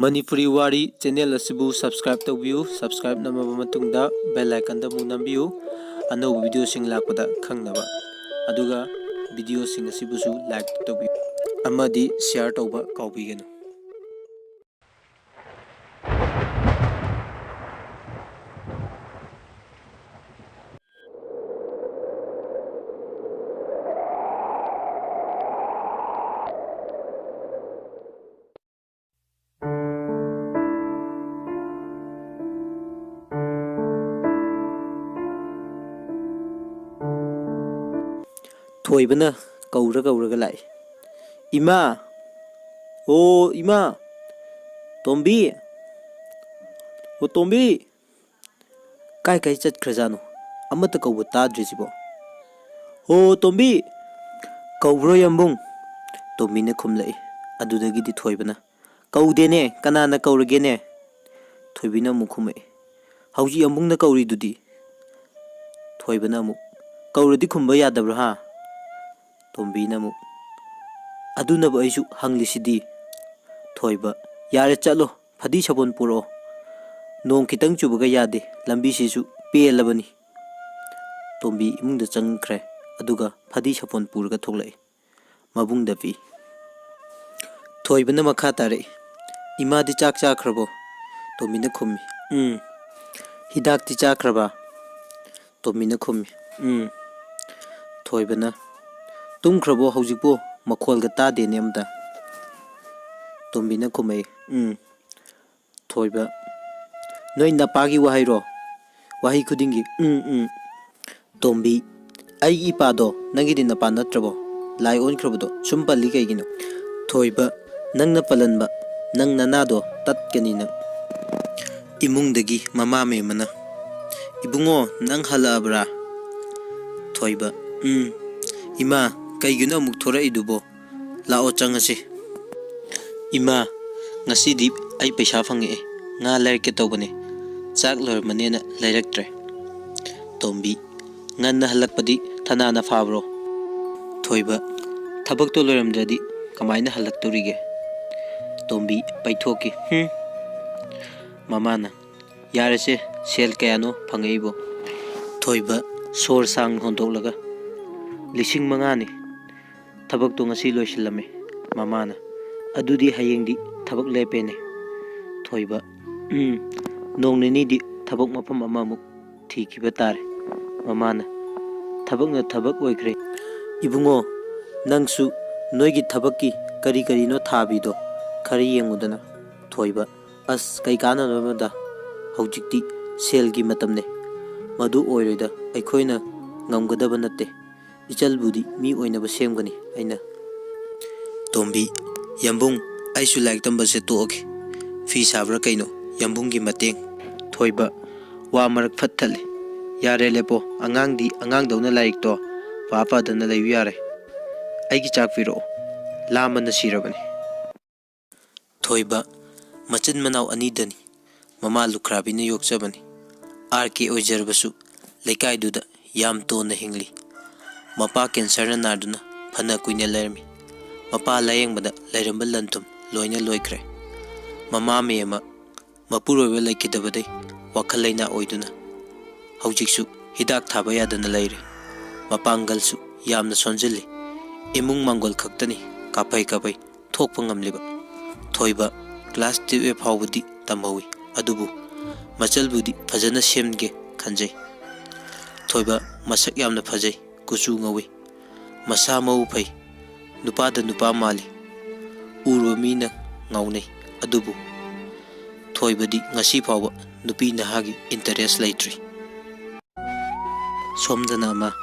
Manipuri Wari channel asibu subscribe tawbiu subscribe namaba matungda bell icon da mu nambiu anau video sing lakpada khangnaba aduga video sing asibusu like tawbiu amadi share tawba kaubigenu Thoibana kauraga lai ima o ima tombi o tombi kai chat khrajano amata kauba tadrisibo o tombi kaubro yambung tomina khumlai adudagi di thoibana kaudene kanana kauragene thoibina mukhumai hauji yambungna kauri dudi thoibana mu kauradi khumba yadabra ha Tombi namu aduna ba aisu hanglisidi thoiba yare chalo phadi sabon puro nong kitang chubaga yade lambi sisu pelabani Tombi imungda changkhre aduga phadi sabon purga thoklai mabungda pi thoibana makha tare ima di chak khrabo Tomina khummi hidak ti chakraba Tomina khummi thoibana Tum krabo haujipo makhol ga ta de nemda Tombina khumai thoiba noi napagi wahairo wahi khudingi Tombi ai ipado nangi din napa natrabo lai on krabdo sumpali kaigino thoiba nangna palanba nang nanado tatkani nang imungdagi mama me mana ibungo nang halabra thoiba ima kaiguna muk thora idubo lao changase ima ngasi dip ai paisa phange nga lair ke tobane chak lor manena lairaktre Tombi nganna halakpadi thanana fabro thoiba thabak to loramdradi kamaina halak torige Tombi paithoki mamana yarase sel kayano phangeibo thoiba sor sang hondoklaga lising mangani Thabak to ngasi loisilame mamana adudi hayengdi thabak lepene thoiba nongnini di thabak mapam amamuk thikiba tare mamana thabakna thabak oikre ibungo nangsu noigi thabakki kari no thabido khari yengudana thoiba as kai kana nomada haujikti selgi matamne madu oiroida aikhoina ngamgadaba natte Ichal budi mi oinaba semgani aina Tombi yambung aisu like tamba se toke fi sabra kaino yambungi mateng thoiba wa marak phathale yare lepo angang dawna like to papa dana lay yare aigi chak piro lamana sirabani thoiba machin manaw ani dani mama lukrabi ne yokchabani RK oijarbasu lekai duda yam to na hingli Mapa cancer na narduna phana kuina lermi mapa layeng bada lairamba lantum loina loikre mama mema mapurobe laikidabadai wakhalaina oiduna haujiksu hidak thaba yadana laire mapangalsu yamna sonjili imung mangol khaktani kapai thokpa ngamliba thoiba class 2 phawbudi tamhawi adubu machalbudi phajana semge khanjai thoiba masak yamna phajai kuchu ngawi masa mau phai nupa da nupa mali urwa mina ngaunei adubu thoibadi ngasi phawa nupi nahagi interest laitri somdana ma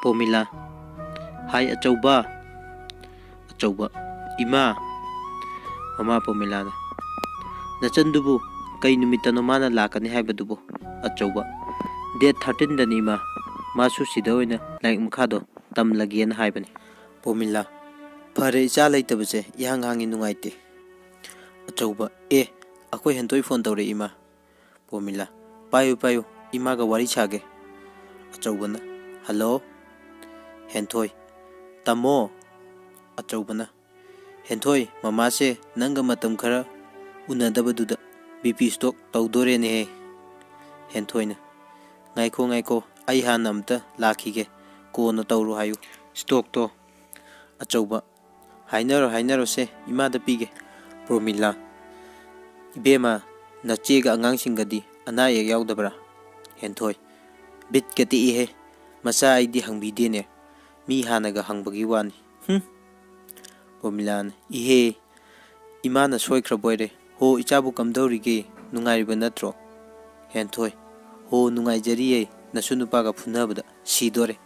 pomila hai achauba ima mama pomila na nachandubu kai numitano mana lakani haibadubu achauba date 13 dani ma masu sida oina like mkhado tam lagian haibani pomila phare cha leitabase yang hangi nungaite achauba akoi hentoi phone tawre ima pomila payu ima ga wari chage achaubana hello hentoi tamo achaubana hentoi mama se nanga matam khara Unadabadudha BP stock tawdorene Hentoina Ngaiko ai hanamta lakige ko na tawru hayu stock to achauba hainaro se imada pige promilla ibema nachega angang singadi anaya yaudabra Henthoi bit kati ihe masa aidi hangbidene mi hanaga hangbagi wani Pomilan ihe imana soikraboire ho ichabu kamdorige nungairiba natro Henthoi ho nungaijariye nasunupaga phunabada sidore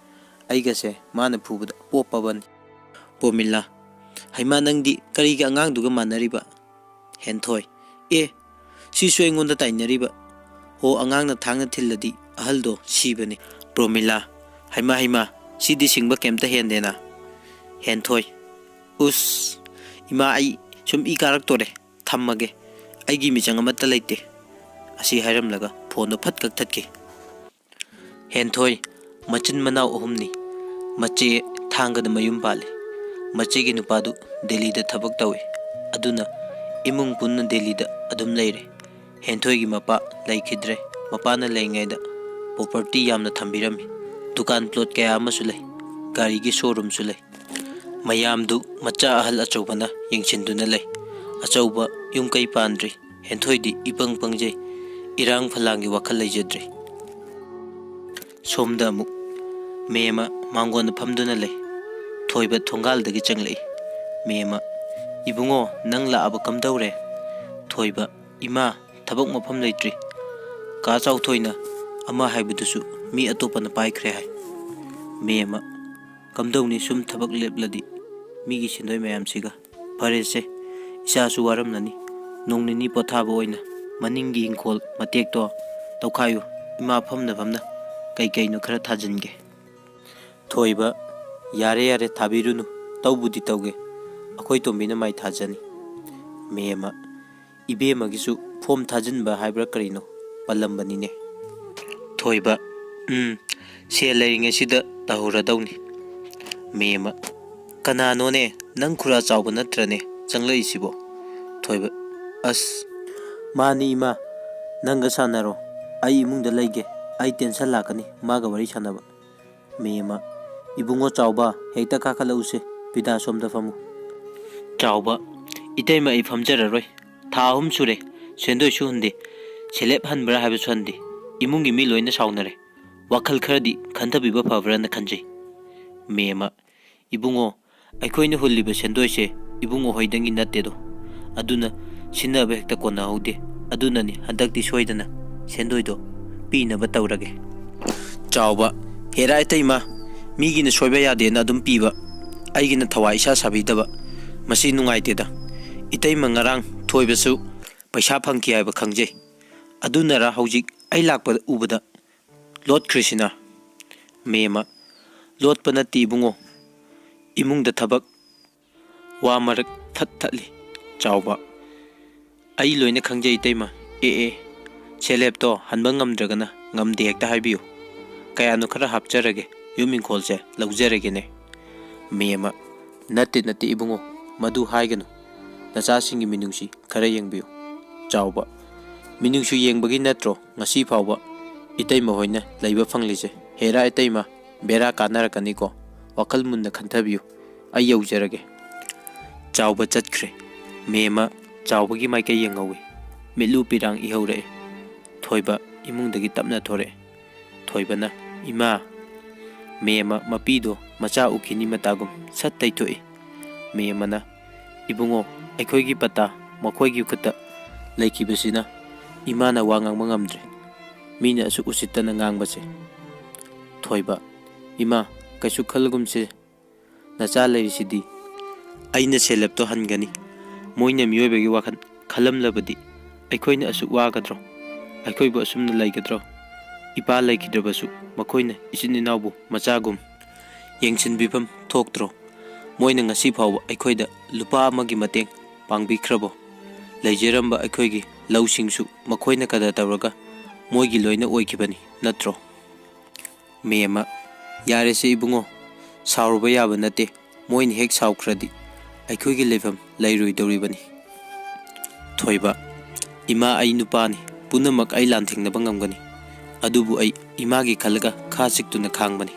aigase mana phubada popaban Pomila haima nangdi kariga angangduga manariba Henthoi sisu engonda tainariba ho angangna thangna thilladi ahaldo sibani Promila haima sidi singba kemta hendena Henthoi us ima ai sum I karaktore thammage aigi michang amata leite asi hairam laga phone phat kak thatke Henthoi machin manau ohumni mache thangada mayum pale mache gi nupadu Delhi da thabak tawi aduna imung punna Delhi da adum leire Henthoi gi mapa laikidre mapa na leingai da property yamna thambirami dukan plot kaya amasu lei gari gi showroom su lei mayam du macha ahal achobana yengchinduna lei achauba yung kai pandri Henthoi di ipang pangje irang phalangi wakhal leijadre somda mu mema mangon phamduna lei thoiba thongal dagi changlei mema ibungo nang la aba kamdaure thoiba ima thabak mafam leitri ka chau thoina ama haibudusu mi atopana paikhre hai mema kamdawni sum thabak lepladi migi sindoi mayam siga parese isa su waram nani nongnini pothaba oina maningi ingkol matek to tawkhayu ima famna kai no khara thajinge thoiba yare thabirunu tawbudi tawge akhoi tombina mai thajani mema ibe magisu form thajinba haibra karino palambani ne thoiba se leiringe sida tahura dawni mema kanano ne nang khura chawba natrane changlei sibo thoiba as mani ima nanga sanaro ai imungda leige ai tension lakani maga wari sanaba mema ibungo chawba hekta kakhalause pida somda famu chawba itaima I famjararoi tha hum sure sendoi su hunde selep hanbra habu sande imungi mi loina saunare wakhal kharadi khantabiba phabrana khanjei mema ibungo aikoina hulliba sendoi se ibungo hoidangi nattedo aduna sinaba hekta kona haude adunani handakti soidana sendoido pinaba tawrage chawba hera itaima migina soiba yade na adum piba aigina thawai isa sabidaba masi nungaiteda itaima ngarang thoibasu paisa phangki haiba khangjei adunara haujik ai lakpa ubada lot krishna mema lot panati ibungo imungda thabak wa marak thatli chawba ai loina khangjei itaima selep to hanba ngamdragana ngamde hekta haibiu kayanu khara hapjarage yumin kholse lawjarage ne mema natti ibungo madu haiganu nacha singi minungsi khara yengbiu chawba minungsu yengbagi natro ngasi phawba itaima hoina leiba phanglise hera itaima bera kanarakani ko wakal munna khanthabiu ai yaujarage chawba chatkre mema chawbagi maika yengawi milu pirang ihore thoiba imungdagi tapna thore thoibana ima mema mapido macha ukini matagum sat taithoi memana ibungo aikhoigi pata makhoigi khata laikibasina imana wangang mangamdre mina asu usitana ngangbase thoiba ima kaisu khalgumse nacha leirisidi aina selapto hangani moina miyoibagi wakhan khalamlabadi aikhoina asu wagadro aikhoibu asumna laigadro ipa laikidrabasu makoina isin inaubu machagum yengsin bifam thoktro moina ngasi phawba aikhoida lupa amagi mateng pangbikrabo leijeramba aikhoigi lausingsu makoina kada tawraga moigi loina oikibani natro mema yarese ibungo sauruba yaba nate moina hek saukradi aikhoigi lefam lairoi dawribani thoiba Ima ai nupani punamak ai lanthingna bangamgani adubu ai imagi khalaga khasiktuna khangbani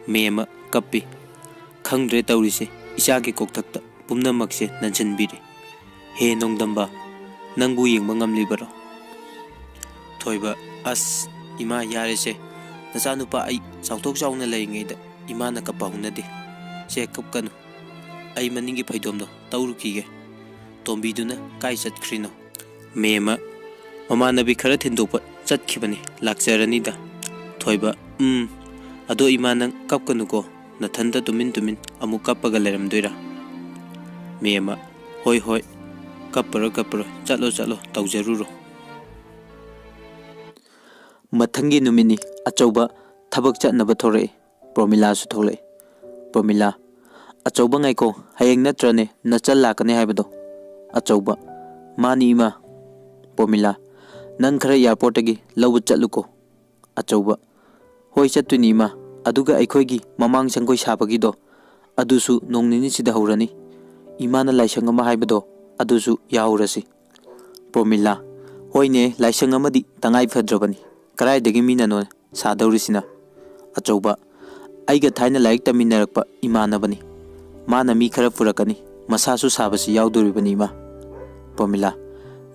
mema kappi khangdre tawrise isagi kokthakta pumnamakse nanchanbire he nongdamba nangbu yengba ngamlibaro thoiba as ima yarese nacha nupa ai chauthok chauna leingeda imana kapaunade se kapkanu ai maningi phaidomdo tawrukige tombiduna kai chatkrino mema mamanabi khara thindokpa chatkhibani lakcharanida thoiba ado imanang kapkanuko nathanda tumin amuk kappaga leramdoira mema hoi hoi kaparo chalo tawjaruro mathangi numini achauba thabak chatnaba thore promila su thole promila achauba ngaiko hayeng natrane nachal lakane haibado achauba mani ima promila nang khara airport agi lawu chatluko achauba hoi chatuni ma aduga aikhoigi mamang sangkoi sabagi do adusu nongnini sida hurani imana laisang ama haibado adusu yaurasi promila hoine laisang amadi tangai phadrabani karai dagi mina no sadaurisina achauba aiga thaina laik taminarakpa imanabani mana mi khara purakani masasu sabasi yauduribani ma promila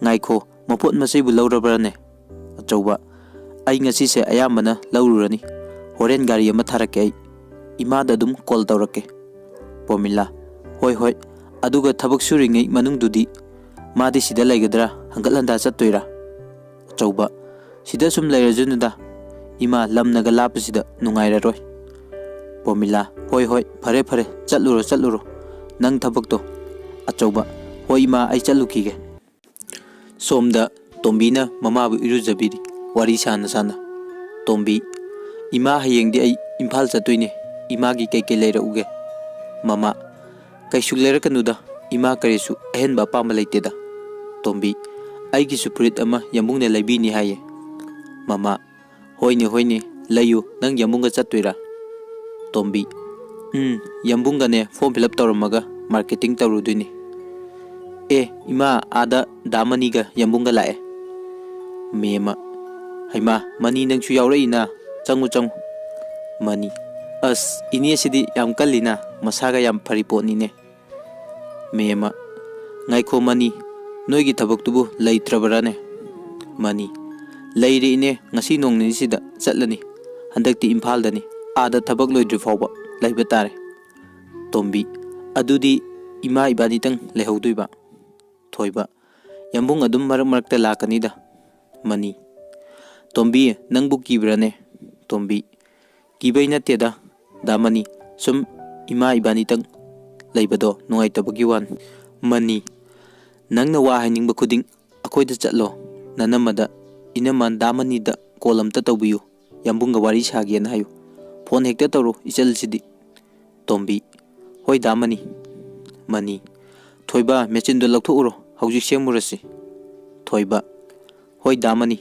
ngaikho mapot masai bu laurabrane achauba ai ngasi se ayamana laururani horen gari ama tharake ai imada dum call tawrake promila hoi aduga thabak suringai manungdudi madi sida laigadra hangatlanda chattoira achauba sida sum lairajunada ima lamnaga lapsida nungairaroi promila hoi fare chatluro nang thabakto achauba hoi ma ai chatlukige somda tombina mamabu irujabiri wari sana tombi ima hayengdi ai imphal chatoine imagi keke leirauge mama kaisuk leirakanuda ima karesu ehenba pama leiteda tombi aigi supurit ama yambungne laibini haye mama hoine layu nang yambunga chattoira tombi yambunga ne form fill up tawramaga marketing tawruduini ima ada damaniga yambunga lae mema haima mani nangchu yauraina changu mani as ini sidi yam kallina masaga yam phariponi ne mema ngaikho mani noigi thabaktubu leitrabarane mani leiri ne ngasi nongni sida chatlani handakti imphal dani ada thabak loidri fawba laiba tare tombi adudi ima ibani tang lehauduiba thoiba yambung adum marakta lakanida mani tombi nangbu kibrane tombi kibai nateda damani sum ima ibani tang laibado nungai tabagi wan mani nangna wa hainingba khuding akoida chatlo nanamada inaman damani da kolam ta tawbiyu yambunga wari sagi na hayu phone hekta tawro ichal sidi tombi hoi damani mani thoiba machine do laktho uro hauji semurasi thoiba hoi damani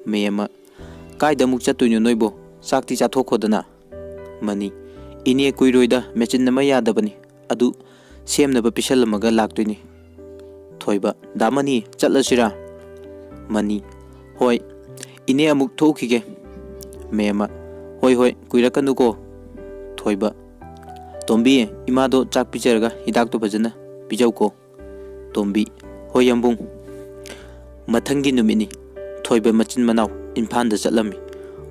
mema kaida muk chatuinu noibo sakti chathokodana mani ine kuiroida machine nama yadabani adu semnaba pisalamaga laktoini thoiba damani chatlasira mani hoi ine amuk thokige mema hoi kuirakanuko thoiba tombi imado chak picharaga hidak to bajana pijauko tombi hoi yambung mathangi numini thoiba machin manaw imphal da chatlami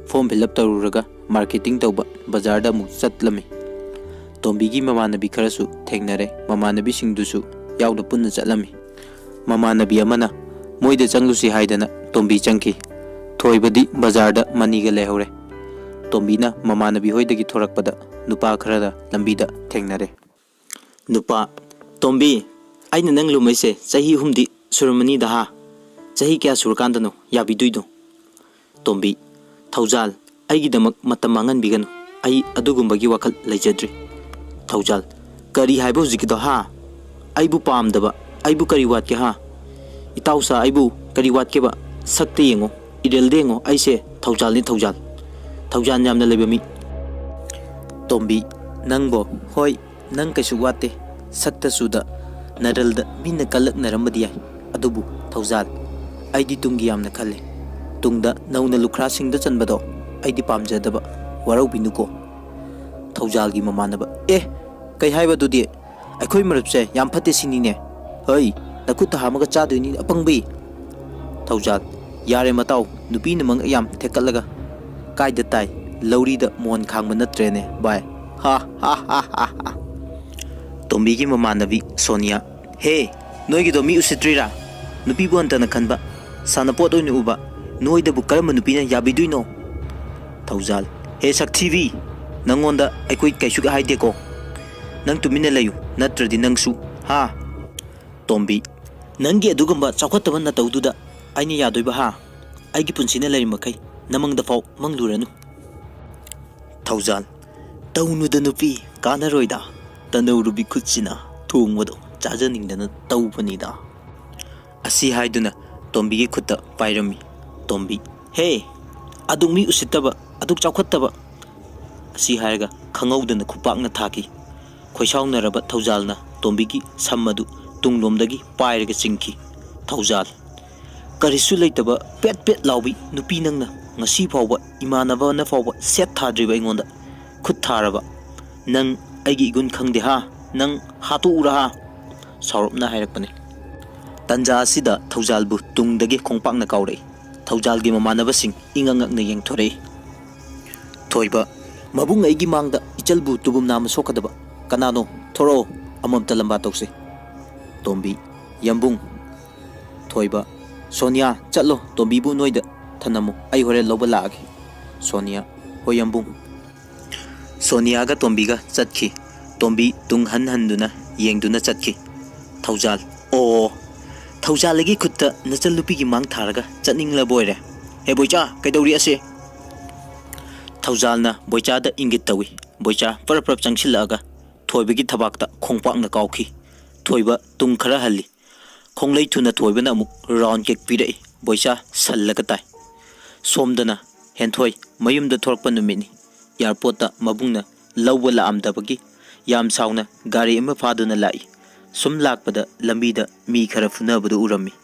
form fill up tawruraga marketing tawba bazar da muk chatlami tombi gi mamanabi kharasu thengnare mamanabi singdusu yawda punna chatlami mamanabi amana moida changlusi haidana tombi changki thoibadi bazar da maniga lehore tombina mamanabi hoidagi thorakpada nupa kharada lambida thengnare nupa tombi aina nang lumaise chahi humdi surmani da ha chahi kya surkandano yabiduido tombi thaujal aigi damak matam mangan bigano ai adugumbagi wakal leijadri thaujal kari haibo zikdo ha aibu pamdaba aibu kari wat ke ha itausa aibu kari wat ke ba sakte yengo idel dengo aise thaujal ni thaujal yamna lebami tombi nangbo hoi nang kaisu wate sakta suda naralda minna kalak naramadi ai ꯑꯗꯨꯕꯨ ꯊꯧꯖꯥꯜ ꯑꯩꯗꯤ ꯇꯨꯡꯒꯤ ꯌꯥꯝꯅ ꯈꯜꯂꯦ ꯇꯨꯡꯗ ꯅꯧꯅ ꯂꯨꯈ꯭ꯔꯥꯁꯤꯡꯗ ꯆꯟꯕꯗꯣ ꯑꯩꯗꯤ ꯄꯥꯝꯖꯗꯕ ꯋꯥꯔꯧꯕꯤꯅꯨꯀꯣ ꯊꯧꯖꯥꯜꯒꯤ ꯃꯃꯥꯟꯅꯕ ꯀꯩ ꯍꯥꯏꯕꯗꯨꯗꯤ ꯑꯩꯈꯣꯏ ꯃꯔꯨꯞꯁꯦ ꯌꯥꯝ ꯐꯠꯇꯦ ꯁꯤꯅꯤꯅꯦ ꯍꯩ ꯅꯈꯨꯠꯇ ꯍꯥꯝꯃꯒ ꯆꯥꯗꯣꯏꯅꯤ ꯑꯄꯪꯕꯤ ꯊꯧꯖꯥꯜ ꯌꯥꯔꯦ ꯃꯇꯥꯎ ꯅꯨꯄꯤꯅ ꯃꯪ ꯌꯥꯝ ꯊꯦꯛꯀꯠꯂꯒ ꯀꯥꯏꯗ ꯇꯥꯏ ꯂꯧꯔꯤꯗ ꯃꯣꯟ ꯈꯥꯡꯕ ꯅꯠꯇ꯭ꯔꯦꯅꯦ ꯕꯥꯏ ꯍꯥ ꯍꯥ ꯍꯥ ꯍꯥ ꯍꯥ ꯇꯣꯝꯕꯤꯒꯤ ꯃꯃꯥꯟꯅꯕꯤ ꯁꯣꯅꯤꯌꯥ ꯍꯦ ꯅꯣꯏꯒꯤꯗꯣ ꯃꯤ ꯎꯁꯤꯠꯇ꯭ꯔꯤꯔꯥ ꯅꯨꯄꯤꯕꯨ ꯍꯟꯇꯅ ꯈꯟꯕ ꯁꯥꯟꯅꯄꯣꯠ ꯑꯣꯏꯅ ꯎꯕ ꯅꯣꯏꯗꯕꯨ ꯀꯔꯝꯕ ꯅꯨꯄꯤꯅ ꯌꯥꯕꯤꯗꯣꯏꯅꯣ ꯊꯧꯖꯥꯜ ꯍꯦ ꯁꯛꯊꯤꯕꯤ ꯅꯪꯉꯣꯟꯗ ꯑꯩꯈꯣꯏ ꯀꯩꯁꯨ ꯍꯥꯏꯗꯦꯀꯣ ꯅꯪ ꯇꯨꯃꯤꯟꯅ ꯂꯩꯌꯨ ꯅꯠꯇ꯭ꯔꯗꯤ ꯅꯪꯁꯨ ꯍꯥ ꯇꯣꯝꯕꯤ ꯅꯪꯒꯤ ꯑꯗꯨꯒꯨꯝꯕ ꯆꯥꯎꯈꯠꯇꯕ ꯅꯇꯧꯗꯨꯗ ꯑꯩꯅ ꯌꯥꯗꯣꯏꯕ ꯍꯥ ꯑꯩꯒꯤ ꯄꯨꯟꯁꯤꯅ ꯂꯩꯔꯤꯃꯈꯩ ꯅꯃꯪꯗꯐꯥꯎ ꯃꯪꯂꯨꯔꯅꯨ ꯊꯧꯖꯥꯜ ꯇꯧꯅꯨꯗ ꯅꯨꯄꯤ ꯀꯥꯟꯅꯔꯣꯏꯗ ꯇꯅꯧꯔꯨꯕꯤ ꯈꯨꯠꯁꯤꯅ ꯊꯣꯡꯕꯗꯣ ꯆꯥꯖꯅꯤꯡꯗꯅ ꯇꯧꯕꯅꯤꯗ ꯑꯁꯤ ꯍꯥꯏꯗꯨꯅ ꯇꯣꯝꯕꯤꯒꯤ ꯈꯨꯠꯇ ꯄꯥꯏꯔꯝꯃꯤ ꯇꯣꯝꯕꯤ ꯍꯦ ꯑꯗꯨꯛ ꯃꯤ ꯎꯁꯤꯠꯇꯕ ꯑꯗꯨꯛ ꯆꯥꯎꯈꯠꯇꯕ ꯑꯁꯤ ꯍꯥꯏꯔꯒ ꯈꯪꯍꯧꯗꯅ ꯈꯨꯄꯥꯛꯅ ꯊꯥꯈꯤ ꯈꯣꯏꯁꯥꯎꯅꯔꯕ ꯊꯧꯖꯥꯜꯅ ꯇꯣꯝꯕꯤꯒꯤ ꯁꯝ ꯑꯗꯨ ꯇꯨꯡꯂꯣꯝꯗꯒꯤ ꯄꯥꯏꯔꯒ ꯆꯤꯡꯈꯤ ꯊꯧꯖꯥꯜ ꯀꯔꯤꯁꯨ ꯂꯩꯇꯕ ꯄꯦꯠ ꯄꯦꯠ ꯂꯥꯎꯕꯤ ꯅꯨꯄꯤ ꯅꯪꯅ ꯉꯁꯤ ꯐꯥꯎꯕ ꯏꯃꯥꯟꯅꯕꯅ ꯐꯥꯎꯕ ꯁꯦꯠ ꯊꯥꯗ꯭ꯔꯤꯕ ꯑꯩꯉꯣꯟꯗ ꯈꯨꯠ ꯊꯥꯔꯕ ꯅꯪ ꯑꯩꯒꯤ ꯏꯒꯨꯟ ꯈꯪꯗꯦ ꯍꯥ ꯅꯪ ꯍꯥꯠꯇꯣꯛꯎꯔꯥ ꯍꯥ ꯁꯥꯎꯔꯞꯅ ꯍꯥꯏꯔꯛꯄꯅꯤ ꯇꯟꯖꯥ ꯑꯁꯤꯗ ꯊꯧꯖꯥꯜꯕꯨ ꯇꯨꯡꯗꯒꯤ ꯈꯣꯡꯄꯥꯛꯅ ꯀꯥꯎꯔꯛꯏ ꯊꯧꯖꯥꯜꯒꯤ ꯃꯃꯥꯟꯅꯕꯁꯤꯡ ꯏꯉꯛꯉꯛꯅ ꯌꯦꯡꯊꯣꯔꯛꯏ ꯊꯣꯏꯕ ꯃꯕꯨꯡ ꯑꯩꯒꯤ ꯃꯥꯡꯗ ꯏꯆꯜꯕꯨ ꯇꯨꯕꯨꯝ ꯅꯥꯝꯃ ꯁꯣꯛꯀꯗꯕ ꯀꯅꯥꯅꯣ ꯊꯣꯔꯛꯑꯣ ꯑꯃꯝꯇ ꯂꯝꯕꯥ ꯇꯧꯁꯤ ꯇꯣꯝꯕꯤ ꯌꯥꯝꯕꯨꯡ ꯊꯣꯏꯕ ꯁꯣꯅꯤꯌꯥ ꯆꯠꯂꯣ ꯇꯣꯝꯕꯤꯕꯨ ꯅꯣꯏꯗ ꯊꯅꯝꯃꯨ ꯑꯩ ꯍꯣꯔꯦꯟ ꯂꯧꯕ ꯂꯥꯛꯑꯒꯦ ꯁꯣꯅꯤꯌꯥ ꯍꯣꯏ ꯌꯥꯝꯕꯨꯡ ꯁꯣꯅꯤꯌꯥꯒ ꯇꯣꯝꯕꯤꯒ ꯆꯠꯈꯤ ꯇꯣꯝꯕꯤ ꯇꯨꯡ ꯍꯟꯗꯨꯅ ꯌꯦꯡꯗꯨꯅ ꯆꯠꯈꯤ ꯊꯧꯖꯥꯜ ꯑꯣ ꯊꯧꯖꯥꯜꯒꯤ ꯈꯨꯠꯇ ꯅꯆꯟꯅꯨꯄꯤꯒꯤ ꯃꯥꯡ ꯊꯥꯔꯒ ꯆꯠꯅꯤꯡꯂꯕ ꯑꯣꯏꯔꯦ ꯍꯦ ꯕꯣꯏꯆꯥ ꯀꯩꯗꯧꯔꯤ ꯑꯁꯦ ꯊꯧꯖꯥꯜꯅ ꯕꯣꯏꯆꯥꯗ ꯏꯪꯒꯤꯠ ꯇꯧꯏ ꯕꯣꯏꯆꯥ ꯄꯔꯞ ꯄꯔꯞ ꯆꯪꯁꯤꯜꯂꯛꯑꯒ ꯊꯣꯏꯕꯒꯤ ꯊꯕꯥꯛꯇ ꯈꯣꯡꯄꯥꯛꯅ ꯀꯥꯎꯈꯤ ꯊꯣꯏꯕ ꯇꯨꯡ ꯈꯔ ꯍꯜꯂꯤ ꯈꯣꯡꯂꯩ ꯊꯨꯅ ꯊꯣꯏꯕꯅ ꯑꯃꯨꯛ ꯔꯥꯎꯟ ꯀꯤꯛ ꯄꯤꯔꯛꯏ ꯕꯣꯏꯆꯥ ꯁꯜꯂꯒ ꯇꯥꯏ ꯁꯣꯝꯗꯅ ꯍꯦꯟꯊꯣꯏ ꯃꯌꯨꯝꯗ ꯊꯣꯔꯛꯄ ꯅꯨꯃꯤꯠꯅꯤ ꯏꯌꯥꯔꯄꯣꯔꯠꯇ ꯃꯕꯨꯡꯅ ꯂꯧꯕ ꯂꯥꯛꯑꯝꯗꯕꯒꯤ ꯌꯥꯝ ꯁꯥꯎꯅ ꯒꯥꯔꯤ ꯑꯃ ꯐꯥꯗꯨꯅ ꯂꯥꯛꯏ ꯁꯨꯝ ꯂꯥꯛꯄꯗ ꯂꯝꯕꯤꯗ ꯃꯤ ꯈꯔ ꯐꯨꯅꯕꯗꯨ ꯎꯔꯝꯃꯤ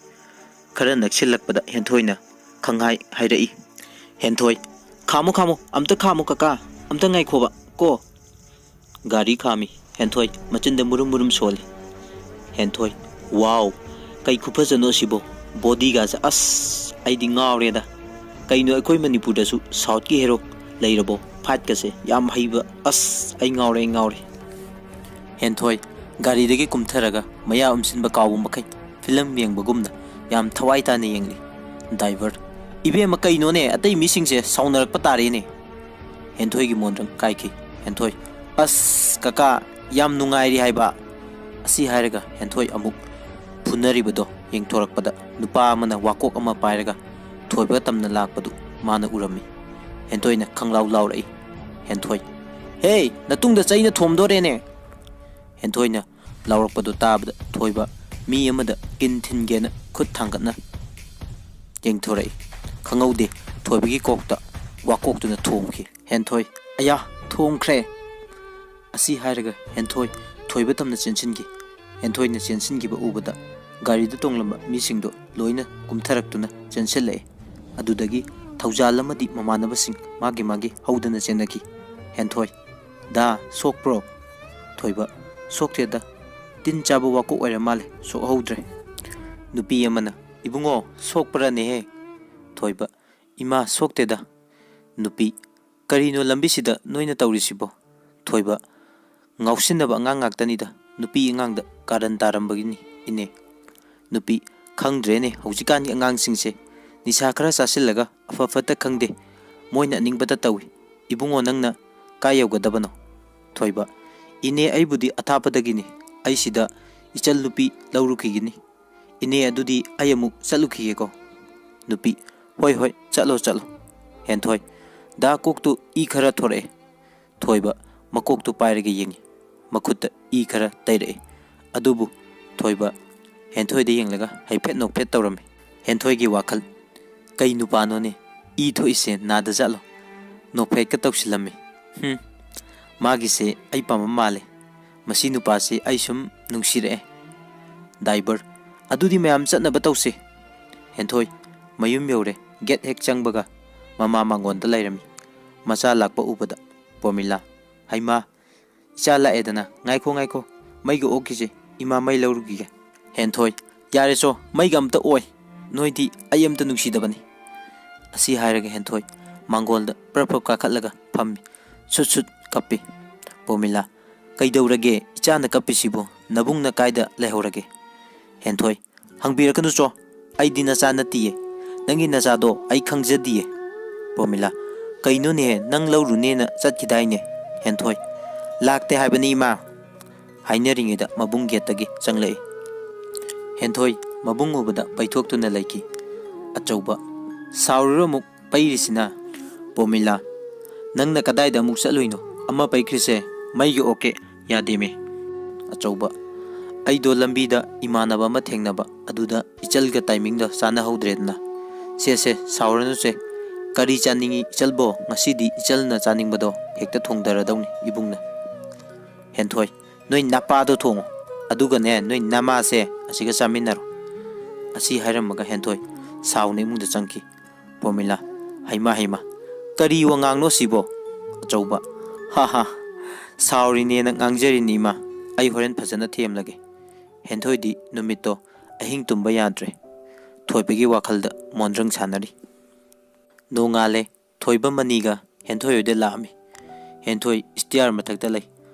ꯈꯔ ꯅꯛꯁꯤꯜꯂꯛꯄꯗ ꯍꯦꯟꯊꯣꯏꯅ ꯈꯪꯍꯥꯏ ꯍꯥꯏꯔꯛꯏ ꯍꯦꯟꯊꯣꯏ ꯈꯥꯝꯃꯨ ꯈꯥꯝꯃꯨ ꯑꯝꯇ ꯈꯥꯝꯃꯨ ꯀꯀꯥ ꯑꯝꯇ ꯉꯥꯏꯈꯣꯕ ꯀꯣ ꯒꯥꯔꯤ ꯈꯥꯝꯃꯤ ꯍꯦꯟꯊꯣꯏ ꯃꯆꯤꯟꯗ ꯃꯨꯔꯨꯝ ꯃꯨꯔꯨꯝ ꯁꯣꯜꯂꯤ ꯍꯦꯟꯊꯣꯏ ꯋꯥꯎ ꯀꯩ ꯈꯨꯐꯖꯅꯣ ꯁꯤꯕꯣ ꯕꯣꯗꯤꯒꯥꯁꯦ ꯑꯁ ꯑꯩꯗꯤ ꯉꯥꯎꯔꯦꯗ ꯀꯩꯅꯣ ꯑꯩꯈꯣꯏ ꯃꯅꯤꯄꯨꯔꯗꯁꯨ ꯁꯥꯎꯠꯀꯤ ꯍꯦꯔꯣ ꯂꯩꯔꯕꯣ ꯐꯥꯏꯠꯀꯁꯦ ꯌꯥꯝ ꯍꯩꯕ ꯑꯁ ꯑꯩ ꯉꯥꯎꯔꯦ ꯍꯦꯟꯊꯣꯏ ꯒꯥꯔꯤꯗꯒꯤ ꯀꯨꯝꯊꯔꯒ ꯃꯌꯥ ꯎꯝꯁꯤꯟꯕ ꯀꯥꯎꯕ ꯃꯈꯩ ꯐꯤꯂꯝ ꯌꯦꯡꯕꯒꯨꯝꯅ ꯌꯥꯝ ꯊꯋꯥꯏ ꯇꯥꯅ ꯌꯦꯡꯂꯤ ꯗ꯭ꯔꯥꯏꯚꯔ ꯏꯕꯦꯝꯃ ꯀꯩꯅꯣꯅꯦ ꯑꯇꯩ ꯃꯤꯁꯤꯡꯁꯦ ꯁꯥꯎꯅꯔꯛꯄ ꯇꯥꯔꯦꯅꯦ ꯍꯦꯟꯊꯣꯏꯒꯤ ꯃꯣꯟꯗ꯭ꯔꯪ ꯀꯥꯏꯈꯤ ꯍꯦꯟꯊꯣꯏ ꯑꯁ ꯀꯀꯥ ꯌꯥꯝ ꯅꯨꯡꯉꯥꯏꯔꯤ ꯍꯥꯏꯕ ꯑꯁꯤ ꯍꯥꯏꯔꯒ ꯍꯦꯟꯊꯣꯏ ꯑꯃꯨꯛ ꯐꯨꯅꯔꯤꯕꯗꯣ ꯌꯦꯡꯊꯣꯔꯛꯄꯗ ꯅꯨꯄꯥ ꯑꯃꯅ ꯋꯥꯀꯣꯛ ꯑꯃ ꯄꯥꯏꯔꯒ ꯊꯣꯏꯕ ꯇꯝꯅ ꯂꯥꯛꯄꯗꯨ ꯃꯥꯅ ꯎꯔꯝꯃꯤ ꯍꯦꯟꯊꯣꯏꯅ ꯈꯪꯂꯥꯎ ꯂꯥꯎꯔꯛꯏ ꯍꯦꯟꯊꯣꯏ ꯍꯦ ꯅꯇꯨꯡꯗ ꯆꯩꯅ ꯊꯣꯝꯗꯣꯔꯦꯅꯦ ꯍꯦꯟꯊꯣꯏꯅ ꯂꯥꯎꯔꯛꯄꯗꯨ ꯇꯥꯕꯗ ꯊꯣꯏꯕ ꯃꯤ ꯑꯃꯗ ꯀꯤꯟ ꯊꯤꯟꯒꯦꯅ ꯈꯨꯠ ꯊꯥꯡꯒꯠꯅ ꯌꯦꯡꯊꯣꯔꯛꯏ ꯈꯪꯍꯧꯗꯦ ꯊꯣꯏꯕꯒꯤ ꯀꯣꯛꯇ ꯋꯥꯀꯣꯛꯇꯨꯅ ꯊꯣꯝꯈꯤ ꯍꯦꯟꯊꯣꯏ ꯑꯌꯥ ꯊꯣꯝꯈ꯭ꯔꯦ ꯑꯁꯤ ꯍꯥꯏꯔꯒ ꯍꯦꯟꯊꯣꯏ ꯊꯣꯏꯕ ꯇꯝꯅ ꯆꯦꯟꯁꯤꯟꯈꯤ ꯍꯦꯟꯊꯣꯏꯅ ꯆꯦꯟꯁꯤꯟꯈꯤꯕ ꯎꯕꯗ ꯒꯥꯔꯤꯗ ꯇꯣꯡꯂꯝꯕ ꯃꯤꯁꯤꯡꯗꯣ ꯂꯣꯏꯅ ꯀꯨꯝꯊꯔꯛꯇꯨꯅ ꯆꯦꯟꯁꯤꯜꯂꯛꯑꯦ ꯑꯗꯨꯗꯒꯤ ꯊꯧꯖꯥꯜ ꯑꯃꯗꯤ ꯃꯃꯥꯟꯅꯕꯁꯤꯡ ꯃꯥꯒꯤ ꯍꯧꯗꯅ ꯆꯦꯟꯅꯈꯤ ꯍꯦꯟꯊꯣꯏ ꯗꯥ ꯁꯣꯛꯄ꯭ꯔꯣ ꯊꯣꯏꯕ ꯁꯣꯛꯇꯦꯗ ꯇꯤꯟ ꯆꯥꯕ ꯋꯥꯀꯣꯛ ꯑꯣꯏꯔ ꯃꯥꯜꯂꯦ ꯁꯣꯛꯍꯧꯗ꯭ꯔꯦ ꯅꯨꯄꯤ ꯑꯃꯅ ꯏꯕꯨꯡꯉꯣ ꯁꯣꯛꯄ꯭ꯔꯅꯦꯍꯦ ꯊꯣꯏꯕ ꯏꯃꯥ ꯁꯣꯛꯇꯦꯗ ꯅꯨꯄꯤ ꯀꯔꯤꯅꯣ ꯂꯝꯕꯤꯁꯤꯗ ꯅꯣꯏꯅ ꯇꯧꯔꯤꯁꯤꯕꯣ ꯊꯣꯏꯕ ꯉꯥꯎꯁꯤꯟꯅꯕ ꯑꯉꯥꯡ ꯉꯥꯛꯇꯅꯤꯗ ꯅꯨꯄꯤ ꯑꯉꯥꯡꯗ ꯀꯥꯔꯟ ꯇꯥꯔꯝꯕꯒꯤꯅꯤ ꯏꯅꯦ ꯅꯨꯄꯤ ꯈꯪꯗ꯭ꯔꯦꯅꯦ ꯍꯧꯖꯤꯛꯀꯥꯟꯒꯤ ꯑꯉꯥꯡꯁꯤꯡꯁꯦ ꯅꯤꯁꯥ ꯈꯔ ꯆꯥꯁꯤꯜꯂꯒ ꯑꯐ ꯐꯠꯇ ꯈꯪꯗꯦ ꯃꯣꯏꯅ ꯑꯅꯤꯡꯕꯇ ꯇꯧꯏ ꯏꯕꯨꯡꯉꯣ ꯅꯪꯅ ꯀꯥꯏ ꯌꯧꯒꯗꯕꯅꯣ ꯊꯣꯏꯕ ꯏꯅꯦ ꯑꯩꯕꯨꯗꯤ ꯑꯊꯥꯞꯄꯗꯒꯤꯅꯤ ꯑꯩ ꯁꯤꯗ ꯏꯆꯜ ꯅꯨꯄꯤ ꯂꯧꯔꯨꯈꯤꯒꯅꯤ ꯏꯅꯦ ꯑꯗꯨꯗꯤ ꯑꯩ ꯑꯃꯨꯛ ꯆꯠꯂꯨꯈꯤꯒꯦꯀꯣ नुपी होय होय चलो चलो हेंथोय दा कोकतु ई खरा थोरए थोयबा मकोकतु पायरगे येंगी मखुत ई खरा तैरए अदुबु थोयबा हेंथोयदे येंगलगा हाइफेट नोकफेट तौरमे हेंथोयगी वाखल कई नुपानोने ई थोइसे नादा जालो नोकफेट का तौसिलमे मागिसे आई पाम माले मसी नुपासे आई सुम नुंसिरए दाइबर ꯑꯗꯨꯗꯤ ꯃꯌꯥꯝ ꯆꯠꯅꯕ ꯇꯧꯁꯤ ꯍꯦꯟꯊꯣꯏ ꯃꯌꯨꯝ ꯌꯧꯔꯦ ꯒꯦꯠ ꯍꯦꯛ ꯆꯪꯕꯒ ꯃꯃꯥ ꯃꯥꯡꯒꯣꯟꯗ ꯂꯩꯔꯝꯃꯤ ꯃꯆꯥ ꯂꯥꯛꯄ ꯎꯕꯗ ꯄꯣꯃꯤꯂꯥ ꯍꯩꯃꯥ ꯏꯆꯥ ꯂꯥꯛꯑꯦꯗꯅ ꯉꯥꯏꯈꯣ ꯉꯥꯏꯈꯣ ꯃꯩꯒ ꯑꯣꯛꯈꯤꯁꯦ ꯏꯃꯥ ꯃꯩ ꯂꯧꯔꯨꯈꯤꯒꯦ ꯍꯦꯟꯊꯣꯏ ꯌꯥꯔꯦꯆꯣ ꯃꯩꯒ ꯑꯝꯇ ꯑꯣꯏ ꯅꯣꯏꯗꯤ ꯑꯩ ꯑꯝꯇ ꯅꯨꯡꯁꯤꯗꯕꯅꯤ ꯑꯁꯤ ꯍꯥꯏꯔꯒ ꯍꯦꯟꯊꯣꯏ ꯃꯥꯡꯒꯣꯜꯗ ꯄ꯭ꯔꯞ ꯀꯥꯈꯠꯂꯒ ꯐꯝꯃꯤ ꯁꯨꯠ ꯁꯨꯠ ꯀꯞꯄꯤ ꯄꯣꯃꯤꯂꯥ ꯀꯩꯗꯧꯔꯒꯦ ꯏꯆꯥꯅ ꯀꯞꯄꯤꯁꯤꯕꯨ ꯅꯕꯨꯡꯅ ꯀꯥꯏꯗ ꯂꯩꯍꯧꯔꯒꯦ ꯍꯦꯟꯊꯣꯏ ꯍꯪꯕꯤꯔꯛꯀꯅꯨ ꯆꯣ ꯑꯩꯗꯤ ꯅꯆꯥ ꯅꯠꯇꯤꯌꯦ ꯅꯪꯒꯤ ꯅꯆꯥꯗꯣ ꯑꯩ ꯈꯪꯖꯗꯤꯌꯦ ꯄꯣꯃꯤꯂꯥ ꯀꯩꯅꯣꯅꯦ ꯅꯪ ꯂꯧꯔꯨꯅꯦꯅ ꯆꯠꯈꯤꯗꯥꯏꯅꯦ ꯍꯦꯟꯊꯣꯏ ꯂꯥꯛꯇꯦ ꯍꯥꯏꯕꯅꯤ ꯏꯃꯥ ꯍꯥꯏꯅꯔꯤꯉꯩꯗ ꯃꯕꯨꯡ ꯒꯦꯠꯇꯒꯤ ꯆꯪꯂꯛꯏ ꯍꯦꯟꯊꯣꯏ ꯃꯕꯨꯡ ꯎꯕꯗ ꯄꯩꯊꯣꯛꯇꯨꯅ ꯂꯩꯈꯤ ꯑꯆꯧꯕ ꯁꯥꯎꯔꯨꯔ ꯑꯃꯨꯛ ꯄꯩꯔꯤꯁꯤꯅ ꯄꯣꯃꯤꯂꯥ ꯅꯪꯅ ꯀꯗꯥꯏꯗ ꯑꯃꯨꯛ ꯆꯠꯂꯨꯏꯅꯣ ꯑꯃ ꯄꯩꯈ꯭ꯔꯤꯁꯦ ꯃꯩꯒꯤ ꯑꯣꯛꯀꯦ ꯌꯥꯗꯦꯃꯦ ꯑꯆꯧꯕ ꯑꯩꯗꯣ ꯂꯝꯕꯤꯗ ꯏꯃꯥꯟꯅꯕ ꯑꯃ ꯊꯦꯡꯅꯕ ꯑꯗꯨꯗ ꯏꯆꯜꯒ ꯇꯥꯏꯃꯤꯡꯗ ꯆꯥꯅꯍꯧꯗ꯭ꯔꯦꯗꯅ ꯁꯦ ꯁꯥꯎꯔꯅꯨꯁꯦ ꯀꯔꯤ ꯆꯥꯅꯤꯡꯉꯤ ꯏꯆꯜꯕꯣ ꯉꯁꯤꯗꯤ ꯏꯆꯜꯅ ꯆꯥꯅꯤꯡꯕꯗꯣ ꯍꯦꯛꯇ ꯊꯣꯡꯗꯔꯗꯧꯅꯤ ꯏꯕꯨꯡꯅ ꯍꯦꯟꯊꯣꯏ ꯅꯣꯏ ꯅꯄꯥꯗꯣ ꯊꯣꯡꯉꯣ ꯑꯗꯨꯒꯅꯦ ꯅꯣꯏ ꯅꯃꯥꯁꯦ ꯑꯁꯤꯒ ꯆꯥꯃꯤꯟꯅꯔꯣ ꯑꯁꯤ ꯍꯥꯏꯔꯝꯃꯒ ꯍꯦꯟꯊꯣꯏ ꯁꯥꯎꯅ ꯏꯃꯨꯡꯗ ꯆꯪꯈꯤ ꯄꯣꯃꯤꯂꯥ ꯍꯩꯃꯥ ꯀꯔꯤ ꯋꯥꯉꯥꯡꯅꯣ ꯁꯤꯕꯣ ꯑꯆꯧꯕ ꯍꯥ ꯁꯥꯎꯔꯤꯅꯦꯅ ꯉꯥꯡꯖꯔꯤꯅꯤ ꯏꯃꯥ ꯑꯩ ꯍꯣꯔꯦꯟ ꯐꯖꯅ ꯊꯦꯝꯂꯒꯦ ꯍꯦꯟꯊꯣꯏꯗꯤ ꯅꯨꯃꯤꯠꯇꯣ ꯑꯍꯤꯡ ꯇꯨꯝꯕ ꯌꯥꯗ꯭ꯔꯦ ꯊꯣꯏꯕꯒꯤ ꯋꯥꯈꯜꯗ ꯃꯣꯟꯗ꯭ꯔꯪ ꯁꯥꯟꯅꯔꯤ ꯅꯣꯡꯉꯥꯜꯂꯦ ꯊꯣꯏꯕ ꯃꯅꯤꯒ ꯍꯦꯟꯊꯣꯏ ꯍꯣꯏꯗ ꯂꯥꯛꯑꯝꯃꯤ ꯍꯦꯟꯊꯣꯏ ꯏꯁꯇꯤꯌꯥꯔ ꯃꯊꯛꯇ ꯂꯩ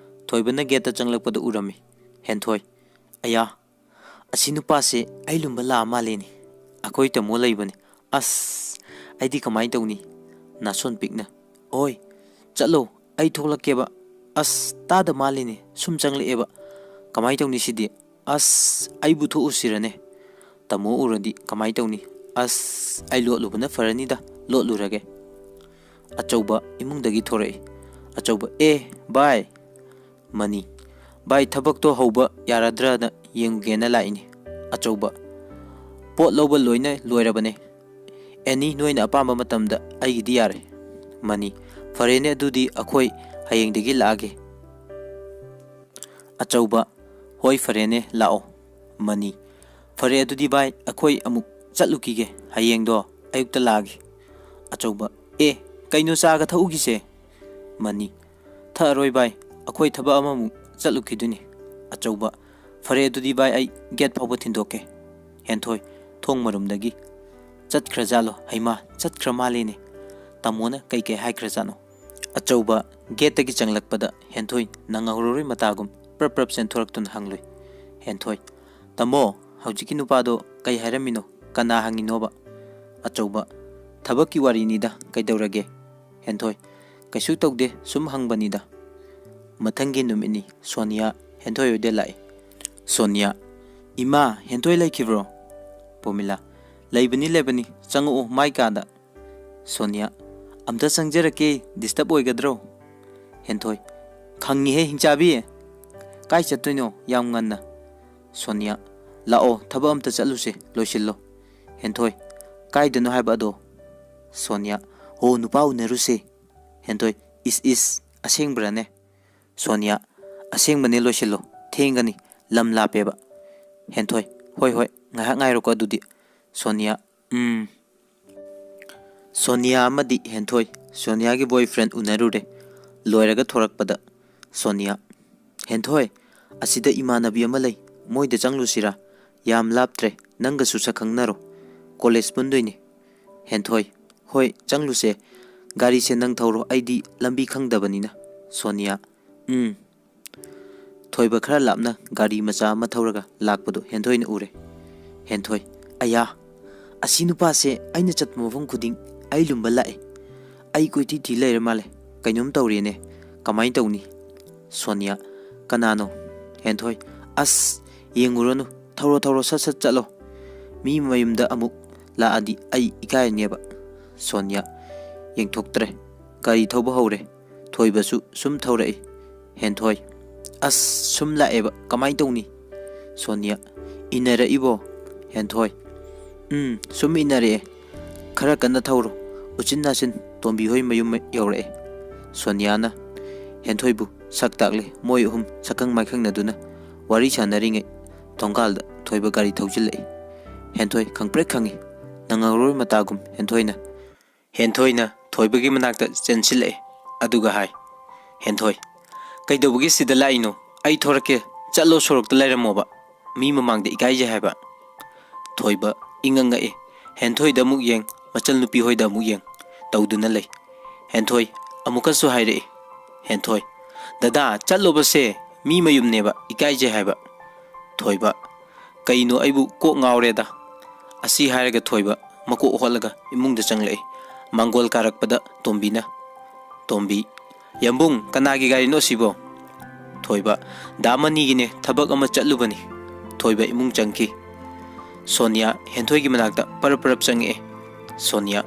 ꯊꯣꯏꯕꯅ ꯒꯦꯠꯇ ꯆꯪꯂꯛꯄꯗ ꯎꯔꯝꯃꯤ ꯍꯦꯟꯊꯣꯏ ꯑꯌꯥ ꯑꯁꯤ ꯅꯨꯄꯥꯁꯦ ꯑꯩ ꯂꯨꯝꯕ ꯂꯥꯛꯑ ꯃꯥꯜꯂꯦꯅꯦ ꯑꯩꯈꯣꯏ ꯇꯥꯃꯣ ꯂꯩꯕꯅꯤ ꯑꯁ ꯑꯩꯗꯤ ꯀꯃꯥꯏꯅ ꯇꯧꯅꯤ ꯅꯥꯁꯣꯟ ꯄꯤꯛꯅ ꯑꯣꯏ ꯆꯠꯂꯣ ꯑꯩ ꯊꯣꯛꯂꯛꯀꯦꯕ ꯑꯁ ꯇꯥꯗ ꯃꯥꯜꯂꯤꯅꯦ ꯁꯨꯝ ꯆꯪꯂꯛꯑꯦꯕ ꯀꯃꯥꯏꯅ ꯇꯧꯅꯤ ꯁꯤꯗꯤ ꯑꯁ ꯑꯩꯕꯨ ꯊꯣꯛꯎꯁꯤꯔꯅꯦ ꯇꯥꯃꯣ ꯎꯔꯗꯤ ꯀꯃꯥꯏꯅ ꯇꯧꯅꯤ ꯑꯁ ꯑꯩ ꯂꯣꯠꯂꯨꯕꯅ ꯐꯔꯅꯤꯗ ꯂꯣꯠꯂꯨꯔꯒꯦ ꯑꯆꯧꯕ ꯏꯃꯨꯡꯗꯒꯤ ꯊꯣꯔꯛꯏ ꯑꯆꯧꯕ ꯕꯥꯏ ꯃꯅꯤ ꯕꯥꯏ ꯊꯕꯛꯇꯣ ꯍꯧꯕ ꯌꯥꯔꯗ꯭ꯔꯅ ꯌꯦꯡꯒꯦꯅ ꯂꯥꯛꯏꯅꯤ ꯑꯆꯧꯕ ꯄꯣꯠ ꯂꯧꯕ ꯂꯣꯏꯅ ꯂꯣꯏꯔꯕꯅꯦ ꯑꯦꯅꯤ ꯅꯣꯏꯅ ꯑꯄꯥꯝꯕ ꯃꯇꯝꯗ ꯑꯩꯒꯤꯗꯤ ꯌꯥꯔꯦ ꯃꯅꯤ ꯐꯔꯦꯅꯦ ꯑꯗꯨꯗꯤ ꯑꯩꯈꯣꯏ ꯍꯌꯦꯡꯗꯒꯤ ꯂꯥꯛꯑꯒꯦ ꯑꯆꯧꯕ ꯍꯣꯏ ꯐꯔꯦꯅꯦ ꯂꯥꯛꯑꯣ ꯃꯅꯤ ꯐꯔꯦ ꯑꯗꯨꯗꯤ ꯕꯥꯏ ꯑꯩꯈꯣꯏ ꯑꯃꯨꯛ ꯆꯠꯂꯨꯈꯤꯒꯦ ꯍꯌꯦꯡꯗꯣ ꯑꯌꯨꯛꯇ ꯂꯥꯛꯑꯒꯦ ꯑꯆꯧꯕ ꯀꯩꯅꯣ ꯆꯥꯒ ꯊꯛꯎꯈꯤꯁꯦ ꯃꯅꯤ ꯊꯛꯑꯔꯣꯏ ꯕꯥꯏ ꯑꯩꯈꯣই ꯊꯕꯛ ꯑꯃꯃꯨꯛ ꯆꯠꯂꯨꯈꯤꯗꯣꯏꯅꯤ ꯑꯆꯧꯕ ꯐꯔꯦ ꯑꯗꯨꯗꯤ ꯕꯥꯏ ꯑꯩ ꯒꯦꯠ ꯐꯥꯎꯕ ꯊꯤꯟꯗꯣꯛꯀꯦ ꯍꯦꯟꯊꯣꯏ ꯊꯣꯡ ꯃꯔꯨꯝꯗꯒꯤ ꯆꯠꯈ꯭ꯔꯖꯥꯠꯂꯣ ꯍꯩꯃꯥ ꯆꯠꯈ꯭ꯔ ꯃꯥꯜꯂꯦꯅꯦ ꯇꯥꯃꯣꯅ ꯀꯩ ꯍꯥꯏꯈ꯭ꯔꯖꯥꯠꯅꯣ ꯑꯆꯧꯕ ꯒꯦꯠꯇꯒꯤ ꯆꯪꯂꯛꯄꯗ ꯍꯦꯟꯊꯣꯏ ꯅꯪꯍꯧꯔꯔꯣꯏ ꯃꯇꯥꯒꯨꯝ ꯄ꯭ꯔꯞ ꯆꯦꯟꯊꯣꯔꯛꯇꯨꯅ ꯍꯪꯂꯨꯏ ꯍꯦꯟꯊꯣꯏ ꯇꯥꯃꯣ ꯍꯧꯖꯤꯛꯀꯤ ꯅꯨꯄꯥꯗꯣ ꯀꯩ ꯍꯥꯏꯔꯝꯃꯤꯅꯣ ꯀꯅꯥ ꯍꯪꯉꯤꯅꯣꯕ ꯑꯆꯧꯕ ꯊꯕꯛꯀꯤ ꯋꯥꯔꯤꯅꯤꯗ ꯀꯩꯗꯧꯔꯒꯦ ꯍꯦꯟꯊꯣꯏ ꯀꯩꯁꯨ ꯇꯧꯗꯦ ꯁꯨꯝ ꯍꯪꯕꯅꯤꯗ ꯃꯊꯪꯒꯤ ꯅꯨꯃꯤꯠꯅꯤ ꯁꯣꯅꯤꯌꯥ ꯍꯦꯟꯊꯣꯏ ꯍꯣꯏꯗ ꯂꯥꯛꯏ ꯁꯣꯅꯤꯌꯥ ꯏꯃꯥ ꯍꯦꯟꯊꯣꯏ ꯂꯩꯈꯤꯕ꯭ꯔꯣ ꯄꯣꯃꯤꯂꯥ ꯂꯩꯕꯅꯤ ꯆꯪꯉꯛꯑꯣ ꯃꯥꯏ ꯀꯥꯗ ꯁꯣꯅꯤꯌꯥ ꯑꯝꯇ ꯆꯪꯖꯔꯛꯀꯦ ꯗꯤꯁꯇꯔꯕ ꯑꯣꯏꯒꯗ꯭ꯔꯣ ꯍꯦꯟꯊꯣꯏ ꯈꯪꯉꯤꯍꯦ ꯍꯤꯡꯆꯥꯕꯤ ꯀꯥꯏ ꯆꯠꯇꯣꯏꯅꯣ ꯌꯥꯝ ꯉꯟꯅ ꯁꯣꯅꯤꯌꯥ ꯂꯥꯛꯑꯣ ꯊꯕꯛ ꯑꯝꯇ ꯆꯠꯂꯨꯁꯦ ꯂꯣꯏꯁꯤꯜꯂꯣ ꯍꯦꯟꯊꯣꯏ ꯀꯥꯏꯗꯅꯣ ꯍꯥꯏꯕ ꯑꯗꯣ ꯁꯣꯅꯤꯌꯥ ꯍꯣ ꯅꯨꯄꯥ ꯎꯅꯔꯨꯁꯦ ꯍꯦꯟꯊꯣꯏ ꯏꯁ ꯑꯁꯦꯡꯕ꯭ꯔꯅꯦ ꯁꯣꯅꯤꯌꯥ ꯑꯁꯦꯡꯕꯅꯦ ꯂꯣꯏꯁꯤꯜꯂꯣ ꯊꯦꯡꯒꯅꯤ ꯂꯝ ꯂꯥꯞꯄꯦꯕ ꯍꯦꯟꯊꯣꯏ ꯍꯣꯏ ꯉꯥꯏꯍꯥꯛ ꯉꯥꯏꯔꯣꯀꯣ ꯑꯗꯨꯗꯤ ꯁꯣꯅꯤꯌꯥ ꯁꯣꯅꯤꯌꯥ ꯑꯃꯗꯤ ꯍꯦꯟꯊꯣꯏ ꯁꯣꯅꯤꯌꯥꯒꯤ ꯕꯣꯏꯐ꯭ꯔꯦꯟ ꯎꯅꯔꯨꯔꯦ ꯂꯣꯏꯔꯒ ꯊꯣꯔꯛꯄꯗ ꯁꯣꯅꯤꯌꯥ ꯍꯦꯟꯊꯣꯏ ꯑꯁꯤꯗ ꯏꯃꯥꯟꯅꯕꯤ ꯑꯃ ꯂꯩ ꯃꯣꯏꯗ ꯆꯪꯂꯨꯁꯤꯔꯥ ꯌꯥꯝ ꯂꯥꯞꯇ꯭ꯔꯦ ꯅꯪꯒꯁꯨ ꯁꯛꯈꯪꯅꯔꯣ ꯀꯣꯂꯦꯖ ꯄꯨꯟꯗꯣꯏꯅꯤ ꯍꯦꯟꯊꯣꯏ ꯍꯣꯏ ꯆꯪꯂꯨꯁꯦ ꯒꯥꯔꯤꯁꯦ ꯅꯪ ꯊꯧꯔꯣ ꯑꯩꯗꯤ ꯂꯝꯕꯤ ꯈꯪꯗꯕꯅꯤꯅ ꯁꯣꯅꯤꯌꯥ ꯊꯣꯏꯕ ꯈꯔ ꯂꯥꯞꯅ ꯒꯥꯔꯤ ꯃꯆꯥ ꯑꯃ ꯊꯧꯔꯒ ꯂꯥꯛꯄꯗꯨ ꯍꯦꯟꯊꯣꯏꯅ ꯎꯔꯦ ꯍꯦꯟꯊꯣꯏ ꯑꯌꯥ ꯑꯁꯤ ꯅꯨꯄꯥꯁꯦ ꯑꯩꯅ ꯆꯠꯄ ꯃꯐꯝ ꯈꯨꯗꯤꯡ ꯑꯩ ꯂꯨꯝꯕ ꯂꯥꯛꯑꯦ ꯑꯩ ꯀꯣꯏꯊꯤ ꯊꯤ ꯂꯩꯔ ꯃꯥꯜꯂꯦ ꯀꯩꯅꯣꯝ ꯇꯧꯔꯦꯅꯦ ꯀꯃꯥꯏꯅ ꯇꯧꯅꯤ ꯁꯣꯅꯤꯌꯥ ꯀꯅꯥꯅꯣ ꯍꯦꯟꯊꯣꯏ ꯑꯁ ꯌꯦꯡꯉꯨꯔꯅꯨ ꯊꯧꯔꯣ ꯁꯠ ꯆꯠꯂꯣ ꯃꯤ ꯃꯌꯨꯝꯗ ꯑꯃꯨꯛ ꯂꯥꯛꯑꯗꯤ ꯑꯩ ꯏꯀꯥꯏꯅꯦꯕ ꯁꯣꯅꯤꯌꯥ ꯌꯦꯡꯊꯣꯛꯇ꯭ꯔꯦ ꯒꯥꯔꯤ ꯊꯧꯕ ꯍꯧꯔꯦ ꯊꯣꯏꯕꯁꯨ ꯁꯨꯝ ꯊꯧꯔꯛꯏ ꯍꯦꯟꯊꯣꯏ ꯑꯁ ꯁꯨꯝ ꯂꯥꯛꯑꯦꯕ ꯀꯃꯥꯏꯅ ꯇꯧꯅꯤ ꯁꯣꯅꯤꯌꯥ ꯏꯟꯅꯔꯛꯏꯕꯣ ꯍꯦꯟꯊꯣꯏ ꯁꯨꯝ ꯏꯟꯅꯔꯛꯑꯦ ꯈꯔ ꯀꯟꯅ ꯊꯧꯔꯣ ꯎꯆꯤꯟ ꯅꯥꯆꯤꯟ ꯇꯣꯝꯕꯤꯍꯣꯏ ꯃꯌꯨꯝ ꯌꯧꯔꯛꯑꯦ ꯁꯣꯅꯤꯌꯥꯅ ꯍꯦꯟꯊꯣꯏꯕꯨ ꯁꯛ ꯇꯥꯛꯂꯦ ꯃꯣꯏ ꯑꯍꯨꯝ ꯁꯛꯈꯪ ꯃꯥꯏꯈꯪꯅꯗꯨꯅ ꯋꯥꯔꯤ ꯁꯥꯟꯅꯔꯤꯉꯩ ꯊꯣꯡꯒꯥꯜꯗ थोइबा गाड़ी थौजिल्लै हेंथोइ खंगप्रेक खंगी नंगरोय मतागुम हेंथोइना थोइबगी मनाक्ता चेंसिल्लै अदुगा हाय हेंथोइ कइदौबगी सिदा लाइनो आई थोरके चलो सोरक्ता लैरमोबा मी ममांगदा इकाइजे हायबा थोइबा इंगंगाए हेंथोइदा मुक येंग मचल नुपी होइदा मुक येंग तौदुना लै हेंथोइ अमुकसु हायरे हेंथोइ दादा चलोबसे मी मयुमनेबा इकाइजे हायबा थोइबा कइनो आइबु को ngaureda asi hairaga thoiba mako holaga imungda changlei mangol karakpada tombi yambung kanagi gari no sibo thoiba damani gine thabak ama chatlubani thoiba imung changki sonia henthoi gi manakta parap change sonia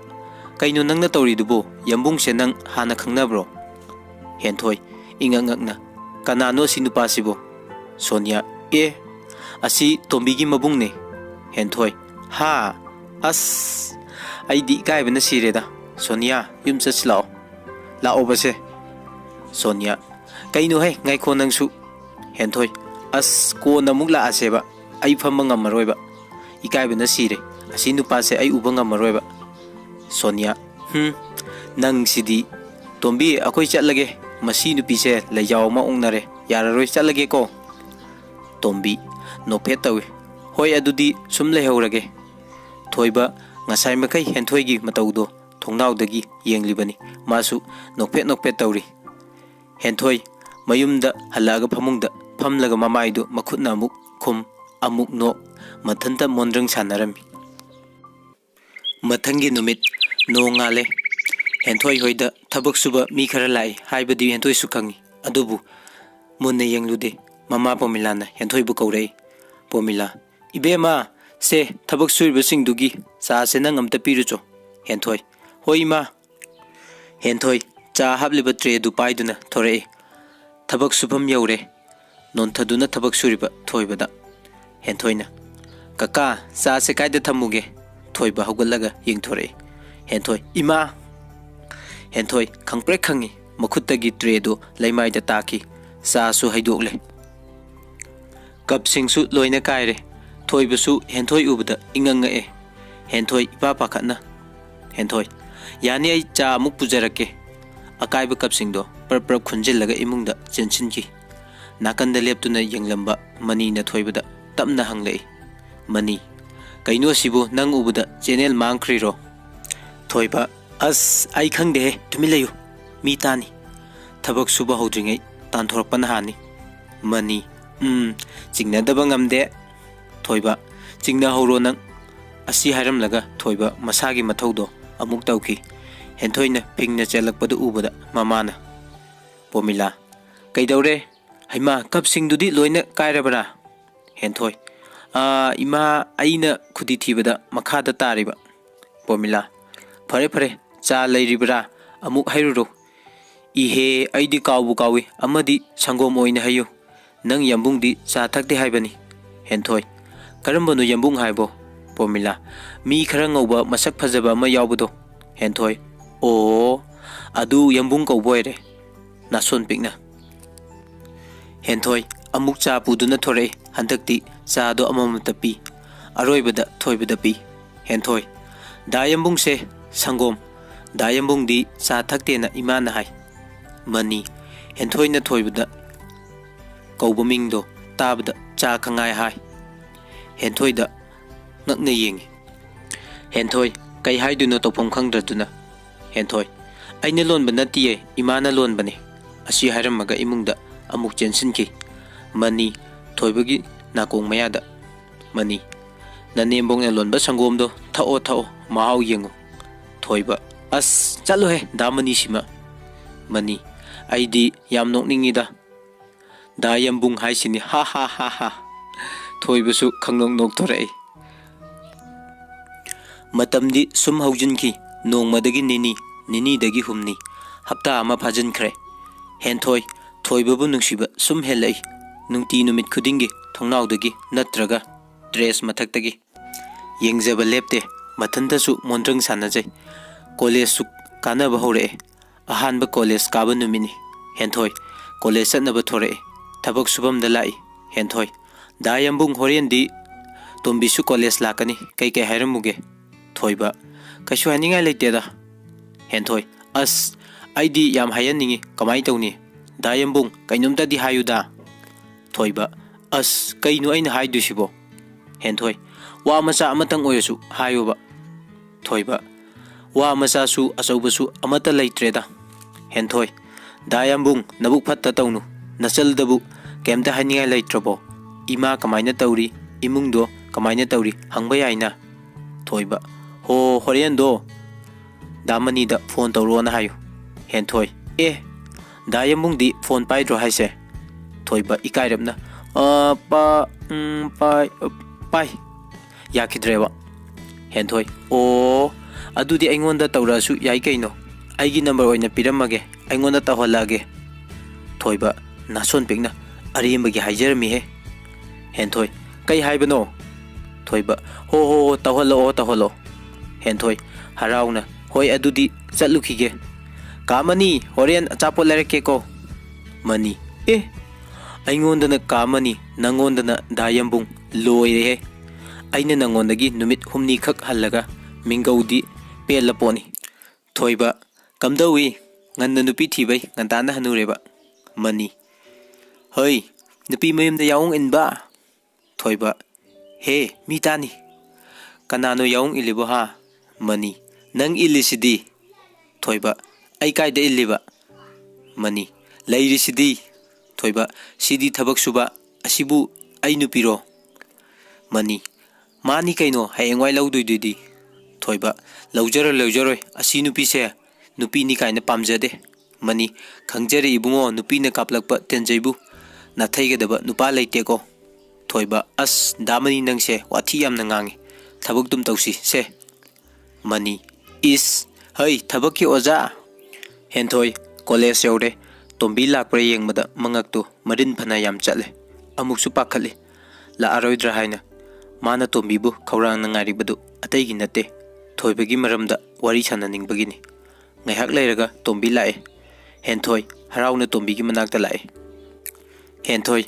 kaino nangna tawri dubo yambung se nang hana khangna bro henthoi ingangakna kanano sinupa sibo sonia e asi tombi gi mabung ne हेंथोइ हा अस आइदी इकाइबना सिरेदा Sonia yum चलाओ लाओ बसे सोनिया कइनो है गाइखो नंगसु हेंथोइ अस को नमुक लासेबा आई फम ngमरोइबा इकाइबना सिरे असि नुपासे आई उबा ngमरोइबा सोनिया नंग सिदी तोंबी अखोइ चलगे मसी नुपीसे लैजाव मा उंगनरे याररोइ चलगे को तोंबी नोफे तवे होय अदुदी सुम लेहौरगे थोइबा ngasai makai henthoi gi mataudo thongnawdagi yenglibani masu nokpe tawri henthoi mayumda halaga phamungda phamlaga mamaidu makhutna amuk khum amuk no mathanta mondrang sanarami mathangi numit nongale henthoi hoida thabak suba mi khara lai haibadi henthoi sukhangi adubu munne yenglude mama pomilana henthoi bu kaurei pomila इबेमा से थबक सुइबसिंग दुगी चा से नंग अमता पिरुचो हेंथोइ होइ मा हेंथोइ चा हाबलिबा tray दु पाइदुना थोरे थबक सुफम you're नोनथदुना थबक सुरिबा थोइबदा हेंथोइना कका चा से कायदा थमुगे थोइबा हौगलगा यंगथोरे हेंथोइ इमा हेंथोइ खंगप्रे खंगी मखुत्तगी ट्रे दु लैमाइदा ताकी चा सु हैदोकले कप सिंगसु लोइना कायरे थोइबसु हेंथोइ उबदा इंगंगाए हेंथोइ इपा पाखना हेंथोइ यानी आई चा मुक पुजरके अकाइब कपसिंगदो पर खुंजिलगा इमुंगदा चेंसिनकी नाकंदा लेप्तुना यंगलंबा मनी न थोइबदा तमना हंगलई मनी कइनो सिबो नंग उबदा चैनल मांगख्रिरो थोइबा अस आई खंगदे तुमिलयु मी तानी थबक सुबा होद्रिङै तानथोरपन हानी मनी चिंगनदबा ngamde थोइबा चिंगना हौरो नंग असी हारमलगा थोइबा मसागी मथौदो अमुक तौकी हेंथोइना पिंगना चलकपद उबदा ममाना पोमिला कइदौरे हैमा कपसिंगदुदी लोइना कायरबरा हेंथोइ इमा आइना खुदी थीबदा मखादा तारिबा पोमिला फरे चा लैरिबरा अमुक हैरुरो इहे आइदी कावबु कावी अमदी संगोम ओइना हायु नंग यंबुंगदी चा थक्ते हाइबनी हेंथोइ करम्बनो यंबुंग हाइबो पोमिला मी खरा ngौबा मसक फजबा मा यावबदो हेंथोइ ओ अदु यंबुंग कौबोयरे नासोन पिकना हेंथोइ अमुक चा पुदुना थोरे हंदक्ति चादो अममता पी अरोइबदा थोइबदा पी हेंथोइ दा यंबुंग से संगोम दा यंबुंग दी चा थक्तेना इमाना हाय मनी हेंथोइना थोइबदा कौबमिंगदो ताबदा चा खंगाय हाय हेंथोइदा ngakna yengi हेंथोइ कई हाइदुनो तौफम खंगद्रदुना हेंथोइ आइना लोनबा नतिये इमाना लोनबने असि हाइरमगा इमुंगदा अमुक चेंसिनकी मनी थोइबगी नाकोंग मयादा मनी ननेमबोंगना लोनबा संगोमदो थाओ माहाव येंगो थोइबा अस चलो हे दामनी सिमा मनी आइदी याम नोकनिंगीदा दा यंबुंग हाइसिनी हा थोइबसु खंगनोंग नोकथोरई मतमदी सुम हौजिनकी नोंगमदगी निनी हुमनी हप्ता अमा फाजिनख्रे हेंथोइ थोइबबु नुंसिबा सुम हेलै नुंती नुमित खुदिंगी थोंनावदगी नत्रगा ड्रेस मथक्तगी येंगजबा लेप्ते मथंतसु मोंद्रंग सानजै कॉलेज सु कानबा हौरे अहानबा कॉलेज काबा नुमिनी हेंथोइ कॉलेज चनबा थोरे थबक सुबम द लाई हेंथोइ दा यंबुंग होरेंदी Tombisu college lakani kai kai hairamuge thoiba kaishu haningai leiteda henthoi as aidi yam hayaningi kamai tawni dayambung kainumta di hayuda thoiba as kainu aina haidusibo henthoi wa macha amatang oyasu hayuba thoiba wa macha su asaubasu amata leitreda henthoi dayambung nabuk phatta tawnu nasal dabu kemta haningai leitrabo ima kamaina tawri imungdo kamaina tawri hangba yaina thoiba ho horiendo damani da phone tawro na hayu henthoi dayambung di phone paidro haise thoiba ikairapna pai yakidrewa henthoi o adudi aingonda tawrasu yai kaino aigi number oina piramage aingonda taholage thoiba nason pekna arembagi haijermi he henthoi kai haibano thoiba ho taholo henthoi harauna hoi adudi chatlukige kamani horen achapo lereke ko mani aingondana kamani nangondana dayambung loire he aina nangondagi numit humni khak hallaga mingaudi pelaponi thoiba kamdawi nganna nupi thibai ngantana hanureba mani hoi nupi mayumda yaung inba thoiba he mitani kanano yaung ilibo ha mani nang ilisidi thoiba ai kaida iliba mani lairisidi thoiba sidi thabak suba asibu ai nupiro mani mani kaino hayengwai lauduidudi thoiba laujaro asi nupi se nupi ni kaina pamjade mani khangjare ibungo nupi na kaplakpa tenjaibu na thaigadaba nupa leite ko thoiba as damani nangse wathi yamna ngangi thabak dum tausi se mani is hei thabaki oja henthoi college yore tombi lakpre yengmada mangaktu marin phana yam chale amuksu pakhali la aroidra haina mana tombibu khawrang nangari badu ataigi nate thoibagi maramda wari sananing bagini ngaihak leiraga tombi lae henthoi harauna tombigi manakta lae henthoi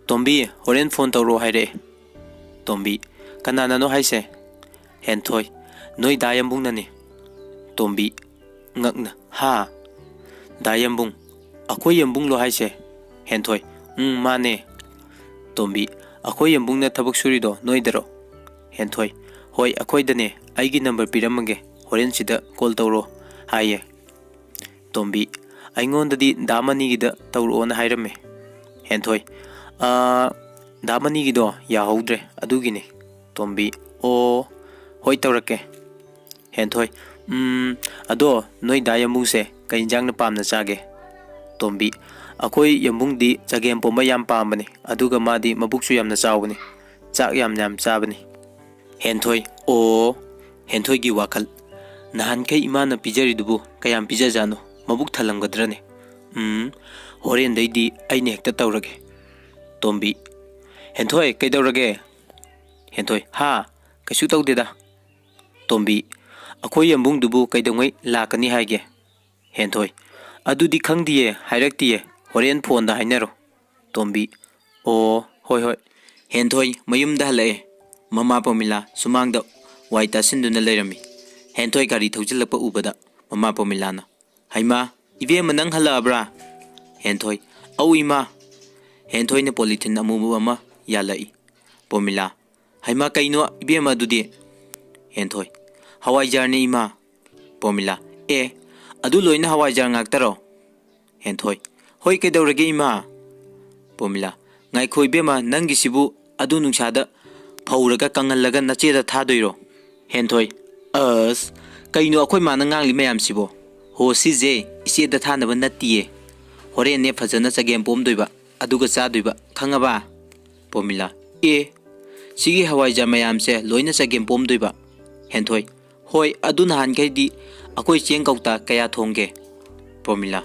tombi horen phone tawro haire tombi kanana no haise henthoi noi dayambung nani tombi ngakna ha dayambung akoi yambung lo haise henthoi mane tombi akoi yambung na thabak surido noi daro henthoi hoi akoi dane aigi number piramage horen sida call tawro haye tombi aingonda di damani gida tawro na hairame henthoi damani gido ya haudre adugini tombi o hoi tawrake henthoi ado noi dayambung se kainjang na pamna chage tombi akoi yambung di chagem pomba yam pambani aduga madi mabuksu yamna chawbani chak yam chabani henthoi o henthoi gi wakal nahan kai imana pijari dubu kayam pijajano mabuk thalamgadrane horen deidi aine hekta tawrage tombi henthoi kaidawrage henthoi ha kaishu tawdeda tombi akoi yambung dubu kaidongai lakani haige henthoi adudi khangdiye hairaktiye horen phone da hainaro tombi o hoi henthoi mayumda halae mama pomila sumangda waita sinduna leirami henthoi gari thojilakpa ubada mama pomilana haima ibe manang halabra henthoi au ima henthoi ne polythene amubu ama yalai pomila haima kaino ibe madudi henthoi hawai jarni ima pomila adu loina hawai jar ngaktaro henthoi hoi kedawrage ima pomila ngai khoi bema nangi sibu adu nungsada phauraga kangallaga nacheda thadoiro henthoi as kaino akhoi mana ngangli mayam sibo ho sije iseda thanaba natiye hore ne phajana chagem pomdoiba aduga chadoiba khangaba pomila sigi hawai jar mayam se loina chagem pomdoiba henthoi hoi adu nahan kaidi akoi cheng kauta kaya thongge pomila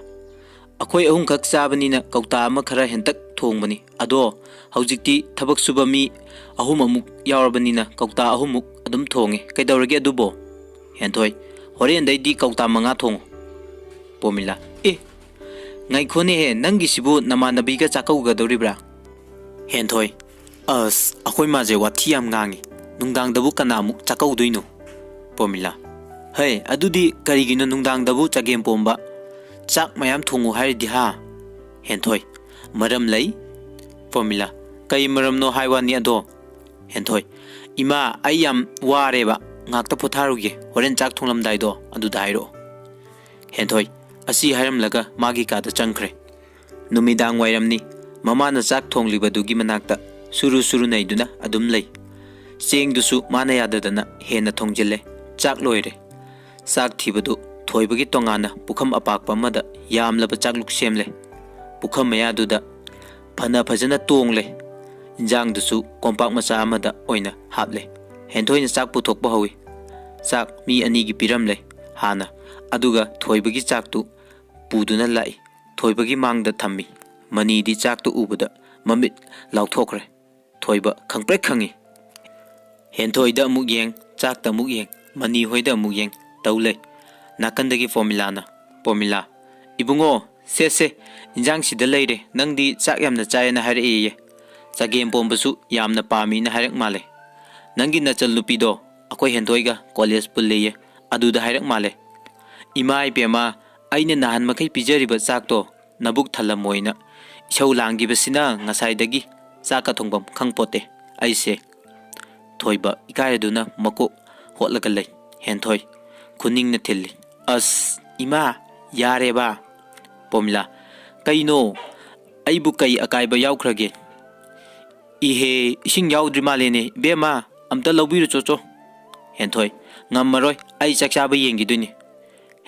akoi ahum khak chabani na kauta ama khara hentak thongbani ado haujikti thabak suba mi ahum amuk yaurabani na kauta ahumuk adum thonge kaidawrage adubo henthoi horen daidi kauta manga thong pomila ngai khone he nangi sibu namanabi ga chakau ga doribra henthoi as akoi maje wathi am ngangi ꯅꯨꯡꯗꯥꯡꯗꯕꯨ ꯀꯅꯥꯃꯨꯛ ꯆꯥꯛꯀꯧꯗꯣꯏꯅꯣ? ꯄꯣꯃꯤꯂꯥ: ꯍꯩ ꯑꯗꯨꯗꯤ ꯀꯔꯤꯒꯤꯅꯣ ꯅꯨꯡꯗꯥꯡꯗꯕꯨ ꯆꯒꯦꯝ ꯄꯣꯝꯕ ꯆꯥꯛ ꯃꯌꯥꯝ ꯊꯣꯡꯉꯨ ꯍꯥꯏꯔꯤꯗꯤ ꯍꯥ? ꯍꯦꯟꯊꯣꯏ: ꯃꯔꯝ ꯂꯩ꯫ ꯄꯣꯃꯤꯂꯥ: ꯀꯩ ꯃꯔꯝꯅꯣ ꯍꯥꯏ ꯋꯥꯅꯤ ꯑꯗꯣ? ꯍꯦꯟꯊꯣꯏ: ꯏꯃꯥ ꯑꯩ ꯌꯥꯝ ꯋꯥꯔꯦꯕ, ꯉꯥꯛꯇ ꯄꯣꯊꯥꯔꯨꯒꯦ, ꯍꯣꯔꯦꯟ ꯆꯥꯛ ꯊꯣꯡꯂꯝꯗꯥꯏꯗꯣ ꯑꯗꯨꯗ ꯍꯥꯏꯔꯛꯑꯣ꯫ ꯍꯦꯟꯊꯣꯏ ꯑꯁꯤ ꯍꯥꯏꯔꯝꯂꯒ ꯃꯥꯒꯤ ꯀꯥꯗ ꯆꯪꯈ꯭ꯔꯦ꯫ ꯅꯨꯃꯤꯗꯥꯡ ꯋꯥꯏꯔꯝꯅꯤ꯫ ꯃꯃꯥꯅ ꯆꯥꯛ ꯊꯣꯡꯂꯤꯕꯗꯨꯒꯤ ꯃꯅꯥꯛꯇ ꯁꯨꯔꯨ ꯁꯨꯔꯨ ꯅꯩꯗꯨꯅ ꯑꯗꯨꯝ ꯂꯩ꯫ ꯆꯦꯡꯗꯨꯁꯨ ꯃꯥꯅ ꯌꯥꯗꯗꯅ ꯍꯦꯟꯅ ꯊꯣꯡꯖꯤꯜꯂꯦ꯫ ꯆꯥꯛ ꯂꯣꯏꯔꯦ꯫ ꯆꯥꯛ ꯊꯤꯕꯗꯨ ꯊꯣꯏꯕꯒꯤ ꯇꯣꯉꯥꯟꯅ ꯄꯨꯈꯝ ꯑꯄꯥꯛꯄ ꯑꯃꯗ ꯌꯥꯝꯂꯕ ꯆꯥꯛꯂꯨꯛ ꯁꯦꯝꯂꯦ꯫ ꯄꯨꯈꯝ ꯃꯌꯥꯗꯨꯗ ꯐꯖꯅ ꯇꯣꯡꯂꯦ꯫ ꯏꯟꯖꯥꯡꯗꯨꯁꯨ ꯀꯣꯝꯄꯥꯛ ꯃꯆꯥ ꯑꯃꯗ ꯑꯣꯏꯅ ꯍꯥꯞꯂꯦ꯫ ꯍꯦꯟꯊꯣꯏꯅ ꯆꯥꯛ ꯄꯨꯊꯣꯛꯄ ꯍꯧꯏ꯫ ꯆꯥꯛ ꯃꯤ ꯑꯅꯤꯒꯤ ꯄꯤꯔꯝꯂꯦ ꯍꯥꯟꯅ, ꯑꯗꯨꯒ ꯊꯣꯏꯕꯒꯤ ꯆꯥꯛꯇꯨ ꯄꯨꯗꯨꯅ ꯂꯥꯛꯏ꯫ ꯊꯣꯏꯕꯒꯤ ꯃꯥꯡꯗ ꯊꯝꯃꯤ꯫ ꯃꯅꯤꯗꯤ ꯆꯥꯛꯇꯨ ꯎꯕꯗ ꯃꯃꯤꯠ ꯂꯥꯎꯊꯣꯛꯈ꯭ꯔꯦ꯫ ꯊꯣꯏꯕ ꯈꯪꯄ꯭ꯔꯦꯛ ꯈꯪꯏ꯫ ꯍꯦꯟꯊꯣꯏꯗ ꯑꯃꯨꯛ ꯌꯦꯡ, ꯆꯥꯛꯇ ꯑꯃꯨꯛ ꯌꯦꯡ, ꯃꯅꯤ ꯍꯣꯏꯗ ꯑꯃꯨꯛ ꯌꯦꯡ ꯇꯧ ꯂꯩ꯫ ꯅꯥꯀꯟꯗꯒꯤ ꯄꯣꯃꯤꯂꯥꯅ: ꯄꯣꯃꯤꯂꯥ: ꯏꯕꯨꯡꯉꯣ, ꯁꯦ ꯏꯟꯖꯥꯡ ꯁꯤꯗ ꯂꯩꯔꯦ, ꯅꯪꯗꯤ ꯆꯥꯛ ꯌꯥꯝꯅ ꯆꯥꯏꯌꯦꯅ ꯍꯥꯏꯔꯛꯑꯦꯌꯦ꯫ ꯆꯒꯦꯝ ꯄꯣꯝꯕꯁꯨ ꯌꯥꯝꯅ ꯄꯥꯝꯃꯤꯅ ꯍꯥꯏꯔꯛ ꯃꯥꯜꯂꯦ꯫ ꯅꯪꯒꯤ ꯅꯆꯜ ꯅꯨꯄꯤꯗꯣ ꯑꯩꯈꯣꯏ ꯍꯦꯟꯊꯣꯏꯒ ꯀꯣꯂꯦꯖ ꯄꯨꯜꯂꯦꯌꯦ, ꯑꯗꯨꯗ ꯍꯥꯏꯔꯛ ꯃꯥꯜꯂꯦ꯫ ꯏꯃꯥ ꯏꯕꯦꯝꯃ, ꯑꯩꯅ ꯅꯍꯥꯟ ꯃꯈꯩ ꯄꯤꯖꯔꯤꯕ ꯆꯥꯛꯇꯣ ꯅꯕꯨꯛ ꯊꯜꯂꯝꯃꯣꯏꯅ ꯏꯁꯧ ꯂꯥꯡꯈꯤꯕꯁꯤꯅ ꯉꯁꯥꯏꯗꯒꯤ ꯆꯥꯛꯀ ꯊꯣꯡꯐꯝ ꯈꯪꯄꯣꯠꯇꯦ ꯑꯩꯁꯦ꯫ ꯊꯣꯏꯕ ꯏꯀꯥꯏꯔꯗꯨꯅ ꯃꯀꯣꯛ ꯍꯣꯠꯂꯒ ꯂꯩ꯫ ꯍꯦꯟꯊꯣꯏ ꯈꯨꯅꯤꯡꯅ ꯊꯤꯜꯂꯤ: ꯑꯁ ꯏꯃꯥ, ꯌꯥꯔꯦꯕ꯫ ꯄꯣꯃꯤꯂꯥ: ꯀꯩꯅꯣ? ꯑꯩꯕꯨ ꯀꯩ ꯑꯀꯥꯏꯕ ꯌꯥꯎꯈ꯭ꯔꯒꯦ? ꯏꯍꯦ, ꯏꯁꯤꯡ ꯌꯥꯎꯗ꯭ꯔꯤ ꯃꯥꯜꯂꯦꯅꯦ ꯏꯕꯦꯝꯃ, ꯑꯝꯇ ꯂꯧꯕꯤꯔꯨ ꯆꯣꯆꯣ꯫ ꯍꯦꯟꯊꯣꯏ: ꯉꯝꯃꯔꯣꯏ, ꯑꯩ ꯆꯥꯛ ꯆꯥꯕ ꯌꯦꯡꯈꯤꯗꯣꯏꯅꯤ꯫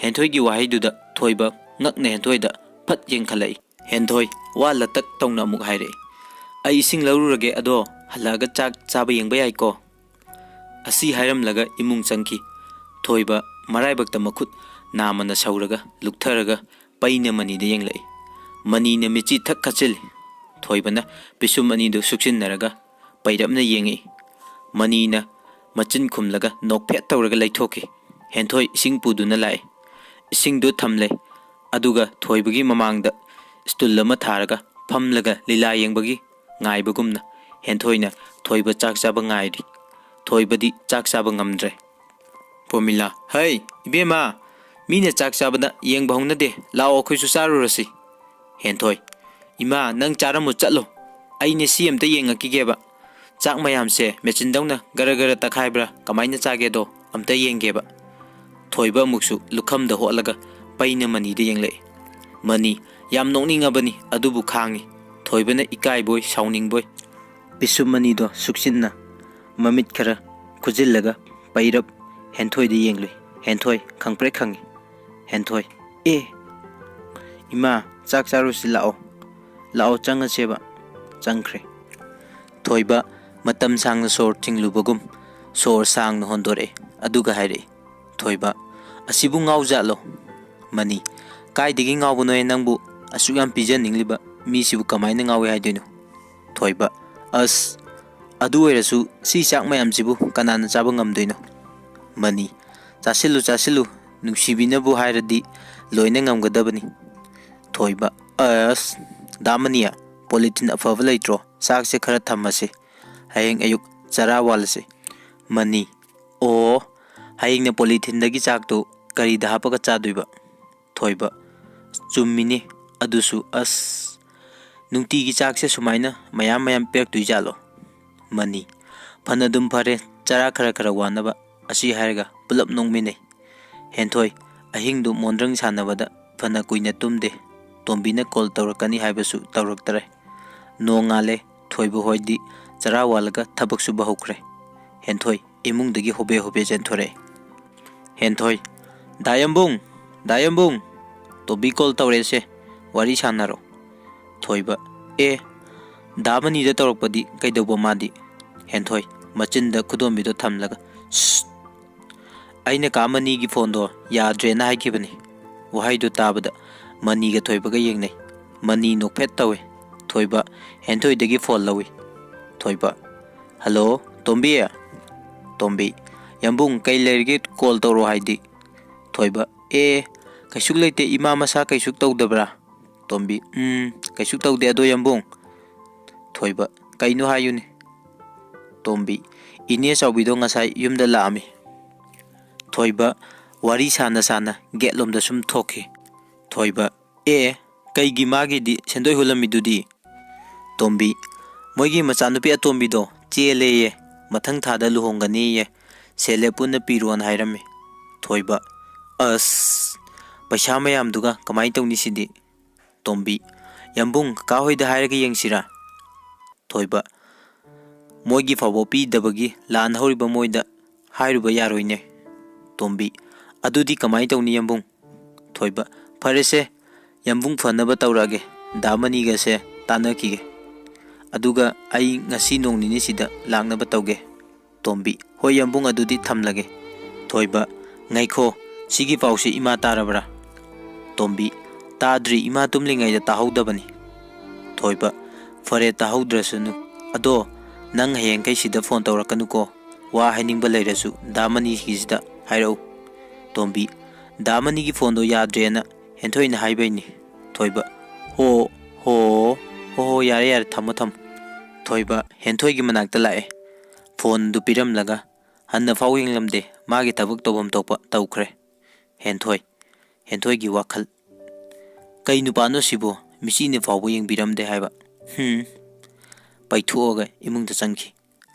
ꯍꯦꯟꯊꯣꯏꯒꯤ ꯋꯥꯍꯩꯗꯨꯗ ꯊꯣꯏꯕ ꯉꯛꯅ ꯍꯦꯟꯊꯣꯏꯗ ꯐꯠ ꯌꯦꯡꯈꯠꯂꯛꯏ꯫ ꯍꯦꯟꯊꯣꯏ ꯋꯥ ꯂꯇꯛ ꯇꯧꯅ ꯑꯃꯨꯛ ꯍꯥꯏꯔꯛꯏ: ꯑꯩ ꯏꯁꯤꯡ ꯂꯧꯔꯨꯔꯒꯦ, ꯑꯗꯣ ꯍꯜꯂꯛꯑꯒ ꯆꯥꯛ ꯆꯥꯕ ꯌꯦꯡꯕ ꯌꯥꯏꯀꯣ? ꯑꯁꯤ ꯍꯥꯏꯔꯝꯂꯒ ꯏꯃꯨꯡ ꯆꯪꯈꯤ꯫ ꯊꯣꯏꯕ ꯃꯔꯥꯏꯕꯛꯇ ꯃꯈꯨꯠ ꯅꯥꯝꯃꯅ ꯁꯧꯔꯒ ꯂꯨꯛꯊꯔꯒ ꯄꯩꯅ ꯃꯅꯤꯗ ꯌꯦꯡꯂꯛꯏ꯫ ꯃꯅꯤꯅ ꯃꯤꯠꯆꯤ ꯊꯛ ꯈꯠꯆꯤꯜꯂꯤ꯫ ꯊꯣꯏꯕꯅ ꯄꯤꯁꯨꯝ ꯑꯅꯤꯗꯨ ꯁꯨꯛꯆꯤꯟꯅꯔꯒ ꯄꯩꯔꯞꯅ ꯌꯦꯡꯉꯛꯏ꯫ ꯃꯅꯤꯅ ꯃꯆꯤꯟ ꯈꯨꯝꯂꯒ ꯅꯣꯛꯐꯦꯠ ꯇꯧꯔꯒ ꯂꯩꯊꯣꯛꯈꯤ꯫ ꯍꯦꯟꯊꯣꯏ ꯏꯁꯤꯡ ꯄꯨꯗꯨꯅ ꯂꯥꯛꯏ꯫ ꯏꯁꯤꯡꯗꯨ ꯊꯝꯂꯦ, ꯑꯗꯨꯒ ꯊꯣꯏꯕꯒꯤ ꯃꯃꯥꯡꯗ ꯁ꯭ꯇꯨꯜ ꯑꯃ ꯊꯥꯔꯒ ꯐꯝꯂꯒ ꯂꯤꯂꯥ ꯌꯦꯡꯕꯒꯤ ꯉꯥꯏꯕꯒꯨꯝꯅ ꯍꯦꯟꯊꯣꯏꯅ ꯊꯣꯏꯕ ꯆꯥꯛ ꯆꯥꯕ ꯉꯥꯏꯔꯤ꯫ ꯊꯣꯏꯕꯗꯤ ꯆꯥꯛ ꯆꯥꯕ ꯉꯝꯗ꯭ꯔꯦ꯫ ꯄꯣꯃꯤꯂꯥ: ꯍꯩ ꯏꯕꯦꯝꯃ, ꯃꯤꯅ ꯆꯥꯛ ꯆꯥꯕꯗ ꯌꯦꯡꯕ ꯍꯧꯅꯗꯦ, ꯂꯥꯛꯑꯣ ꯑꯩꯈꯣꯏꯁꯨ ꯆꯥꯔꯨꯔꯁꯤ꯫ ꯍꯦꯟꯊꯣꯏ: ꯏꯃꯥ, ꯅꯪ ꯆꯥꯔꯝꯃꯨ ꯆꯠꯂꯣ, ꯑꯩꯅꯦ ꯁꯤ ꯑꯝꯇ ꯌꯦꯡꯉꯛꯈꯤꯒꯦꯕ꯫ ꯆꯥꯛ ꯃꯌꯥꯝꯁꯦ ꯃꯦꯆꯤꯟꯗꯧꯅ ꯒꯔ ꯒꯔ ꯇꯛꯈꯥꯏꯕ꯭ꯔꯥ ꯀꯃꯥꯏꯅ ꯆꯥꯒꯦꯗꯣ ꯑꯝꯇ ꯌꯦꯡꯒꯦꯕ꯫ ꯊꯣꯏꯕ ꯑꯃꯨꯛꯁꯨ ꯂꯨꯈꯝꯗ ꯍꯣꯠꯂꯒ ꯄꯩꯅ ꯃꯅꯤꯗ ꯌꯦꯡꯂꯛꯏ꯫ ꯃꯅꯤ ꯌꯥꯝ ꯅꯣꯛꯅꯤꯡꯉꯕꯅꯤ, ꯑꯗꯨꯕꯨ ꯈꯥꯡꯉꯤ꯫ ꯊꯣꯏꯕꯅ ꯏꯀꯥꯏꯕꯣꯏ ꯁꯥꯎꯅꯤꯡꯕꯣꯏ ꯄꯤꯁꯨꯝ ꯑꯅꯤꯗꯣ ꯁꯨꯛꯆꯤꯟꯅ ꯃꯃꯤꯠ ꯈꯔ ꯈꯨꯖꯤꯜꯂꯒ ꯄꯩꯔꯞ ꯍꯦꯟꯊꯣꯏꯗ ꯌꯦꯡꯂꯨꯏ꯫ ꯍꯦꯟꯊꯣꯏ ꯈꯪꯄ꯭ꯔꯦꯛ ꯈꯪꯏ꯫ ꯍꯦꯟꯊꯣꯏ: ꯏꯃꯥ, ꯆꯥꯛ ꯆꯥꯔꯨꯁꯤ, ꯂꯥꯛꯑꯣ ꯂꯥꯛꯑꯣ, ꯆꯪꯉꯁꯦꯕ꯫ ꯆꯪꯈ꯭ꯔꯦ꯫ ꯊꯣꯏꯕ ꯃꯇꯝ ꯁꯥꯡꯅ ꯁꯣꯔ ꯊꯤꯡꯂꯨꯕꯒꯨꯝ ꯁꯣꯔ ꯁꯥꯡꯅ ꯍꯣꯟꯗꯣꯔꯛꯑꯦ, ꯑꯗꯨꯒ ꯍꯥꯏꯔꯛꯏ꯫ ꯊꯣꯏꯕ: ꯑꯁꯤꯕꯨ ꯉꯥꯎꯖꯥꯠꯂꯣ? ꯃꯅꯤ: ꯀꯥꯏꯗꯒꯤ ꯉꯥꯎꯕꯅꯣꯍꯦ ꯅꯪꯕꯨ, ꯑꯁꯨꯛ ꯌꯥꯝ ꯄꯤꯖꯅꯤꯡꯂꯤꯕ ꯃꯤꯁꯤꯕꯨ ꯀꯃꯥꯏꯅ ꯉꯥꯎꯋꯦ ꯍꯥꯏꯗꯣꯏꯅꯣ? ꯊꯣꯏꯕ: ꯑꯁ, ꯑꯗꯨ ꯑꯣꯏꯔꯁꯨ ꯁꯤ ꯆꯥꯛ ꯃꯌꯥꯝꯁꯤꯕꯨ ꯀꯅꯥꯅ ꯆꯥꯕ ꯉꯝꯗꯣꯏꯅꯣ? ꯃꯅꯤ: ꯆꯥꯁꯤꯜꯂꯨ ꯆꯥꯁꯤꯜꯂꯨ, ꯅꯨꯡꯁꯤꯕꯤꯅꯕꯨ ꯍꯥꯏꯔꯗꯤ ꯂꯣꯏꯅ ꯉꯝꯒꯗꯕꯅꯤ꯫ ꯊꯣꯏꯕ: ꯑꯁ, ꯗꯥꯃꯅꯤ, ꯄꯣꯂꯤꯊꯤꯟ ꯑꯐꯕ ꯂꯩꯇ꯭ꯔꯣ? ꯆꯥꯛꯁꯦ ꯈꯔ ꯊꯝꯃꯁꯦ, ꯍꯌꯦꯡ ꯑꯌꯨꯛ ꯆꯔꯥ ꯋꯥꯜꯂꯁꯦ꯫ ꯃꯅꯤ: ꯑꯣ, ꯍꯌꯦꯡꯅ ꯄꯣꯂꯤꯊꯤꯟꯗꯒꯤ ꯆꯥꯛꯇꯨ ꯀꯔꯤꯗ ꯍꯥꯞꯄꯒ ꯆꯥꯗꯣꯏꯕ? ꯊꯣꯏꯕ: ꯆꯨꯝꯃꯤꯅꯦ ꯑꯗꯨꯁꯨ, ꯑꯁ, ꯅꯨꯡꯇꯤꯒꯤ ꯆꯥꯛꯁꯦ ꯁꯨꯃꯥꯏꯅ ꯃꯌꯥꯝ ꯃꯌꯥꯝ ꯄꯤꯔꯛꯇꯣꯏꯖꯥꯠꯂꯣ? ꯃꯅꯤ: ꯐꯅꯗꯨꯝ ꯐꯔꯦ, ꯆꯔꯥ ꯈꯔ ꯈꯔ ꯋꯥꯟꯅꯕ꯫ ꯑꯁꯤ ꯍꯥꯏꯔꯒ ꯄꯨꯂꯞ ꯅꯣꯡꯃꯤꯟꯅꯩ꯫ ꯍꯦꯟꯊꯣꯏ: ꯑꯍꯤꯡꯗꯨ ꯃꯣꯟꯗ꯭ꯔꯪ ꯁꯥꯟꯅꯕꯗ ꯐꯅ ꯀꯨꯏꯅ ꯇꯨꯝꯗꯦ꯫ ꯇꯣꯝꯕꯤꯅ ꯀꯣꯜ ꯇꯧꯔꯛꯀꯅꯤ ꯍꯥꯏꯕꯁꯨ ꯇꯧꯔꯛꯇꯔꯦ꯫ ꯅꯣꯡꯉꯥꯜꯂꯦ꯫ ꯊꯣꯏꯕ ꯍꯣꯏꯗꯤ ꯆꯔꯥ ꯋꯥꯜꯂꯒ ꯊꯕꯛ ꯁꯨꯕ ꯍꯧꯈ꯭ꯔꯦ꯫ ꯍꯦꯟꯊꯣꯏ ꯏꯃꯨꯡꯗꯒꯤ ꯍꯣꯕꯦ ꯍꯣꯕꯦ ꯆꯦꯟꯊꯣꯔꯛꯑꯦ꯫ ꯍꯦꯟꯊꯣꯏ: ꯗꯥꯌꯝꯕꯨꯡ, ꯗꯥꯌꯝꯕꯨꯡ, ꯇꯣꯝꯕꯤ ꯀꯣꯜ ꯇꯧꯔꯛꯑꯦꯁꯦ, ꯋꯥꯔꯤ ꯁꯥꯟꯅꯔꯣ꯫ ꯊꯣꯏꯕ: ꯗꯥꯃꯅꯤꯗ ꯇꯧꯔꯛꯄꯗꯤ ꯀꯩꯗꯧꯕ ꯃꯥꯗꯤ? ꯍꯦꯟꯊꯣꯏ ꯃꯆꯤꯟꯗ ꯈꯨꯗꯣꯝꯕꯤꯗꯣ ꯊꯝꯂꯒ: ꯁꯁ, ꯑꯩꯅ ꯀꯥ ꯃꯅꯤꯒꯤ ꯐꯣꯟꯗꯣ ꯌꯥꯗ꯭ꯔꯦꯅ ꯍꯥꯏꯈꯤꯕꯅꯤ꯫ ꯋꯥꯍꯩꯗꯨ ꯇꯥꯕꯗ ꯃꯅꯤꯒ ꯊꯣꯏꯕꯒ ꯌꯦꯡꯅꯩ꯫ ꯃꯅꯤ ꯅꯣꯛꯐꯦꯠ ꯇꯧꯏ꯫ ꯊꯣꯏꯕ ꯍꯦꯟꯊꯣꯏꯗꯒꯤ ꯐꯣꯟ ꯂꯧꯏ꯫ ꯊꯣꯏꯕ: ꯍꯜꯂꯣ, ꯇꯣꯝꯕꯤ? ꯇꯣꯝꯕꯤ: ꯌꯥꯝꯕꯨꯡ, ꯀꯩ ꯂꯩꯔꯒꯦ ꯀꯣꯜ ꯇꯧꯔꯣ ꯍꯥꯏꯗꯤ? ꯊꯣꯏꯕ: ꯀꯩꯁꯨ ꯂꯩꯇꯦ, ꯏꯃꯥ ꯃꯁꯥ ꯀꯩꯁꯨ ꯇꯧꯗꯕ꯭ꯔꯥ? ꯇꯣꯝꯕꯤ: ꯀꯩꯁꯨ ꯇꯧꯗꯦ, ꯑꯗꯣ ꯌꯥꯝꯕꯨꯡ. ꯊꯣꯏꯕ: ꯀꯩꯅꯣ ꯍꯥꯏꯌꯨꯅꯦ? ꯇꯣꯝꯕꯤ: ꯏꯅꯦ ꯆꯥꯎꯕꯤꯗꯣ ꯉꯁꯥꯏ ꯌꯨꯝꯗ ꯂꯥꯛꯑꯝꯃꯤ꯫ ꯊꯣꯏꯕ ꯋꯥꯔꯤ ꯁꯥꯅ ꯁꯥꯅ ꯒꯦꯠꯂꯣꯝꯗ ꯁꯨꯝ ꯊꯣꯛꯈꯤ꯫ ꯊꯣꯏꯕ ꯀꯩꯒꯤ ꯃꯥꯒꯤꯗꯤ ꯁꯦꯟꯗꯣꯏ ꯍꯨꯜꯂꯝꯃꯤꯗꯨꯗꯤ? ꯇꯣꯝꯕꯤ ꯃꯣꯏꯒꯤ ꯃꯆꯥꯅꯨꯄꯤ ꯑꯇꯣꯝꯕꯤꯗꯣ ꯆꯦꯜꯂꯦꯌꯦ, ꯃꯊꯪ ꯊꯥꯗ ꯂꯨꯍꯣꯡꯒꯅꯤꯌꯦ, ꯁꯦꯜꯂꯦ ꯄꯨꯟꯅ ꯄꯤꯔꯣꯅ ꯍꯥꯏꯔꯝꯃꯤ꯫ ꯊꯣꯏꯕ ꯑꯁ ꯄꯩꯁꯥ ꯃꯌꯥꯝꯗꯨꯒ ꯀꯃꯥꯏ ꯇꯧꯅꯤ ꯁꯤꯗꯤ? ꯇꯣꯝꯕꯤ ꯌꯥꯝꯕꯨꯡ ꯀꯥ ꯍꯣꯏꯗ ꯍꯥꯏꯔꯒ ꯌꯦꯡꯁꯤꯔꯥ? ꯊꯣꯏꯕ ꯃꯣꯏꯒꯤ ꯐꯥꯎꯕ ꯄꯤꯗꯕꯒꯤ ꯂꯥꯟ ꯍꯧꯔꯤꯕ ꯃꯣꯏꯗ ꯍꯥꯏꯔꯨꯕ ꯌꯥꯔꯣꯏꯅꯦ꯫ ꯇꯣꯝꯕꯤ ꯑꯗꯨꯗꯤ ꯀꯃꯥꯏ ꯇꯧꯅꯤ ꯌꯥꯝꯕꯨꯡ? ꯊꯣꯏꯕ ꯐꯔꯦꯁꯦ, ꯌꯥꯝꯕꯨꯡ ꯐꯅꯕ ꯇꯧꯔꯛꯑꯒꯦ, ꯗꯥꯃꯅꯤꯒꯁꯦ ꯇꯥꯟꯅꯈꯤꯒꯦ, ꯑꯗꯨꯒ ꯑꯩ ꯉꯁꯤ ꯅꯣꯡ ꯅꯤꯅꯤꯁꯤꯗ ꯂꯥꯛꯅꯕ ꯇꯧꯒꯦ꯫ ꯇꯣꯝꯕꯤ ꯍꯣꯏ ꯌꯥꯝꯕꯨꯡ ꯑꯗꯨꯗꯤ ꯊꯝꯂꯒꯦ꯫ ꯊꯣꯏꯕ ꯉꯥꯏꯈꯣ, ꯁꯤꯒꯤ ꯄꯥꯎꯁꯤ ꯏꯃꯥ ꯇꯥꯔꯕ꯭ꯔꯥ? ꯇꯣꯝꯕꯤ ꯇꯥꯗ꯭ꯔꯤ, ꯏꯃꯥ ꯇꯨꯝꯂꯤꯉꯩꯗ ꯇꯥꯍꯧꯗꯕꯅꯤ꯫ ꯊꯣꯏꯕ ꯐꯔꯦ ꯇꯥꯍꯧꯗ꯭ꯔꯁꯨꯅꯨ, ꯑꯗꯣ ꯅꯪ ꯍꯌꯦꯡꯈꯩ ꯁꯤꯗ ꯐꯣꯟ ꯇꯧꯔꯛꯀꯅꯨꯀꯣ, ꯋꯥ ꯍꯥꯏꯅꯤꯡꯕ ꯂꯩꯔꯁꯨ ꯗꯥꯃꯅꯤꯒꯤꯁꯤꯗ ꯍꯥꯏꯔꯛꯎ꯫ ꯇꯣꯝꯕꯤ ꯗꯥꯃꯅꯤꯒꯤ ꯐꯣꯟꯗꯣ ꯌꯥꯗ꯭ꯔꯦꯅ ꯍꯦꯟꯊꯣꯏꯅ ꯍꯥꯏꯕꯩꯅꯤ꯫ ꯊꯣꯏꯕ ꯍꯣ ꯌꯥꯔꯦ ꯌꯥꯔꯦ ꯊꯝꯃꯣ ꯊꯝꯃꯣ꯫ ꯊꯣꯏꯕ ꯍꯦꯟꯊꯣꯏꯒꯤ ꯃꯅꯥꯛꯇ ꯂꯥꯛꯑꯦ, ꯐꯣꯟꯗꯨ ꯄꯤꯔꯝꯂꯒ ꯍꯟꯅ ꯐꯥꯎ ꯌꯦꯡꯂꯝꯗꯦ, ꯃꯥꯒꯤ ꯊꯕꯛ ꯇꯧꯐꯝ ꯊꯣꯛꯄ ꯇꯧꯈ꯭ꯔꯦ꯫ ꯍꯦꯟꯊꯣꯏꯒꯤ ꯋꯥꯈꯜ, ꯀꯩ ꯅꯨꯄꯥꯅꯣ ꯁꯤꯕꯨ ꯃꯤꯆꯤꯅ ꯐꯥꯎꯕ ꯌꯦꯡꯕꯤꯔꯝꯗꯦ ꯍꯥꯏꯕ? ꯄꯩꯊꯣꯛꯑꯒ ꯏꯃꯨꯡꯗ ꯆꯪꯈꯤ꯫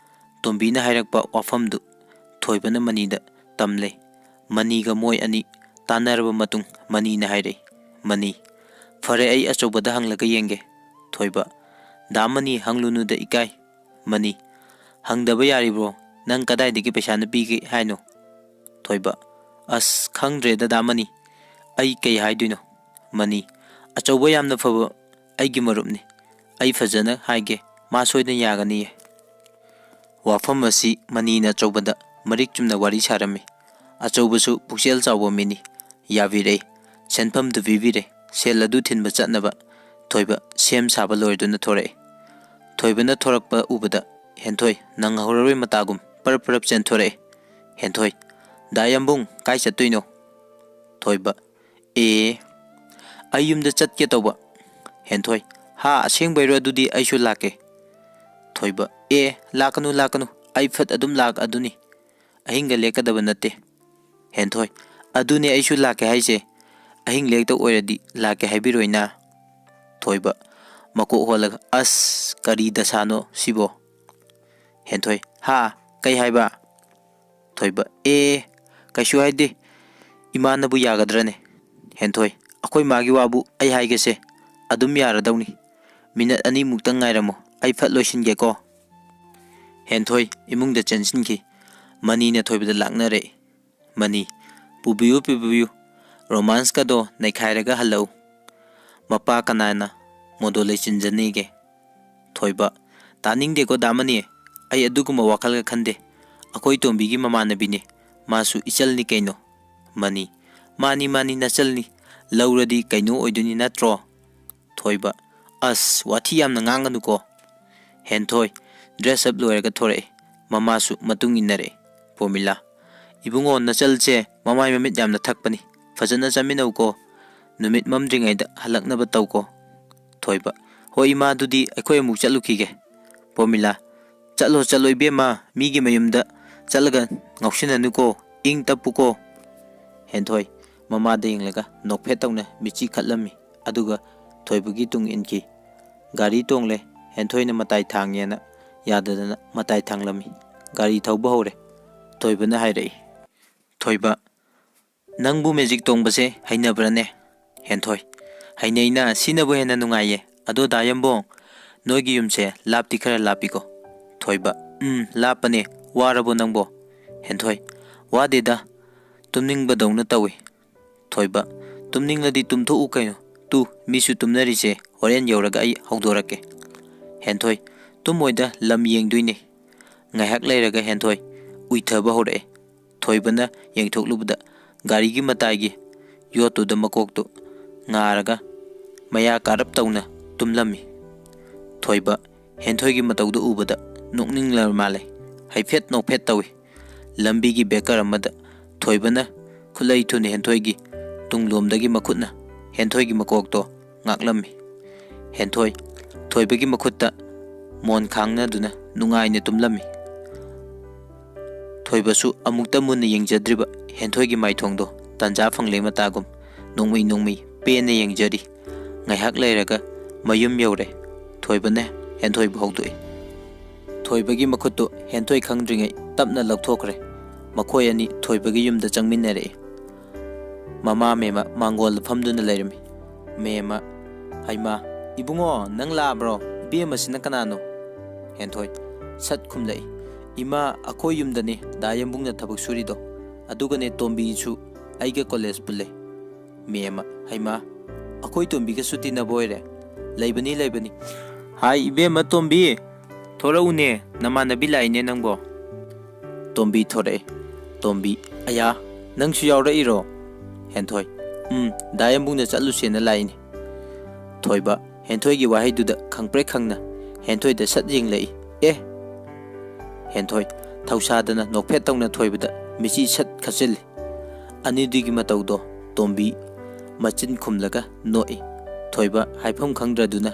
ꯇꯣꯝꯕꯤꯅ ꯍꯥꯏꯔꯛꯄ ꯋꯥꯐꯝꯗꯨ ꯊꯣꯏꯕꯅ ꯃꯅꯤꯗ ꯇꯝꯂꯦ꯫ ꯃꯅꯤꯒ ꯃꯣꯏ ꯑꯅꯤ ꯇꯥꯟꯅꯔꯕ ꯃꯇꯨꯡ ꯃꯅꯤꯅ ꯍꯥꯏꯔꯛꯏ, ꯃꯅꯤ ꯐꯔꯦ ꯑꯩ ꯑꯆꯧꯕꯗ ꯍꯪꯂꯒ ꯌꯦꯡꯒꯦ꯫ ꯊꯣꯏꯕ ꯗꯥꯃꯅꯤ ꯍꯪꯂꯨꯅꯨꯗ ꯏꯀꯥꯏ꯫ ꯃꯅꯤ ꯍꯪꯗꯕ ꯌꯥꯔꯤꯕ꯭ꯔꯣ, ꯅꯪ ꯀꯗꯥꯏꯗꯒꯤ ꯄꯩꯁꯥꯅ ꯄꯤꯒꯦ ꯍꯥꯏꯅꯣ? ꯊꯣꯏꯕ ꯑꯁ ꯈꯪꯗ꯭ꯔꯦꯗ ꯗꯥꯃꯅꯤ, ꯑꯩ ꯀꯩ ꯍꯥꯏꯗꯣꯏꯅꯣ? ꯃꯅꯤ ꯑꯆꯧꯕ ꯌꯥꯝꯅ ꯐꯕ ꯑꯩꯒꯤ ꯃꯔꯨꯞꯅꯤ, ꯑꯩ ꯐꯖꯅ ꯍꯥꯏꯒꯦ, ꯃꯥ ꯁꯣꯏꯗꯅ ꯌꯥꯒꯅꯤꯌꯦ꯫ ꯋꯥꯐꯝ ꯑꯁꯤ ꯃꯅꯤꯅ ꯑꯆꯧꯕꯗ ꯃꯔꯤꯛ ꯆꯨꯝꯅ ꯋꯥꯔꯤ ꯁꯥꯔꯝꯃꯤ꯫ ꯑꯆꯧꯕꯁꯨ ꯄꯨꯛꯆꯦꯜ ꯆꯥꯎꯕ ꯃꯤꯅꯤ, ꯌꯥꯕꯤꯔꯛꯏ, ꯁꯦꯟꯐꯝꯗꯨ ꯄꯤꯕꯤꯔꯦ꯫ ꯁꯦꯜ ꯑꯗꯨ ꯊꯤꯟꯕ ꯆꯠꯅꯕ ꯊꯣꯏꯕ ꯁꯦꯝ ꯁꯥꯕ ꯂꯣꯏꯗꯨꯅ ꯊꯣꯔꯛꯏ꯫ ꯊꯣꯏꯕꯅ ꯊꯣꯔꯛꯄ ꯎꯕꯗ ꯍꯦꯟꯊꯣꯏ ꯅꯪꯍꯧꯔꯔꯣꯏ ꯃꯇꯥꯒꯨꯝ ꯄꯔꯞ ꯆꯦꯟꯊꯣꯔꯛꯏ꯫ ꯍꯦꯟꯊꯣꯏ ꯗꯥ ꯌꯥꯝꯕꯨꯡ ꯀꯥꯏ ꯆꯠꯇꯣꯏꯅꯣ? ꯊꯣꯏꯕ ꯑꯩ ꯌꯨꯝꯗ ꯆꯠꯀꯦ ꯇꯧꯕ꯫ ꯍꯦꯟꯊꯣꯏ ꯑꯁꯦꯡꯕꯩꯔꯣ? ꯑꯗꯨꯗꯤ ꯑꯩꯁꯨ ꯂꯥꯛꯀꯦ꯫ ꯊꯣꯏꯕ ꯂꯥꯛꯀꯅꯨ, ꯑꯩ ꯐꯠ ꯑꯗꯨꯝ ꯂꯥꯛꯑꯗꯨꯅꯤ, ꯑꯍꯤꯡꯒ ꯂꯦꯛꯀꯗꯕ ꯅꯠꯇꯦ꯫ ꯍꯦꯟꯊꯣꯏ ꯑꯗꯨꯅꯦ ꯑꯩꯁꯨ ꯂꯥꯛꯀꯦ ꯍꯥꯏꯁꯦ, ꯑꯍꯤꯡ ꯂꯦꯛꯇ ꯑꯣꯏꯔꯗꯤ ꯂꯥꯛꯀꯦ ꯍꯥꯏꯕꯤꯔꯣꯏꯅꯥ꯫ ꯊꯣꯏꯕ ꯃꯀꯣꯛ ꯍꯣꯜꯂꯒ ꯑꯁ ꯀꯔꯤ ꯗꯁꯥꯅꯣ ꯁꯤꯕꯣ? ꯍꯦꯟꯊꯣꯏ ꯀꯩ ꯍꯥꯏꯕ? ꯊꯣꯏꯕ ꯀꯩꯁꯨ ꯍꯥꯏꯗꯦ, ꯏꯃꯥꯅꯕꯨ ꯌꯥꯒꯗ꯭ꯔꯅꯦ? ꯍꯦꯟꯊꯣꯏ ꯑꯩꯈꯣꯏ ꯃꯥꯒꯤ ꯋꯥꯕꯨ ꯑꯩ ꯍꯥꯏꯒꯦꯁꯦ, ꯑꯗꯨꯝ ꯌꯥꯔꯗꯧꯅꯤ, ꯃꯤꯅꯠ ꯑꯅꯤꯃꯨꯛꯇꯪ ꯉꯥꯏꯔꯝꯃꯣ, ꯑꯩ ꯐꯠ ꯂꯣꯏꯁꯤꯟꯒꯦꯀꯣ꯫ ꯍꯦꯟꯊꯣꯏ ꯏꯃꯨꯡꯗ ꯆꯦꯟꯁꯤꯟꯈꯤ꯫ ꯃꯅꯤꯅ ꯊꯣꯏꯕꯗ ꯂꯥꯛꯅꯔꯛꯏ꯫ ꯃꯅꯤ ꯄꯨꯕꯤꯌꯨ, ꯔꯣꯃꯥꯟꯁꯀꯗꯣ ꯅꯩꯈꯥꯏꯔꯒ ꯍꯜꯂꯛꯎ, ꯃꯄꯥ ꯀꯅꯥꯅ ꯃꯣꯗꯣ ꯂꯩꯆꯤꯟꯖꯅꯤꯒꯦ? ꯊꯣꯏꯕ ꯇꯥꯅꯤꯡꯗꯦꯀꯣ ꯗꯥꯃꯅꯤ, ꯑꯩ ꯑꯗꯨꯒꯨꯝꯕ ꯋꯥꯈꯜꯒ ꯈꯟꯗꯦ, ꯑꯩꯈꯣꯏ ꯇꯣꯝꯕꯤꯒꯤ ꯃꯃꯥꯟꯅꯕꯤꯅꯤ, ꯃꯥꯁꯨ ꯏꯆꯜꯅꯤ ꯀꯩꯅꯣ꯫ ꯃꯅꯤ ꯃꯥꯅꯤ ꯅꯆꯜꯅꯤ, ꯂꯧꯔꯗꯤ ꯀꯩꯅꯣ ꯑꯣꯏꯗꯣꯏꯅꯤ ꯅꯠꯇ꯭ꯔꯣ? ꯊꯣꯏꯕ ꯑꯁ ꯋꯥꯊꯤ ꯌꯥꯝꯅ ꯉꯥꯡꯒꯅꯨꯀꯣ꯫ ꯍꯦꯟꯊꯣꯏ ꯗ꯭ꯔꯦꯁ ꯑꯞ ꯂꯣꯏꯔꯒ ꯊꯣꯔꯛꯏ, ꯃꯃꯥꯁꯨ ꯃꯇꯨꯡ ꯏꯟꯅꯔꯛꯏ꯫ ꯄꯣꯃꯤꯂꯥ ꯏꯕꯨꯡꯉꯣ ꯅꯆꯜꯁꯦ ꯃꯃꯥꯏ ꯃꯃꯤꯠ ꯌꯥꯝꯅ ꯊꯛꯄꯅꯤ, ꯐꯖꯅ ꯆꯥꯃꯤꯟꯅꯧꯀꯣ, ꯅꯨꯃꯤꯠ ꯃꯝꯗ꯭ꯔꯤꯉꯩꯗ ꯍꯜꯂꯛꯅꯕ ꯇꯧꯀꯣ꯫ ꯊꯣꯏꯕ ꯍꯣꯏ ꯏꯃꯥ, ꯑꯗꯨꯗꯤ ꯑꯩꯈꯣꯏ ꯑꯃꯨꯛ ꯆꯠꯂꯨꯈꯤꯒꯦ꯫ ꯄꯣꯃꯤꯂꯥ ꯆꯠꯂꯣ ꯏꯕꯦꯝꯃ, ꯃꯤꯒꯤ ꯃꯌꯨꯝꯗ ꯆꯠꯂꯒ ꯉꯥꯎꯁꯤꯟꯅꯅꯨꯀꯣ, ꯏꯪ ꯇꯞꯄꯨꯀꯣ꯫ ꯍꯦꯟꯊꯣꯏ ꯃꯃꯥꯗ ꯌꯦꯡꯂꯒ ꯅꯣꯛꯐꯦꯠ ꯇꯧꯅ ꯃꯤꯠꯆꯤ ꯈꯠꯂꯝꯃꯤ, ꯑꯗꯨꯒ ꯊꯣꯏꯕꯒꯤ ꯇꯨꯡ ꯏꯟꯈꯤ꯫ ꯒꯥꯔꯤ ꯇꯣꯡꯂꯦ꯫ ꯍꯦꯟꯊꯣꯏꯅ ꯃꯇꯥꯏ ꯊꯥꯡꯉꯦꯅ ꯌꯥꯗꯗꯅ ꯃꯇꯥꯏ ꯊꯥꯡꯂꯝꯃꯤ꯫ ꯒꯥꯔꯤ ꯊꯧꯕ ꯍꯧꯔꯦ꯫ ꯊꯣꯏꯕꯅ ꯍꯥꯏꯔꯛꯏ, ꯊꯣꯏꯕ ꯅꯪꯕꯨ ꯃꯦꯖꯤꯛ ꯇꯣꯡꯕꯁꯦ ꯍꯩꯅꯕ꯭ꯔꯅꯦ? ꯍꯦꯟꯊꯣꯏ ꯍꯩꯅꯩꯅ, ꯁꯤꯅꯕꯨ ꯍꯦꯟꯅ ꯅꯨꯡꯉꯥꯏꯌꯦ, ꯑꯗꯣ ꯗꯥ ꯌꯥꯝꯕꯨꯡ ꯅꯣꯏꯒꯤ ꯌꯨꯝꯁꯦ ꯂꯥꯞꯇꯤ ꯈꯔ ꯂꯥꯞꯄꯤꯀꯣ? ꯊꯣꯏꯕ ꯂꯥꯞꯄꯅꯦ, ꯋꯥꯔꯕꯣ ꯅꯪꯕꯣ? ꯍꯦꯟꯊꯣꯏ ꯋꯥꯗꯦꯗ, ꯇꯨꯝꯅꯤꯡꯕꯗꯧꯅ ꯇꯧꯏ꯫ ꯊꯣꯏꯕ ꯇꯨꯝꯅꯤꯡꯂꯗꯤ ꯇꯨꯝꯊꯣꯛꯎ ꯀꯩꯅꯣ, ꯃꯤꯁꯨ ꯇꯨꯝꯅꯔꯤꯁꯦ, ꯍꯣꯔꯦꯟ ꯌꯧꯔꯒ ꯑꯩ ꯍꯧꯗꯣꯔꯛꯀꯦ꯫ ꯍꯦꯟꯊꯣꯏ ꯇꯨꯝꯃꯣꯏꯗ, ꯂꯝ ꯌꯦꯡꯗꯣꯏꯅꯦ꯫ ꯉꯥꯏꯍꯥꯛ ꯂꯩꯔꯒ ꯍꯦꯟꯊꯣꯏ ꯎꯏꯊꯕ ꯍꯧꯔꯛꯑꯦ꯫ ꯊꯣꯏꯕꯅ ꯌꯦꯡꯊꯣꯛꯂꯨꯕꯗ ꯒꯥꯔꯤꯒꯤ ꯃꯇꯥꯏꯒꯤ ꯌꯣꯠꯇꯨꯗ ꯃꯀꯣꯛꯇꯨ ꯉꯥꯔꯒ ꯃꯌꯥ ꯀꯥꯔꯞ ꯇꯧꯅ ꯇꯨꯝꯂꯝꯃꯤ꯫ ꯊꯣꯏꯕ ꯍꯦꯟꯊꯣꯏꯒꯤ ꯃꯇꯧꯗꯨ ꯎꯕꯗ ꯅꯣꯛꯅꯤꯡꯂ ꯃꯥꯜꯂꯦ, ꯍꯥꯏꯐꯦꯠ ꯅꯣꯛꯐꯦꯠ ꯇꯧꯏ꯫ ꯂꯝꯕꯤꯒꯤ ꯕꯦꯀꯔ ꯑꯃꯗ ꯊꯣꯏꯕꯅ ꯈꯨꯠꯂꯩ ꯊꯨꯅ ꯍꯦꯟꯊꯣꯏꯒꯤ ꯇꯨꯡꯂꯣꯝꯗꯒꯤ ꯃꯈꯨꯠꯅ ꯍꯦꯟꯊꯣꯏꯒꯤ ꯃꯀꯣꯛꯇꯣ ꯉꯥꯛꯂꯝꯃꯤ꯫ ꯍꯦꯟꯊꯣꯏ ꯊꯣꯏꯕꯒꯤ ꯃꯈꯨꯠꯇ ꯃꯣꯟ ꯈꯥꯡꯅꯗꯨꯅ ꯅꯨꯡꯉꯥꯏꯅ ꯇꯨꯝꯂꯝꯃꯤ꯫ थोइबसु अमुक्ता मुन्ना येंगजद्रिबा हेंथोइगी माइथोंदो तंजा फंगले मतागुम नोंगमी पेने येंगजरी ngaiak leiraga mayum yore thoibane henthoi bhaudoi thoibagi makhutto henthoi khangdringai tapna lokthokre makhoi ani thoibagi yumda changminare mama mema mangol famduna leirami mema haima ibungo nang labro bema sina kanano henthoi sat khumlai ima akhoi yumdani dayambungna thabak surido adugane tombi chu aiga college pulle mema haima अखोई तोंबी का सुती न बोयरे लेबनी हाय इबे म तोंबी थोरा उने नमानबी लाइने नंगबो तोंबी थोरे तोंबी अया नंगसु यावरा इरो हेंथोय दायमबुंग न चलुसेना लाइने थोइबा हेंथोय गी वाहै दुदा खंगप्रे खंगना हेंथोय द सत जिंग लई ए हेंथोय थौसादना नोकफे तौना थोइबदा मिची सत खसिल अनिदिगी मतौदो तोंबी मचिन खुमलगा नोई थोइबा हाइफम खंगद्रदुना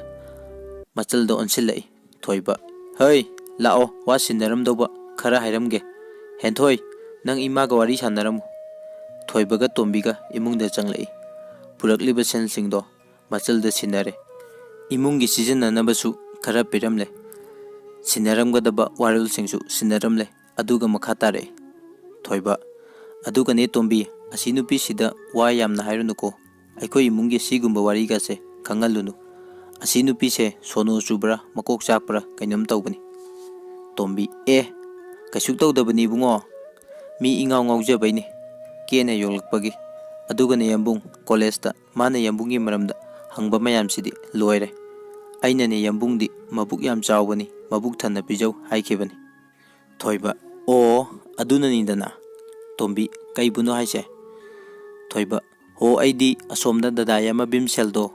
मचलदो अनसिलई थोइबा हई लाओ वा सिनरमदोबा खरा हाइरमगे हेंथोय नंग इमागा वारी सानरमु थोइबगा तोंबिगा इमुंगदा चंगलई पुरकलिबा सेनसिंगदो मचलदा सिनरे इमुंगी सिजननबसु खरा पिरमले सिनरमगदबा वारुल सिंगसु सिनरमले अदुगा मखा तारे थोइबा अदुगने तोंबी असी नुपी सिदा वा यामना हाइरुनुको अखोई इमुंगी सिगुंबा वारीगा से खंगलुनु असी नुपी से सोनो चुब्रा मकोक चाकप्रा कैनम तौबनी तोंबी ए कैसुक तौदबनी बुंगो मी इंगाव ngawjabैनि केने योलकपगी अदुगने यंबुंग कॉलेजदा माने यंबुंगी मरमदा हंगबा मयामसिदी लोयरे आइनने यंबुंगदी मबुक याम चावबनी मबुक थन्ना पिजौ हाइखेबनी थोइबा ओ अदुननीदना तोंबी कैबुनो हाइसे थोइबा हो आइदी असोमदा ददायमा बिमसेलदो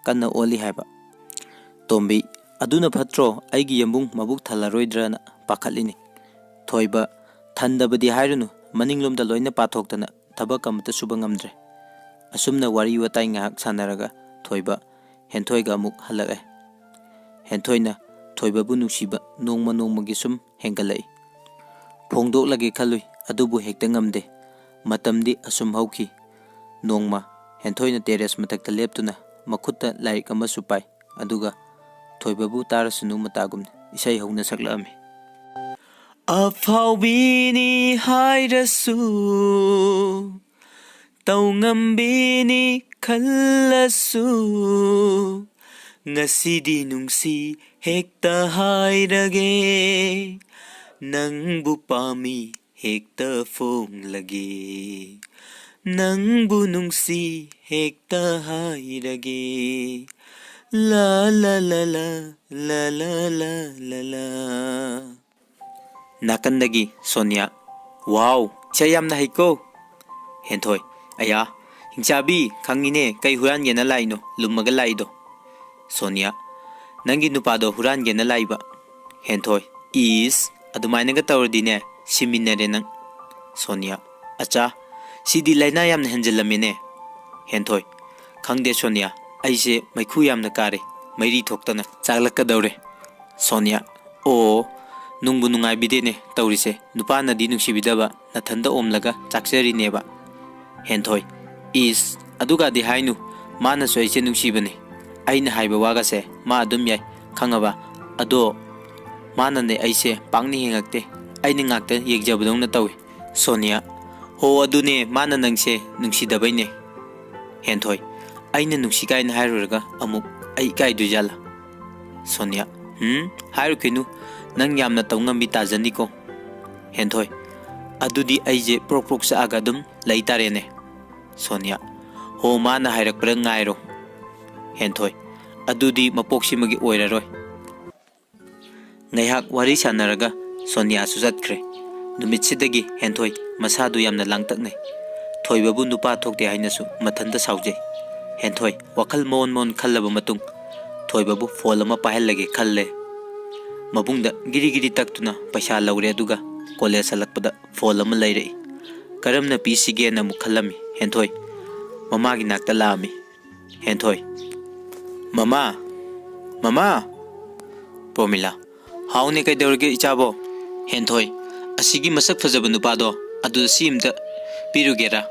कन्ना ओली हाइबा तोंबी अदुना फत्रो आइगी यंबुंग मबुक थलारोइद्राना पाखलिनी थोइबा थंदबदी हाइरुनु मनिंगलोमदा लोइना पाथोक्तना थबक अमता सुबा ngamdre असुमना वारी वताई ngahak sanaraga थोइबा हेंथोइगा अमुक हलगे हेंथोइना थोइबाबु नुसिबा नोंगमा नोंगमगी सुम हेंगलई फोंदोक्लगे खलुई अदुबु हेक्ता ngamde मतमदी assume हौखी Nongma हेंथोइना terrace मथक्ता लेप्तुना मखुत्ता like अमा सुपाई अदुगा थोइबाबु तारसुनु मतागुम इसै हौना सकलामी अफाउबीनी हाइरसु तौंगम्बीनी खल्लसु ngasiदी नुंसी हेक्ता हाइरगे नंगबु पामी हेक्ता फोंगलगे नंगबु नुंसी हेक्ता हाइरगे ला ला ला ला ला ला ला ला ला नाकंदगी सोनिया वाव चयामना हाइको हेंथोय अया हिंचाबी खंगिने कई हुरानगेना लाइनो लुमगा लाइदो सोनिया नंगी नुपादो हुरानगेना लाइबा हेंथोय इस अदुमाइनगा तौरदीने सिमिनरे नंग सोनिया अच्छा सिदी लाइना यामना हेंजलमिने हेंथोय खंगदे सोनिया आइसे मैखु यामना कारे मैरी थोक्तना चागलक्कदौरे सोनिया ओ नुंगबु नुंगाइबिदेने तौरिसे नुपानदी नुंसिबिदबा नथंदा ओमलगा चाक्चरिनेबा हेंथोय इस अदुगादी हाइनु माना सोइसे नुंसिबने आइना हाइबा वागासे मा अदुम याय खंगबा अदो मानने आइसे पांगनि हेंगक्ते आइनि ngakta yegjabadongna tawi सोनिया हो अदुने माना नंगसे नुंसिदबैने हेंथोय आइना नुंसिकाइना हाइरुरगा अमुक आई काइदुजाला सोनिया हाइरुकिनु नंग यामना तौंगम्बी ताजनिको हेंथोय अदुदी आइजे प्रोक सागा दुम लैतारेने सोनिया हो माना हाइरकप्रा ngairo हेंथोय अदुदी मपोक्सिमगी ओइरारोय ngaiak wari sanaraga Sonia सुजत्ख्रे नुमितसिदगी हेंथोय मसादु यामना लांगतकनै थोइबाबु नुपा थोक्ते हाइनसु मथंदा साउजे हेंथोय वखल मोन खल्लबा मतुंग थोइबाबु फोल अमा पाहलगे खल्ले मबुंगदा गिरी तक्तुना पैसा लौरे अदुगा कॉलेज हलकपदा फोल अमा लैरे करमना पीसिगेना मुखलमी हेंथोय ममागी नाक्ता लामी हेंथोय ममा प्रोमिला हाउने कैदौरगे इचाबो Henthoi asigi masak fajaba nupado adu simta pirugera.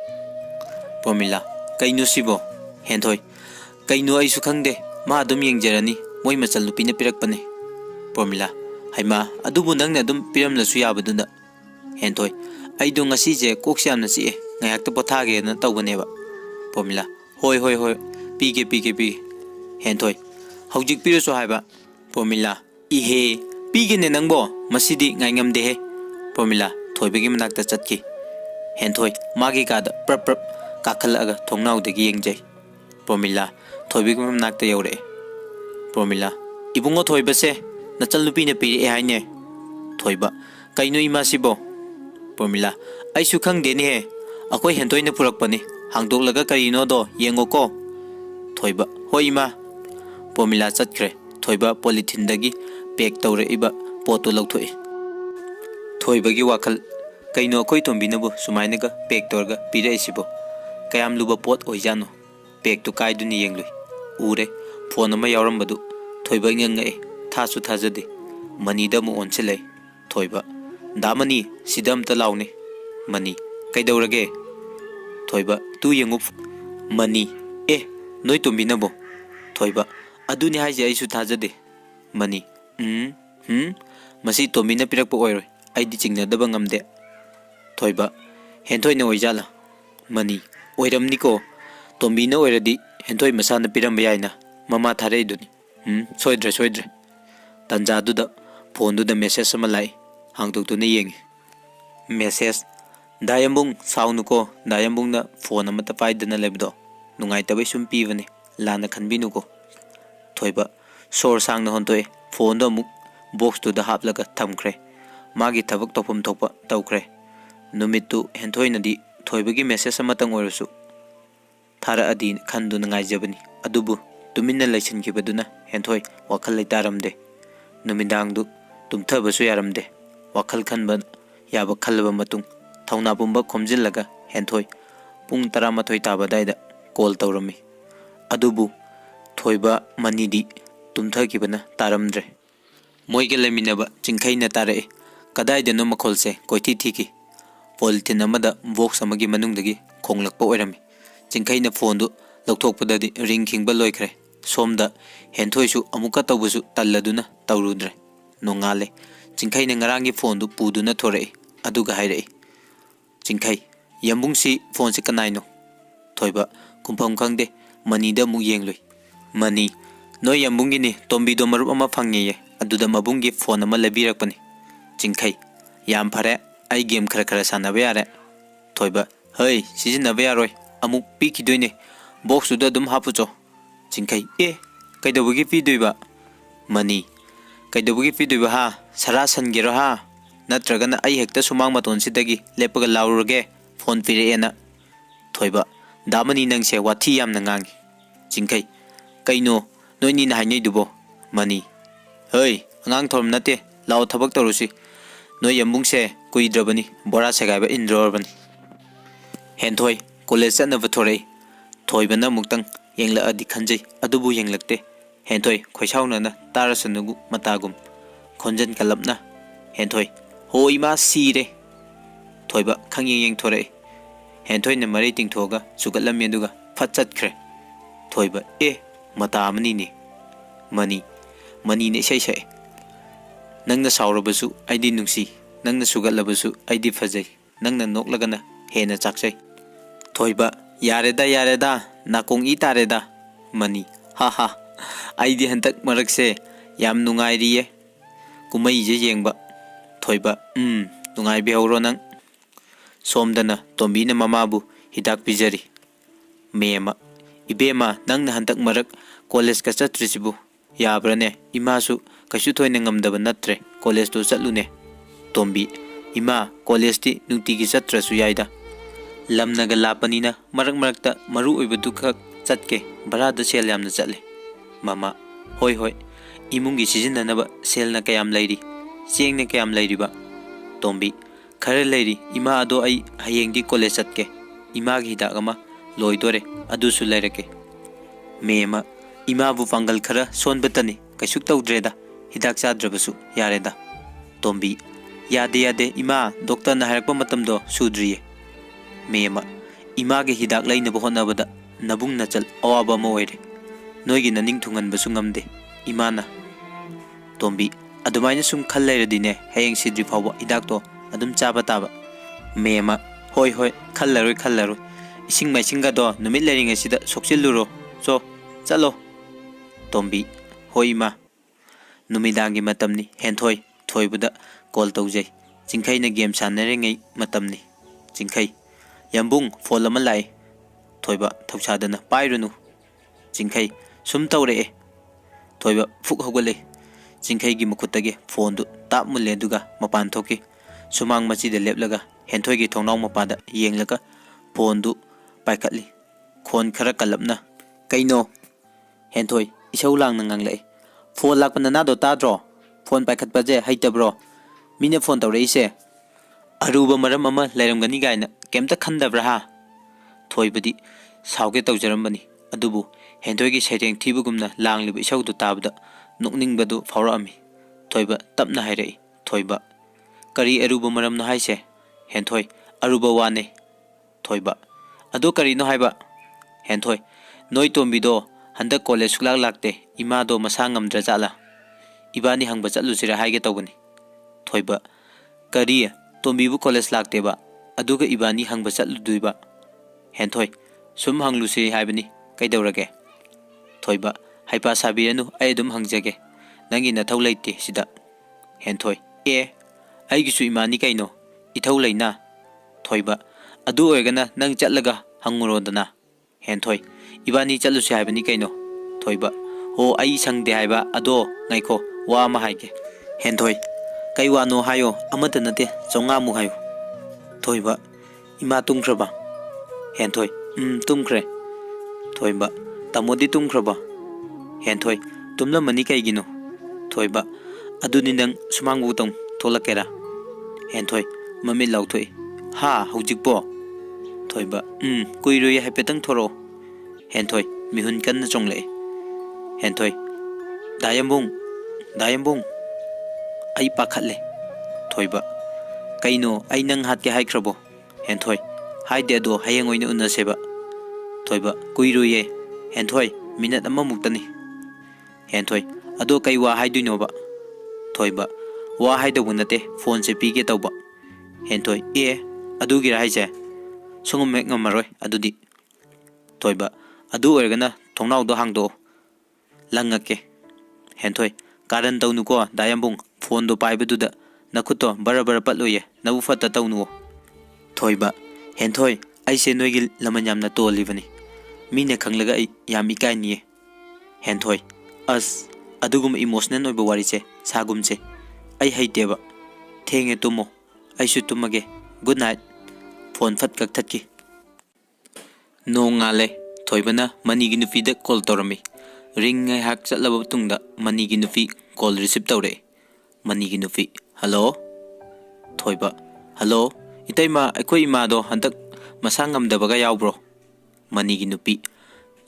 Promila kainu sibo henthoi kainu aisu khangde ma adum yengjerani moi machal nupina pirakpane. Promila haima adubu nangna adum piramlasu yabadunda. Henthoi aido ngasi je koksyamna chi ngayakta pothage na tawbaneba. Promila hoi pige henthoi haujik pirasu haiba. Promila ihe pige ne nangbo masidi ngaingam de he. Promila thoibagi manakta chatki. Henthoi magi kada prap kakhalaga thongnawdagi yengjai. Promila thoibagi manakta yaure. Promila ibungo thoibase nachal nupina piri haine. Thoiba kainu ima sibo. Promila aisu khangdeni he akoi henthoi na purakpani hangdoklaga karino do yengo ko. Thoiba hoi ima. Promila chatkre. Thoiba polythene dagi pack tawre iba poto lauthoi. Thoibagi wakal kaino akoi tombinabu sumainaga pack torga pire isibo kayam luba pot oijano pack tu kaiduni yenglui ure phone ama yaurambadu thoiba ngangai thasu thajade manida mu onchilai. Thoiba damani sidam ta laune mani kaidawrage. Thoiba tu yengu mani noi tombinabo. Thoiba aduni haije aisu thajade mani masi tombina pirakpa oiroi aidi chingnadaba ngamde. Thoiba henthoi na oijala mani oiramni ko tombina oiradi henthoi masana piramba yaina mama thare duni soidre tanja duda phone duda message ama lai hangtuk tu ne yengi message dayambung saunu ko dayambung na phone ama ta paidana lebdo nungai tabai sum pibane lana khanbinu ko. Thoiba sor sang na hontoi phone do muk box tu da haplaga thamkhre magi thabak topum thokpa tawkhre. Numitu henthoi nadi thoibagi message amatang oirasu thara adi khandu ngaijabani adubu tuminna laisinkhibaduna henthoi wakhal leitaramde. Numidang du tumthabasu yaramde wakhal khanba yaba khalba matung thauna pumba khomjillaga henthoi pung 12 tabadaida call tawrami. Adubu thoiba manidi tumthakibana taramdre. Moige leminaba chingkhaina tarae kadaida no makholse koiti thiki polythene amada box amagi manungdagi khonglakpa oirami. Chingkhaina phone du lokthokpadadi ring khingba loikhre. Somda henthoi amuka tawbusu talladuna tawrudre. Nongale chingkhaina ngarangi phone du puduna thorai aduga hairei. Chingkhai yambungsi phone se kanaino. Thoiba kumpham khangde manida mu yengloi. Mani no yambungini tombi do marup ama phangye aduda mabungi phone ama labirakpani. Chingkhai yam phare ai game khara sanaba yare. Thoiba hei sizinaba yaroi amuk pikidoine box du dum hapucho. Chingkhai kaidawagi pidoiba. Mani kaidawagi pidoiba ha sara sangero ha natragana ai hekta sumang maton sidagi lepaga laurage phone pire ena. Thoiba damani nangse wathi yamna ngangi. Chingkhai kaino noini na hainai dubo. Mani hei angang thorum nate lao thabak tarusi noi yambungse kuidrabani bora segaiba indrobani. Henthoi college chanaba thorai. Thoibana muktang yengla adi khanjai adubu yenglakte. Henthoi khoisauna na tarasanugu matagum khonjan kalapna. Henthoi hoi ma sire. Thoiba khangyeng thorai. Henthoi na mari tingthoga sugatlam yeduga phatchat khre. Thoiba mata amani ni mani ne sai nangna saurabasu aidi nungsi nangna sugatlabasu aidi fajai nangna noklagana hena chakchai. Thoiba yareda nakong I tareda. Mani ha aidi hantak marakse yam nungairiye kumai je yengba. Thoiba nungai bihawro nang. Somdana tombina mamabu hidak pijari. Mema ibema nangna hantak marak college ka chatrisibu yabrane imasu kasu thoina ngamdaba natre college to chatlune. Tombi ima college ti nungti gi chatrasu yaida lamnaga lapanina marakta maru oibadu khak chatke barada sel yamna chatle. Mama hoi imungi sizinanaba selna kayam lairi chengna kayam lairiba. Tombi khare lairi ima ado ai hayengdi college chatke ima gi hidak ama loidore adusu lairake. Mema ima bu pangal khara son batani kaisuk tawdreda hidak chadrabasu yareda. Tombi Yade yade ima doctor na harakpa matamdo sudriye. Mema ima ge hidak laina bohonabada nabung na chal awaba ma oire. Noigi naning thungan basu ngamde. Imana Tombi adumaina sum khal lairadine hayeng sidri phawa hidak to adum chaba taba. Mema hoi hoi khallaroi ising maisinga do numit lairinga sida sokchiluro so chalo. Tombi hoi ma numidangi matamni henthoi thoibuda call tawjai chingkhai na game sanare ngai matamni chingkhai yambung phone lama lai thoiba thausadana pairunu chingkhai sum tawre thoiba phuk hogale chingkhai gi makhutage phone du tap mulle duga mapan thoki sumang machi de leplaga henthoi gi thongnaw mapada yenglaga phone du paikatli khon khara kalapna kaino henthoi isau lang na nganglai phone lakpana na do ta dro phone paikhat baje haitabro mine phone tawreise aruba maram ama lairamgani gaina kemta khandabra ha thoibadi sauge tawjarambani adubu henthoi gi saireng thibugumna langliba isau du tabda nokningbadu faurami thoiba tapna hairei thoiba kari aruba maram no haise henthoi aruba wane thoiba adu kari no haiba henthoi noi tombido handa college sulak lakte ima do masangam drajala ibani hangba challusira haige tawbani thoiba kari tombibu college lakte ba aduga ibani hangba challuduiba henthoi sum hanglusi haibani kaidawrage thoiba haipa sabiranu ai dum hangjage nangi na thauleite sida henthoi aigisu imani kaino ithau leina thoiba adu oigana nang chatlaga hangurodana henthoi ibani challusi haibani kaino thoiba ho ai sangde haiba ado ngaiko wa ma haige henthoi kai wano hayo amata nate chonga mu hayo thoiba ima tungkraba henthoi tungkre thoiba tamodi tungkraba henthoi tumla mani kaigino thoiba aduni nang sumangbu tong tholakera henthoi mami lauthoi ha hujikpo thoiba kuiroi haipetang thoro henthoi mihun kan chongle henthoi dayambung ai pakhatle thoiba kaino ai nang hat ke haikrabo henthoi haide do hayeng oina unaseba thoiba kuiroye henthoi minute amma muktani henthoi ado kai wa haiduino ba thoiba wa haido bunate phone se pige tawba henthoi adu gira haise sungum mek ngamaroi adudi thoiba adu oirgana thongnaw do hangdo langake henthoi karan tawnu ko dayambung phone do paibeduda nakuto barabara patloye nabu fata tawnu thoiba henthoi aise noigi lamanyamna tolibani mine khanglaga ai yami kainiye henthoi as adugum emotional oiba warise sagumse ai haiteba thenge tumo aisu tumage good night phone fat kak thatki no ngale thoibana mani gi nufi da call torami ring ngai hak chatlaba tungda mani gi nufi call receive tawre mani gi nufi hello thoiba hello itaima akoi ma do hantak masangam dabaga yawbro mani gi nufi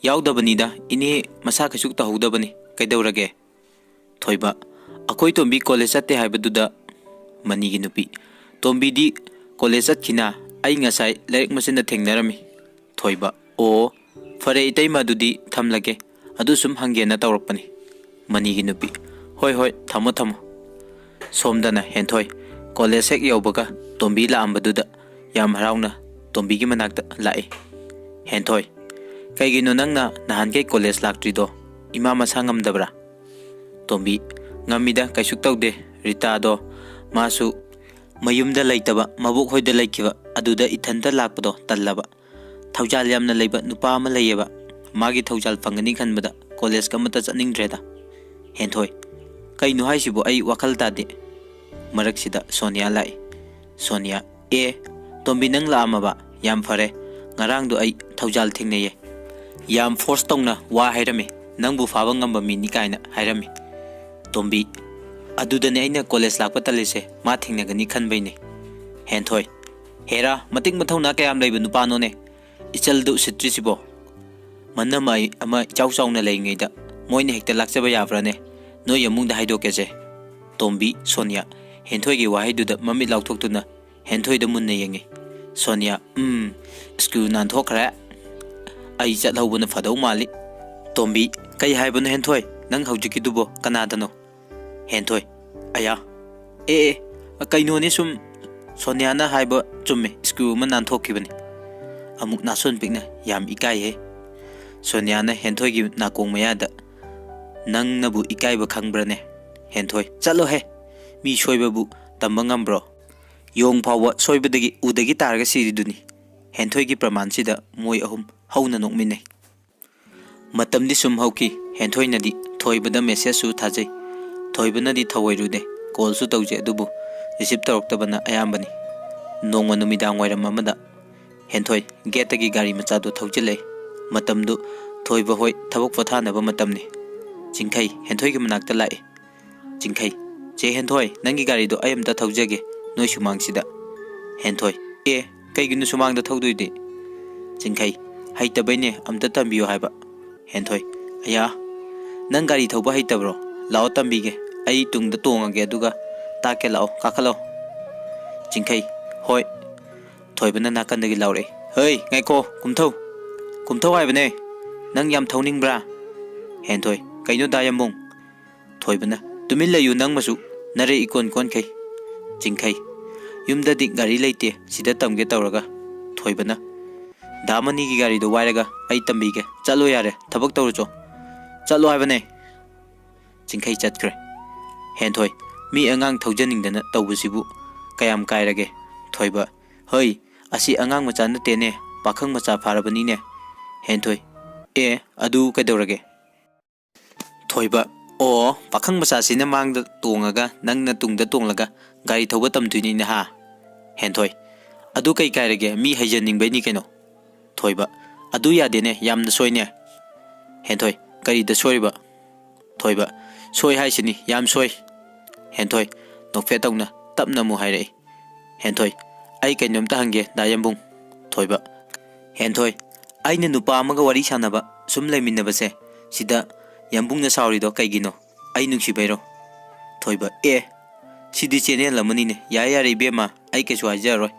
yawdabani da ine masa khasuk ta howdabani kaidawrage thoiba akoi tombi college ate haibaduda mani gi nufi tombi di college atkina ai ngasai laik masina thengnarami thoiba o fare itaima dudi thamlage adu sum hangena tawrapani mani gi nufi hoi thamo somdana henthoi college hek yawbaga tombi la ambaduda yam harauna tombi gi manakta lai henthoi kaigino nangna nahan ke college laktrido ima masangam dabra tombi ngamida kaisuk tawde rita do masu mayumda laitaba mabuk hoida laikiba aduda ithanda lakpado tallaba thaujal yamna leiba nupa ama layeba magi thaujal fangani khanbada college ka mata chaningdreda henthoi kainu haisibu ai wakal tade maraksida sonia lai sonia tombi nang la amaba yam fare ngarang do ai thaujal thingneye yam force tongna wa hairami nangbu faba ngamba mini kaina hairami tombi adudane aina college lakpa talise ma thingnagani khanbaine henthoi hera mating mathawna kayam leiba nupano ne ichal du sitrisibo manamai ama chawchawna leingeda moine hekta lakchaba yabrane no yamungda haidokese tombi sonia Henthoi gi wahai du da mami lauk thok tu na Henthoi da mun na yengi Sonia school nan thok khara ai chat hau buna phadau mali Tombi kai hai buna Henthoi nang hau jiki dubo kana da no Henthoi aya kai no ni sum Sonia na hai ba chumme school man nan thok ki bani amuk na son pikna yam ikai he Sonia na Henthoi gi na kong maya da nang na bu ikai ba khang bra ne Henthoi chalo he mi shoi ba bu tamba ngam bro yong phawa soi ba dagi udagi targa siri duni Henthoi gi praman si da moi ahum hauna nok min nei matam di sum hauki Henthoi na di thoi ba da message su thajai thoi ba na di thawai ru de call su tawje dubu receive tarok ta bana ayam bani nongwa numidang wairam amada Henthoi gate gi gari macha do thawjilai matam du thoi ba hoi thabok patha na ba matam ni Jingkai Henthoi gi manak ta lai Jingkai che Henthoi nangi gari do ayam ta thawjage noi sumang sida Henthoi kai gi nu sumang da thawdui de Jingkai hai ta bai ne amta tambiyo haiba Henthoi aya nang gari thawba hai ta bro lao tambi ge ai tung da tonga ge duga ta ke lao ka khalo Jingkai hoi thoi bana nakan da gi laure hei ngai ko kumthau hai bane nang yam thawning bra Henthoi kaino da yam mong thoi bana tumin layu nang masu nare ikon kon kai Jingkai yumda dik gari leite sida tamge tawraga thoi bana damani gi gari do wairaga ai tambi ge chalo yare thabak tawru cho chalo hai bane Jingkai chatkre Henthoi mi angang thaujaning dana tawbusibu kayam kairage thoiba hoi asi angang macha na tene pakhang macha pharabani ne Henthoi adu kaidawrage Thoiba pakhang macha sina mangda tongaga nangna tungda tonglaga gari thauba tamtuini ne ha Henthoi adu kai kairage mi haijaning bai ni keno Thoiba adu yade ne yamna soine Henthoi kari da soiba Thoiba soi hai sini yam soi Henthoi nokfe tawna tapna mu hairei Henthoi ai kainom ta hange da yambung Thoiba Henthoi aina nupa amaga wari sanaba sum laiminna base sida yambung na sauri do kaigino ai nungsi bairo Thoiba sidi channel lamani ne ya re bema ai ke chwa jaroi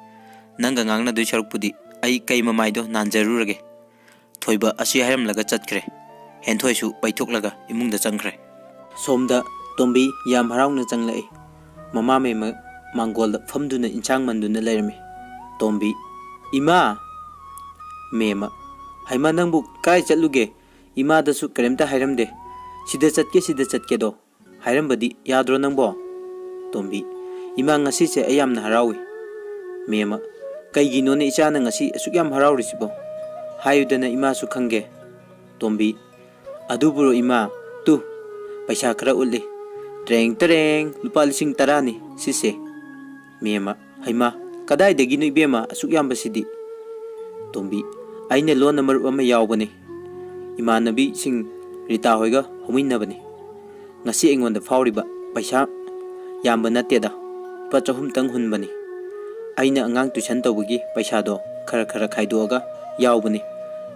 nanga ngangna du charuk pudi ai kai mamai do nan jarurage Thoiba asi haram laga chatkre Henthoi su paithok laga imung da changkre somda Tombi yam harauna changlai mama me mangol da famduna inchang manduna lairami Tombi ima mema haima nangbu kai chatluge ima da su karemta hairamde sida chatke do hairambadi yadro nangbo Tombi ima ngasi che ayamna harawi mema kaigi none ichana ngasi asuk yam harawri sibo hayudana ima su khange Tombi aduburo ima tu paisa khara ulli tereng lupa lising tarani sise mema haima kadai degi no ibema asuk yam basidi Tombi aine lon number ama yawbani imanabi sing rita hoiga hominna bani ngasi engonda fauriba paisa yamba nateda pa chahum tang hunbani aina angang tuition tawbugi paisa do khara khaidoga yawbani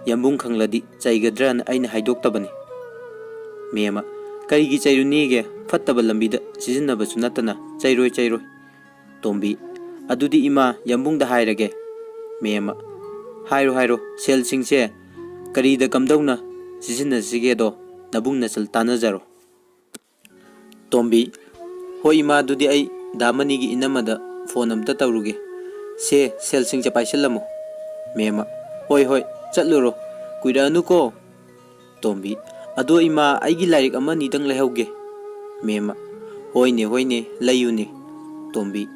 yambung khangladi chaigadran aina haidoktabani mema karigi chairunige fattaba lambida sijinnaba sunatana chairoi Tombi adudi ima yambung da hairage mema hairo sel singse kari da kamdawna sijinna sige do nabung na chal tanajaro Tombi hoi ima dudi ai damani gi inamada phone amta tawruge se sel sing cha paisalamu mema hoi chatluro kuiranu ko Tombi ado ima aigi lairik ama ni dang lehauge mema hoine layune Tombi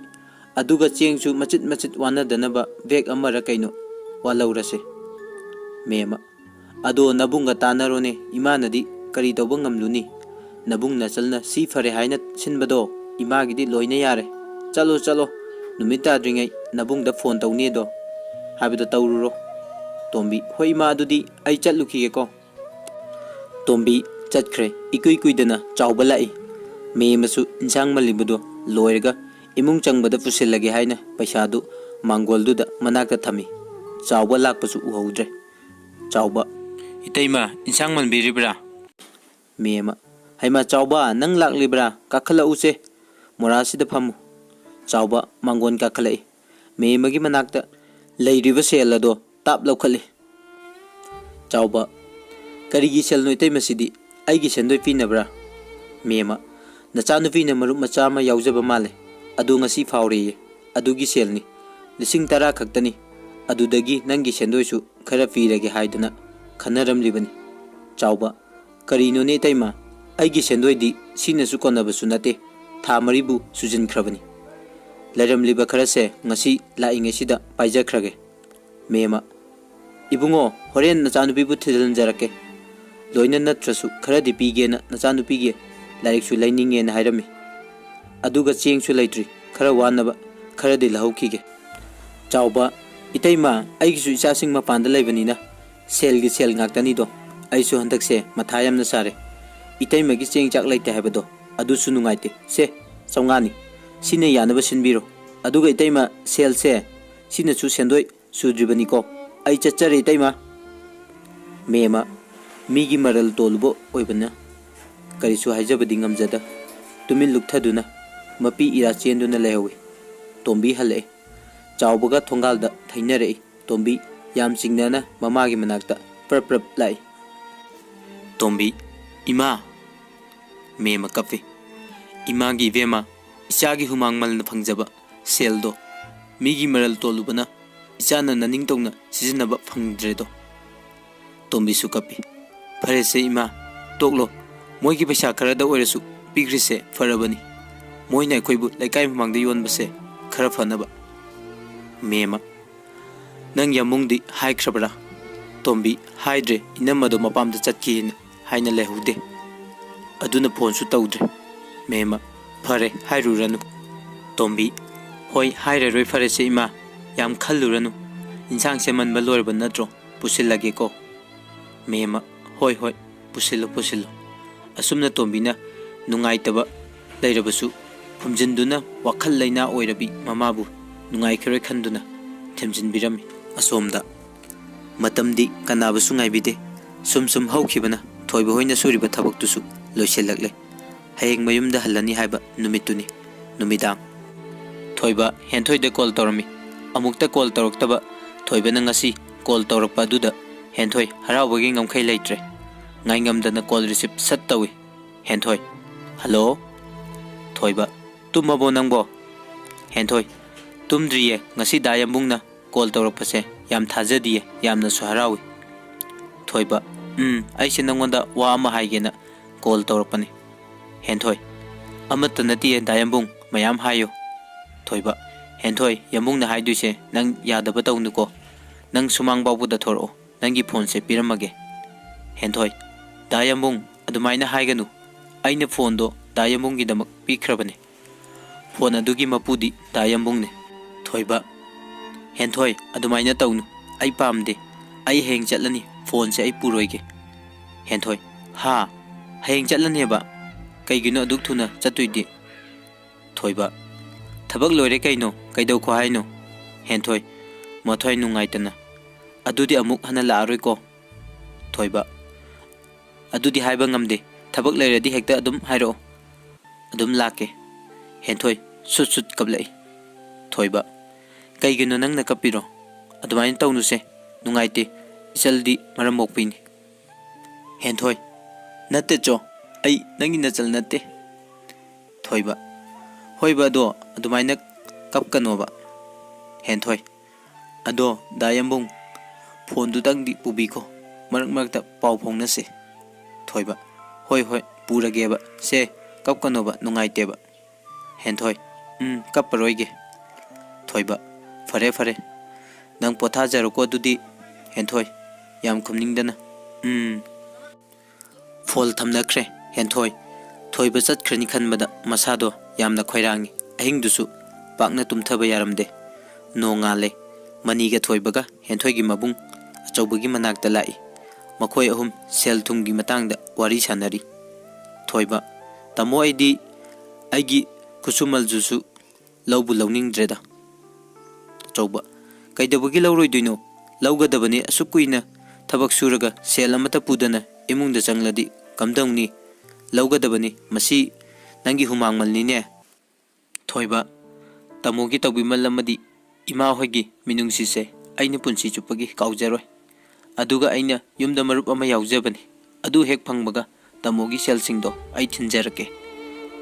aduga chengsu machit wana danaba bag amara kaino walaurase mema ado nabunga tanarone imanadi kari tawba ngamluni nabungna chalna si fare haina sinbado imagidi loina yare chalo numita dringai nabungda phone tawni do habida tawruro Tombi hoi ma adudi ai chatluki ko Tombi chatkre ikui dana chawba lai me masu insang malibudo loirga imung changbada pusilage haina paisa du mangol du da manakta thami chawba lakpasu uhaudre chawba itaima insang man biribra mema haima chawba nang laklibra kakhala use morasi da phamu Chaoba मांगोन का खलई मेमगी मनाक्ता लेरिबा cell अदो ताप लौखली Chaoba करिगी cell नोइतै मसिदी आइगी सेंदोय पिनब्रा मेमा नचानुपीना मरुप मचा मा यावजबा माले अदु ngasi फावरेये अदुगी सेलनी 10,000 खक्तनी अदुदगी नंगी सेंदोयसु खरा पीरगे हाइदना खनरमलिबनी चाउबा करिनोने तैमा आइगी सेंदोयदी सिनसु कोनबसु नते था मरिबु सुजिनख्रबनी लरमलिबा खरसे ngasi लाइंगेसिदा पाइजख्रगे मेमा इबुंगो होरेन नचानुपीबु थिदलनजरके लोइना नत्रसु खरदि पीगेना नचानुपीगे लाइकसु लाइनिंगेन हाइरमी अदुगा चेंगसु लैट्री खरा वानबा खरदि लहौखिगे चाउबा इतैमा आइगिसु इचासिंग मपानदा लैबनिना सेलगी सेल गाक्तनिदो आइसु हंदकसे मथा यामना सारे इतैमागी चेंग चाक लैते हाइबदो अदुसु नुंगाइते से चौंगानी सिने यानबा सिनबिरो अदुगा इतैमा सेल से सिनसु सेंदोय सुद्रिबनिको आई चच्चरे इतैमा मेमा मीगी मरल तोलबो ओइबना करिसु हाइजबदि ngamjada तुमिन लुक्थदुना मपी इरा चेंदुना लेहवे तोंबी हले चाउबगा थोंगालदा थैनरे तोंबी याम चिंगनाना ममागी मनाक्ता प्रप लाई तोंबी इमा मेमा कफे इमागी वेमा इचागी हुमांग मलना फंगजबा सेलदो मीगी मरल तोलुबना इचाना ननिंग तोंगना सिजनबा फंगद्रेदो तोंबी सु कपी फरेसे इमा तोकलो मोइगी पैसा खरदा ओइरसु पिग्रिसे फरबनी मोइना कोइबु लाइकाय ममांगदा योनबसे खरा फनबा मेमा नंग यामुंगदी हाइख्रबरा तोंबी हाइड्रे इनमदो मपामदा चटकीन हाइना लेहुदे अदुना फोनसु तौद्रे मेमा फरे हाइरुरनु तोंबी होय हाइररोय फरेसे इमा याम खल्लुरनु इंसांग से मनबा लोरबा नत्रो पुसिल्लागे को मेमा होय होय पुसिल्लो असुमना तोंबीना नुंगाइतबा लैरबसु फुमजिनदुना वाखल लैना ओइरबी ममाबु नुंगाइखरोय खंदुना थेमजिनबिरमी असोमदा मतमदी कनाबसु ngaibide sum हौखिबना थोइबा होइना सुरिबा थबक्तुसु लोइसेलकले हयेंग मयुमदा हल्लनी हाइबा नुमितुनी नुमिदांग थोइबा हेंथोइदे कॉल तौरमी अमुक्ता कॉल तौरक्तबा थोइबना ngasi कॉल तौरकपा दुदा हेंथोइ हरावबगी ngamkhai leitre ngaingamdana call receive सत तवी हेंथोइ हेलो थोइबा तुमबो नंगबो हेंथोइ तुमद्रिये ngasi दायमबुंगना कॉल तौरकपसे याम थाजदिये यामना सुहरावी थोइबा आइसे नंगोंदा वा अमा हाइगेना कॉल तौरकपनी हेंथोइ अमत नतिये दायमबुंग मयाम हायो थोइबा हेंथोइ यमबुंगना हाइदुइसे नंग यादबा तौनुको नंग सुमांग बाबुदा थोरो नंगी फोन से पिरमगे हेंथोइ दायमबुंग अदुमाइना हाइगनु आइना फोन दो दायमबुंगी दमक पिख्रबने फोन अदुगी मपुदी दायमबुंगने थोइबा हेंथोइ अदुमाइना तौनु आई पामदे आई हेंग चलनी फोन से आई पुरोइगे हेंथोइ हा हेंग चलनेबा कईगिनो अदुक थुना चतुइदे थोइबा थबक लोइरे कइनो कइदौ खो हाइनो हेंथोइ मथोइ नुंगाइतना अदुदी अमुक हना लारोइको थोइबा अदुदी हाइबा ngamde थबक लेरदी हेक्ता अदुम हाइरो अदुम लाके हेंथोइ सुट कबलै थोइबा कईगिनो नंगना कपिरो अदुमाइन तौनुसे नुंगाइते इचलदी मरम मोकपिनी हेंथोइ नते चो आई नंगी नचल नते थोइबा होइबा दो अदुमाइना कपकनोबा हेंथोइ अदो दायमबुंग फोन दुदंगदी पुबिको मरक मरकता पाव फोंगनसे थोइबा होय होय पुरगेबा से कपकनोबा नुंगाइतेबा हेंथोइ कपरोइगे थोइबा फरे नंग पोथा जरोको दुदी हेंथोइ याम खुमनिंगदना फोल थमनख्रे हेंथोइ थोइबा चतख्रनि खनबदा मसादो यामना खोइरांगी अहिंगदुसु पाकना तुमथबा यारमदे नोंगाले मनीगा थोइबगा हेंथोइगी मबुंग अचौबगी मनाक्ता लाई मखोइ अहुम सेल थुंगी मतंगदा वारी सानरी थोइबा तमो आइगी कुसुमल जुसु लौबु लौनिंगद्रेदा चौबा कइदबगी लौरोइदुइनो लौगदबने असुकुइना थबक सुरगा सेल अमता पुदना इमुंगदा चंगलदी कमदंगनी लौगदबने मसी नंगी हुमांगमलनीने थोइबा Tamogi taubimal amadi ima hoigi minungsise aina punsi chupagi kaujaroi. Aduga aina yumda marup ama yaujabani. Adu hek phangbaga tamogi selsingdo ai thinjarake.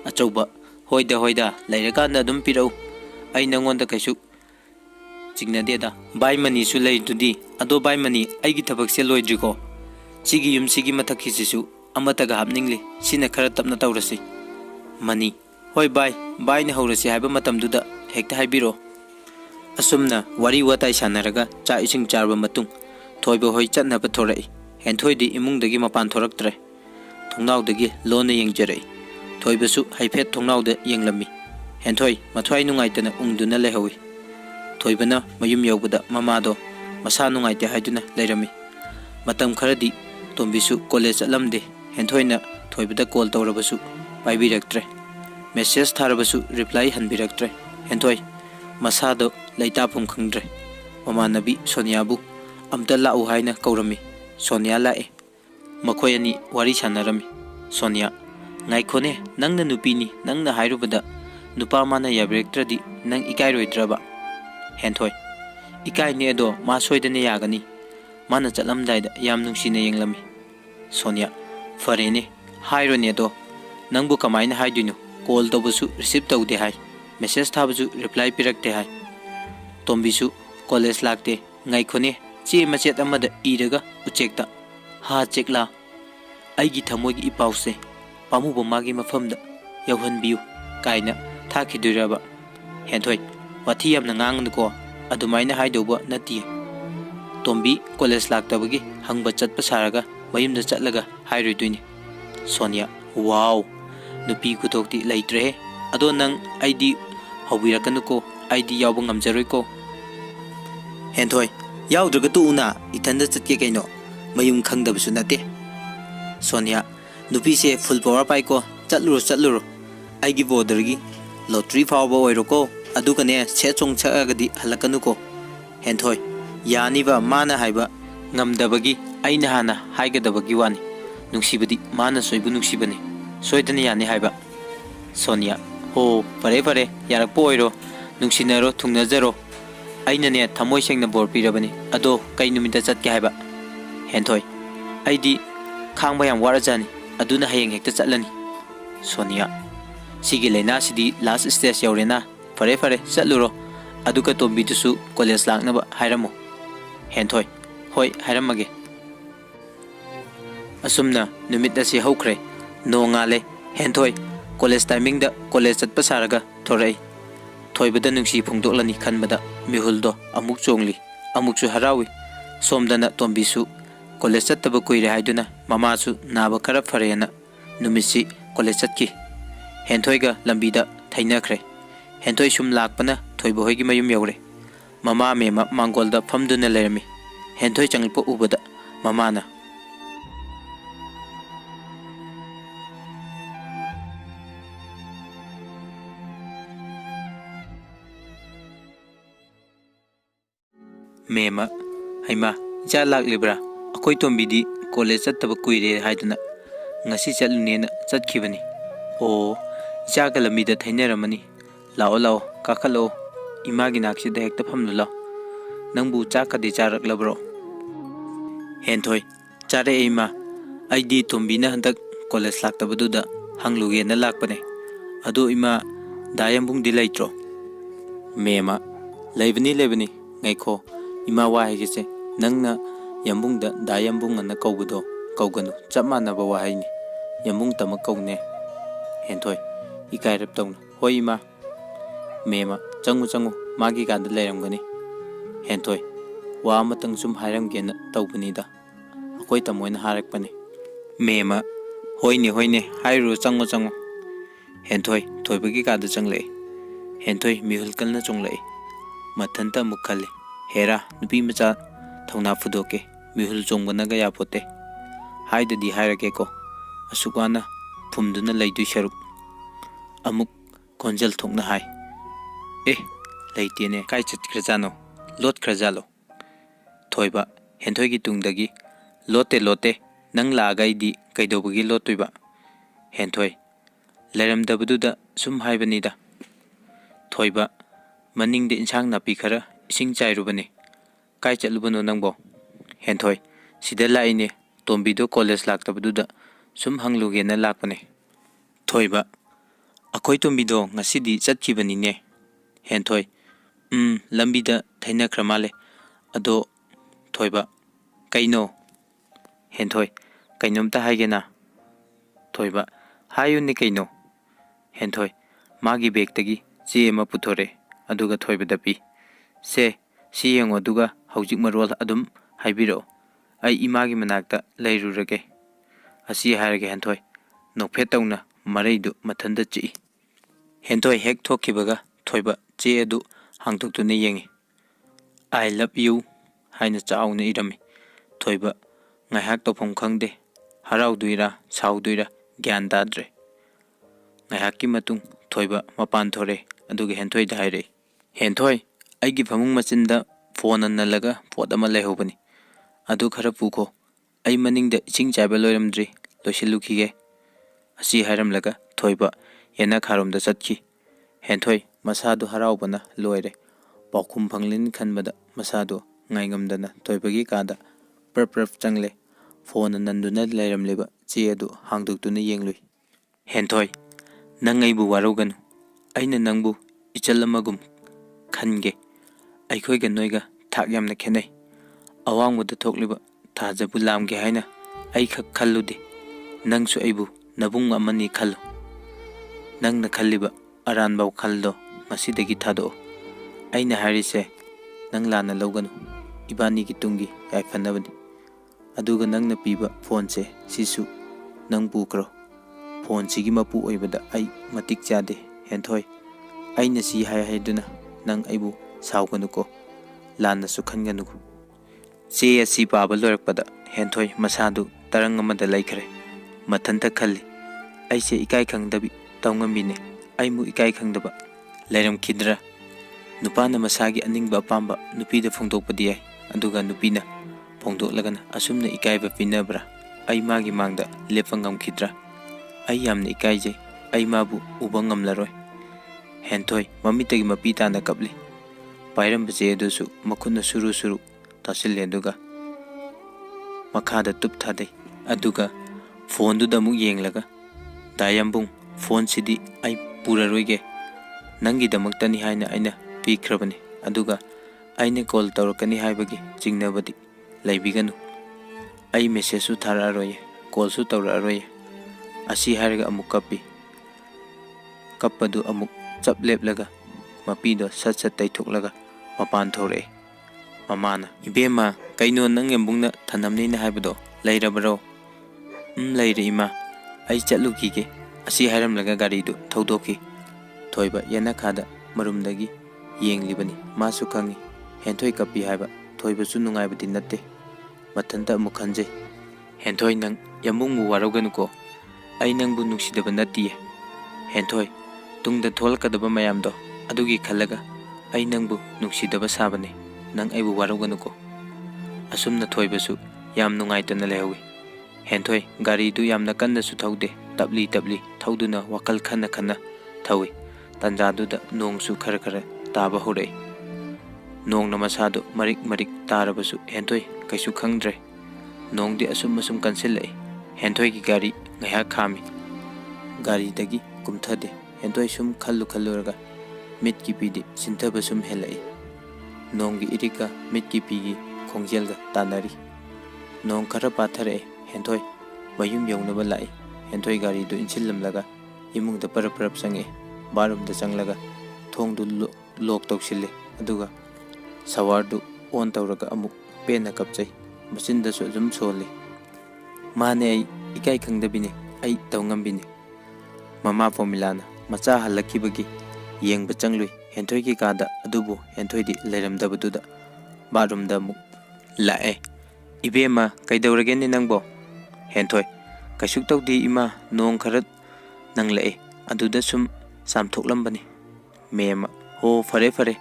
Achauba hoida lairaka na adum pirau. Ai nangonda kaisu Chignadeda bai mani su lay tudi ado bai mani aigi thabak se loidriko sigi yum sigi mathaki sisu amataga hapningli sina khara tapna tawrasi mani hoi bai na haurasi haiba matamduda hekta haibiro asumna wari watai sanaraga cha ising charba matung thoiba hoi chatnaba thorai henthoi imungdagi mapan thoraktre thongnaudagi lona yengjerai thoibasu haifet thongnauda yenglami henthoi mathwai nungaitana ungduna lehawi Thoibana mayum yaubada mamado masa nungaite haiduna leirami matam kharadi tombisu college alamde henthoina thoibada call tawrabasu paibiraktre message tharabasu reply hanbiraktre henthoi masado leitapum khangdre mamanabi Soniabu amta lau haina kaurami Sonia lae makoyani wari sanarami Sonia ngaikhone nangna nupini nangna hairubada nupa mana yabiraktradi nang ikairoidraba Henthoi ikai ne do ma soidane yagani mana chatlamdaida yam nungsine yenglami Sonia farene hairo ne do nangbu kamaina haiduinu call tobusu receive taude hai message thabusu reply pirakte hai tombisu college lakte ngai khone che machet amada iraga uchekta ha chekla aigi thamogi ipause pamubo magi mafamda yauhanbiu kaina thakiduraba Henthoi Wathi yamna ngangdko adumaina haidoba nati Tombi college laktabagi hangba chatpa saraga mayumda chatlaga hairoiduini Sonia wow nupi kutokti leitre ado nang ID hawirakanuko ID yawba ngamjaroiko Henthoi yawdraga tu una ithanda chatke kaino mayum khangdabasu nate Sonia nupi se full power paiko chatluro aigi bordergi lottery fawba oiroko adukane sechong chagadi halakanuko Henthoi yaniba mana haiba ngamdabagi aina hana haigadabagi wani nungsibadi mana soibu nungsibani soidani yani haiba Sonia ho pare yarakpo oiro nungsinaro thungnajaro aina ne thamoi sengna bor pirabani ado kai numita chatke haiba Henthoi aidi khangba yam warajani aduna hayeng hekta chatlani Sonia sigi lena sidi last stage yaurena Fare chatluro aduka tombidusu college laknaba hairamo Henthoi hoi hairamage asumna numit asi haukhre no ngale Henthoi college timing da college chatpa saraga thorai thoibada nungsi phungdoklani khanbada mihuldo amuk chongli amuksu harawi somdana tombisu college chattaba kuire haiduna mamasu naba khara farena numisi college chatki Henthoiga lambida thainakre Henthoi sum lakpana thoibo hoigi mayum yaure mama mema mangolda famduna lerami Henthoi changlpo ubada mamana Mema haima ja laklibra akoi tombidi college chattaba kuire haiduna ngasi chalunena chatkibani o jaga lamida thaineramani lao kakalo imagi naksi da hekta phamlu lao nangbu chakadi charak labro Henthoi chare ima aidi tombina handak college laktabaduda hangluge na lakpane ado ima dayambung dilaitro Mema leibani ngaikho ima wa hegese nangna yambungda dayambung na kaugudo kauganu chamana ba wahaini yambung tama kaune Henthoi ikairap tawna hoi ima Mema changu magi ganda leiramgani Henthoi wa amatang sum hairamgena tawbanida akoi tamoina harakpani Mema hoine hairu changu Henthoi thoibagi gada changlei Henthoi mihulkalna chonglei mathanta mukhale hera nupi macha thongna fudoke mihul chongbanaga yapote haidadi hairake ko asukana phumduna leidui sharuk amuk konjal thokna hai leitene kai chitkrajano lot krajalo thoiba Henthoi gi tungdagi lote nang lagai di kaidobagi lotuiba Henthoi leramdabududa sum haibanida thoiba Maningde insang napi khara ising chairubani. Kai chatlubano nangbo. Henthoi. Sida laine Tombido college laktabaduda sum hangluge na lakpane. Thoiba. Akoi Tombido ngasidi chatkibanine. Henthoi. Lambida thaina kramale. Ado Thoiba. Kaino. Henthoi. Kainomta haigena. Thoiba. Hayu ni kaino. Henthoi. Magi bektagi che ema puthore. Aduga Thoibada pi. Se si yengo aduga haujik marwal adum haibiro. Ai imagi manakta leirurage. Asi hairage Henthoi. Nokphetawna maraidu mathanda chi. Henthoi hek thokibaga Thoiba che adu hangtoktune yengi. I love you haina chauna irami. Thoiba ngaihak tofam khangde. Harauduira sauduira gyan dadre. Ngaihakki matung Thoiba mapan thore aduga Henthoi da haire. Henthoi aigi famung machinda phone annalaga pot ama lehobani. Adu khara pukho. Ai maningda ising chaiba loiramdri loisilukige. Asi hairamlaga Thoiba yana kharomda chatki. Henthoi masadu haraubana loire. Paukhum phanglin khanbada masadu ngaingamdana Thoibagi kada prap changle. Phone nanduna lairamleba che adu hangduktuna yenglui. Henthoi nang aibu waruganu. Aina nangbu ichalamagum khange. Aikhoiga noiga thak yamna khenai. Awangmuda thokliba thajabu lamge haina ai khak khalludi. Nangsu aibu nabung amani khallo. Nangna khalliba aranbau khaldo masidagi thado. Aina harise nang lana loganu. Ibani ki tungi yaifanabani. Aduga nangna piba phone se sisu nang pukro. Phone sigi mapu oibada ai matik chade. Henthoi aina si haiduna nang aibu sauganuko lana sukhanganuko. Se asi paba lorakpada Henthoi masadu tarang amada laikhare. Mathanta khalli. Aise ikai khangdabi taungambine. Aimu ikai khangdaba lairam khidra. Nupana masagi aningba apamba nupida phongdokpadi yai. Aduga nupina phongdoklagana asumna ikaiba pinabra. Ai magi mangda lepa ngamkhidra. Ai yamna ikaijai. Ai mabu uba ngamlaroi. Henthoi mamitagi mapitana kapli. Pairamba je adusu makhuna suru tasille aduga makhada tupthadai. Aduga phone du damuk yenglaga dayambung phone sidi ai puraroige nangi damaktani haina aina pikhrabani. Aduga aina call tawrakani haibagi jingnabadi laibiganu. Ai message su thararoye call su tawraroye. Asi hairaga amuk kapi. Kappadu amuk chap leplaga mapido sat taithoklaga mapan thore. Mamana ibema kaino nang embungna thanamni na haibado lairabaro. Laire ima ai chatlukige. Asi hairamlaga gari du thaudoki. Thoiba yana khada marumdagi yenglibani masu khangi. Henthoi kapi haiba Thoiba su nungaibadi natte. Mathanta amuk khanjai. Henthoi nang yamungmu warauganuko. Ai nangbu nungsidaba nattiye. Henthoi tungda tholkadaba mayamdo adugi khallaga ai nangbu nungsidaba sabane. Nang aibu warauganuko. Asumna Thoibasu yam nungaitana lehawi. Henthoi gari du yamna kanna su thaude. Tabli thauduna wakal khana thawi. Tanjaduda nongsu khara taba hore. Nong na masadu marik tarabasu Henthoi kaisu khangdre. Nong di asum kansilai. Henthoi ki gari ngaiha khami. Gari dagi kumthade. Henthoi sum khalluraga mit ki pidi sinthaba sum helai. Nong gi irika mit ki pigi khongjelga tanari. Nong khara pathare Henthoi mayum yaunaba lai. Henthoi gari du inchillamlaga imungda parap sange. Barumda changlaga thong du lok tawsille. Aduga sawar du on tawraga amuk pena kapchai. Machinda su zum sole. Mane ai ikai khangdabine ai tawngambine. Mama formulana macha halakibagi yengba changlui. Henthoi ki kada adubu Henthoi di leiramdabaduda barumda muk lae. Ibema kaidawrageni nangbo. Henthoi kaisuk tawdi ima nong kharat nang lae. Aduda sum samthoklambani. Mema ho fare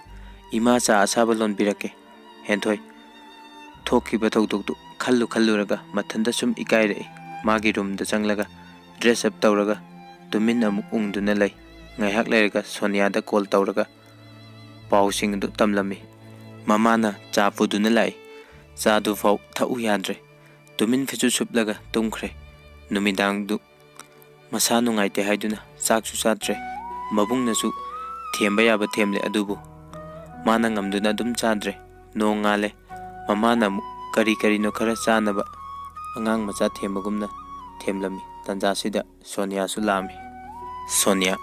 ima cha asaba lon birake. Henthoi thokiba thawdokdu khalluraga mathanda sum ikaire. Magi room da changlaga dress up tawraga tumin amuk ungduna lai. Ngaihak lairaga Sonia da call tawraga ꯄꯥꯎꯁꯤꯡ ꯑꯗꯨ ꯇꯝꯂꯝꯃꯤ꯫ ꯃꯃꯥꯅ ꯆꯥ ꯄꯨꯗꯨꯅ ꯂꯥꯛꯏ꯫ ꯆꯥꯗꯨ ꯐꯥꯎ ꯊꯛꯎ ꯌꯥꯗ꯭ꯔꯦ꯫ ꯇꯨꯃꯤꯟ ꯐꯤꯆꯨ ꯁꯨꯞꯂꯒ ꯇꯨꯝꯈ꯭ꯔꯦ꯫ ꯅꯨꯃꯤꯗꯥꯡꯗꯨ ꯃꯁꯥ ꯅꯨꯡꯉꯥꯏꯇꯦ ꯍꯥꯏꯗꯨꯅ ꯆꯥꯛꯁꯨ ꯆꯥꯗ꯭ꯔꯦ꯫ ꯃꯕꯨꯡꯅꯁꯨ ꯊꯦꯝꯕ ꯌꯥꯕ ꯊꯦꯝꯂꯦ, ꯑꯗꯨꯕꯨ ꯃꯥꯅ ꯉꯝꯗꯨꯅ ꯑꯗꯨꯝ ꯆꯥꯗ꯭ꯔꯦ꯫ ꯅꯣꯡ ꯉꯥꯜꯂꯦ꯫ ꯃꯃꯥꯅ ꯑꯃꯨꯛ ꯀꯔꯤ ꯀꯔꯤꯅꯣ ꯈꯔ ꯆꯥꯅꯕ ꯑꯉꯥꯡ ꯃꯆꯥ ꯊꯦꯝꯕꯒꯨꯝꯅ ꯊꯦꯝꯂꯝꯃꯤ꯫ ꯇꯟꯖꯥꯁꯤꯗ ꯁꯣꯅꯤꯌꯥꯁꯨ ꯂꯥꯛꯑꯝꯃꯤ꯫ ꯁꯣꯅꯤꯌꯥ,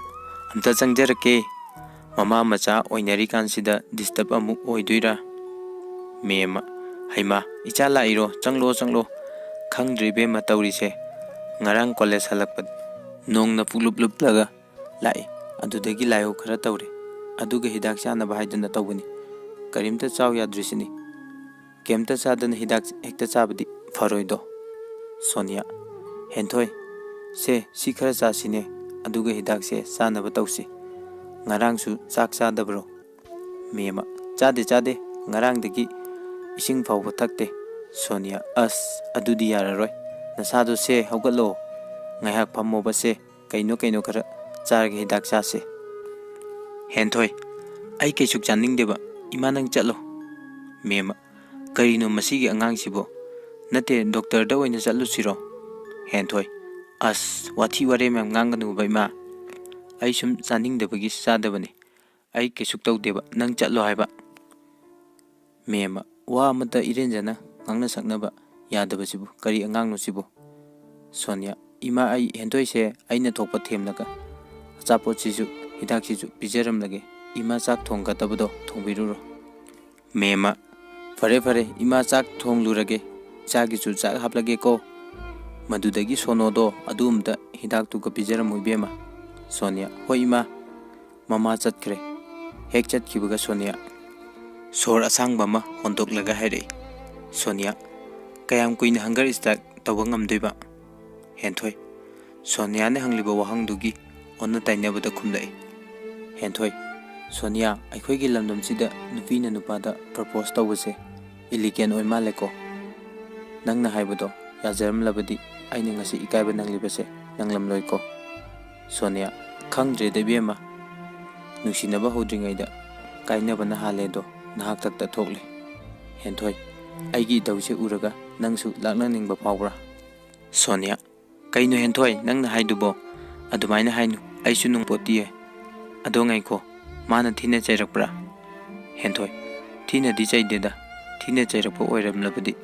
ꯑꯝꯇ ꯆꯪꯖꯔꯛꯀꯦ꯫ ꯃꯃꯥ ꯃꯆꯥ ꯑꯣꯏꯅꯔꯤꯀꯥꯟꯁꯤꯗ ꯗꯤꯁꯇꯔꯕ ꯑꯃꯨꯛ ꯑꯣꯏꯗꯣꯏꯔꯥ? ꯃꯦꯝꯃ, ꯍꯩꯃꯥ, ꯏꯆꯥ ꯂꯥꯛꯏꯔꯣ? ꯆꯪꯂꯣ ꯆꯪꯂꯣ꯫ ꯈꯪꯗ꯭ꯔꯤ ꯏꯕꯦꯝꯃ ꯇꯧꯔꯤꯁꯦ꯫ ꯉꯔꯥꯡ ꯀꯣꯂꯦꯖ ꯍꯜꯂꯛꯄ ꯅꯣꯡꯅ ꯄꯨꯂꯨꯞ ꯂꯨꯞꯂꯒ ꯂꯥꯛꯏ꯫ ꯑꯗꯨꯗꯒꯤ ꯂꯥꯏꯍꯧ ꯈꯔ ꯇꯧꯔꯦ꯫ ꯑꯗꯨꯒ ꯍꯤꯗꯥꯛ ꯆꯥꯅꯕ ꯍꯥꯏꯗꯨꯅ ꯇꯧꯕꯅꯤ꯫ ꯀꯔꯤꯝꯇ ꯆꯥꯎ ꯌꯥꯗ꯭ꯔꯤꯁꯤꯅꯤ꯫ ꯀꯩꯝꯇ ꯆꯥꯗꯅ ꯍꯤꯗꯥꯛ ꯍꯦꯛꯇ ꯆꯥꯕꯗꯤ ꯐꯔꯣꯏꯗꯣ? ꯁꯣꯅꯤꯌꯥ, ꯍꯦꯟꯊꯣꯏ, ꯁꯤ ꯈꯔ ꯆꯥꯁꯤꯅꯦ, ꯑꯗꯨꯒ ꯍꯤꯗꯥꯛꯁꯦ ꯆꯥꯅꯕ ꯇꯧꯁꯤ꯫ ꯉꯔꯥꯡꯁꯨ ꯆꯥꯛ ꯆꯥꯗꯕ꯭ꯔꯣ? ꯃꯦꯝꯃ, ꯆꯥꯗꯦ ꯆꯥꯗꯦ, ꯉꯔꯥꯡꯗꯒꯤ ꯏꯁꯤꯡ ꯐꯥꯎꯕ ꯊꯛꯇꯦ꯫ ꯁꯣꯅꯤꯌꯥ, ꯑꯁ ꯑꯗꯨꯗꯤ ꯌꯥꯔꯔꯣꯏ꯫ ꯅꯁꯥꯗꯣ ꯍꯧꯒꯠꯂꯣ, ꯉꯥꯏꯍꯥꯛ ꯐꯝꯃꯣꯕ ꯀꯩꯅꯣ ꯈꯔ ꯆꯥꯔꯒ ꯍꯤꯗꯥꯛ ꯆꯥꯁꯦ꯫ ꯍꯦꯟꯊꯣꯏ, ꯑꯩ ꯀꯩꯁꯨ ꯆꯥꯅꯤꯡꯗꯦꯕ, ꯏꯃꯥ ꯅꯪ ꯆꯠꯂꯣ꯫ ꯃꯦꯝꯃ, ꯀꯔꯤꯅꯣ ꯃꯁꯤꯒꯤ ꯑꯉꯥꯡꯁꯤꯕꯣ? ꯅꯠꯇꯦ, ꯗꯣꯛꯇꯔꯗ ꯑꯣꯏꯅ ꯆꯠꯂꯨꯁꯤꯔꯣ? ꯍꯦꯟꯊꯣꯏ, ꯑꯁ ꯋꯥꯊꯤ ꯋꯥꯔꯦꯝ ꯌꯥꯝ ꯉꯥꯡꯒꯅꯨꯕ ꯏꯃꯥ꯫ ꯑꯩ ꯁꯨꯝ ꯆꯥꯅꯤꯡꯗꯕꯒꯤ ꯆꯥꯗꯕꯅꯤ꯫ ꯑꯩ ꯀꯩꯁꯨ ꯇꯧꯗꯦꯕ, ꯅꯪ ꯆꯠꯂꯣ ꯍꯥꯏꯕ꯫ ꯃꯦꯝꯃ, ꯋꯥ ꯑꯃꯇ ꯏꯔꯦꯟꯖꯅ ꯉꯥꯡꯅ ꯁꯛꯅꯕ ꯌꯥꯗꯕꯁꯤꯕꯨ ꯀꯔꯤ ꯑꯉꯥꯡꯅꯣ ꯁꯤꯕꯨ? ꯁꯣꯅꯤꯌꯥ, ꯏꯃꯥ, ꯑꯩ ꯍꯦꯟꯊꯣꯏꯁꯦ ꯑꯩꯅ ꯊꯣꯛꯄ ꯊꯦꯝꯂꯒ ꯑꯆꯥꯄꯣꯠꯁꯤꯁꯨ ꯍꯤꯗꯥꯛꯁꯤꯁꯨ ꯄꯤꯖꯔꯝꯂꯒꯦ꯫ ꯏꯃꯥ ꯆꯥꯛ ꯊꯣꯡꯒꯗꯕꯗꯣ ꯊꯣꯡꯕꯤꯔꯨꯔꯣ꯫ ꯃꯦꯝꯃ, ꯐꯔꯦ ꯐꯔꯦ, ꯏꯃꯥ ꯆꯥꯛ ꯊꯣꯡꯂꯨꯔꯒꯦ, ꯏꯆꯥꯒꯤꯁꯨ ꯆꯥꯛ ꯍꯥꯞꯂꯒꯦꯀꯣ꯫ ꯃꯗꯨꯗꯒꯤ ꯁꯣꯅꯣꯗꯣ ꯑꯗꯨ ꯑꯝꯇ ꯍꯤꯗꯥꯛꯇꯨꯒ ꯄꯤꯖꯔꯝꯃꯨ ꯏꯕꯦꯝꯃ꯫ ꯁꯣꯅꯤꯌꯥ, ꯍꯣꯏ ꯏꯃꯥ꯫ ꯃꯃꯥ ꯆꯠꯈ꯭ꯔꯦ꯫ ꯍꯦꯛ ꯆꯠꯈꯤꯕꯒ ꯁꯣꯅꯤꯌꯥ ꯁꯣꯔ ꯑꯁꯥꯡꯕ ꯑꯃ ꯍꯣꯟꯗꯣꯛꯂꯒ ꯍꯥꯏꯔꯛꯏ꯫ ꯁꯣꯅꯤꯌꯥ, ꯀꯌꯥꯝ ꯀꯨꯏꯅ ꯍꯪꯒꯔ ꯁ꯭ꯇ꯭ꯔꯥꯏꯛ ꯇꯧꯕ ꯉꯝꯗꯣꯏꯕ? ꯍꯦꯟꯊꯣꯏ, ꯁꯣꯅꯤꯌꯥꯅ ꯍꯪꯂꯤꯕ ꯋꯥꯍꯪꯗꯨꯒꯤ ꯑꯣꯟꯅ ꯇꯩꯅꯕꯗ ꯈꯨꯝꯂꯛꯏ꯫ ꯍꯦꯟꯊꯣꯏ, ꯁꯣꯅꯤꯌꯥ, ꯑꯩꯈꯣꯏꯒꯤ ꯂꯝꯗꯝꯁꯤꯗ ꯅꯨꯄꯤꯅ ꯅꯨꯄꯥꯗ ꯄ꯭ꯔꯄꯣꯁ ꯇꯧꯕꯁꯦ ꯏꯂꯤꯒꯦꯟ ꯑꯣꯏ ꯃꯥꯜꯂꯦꯀꯣ꯫ ꯅꯪꯅ ꯍꯥꯏꯕꯗꯣ ꯌꯥꯖꯔꯝꯂꯕꯗꯤ ꯑꯩꯅ ꯉꯁꯤ ꯏꯀꯥꯏꯕ ꯅꯪꯂꯤꯕꯁꯦ ꯅꯪꯂꯝꯂꯣꯏꯀꯣ꯫ ꯁꯣꯅꯤꯌꯥ, ꯈꯪꯗ꯭ꯔꯦꯗ ꯏꯕꯦꯝꯃ, ꯅꯨꯡꯁꯤꯅꯕ ꯍꯧꯗ꯭ꯔꯤꯉꯩꯗ ꯀꯥꯏꯅꯕꯅ ꯍꯥꯜꯂꯦꯗꯣ ꯅꯍꯥꯛꯇꯛꯇ ꯊꯣꯛꯂꯦ꯫ ꯍꯦꯟꯊꯣꯏ, ꯑꯩꯒꯤ ꯏꯇꯧꯁꯦ ꯎꯔꯒ ꯅꯪꯁꯨ ꯂꯥꯛꯅꯅꯤꯡꯕ ꯐꯥꯎꯕ꯭ꯔꯥ? ꯁꯣꯅꯤꯌꯥ, ꯀꯩꯅꯣ ꯍꯦꯟꯊꯣꯏ ꯅꯪꯅ ꯍꯥꯏꯗꯨꯕꯣ? ꯑꯗꯨꯃꯥꯏꯅ ꯍꯥꯏꯅꯨ, ꯑꯩꯁꯨ ꯅꯨꯡꯄꯣꯠꯇꯤꯌꯦ꯫ ꯑꯗꯣ ꯉꯥꯏꯈꯣ, ꯃꯥꯅ ꯊꯤꯅ ꯆꯩꯔꯛꯄ꯭ꯔꯥ? ꯍꯦꯟꯊꯣꯏ, ꯊꯤꯅꯗꯤ ꯆꯩꯗꯦꯗ꯫ ꯊꯤꯅ ꯆꯩꯔꯛꯄ ꯑꯣꯏꯔꯝꯂꯕꯗꯤ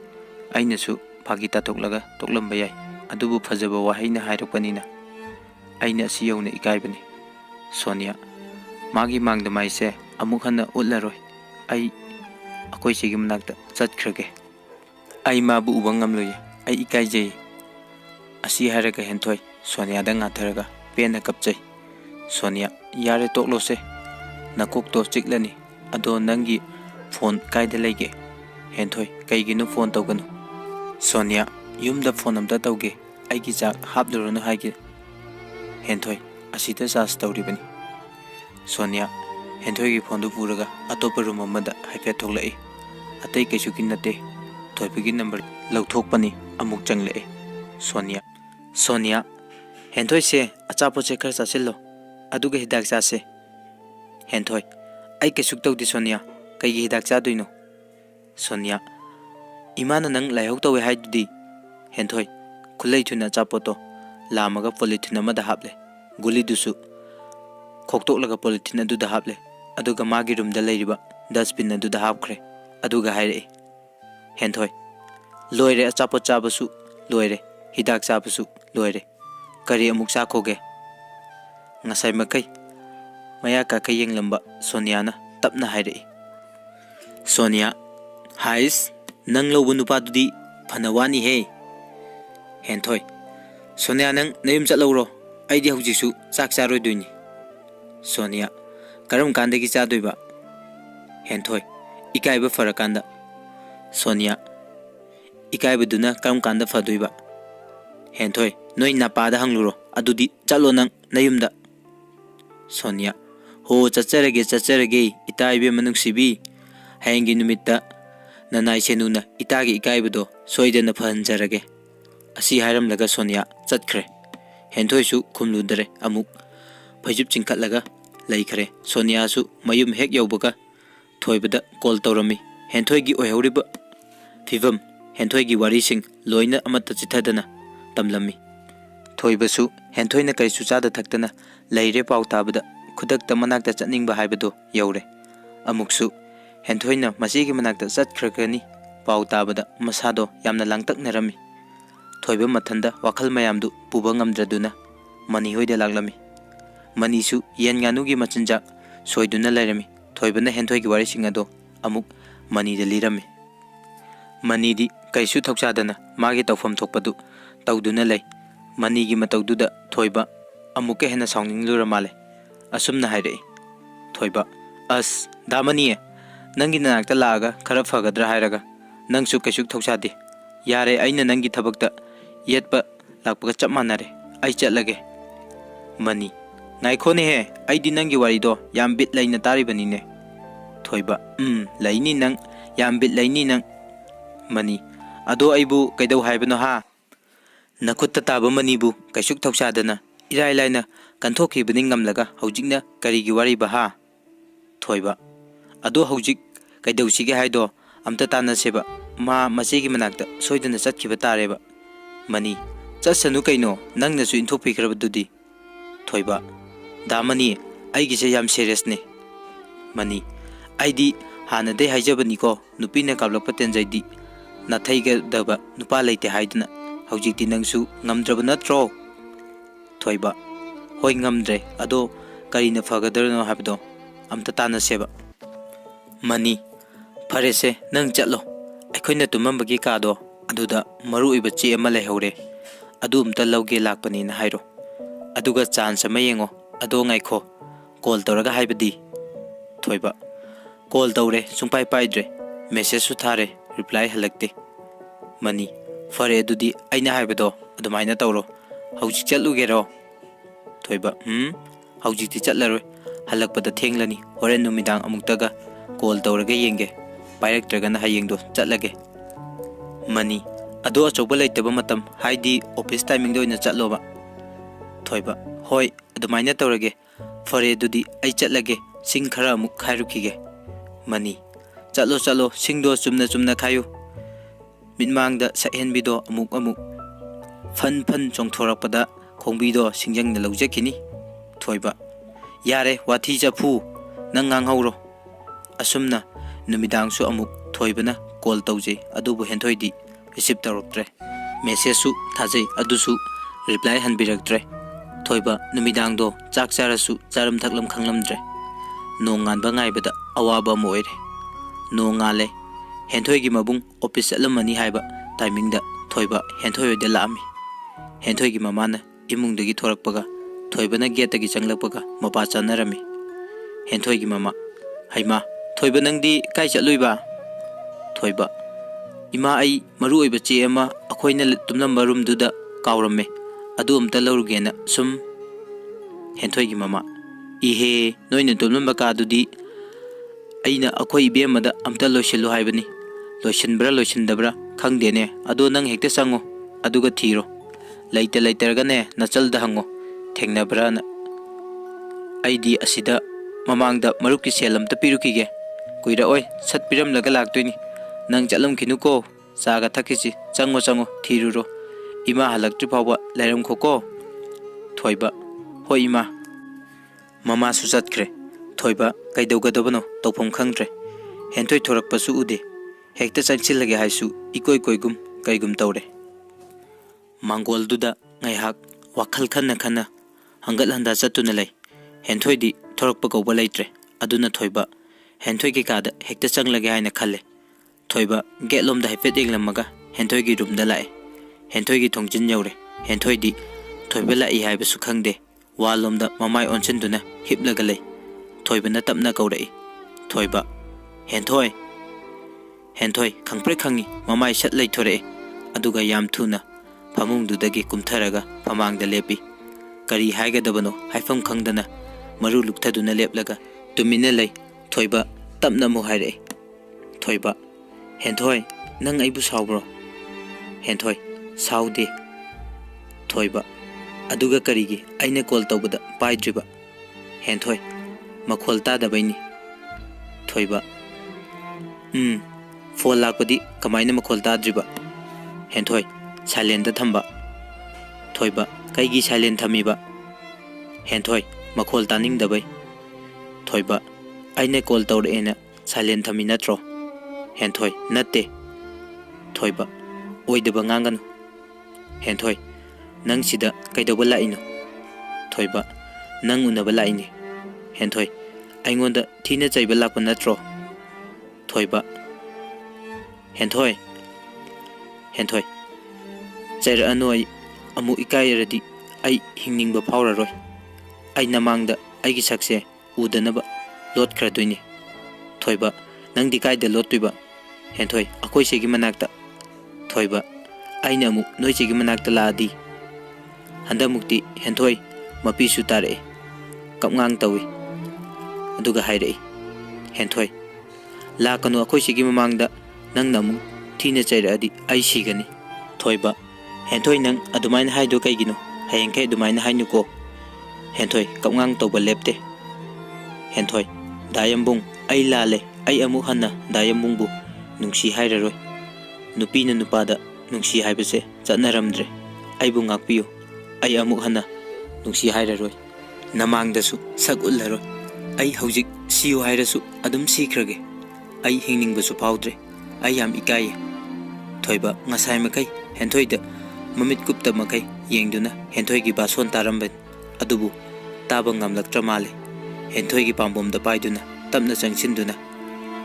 ꯑꯩꯅꯁꯨ ꯐꯥꯒꯤ ꯇꯥꯊꯣꯛꯂꯒ ꯇꯣꯛꯂꯝꯕ ꯌꯥꯏ꯫ ꯑꯗꯨꯕꯨ ꯐꯖꯕ ꯋꯥꯍꯩꯅ ꯍꯥꯏꯔꯛꯄꯅꯤꯅ ꯑꯩꯅ ꯑꯁꯤ ꯌꯧꯅ ꯏꯀꯥꯏꯕꯅꯤ꯫ ꯁꯣꯅꯤꯌꯥ, ꯃꯥꯒꯤ ꯃꯥꯡꯗ ꯃꯥꯏꯁꯦ ꯑꯃꯨꯛ ꯍꯟꯅ ꯎꯠꯂꯔꯣꯏ꯫ ꯑꯩꯈꯣꯏ ꯁꯤꯒꯤ ꯃꯅꯥꯛꯇ ꯆꯠꯈ꯭ꯔꯒꯦ꯫ ꯑꯩ ꯃꯥꯕꯨ ꯎꯕ ꯉꯝꯂꯣꯏꯌꯦ꯫ ꯑꯩ ꯏꯀꯥꯏꯖꯩ꯫ ꯑꯁꯤ ꯍꯥꯏꯔꯒ ꯍꯦꯟꯊꯣꯏ ꯁꯣꯅꯤꯌꯥꯗ ꯉꯥꯊꯔꯒ ꯄꯦꯟꯅ ꯀꯞꯆꯩ꯫ ꯁꯣꯅꯤꯌꯥ, ꯌꯥꯔꯦ ꯇꯣꯛꯂꯣꯁꯦ, ꯅꯀꯣꯛꯇꯣ ꯆꯤꯛꯂꯅꯤ꯫ ꯑꯗꯣ ꯅꯪꯒꯤ ꯐꯣꯟ ꯀꯥꯏꯗ ꯂꯩꯒꯦ? ꯍꯦꯟꯊꯣꯏ, ꯀꯩꯒꯤꯅꯣ ꯐꯣꯟ ꯇꯧꯒꯅꯨ? ꯁꯣꯅꯤꯌꯥ, ꯌꯨꯝꯗ ꯐꯣꯟ ꯑꯝꯇ ꯇꯧꯒꯦ, ꯑꯩꯒꯤ ꯆꯥꯛ ꯍꯥꯞꯂꯨꯔꯅꯨ ꯍꯥꯏꯒꯦ꯫ ꯍꯦꯟꯊꯣꯏ, ꯑꯁꯤꯗ ꯆꯥꯔꯖ ꯇꯧꯔꯤꯕꯅꯤ꯫ ꯁꯣꯅꯤꯌꯥ, ꯍꯦꯟꯊꯣꯏꯒꯤ ꯐꯣꯟꯗꯨ ꯄꯨꯔꯒ ꯑꯇꯣꯞꯄ ꯔꯨꯝ ꯑꯃꯗ ꯍꯥꯏꯐꯦꯠ ꯊꯣꯛꯂꯛꯏ꯫ ꯑꯇꯩ ꯀꯩꯁꯨꯒꯤ ꯅꯠꯇꯦ, ꯊꯣꯏꯕꯒꯤ ꯅꯝꯕꯔ ꯂꯧꯊꯣꯛꯄꯅꯤ꯫ ꯑꯃꯨꯛ ꯆꯪꯂꯛꯏ꯫ ꯁꯣꯅꯤꯌꯥ, ꯍꯦꯟꯊꯣꯏꯁꯦ ꯑꯆꯥꯄꯣꯠꯁꯦ ꯈꯔ ꯆꯥꯁꯤꯜꯂꯣ, ꯑꯗꯨꯒ ꯍꯤꯗꯥꯛ ꯆꯥꯁꯦ꯫ ꯍꯦꯟꯊꯣꯏ, ꯑꯩ ꯀꯩꯁꯨ ꯇꯧꯗꯦ ꯁꯣꯅꯤꯌꯥ, ꯀꯩꯒꯤ ꯍꯤꯗꯥꯛ ꯆꯥꯗꯣꯏꯅꯣ? ꯁꯣꯅꯤꯌꯥ, ꯏꯃꯥꯅ ꯅꯪ ꯂꯥꯏꯍꯧ ꯇꯧꯋꯦ ꯍꯥꯏꯗꯨꯗꯤ? ꯍꯦꯟꯊꯣꯏ, ꯈꯨꯠꯂꯩ ꯊꯨꯅ ꯑꯆꯥꯄꯣꯠꯇꯣ ꯂꯥꯝꯃꯒ ꯄꯣꯂꯤꯊꯤꯟ ꯑꯃꯗ ꯍꯥꯞꯂꯦ꯫ ꯒꯨꯂꯤꯗꯨꯁꯨ ꯈꯣꯛꯇꯣꯛꯂꯒ ꯄꯣꯂꯤꯊꯤꯟ ꯑꯗꯨꯗ ꯍꯥꯞꯂꯦ꯫ ꯑꯗꯨꯒ ꯃꯥꯒꯤ ꯔꯨꯝꯗ ꯂꯩꯔꯤꯕ ꯗꯁꯕꯤꯟ ꯑꯗꯨꯗ ꯍꯥꯞꯈ꯭ꯔꯦ꯫ ꯑꯗꯨꯒ ꯍꯥꯏꯔꯛꯏ꯫ ꯍꯦꯟꯊꯣꯏ, ꯂꯣꯏꯔꯦ, ꯑꯆꯥꯄꯣꯠ ꯆꯥꯕꯁꯨ ꯂꯣꯏꯔꯦ, ꯍꯤꯗꯥꯛ ꯆꯥꯕꯁꯨ ꯂꯣꯏꯔꯦ, ꯀꯔꯤ ꯑꯃꯨꯛ ꯆꯥꯈꯣꯒꯦ? ꯉꯁꯥꯏ ꯃꯈꯩ ꯃꯌꯥ ꯀꯥꯈꯩ ꯌꯦꯡꯂꯝꯕ ꯁꯣꯅꯤꯌꯥꯅ ꯇꯞꯅ ꯍꯥꯏꯔꯛꯏ꯫ ꯁꯣꯅꯤꯌꯥ, ꯍꯥꯏꯁ, ꯅꯪ ꯂꯧꯕ ꯅꯨꯄꯥꯗꯨꯗꯤ ꯐꯅ ꯋꯥꯅꯤꯍꯦ꯫ ꯍꯦꯟꯊꯣꯏ, ꯁꯣꯅꯤꯌꯥ, ꯅꯪ ꯅꯌꯨꯝ ꯆꯠꯂꯧꯔꯣ, ꯑꯩꯗꯤ ꯍꯧꯖꯤꯛꯁꯨ ꯆꯥꯛ ꯆꯥꯔꯣꯏꯗꯣꯏꯅꯤ꯫ ꯁꯣꯅꯤꯌꯥ, ꯀꯔꯝ ꯀꯥꯟꯗꯒꯤ ꯆꯥꯗꯣꯏꯕ? ꯍꯦꯟꯊꯣꯏ, ꯏꯀꯥꯏꯕ ꯐꯔꯀꯥꯟꯗ꯫ ꯁꯣꯅꯤꯌꯥ, ꯏꯀꯥꯏꯕꯗꯨꯅ ꯀꯔꯝ ꯀꯥꯟꯗ ꯐꯗꯣꯏꯕ? ꯍꯦꯟꯊꯣꯏ, ꯅꯣꯏ ꯅꯄꯥꯗ ꯍꯪꯂꯨꯔꯣ, ꯑꯗꯨꯗꯤ ꯆꯠꯂꯣ ꯅꯪ ꯅꯌꯨꯝꯗ꯫ ꯁꯣꯅꯤꯌꯥ, ꯍꯣ ꯆꯠꯆꯔꯒꯦ ꯏꯇꯥ ꯏꯕꯦꯝꯃ ꯅꯨꯡꯁꯤꯕꯤ, ꯍꯌꯦꯡꯒꯤ ꯅꯨꯃꯤꯠꯇ ꯅꯅꯥꯏ ꯁꯦꯅꯨꯅ ꯏꯇꯥꯒꯤ ꯏꯀꯥꯏꯕꯗꯣ ꯁꯣꯏꯗꯅ ꯐꯍꯟꯖꯔꯒꯦ꯫ ꯑꯁꯤ ꯍꯥꯏꯔꯝꯂꯒ ꯁꯣꯅꯤꯌꯥ ꯆꯠꯈ꯭ꯔꯦ꯫ ꯍꯦꯟꯊꯣꯏꯁꯨ ꯈꯨꯝꯂꯨꯗꯔꯦ, ꯑꯃꯨꯛ ꯐꯩꯖꯨꯞ ꯆꯤꯡꯈꯠꯂꯒ ꯂꯩꯈ꯭ꯔꯦ꯫ ꯁꯣꯅꯤꯌꯥꯁꯨ ꯃꯌꯨꯝ ꯍꯦꯛ ꯌꯧꯕꯒ थोइबदा कॉल तौरमी हेंथोइगी ओइहौरिबा फिवम हेंथोइगी वारिसिंग लोइना अमत चिथदना तमलमी थोइबसु हेंथोइना कैसु चादा थक्तना लैरे पाउ ताबदा खुदक्ता मनाक्ता चनिंगबा हाइबदो यौरे अमुकसु हेंथोइना मसीगी मनाक्ता चतख्रगनी पाउ ताबदा मसादो यामना लांगतकनरमी थोइबा मथंदा वाखल मयामदु पुबा ngamdraduna मनी होइदे लागलमी मनीसु येन गानुगी मचिनजा सोइदुना लैरमी थोइबना हेंथोइगी वारिसिंग अदो अमुक मनीदे लिरमी मनीदी कैसु थौचादना मागे तौफम थोकपदु तौदुना लै मनीगी मतौदुदा थोइबा अमुके हेना साउनिंगलुरा माले असुमना हाइरे थोइबा अस दामनी नंगी नाकता लागा खरा फगद्रा हाइरगा नंगसु कैसु थौचादे यारे अइना नंगी थबकता येतपा लाकपगा चप मानरे आई चलगे मनी नाइखोने हे आइदी नंगी वारिदो याम बिट लैना तारिबनीने थोइबा लैनी नंग याम बिट लैनी नंग मनी अदो आइबु कैदौ हाइबनो हा नखुत्ता ताबा मनीबु कैसुक थौचादना इराय लाइना कंथोखिबनि ngamlaga हौजिकना करिगी वारी बहा थोइबा अदो हौजिक कैदौसिगे हाइदो अमता तानासेबा मा मसेगी मनाक्ता सोइदना चतखिबा तारेबा मनी चसनु कैनो नंगनसु इनथोपिखरबदुदी थोइबा दामनी आइगिसे याम सीरियसने मनी आइदी हानदे हाइजबनिको नुपिना काबलप तेंजैदी नाथैगदबा नुपा लैते हाइदना हौजिकती नंगसु ngamद्रब नत्रो थोइबा होय ngamद्रे अदो करिना फगदरनो हाबदो अमता तानासेबा मनी फरेसे नंग चलो अखोइना तुमंबगी कादो अदुदा मरुइबा चे अमा लैहौरे अदु अमता लौगे लाकपनिना हाइरो अदुगा चांस अमा येंगो अदो ngaइखो कॉल तौरगा हाइबदी थोइबा कॉल तौरे सुंपाइ पाइद्रे मेसेज सु थारे रिप्लाई हलक्ते मनी फरे अदुदी आइना हाइबदो अदुमाइना तौरो हौजिक चलुगेरो थोइबा हौजिकती चलरोय हलकपदा थेंगलनी होरेन नुमिदांग अमुक्तगा कॉल तौरगा येंगे पाइरक्त्रगना हयेंगदो चलगे मनी अदो अचौबा लैतबा मतम हाइदी ऑफिस टाइमिंग दोइना चलोबा थोइबा होय अदुमाइना तौरगे फरे अदुदी आई चलगे सिंग खरा अमुक खाइरुखिगे मनी चलो चलो सिंगदो चुमना चुमना खायु मिनमांगदा सहेनबिदो अमुक अमुक फन फन चोंथोरकपदा खोंबिदो सिंजंगना लौजखिनी थोइबा यारे वाथी चफु नंग nganghौरो असुमना नुमिदांगसु अमुक थोइबना कॉल तौजे अदुबु हेंथोइदी रिसीव तौरक्त्रे मेसेजसु थाजै अदुसु रिप्लाई हनबिरक्त्रे थोइबा नुमिदांगदो चाक चारसु चारम थकलम खंगलमद्रे नोंगानबा ngaibada awaba moire नोंगाले हेंथोइगी मबुंग ऑफिस चलमनी हाइबा टाइमिंगदा थोइबा हेंथोइदे लामी हेंथोइगी ममाना इमुंगदगी थोरकपगा थोइबना गेटगी चंगलकपगा मपा चनरमी हेंथोइगी ममा हाइमा थोइबा नंगदी काई चलुइबा थोइबा इमा आई मरु ओइबा चे अमा अखोइना तुमनम रूमदुदा कावरमे अदु अमता लौरुगेना सुम हेंथोइगी ममा इहे नोइना तुमनम कादुदी अइना अखोइ इबेमदा अमता लोइसिलु हाइबनी लोइसिनब्रा लोइसिनदब्रा खंगदेने अदो नंग हेक्ते संगो अदुगा थीरो लैते लैतरगने नचलदा हंगो थेंगनब्राना आइदी असिदा ममांगदा मरुकी सेलमता पिरुकीगे कुइरा ओय सत पिरम लगा लागतोइनी नंग चलम खिनुको चागा थकिसि चंगो चंगो थीरुरो इमा हलक्ट्रि फावबा लैरम खोको थोइबा होय इमा ममा सु चतख्रे थोइबा कैदौगदबनो तौफम खंगद्रे हेंथोइ थोरकपसु उदे हेक्ता चंगसिलगे हाइसु इकोइ कोइगुम कैगुम तौरे मांगोलदुदा ngaiहक वाखल खन्ना खन्ना हंगल हंदा चतुना लै हेंथोइदी थोरकप कौबा लैत्रे अदुना थोइबा हेंथोइगी कादा हेक्ता चंगलगे हाइना खल्ले थोइबा गेटलोमदा हाइफेट एंगलमगा हेंथोइगी रूमदा लाए हेंथोइगी थोंजिन यौरे हेंथोइदी थोइबा लाई हाइबसु खंगदे वालोमदा ममाय ओनसनदुना हिपलगा लै थोइबना तपना कौरई थोइबा हेंथोइ हेंथोइ खंगप्रे खंगी ममाय सत लैथोरे अदुगा याम थुना फमुंगदुदगी कुमथरगा फमांगदा लेपी करी हाइगदबनो हाइफम खंगदना मरु लुक्थदुना लेपलगा तुमिना लै थोइबा तपना मु हाइरे थोइबा हेंथोइ नंग आइबु सावब्रो हेंथोइ सावदे थोइबा अदुगा करीगी आइना call तौबदा पाइद्रिबा हेंथोइ मखोल तादबैनी थोइबा Phone lakpadi kamaina makhol tadriba. Henthoi silent da thamba. Thoiba kaigi silent thamiba. Henthoi makhol taning dabai. Thoiba aine call tawre ena silent thami natro. Henthoi natte. Thoiba oidaba nganganu. Henthoi nang sida kaidoba laino. Thoiba nang unaba laini. Henthoi aingonda thina chaiba lakpa natro. Thoiba Henthoi chaira anoi amu ikai radi ai hingningba phawraroi. Ai namangda aigi sakse udanaba lot khradoini. Thoiba nangdi kaida lottuiba. Henthoi akoi segi manakta. Thoiba aina amu noi segi manakta laadi. Handa mukti henthoi mapi su tare. Kapngang tawi. Aduga hairei. Henthoi la kanu akoi segi mamangda nang namu thina chaira adi ai sigani. Thoiba Henthoi nang adumaina haido kaigino. Hayengkai adumaina hainu ko. Henthoi kapngang tawba lepte. Henthoi dayambung ai lale ai amu hanna dayambungbu nungsi hairaroi. Nupina nupada nungsi haibase chatnaramdre. Aibu ngakpiyo. Ai amu hanna nungsi hairaroi. Namangdasu sak ullaroi. Ai haujik siyo hairasu adum sikrage. Ai hingningbasu phawdre. Ai yam ikaye. Thoiba ngasai makai Henthoi da mamit kupta makai yengduna Henthoi gi bason taramban. Adubu taba ngamlaktra male. Henthoi gi pambom da paiduna tamna changsinduna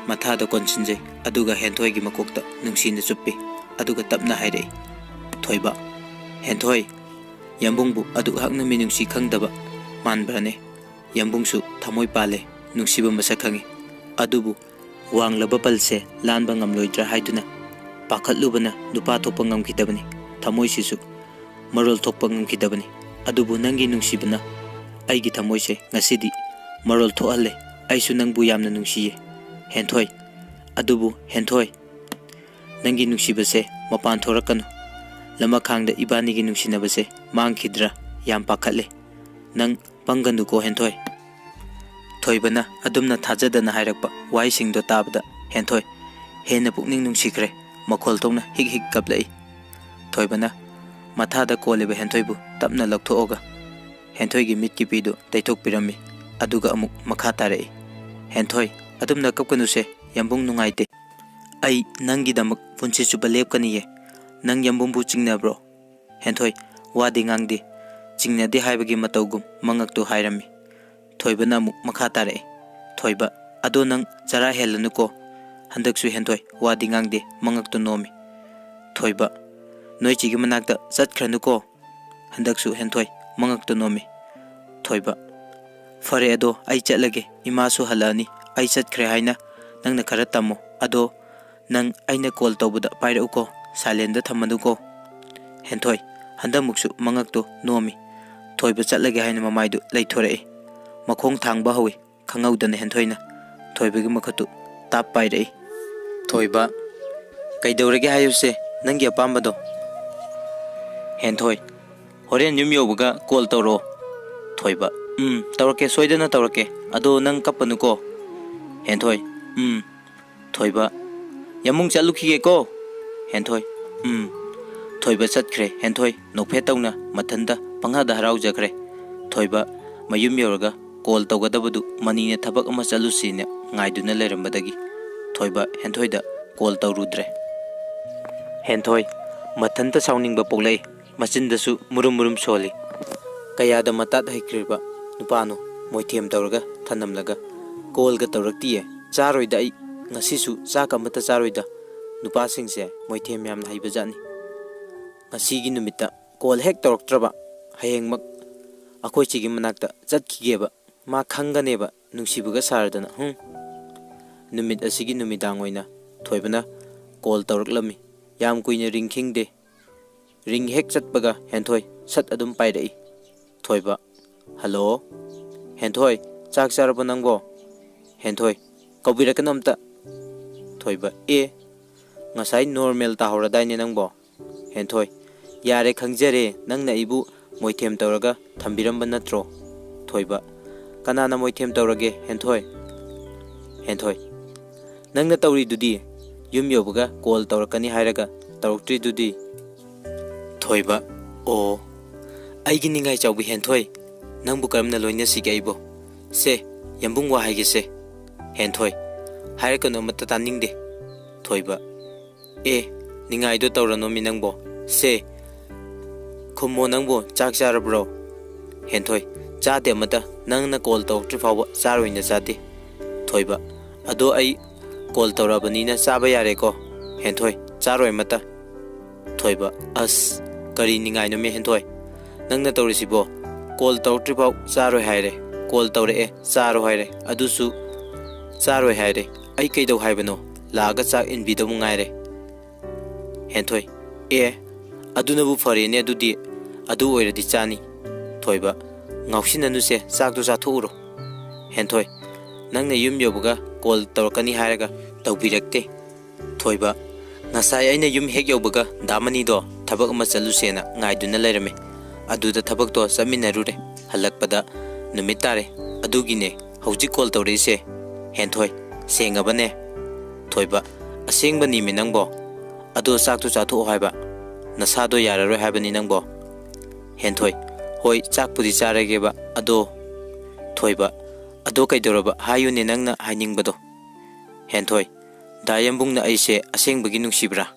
matha da konsinjai. Aduga Henthoi gi makokta nungsina chuppi. Aduga tapna hairei. Thoiba Henthoi yambungbu adu hakna mi nungsi khangdaba manbrane. Yambungsu thamoi pale nungsiba masak khangi. Adubu wanglaba palse lanba ngamloidra haiduna pakhatlubana nupa thopa ngamkhidabani. Thamoi sisu marol thokpa ngamkhidabani. Adubu nangi nungsibana aigi thamoi se ngasidi marol thohalle. Aisu nangbu yamna nungsiye. Henthoi adubu Henthoi nangi nungsibase mapan thorakanu. Lama khangda ibani gi nungsinabase mangkhidra yam pakhatle. Nang panganu ko Henthoi. Thoibana adumna thajadana hairakpa waisingdo tabada Henthoi hena pukning nungsikre. Makhol tongna hik hik kaplai. Thoibana mathada koleba Henthoibu tapna lakthoga. Henthoi gi mit ki pidu taithok pirami. Aduga amuk makha tarei. Henthoi adumna kapkanuse yambung nungaite. Ai nangi damak punchi chuba lepkaniye. Nang yambumbu chingnabro. Henthoi wadi ngangdi chingnadi haibagi matawgum mangaktu hairami. Thoibana amuk makha tarei. Thoiba ado nang chara helanuko. Handaksu Henthoi wadi ngangde mangaktu nomi. Thoiba noi chigi manakta chatkhranuko. Handaksu Henthoi mangaktu nomi. Thoiba fare ado ai chatlage imasu halani ai chatkhre haina nangna khara tamo ado nang aina call tawbuda pairauko silent da thamanuko. Henthoi handamuksu mangaktu nomi. Thoiba chatlage haina mamaidu leithorei. Makhong thangba hawi khangaudana Henthoina. Thoibagi makhatu tap pairei. Thoiba kaidorage hayuse nangi apambado. Henthoi horen yum yobuga call tawro. Thoiba tawrake soidana tawrake ado nang kapanuko. Henthoi Thoiba yamung chalukhige ko. Henthoi Thoiba chatkre. Henthoi nokphe tawna mathanda panghada haraujakre. Thoiba mayum yoraga call tawgadabadu manine thabak ama chalusine ngaiduna lerambadagi Thoiba Henthoida call tawrudre. Henthoi mathanta sauningba poklei. Machindasu murum murum soli. Kayada matat haikriba nupano moithem tawraga thanamlaga call ga tawraktiye charoida ai ngasisu chaka mata charoida nupasingse moithem yamna haibajani. Ngasigi numita call hek tawraktraba hayengmak akoi chigi manakta chatkigeba ma khanganeba nungsibuga sardana numit asigi numidang oina Thoibana call tawraklami. Yam kuina ring khingde. Ring hek chatpaga Henthoi sat adum pairei. Thoiba hello. Henthoi chak charabo nangbo. Henthoi kaubirakanamta. Thoiba ngasai normal tahoradaine nangbo. Henthoi yare khangjare nangna ibu moithem tawraga thambiramba natro. Thoiba kanana moithem tawrage Henthoi. Henthoi Nangna tawridudi yum yobaga call tawrakani hairaga tawruktridudi. Thoiba o aigi ningai chawbi henthoi nangbu karamna loina sige aibo se yambung wa haige se henthoi hairkano mata taningde. Thoiba e ningai do tawrano mi nangbo se khummo nangbo chak charabro. Henthoi chade mata nangna call tawtri fawa charoina chade. Thoiba ado ai call tawrabanina chaba yare ko. Henthoi charoi mata. Thoiba as kari ningai no me henthoi nangna tawrisibo call tawtri faw charoi haire call tawre e charo haire adusu charoi haire ai kaido haibano laga chak inbido mungaire. Henthoi e adunabu farene adudi adu oiradi chani. Thoiba ngausinanu se chakdu chathuro. Henthoi nangna yum yobuga call tawrakani hairaga tawbirakte. Thoiba ngasai aina yum hek yobuga damani do thabak ama chalusena ngaiduna leirame aduda thabak to chaminarure halakpada numit tare adugine hauji call tawreise. Henthoi sengabane. Thoiba asengbani me nangbo ado chaktu chatho haiba nasado yararoi haibani nangbo. Henthoi hoi chakpudi charageba ado. Thoiba ado kaidoraba hayune nangna hainingbado. Henthoi dayambungna aise asengbagi nungsibra.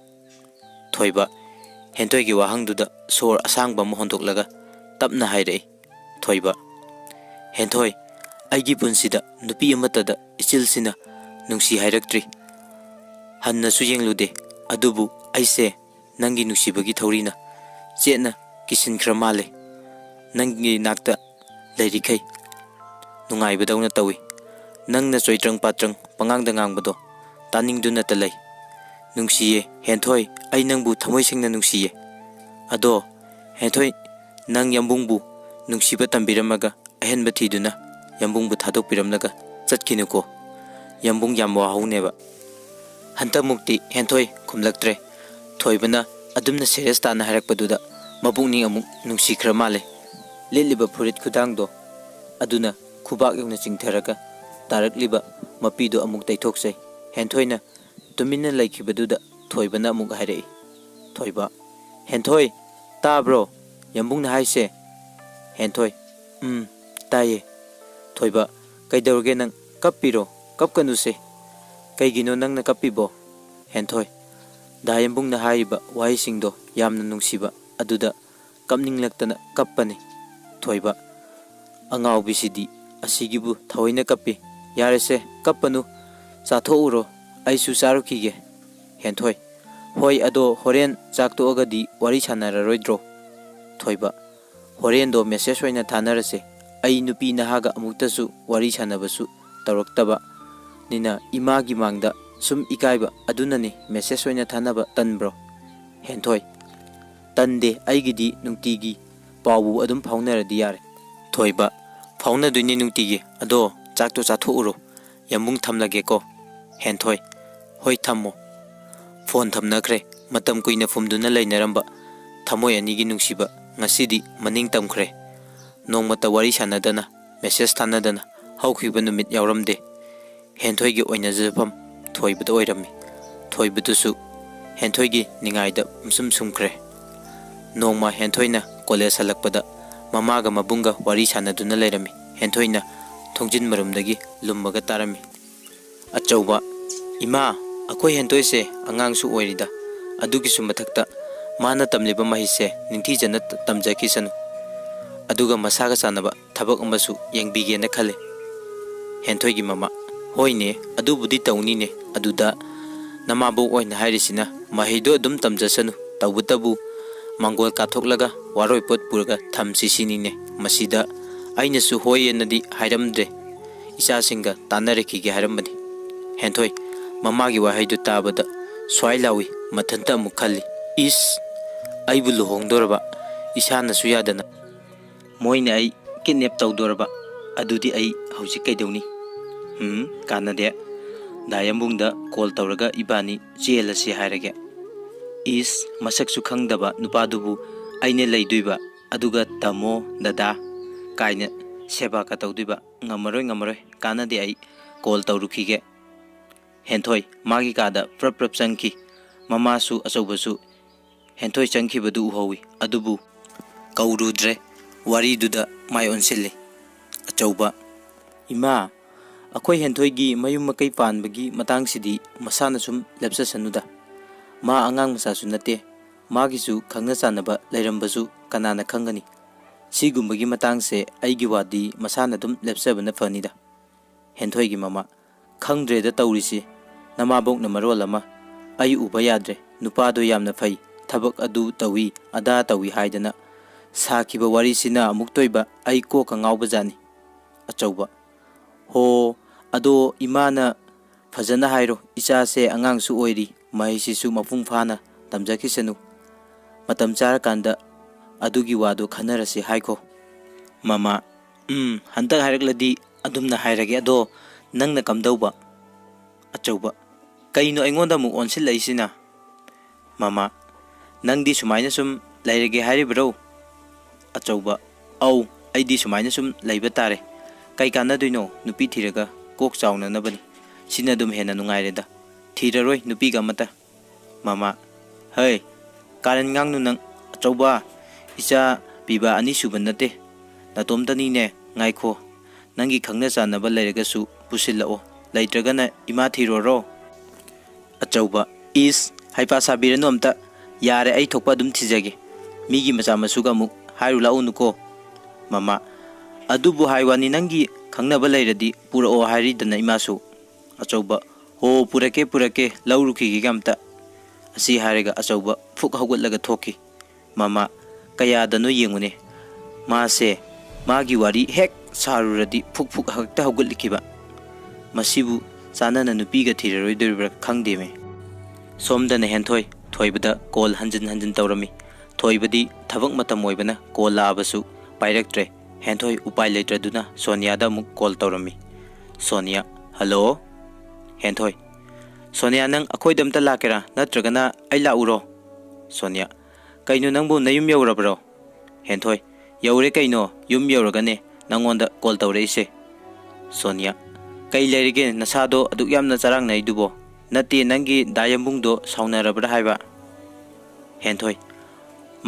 Thoiba henthoi gi wahangduda sor asangba mo hondoklaga tapna hairei. Thoiba henthoi aigi punsida nupi amatada ichilsina nungsi hairaktri hanna su yenglude adubu aise nangi nungsibagi thaurina chena kisinkhra male nangi nakta leirikai nungai badawna tawi nangna choitrang patrang pangangda ngangbado taningduna talai nungsiye. Henthoi ai nangbu thamoi singna nungsiye ado henthoi nang yambungbu nungsiba tambiramaga ahenba thiduna yambungbu thadokpiramlaga chatkinuko yambung yamwa hauneba. Hanta mukti henthoi khumlaktre. Thoibana adumna serious tana harakpaduda mabungning amuk nungsikhra male leliba furit khudangdo aduna khubak yongna chingtharaga tarakliba mapido amuk taithoksai. Henthoina tumina laikhibaduda thoibana amuk hairei. Thoiba henthoi tabro yambungna haise. Henthoi taye. Thoiba kaidawge nang kappiro kapkanuse kaigino nangna kappibo. Henthoi dayambungna haiba wahisingdo yamna nungsiba aduda kapninglaktana kappani. Thoiba angawbisidi asigibu thaoina kappi yarese kappanu chathouro aisu charukige. Henthoi hoi ado horen chakto agadi wari sanararoidro. Thoiba horen do message oina thanarase ai nupi nahaga amuktasu wari sanabasu tawraktaba nina imagi mangda sum ikaiba adunani message oina thanaba tanbro. Henthoi tande aigidi nungtigi pawu adum phaunaradi yare. Thoiba phauna duini nungtigi ado chakto chathouro yambung thamlage ko. Henthoi hoi thammo. Phone thamnakre matam kuina fumduna lainaramba thamoi anigi nungsiba ngasidi maning tamkhre nongmata wari sanadana message thanadana haukhiba numit yawramde. Henthoi gi oina jefam thoibada oirami. Thoibadusu henthoi gi ningaida sumkhre. Nongma henthoina college halakpada mamaga mabunga wari sanaduna leirami. Henthoina thongjin marumdagi lummaga tarami. Achauba ima akoi hentoise angangsu oirida adugisu mathakta mana tamliba mahise ningthijana tamjakisanu aduga masaga sanaba thabak amasu yengbigena khale. Henthoigi mama hoine adubudi tawnine aduda namabu oina hairisina mahido adum tamjasanu tawbutabu mangol kathoklaga waroi pot purga thamsisinine masida ainasu hoyenadi hairamdre isa singa tanarekige hairambani. Henthoi mamagi wahaidu tabada swailawi mathanta mukhalli is aibu luhongdoraba isana suyadana moina ai kidnap tawdoraba adudi ai hauji kaidawni kanade dayambungda call tawraga ibani jelasi hairage is masaksu khangdaba nupadubu aine leiduiba aduga tamo dada kaina seba ka tawduiba ngamaroi kanade ai call tawrukhige. Henthoi magi kada prap prap changki mamasu achaubasu henthoi changkibadu uhawi adubu kaurudre wari duda mai onsilli achauba ima akhoi henthoi gi mayum makai panbagi matang sidi masana sum lepsa sanuda ma angang masa su nate magi su khangna chanaba leirambasu kanana khangani sigumbagi matang se aigi wadi masana dum lepsabana fanida henthoi gi mama khangdre da tawrisi namabok na marol ama ai uba yadre nupa do yamna fai thabak adu tawi ada tawi haidana sakiba wari sina amuk toiba ai ko ka ngawba jani achauba ho ado imana fajana hairo icha se angang su oiri mai sisu mapung phana tamjakisanu matam char kanda adugi wado khanarasi haiko mama hantak hairakladi adumna hairage ado nangna kamdauba achauba kaino aingonda mu onsil laisina mama nangdi sumaina sum lairage hairi bro achauba au aidi sumaina sum laiba tare kai kana doino nupi thiraga kok chauna nabani sina dum hena nungaireda thiraroi nupi ga mata mama hey karan ngangnu nang achauba icha piba ani suban nate natomtani ne ngaikho nangi khangna chanaba lairaga su pusilao laitragana ima thiroro achauba is haipa sabiranu amta yare ai thokpa dum thijage migi macha masuga muk hairu launuko mama adubu haiwani nangi khangnaba lairadi pura o hairi dana imasu achauba ho purake lauruki gi gamta asi harega achauba phuk hogotlaga thoki mama kaya dano yengune mase magi wari hek saruradi phuk hakta hogotlikiba masibu chanana nupiga thiraroi doribra khangdeme somdana henthoi thoibada call hanjin tawrami thoibadi thabak matam oibana call laabasu pairaktre henthoi upai leitraduna sonia da muk call tawrami sonia hello henthoi sonia nang akhoi damta lakera natragana ai la uro sonia kaino nangbu nayum yaurabro henthoi yaure kaino yum yauragane nangonda call tawreise sonia kai lerige nasado aduk yamna charang nai dubo nati nangi dayambung do saunarabra haiba henthoi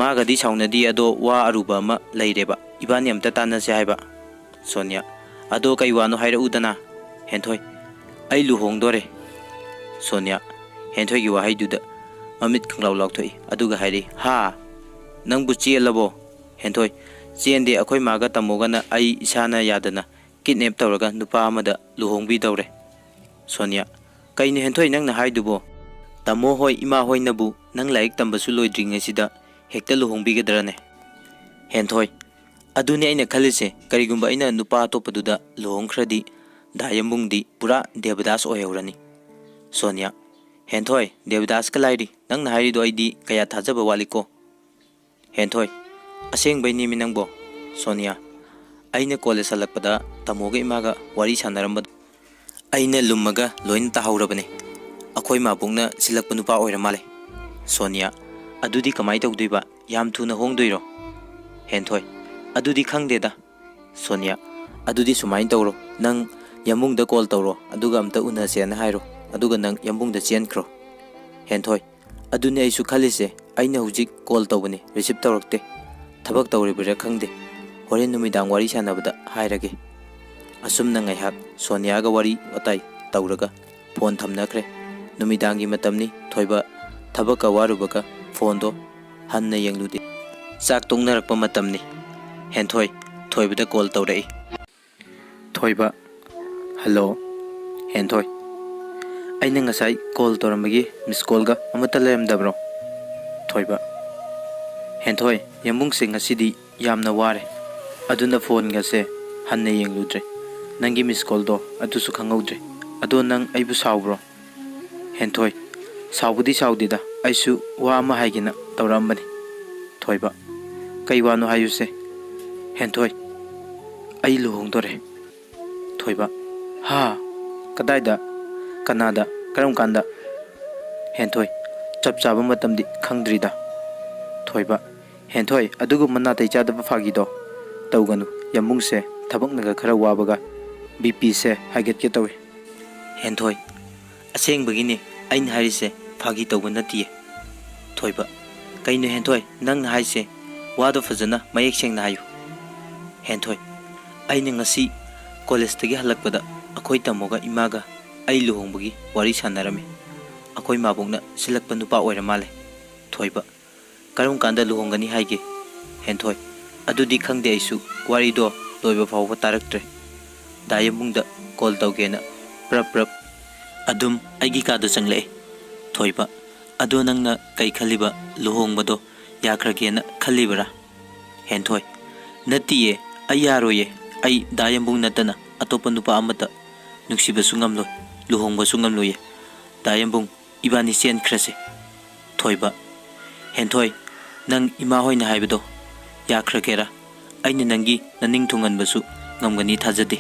magadi saunadi ado wa aruba ma leireba ibani amta tanase haiba sonia ado kai wano haira udana henthoi ai luhongdore sonia henthoi gi wahai duda mamit khanglaw lakthoi aduga hairi ha nangbu chielabo henthoi chiende akhoi maga tamogana ai isana yadana kidnap tawraga nupa amada luhongbi dawre sonia kaini henthoi nangna haidubo tamo hoi ima hoi nabu nang laik tambasu loidringe sida hekta luhongbi gadrane henthoi aduni aina khalise karigumba aina nupa topaduda luhongkhradi dayambungdi pura devadas oheurani sonia henthoi devadas kalairi nangna hairido aidi kaya thajaba waliko henthoi aseng baini minangbo sonia aina college halakpada tamoga imaga wari sanaramba aina lummaga loin tahaurabane akhoi mabungna silakpa nupa oiramale sonia adudi kamai tawduiba yam thuna hongdoiro henthoi adudi khangdeda sonia adudi sumai tawro nang yamungda call tawro aduga amta unasena hairo aduga nang yambungda chenkro henthoi aduni aisu khalise aina hujik call tawbane receive tawrakte thabak tawribra khangde horen numidang wari sanabada hairage asumna ngaihak sonia ga wari watai tawraga phone thamnakre numidangi matamni thoiba thabaka warubaga phone do hanna yenglude chak tongnarakpa matamni henthoi thoibada call tawrai thoiba hello henthoi aina ngasai call tawramagi miss call ga amata lemdabro thoiba henthoi yambung sing asidi yamna ware aduna phone ga se hanna yengludre nangi miss call do adusu khangudre ado nang aibu sawbro henthoi sawbudi sawdida aisu wa ma haigina tawrambani thoiba kai wano hayuse henthoi ai luhongdore thoiba ha kadaida kanada karam kanda henthoi chap chaba matamdi khangdrida thoiba henthoi adugu manna tai chadaba fagido tawganu yambungse thabak naga khara wabaga bp se haget ke tawe henthoi ꯑꯁꯦꯡꯕꯒꯤꯅꯦ ꯑꯩꯅ ꯍꯥꯏꯔꯤꯁꯦ ꯐꯥꯒꯤ ꯇꯧꯕ ꯅꯠꯇꯤꯌꯦ ꯊꯣꯏꯕ ꯀꯩꯅꯣ ꯍꯦꯟꯊꯣꯏ ꯅꯪꯅ ꯍꯥꯏꯁꯦ ꯋꯥꯗꯣ ꯐꯖꯅ ꯃꯌꯦꯛ ꯁꯦꯡꯅ ꯍꯥꯏꯌꯨ ꯍꯦꯟꯊꯣꯏ ꯑꯩꯅ ꯉꯁꯤ ꯀꯣꯂꯦꯖꯇꯒꯤ ꯍꯜꯂꯛꯄꯗ ꯑꯩꯈꯣꯏ ꯇꯥꯃꯣꯒ ꯏꯃꯥꯒ ꯑꯩ ꯂꯨꯍꯣꯡꯕꯒꯤ ꯋꯥꯔꯤ ꯁꯥꯟꯅꯔꯝꯃꯤ ꯑꯩꯈꯣꯏ ꯃꯥꯕꯣꯛꯅ ꯁꯤꯜꯂꯛꯄ ꯅꯨꯄꯥ ꯑꯣꯏꯔ ꯃꯥꯜꯂꯦ ꯊꯣꯏꯕ ꯀꯔꯝ ꯀꯥꯟꯗ ꯂꯨꯍꯣꯡꯒꯅꯤ ꯍꯥꯏꯒꯦ ꯍꯦꯟꯊꯣꯏ ꯑꯗꯨꯗꯤ ꯈꯪꯗꯦ ꯑꯩꯁꯨ ꯋꯥꯔꯤꯗꯣ ꯂꯣꯏꯕ ꯐꯥꯎꯕ ꯇꯥꯔꯛꯇ꯭ꯔꯦ ꯗꯥꯌꯝꯕꯨꯡꯗ ꯀꯣꯜ ꯇꯧꯒꯦꯅ ꯄ꯭ꯔꯞ ꯑꯗꯨꯝ ꯑꯩꯒꯤ ꯀꯥꯗ ꯆꯪꯂꯛꯑꯦ ꯊꯣꯏꯕ ꯑꯗꯣ ꯅꯪꯅ ꯀꯩ ꯈꯜꯂꯤꯕ ꯂꯨꯍꯣꯡꯕꯗꯣ ꯌꯥꯈ꯭ꯔꯒꯦꯅ ꯈꯜꯂꯤꯕꯔꯥ ꯍꯦꯟꯊꯣꯏ ꯅꯠꯇꯤꯌꯦ ꯑꯩ ꯌꯥꯔꯣꯏꯌꯦ ꯑꯩ ꯗꯥꯌꯝꯕꯨꯡ ꯅꯠꯇꯅ ꯑꯇꯣꯞꯄ ꯅꯨꯄꯥ ꯑꯃꯠꯇ ꯅꯨꯡꯁꯤꯕꯁꯨ ꯉꯝꯂꯣꯏ ꯂꯨꯍꯣꯡꯕꯁꯨ ꯉꯝꯂꯣꯏꯌꯦ ꯗꯥꯌꯝꯕꯨꯡ ꯏꯕꯥꯅꯤ ꯆꯦꯟꯈ꯭ꯔꯁꯦ ꯊꯣꯏꯕ ꯍꯦꯟꯊꯣꯏ ꯅꯪ ꯏꯃꯥ ꯍꯣꯏꯅ ꯍꯥꯏꯕꯗꯣ ꯌꯥꯈ꯭ꯔꯒꯦꯔꯥ ꯑꯩꯅ ꯅꯪꯒꯤ ꯅꯅꯤꯡ ꯊꯨꯡꯍꯟꯕꯁꯨ ꯉꯝꯒꯅꯤ ꯊꯥꯖꯗꯦ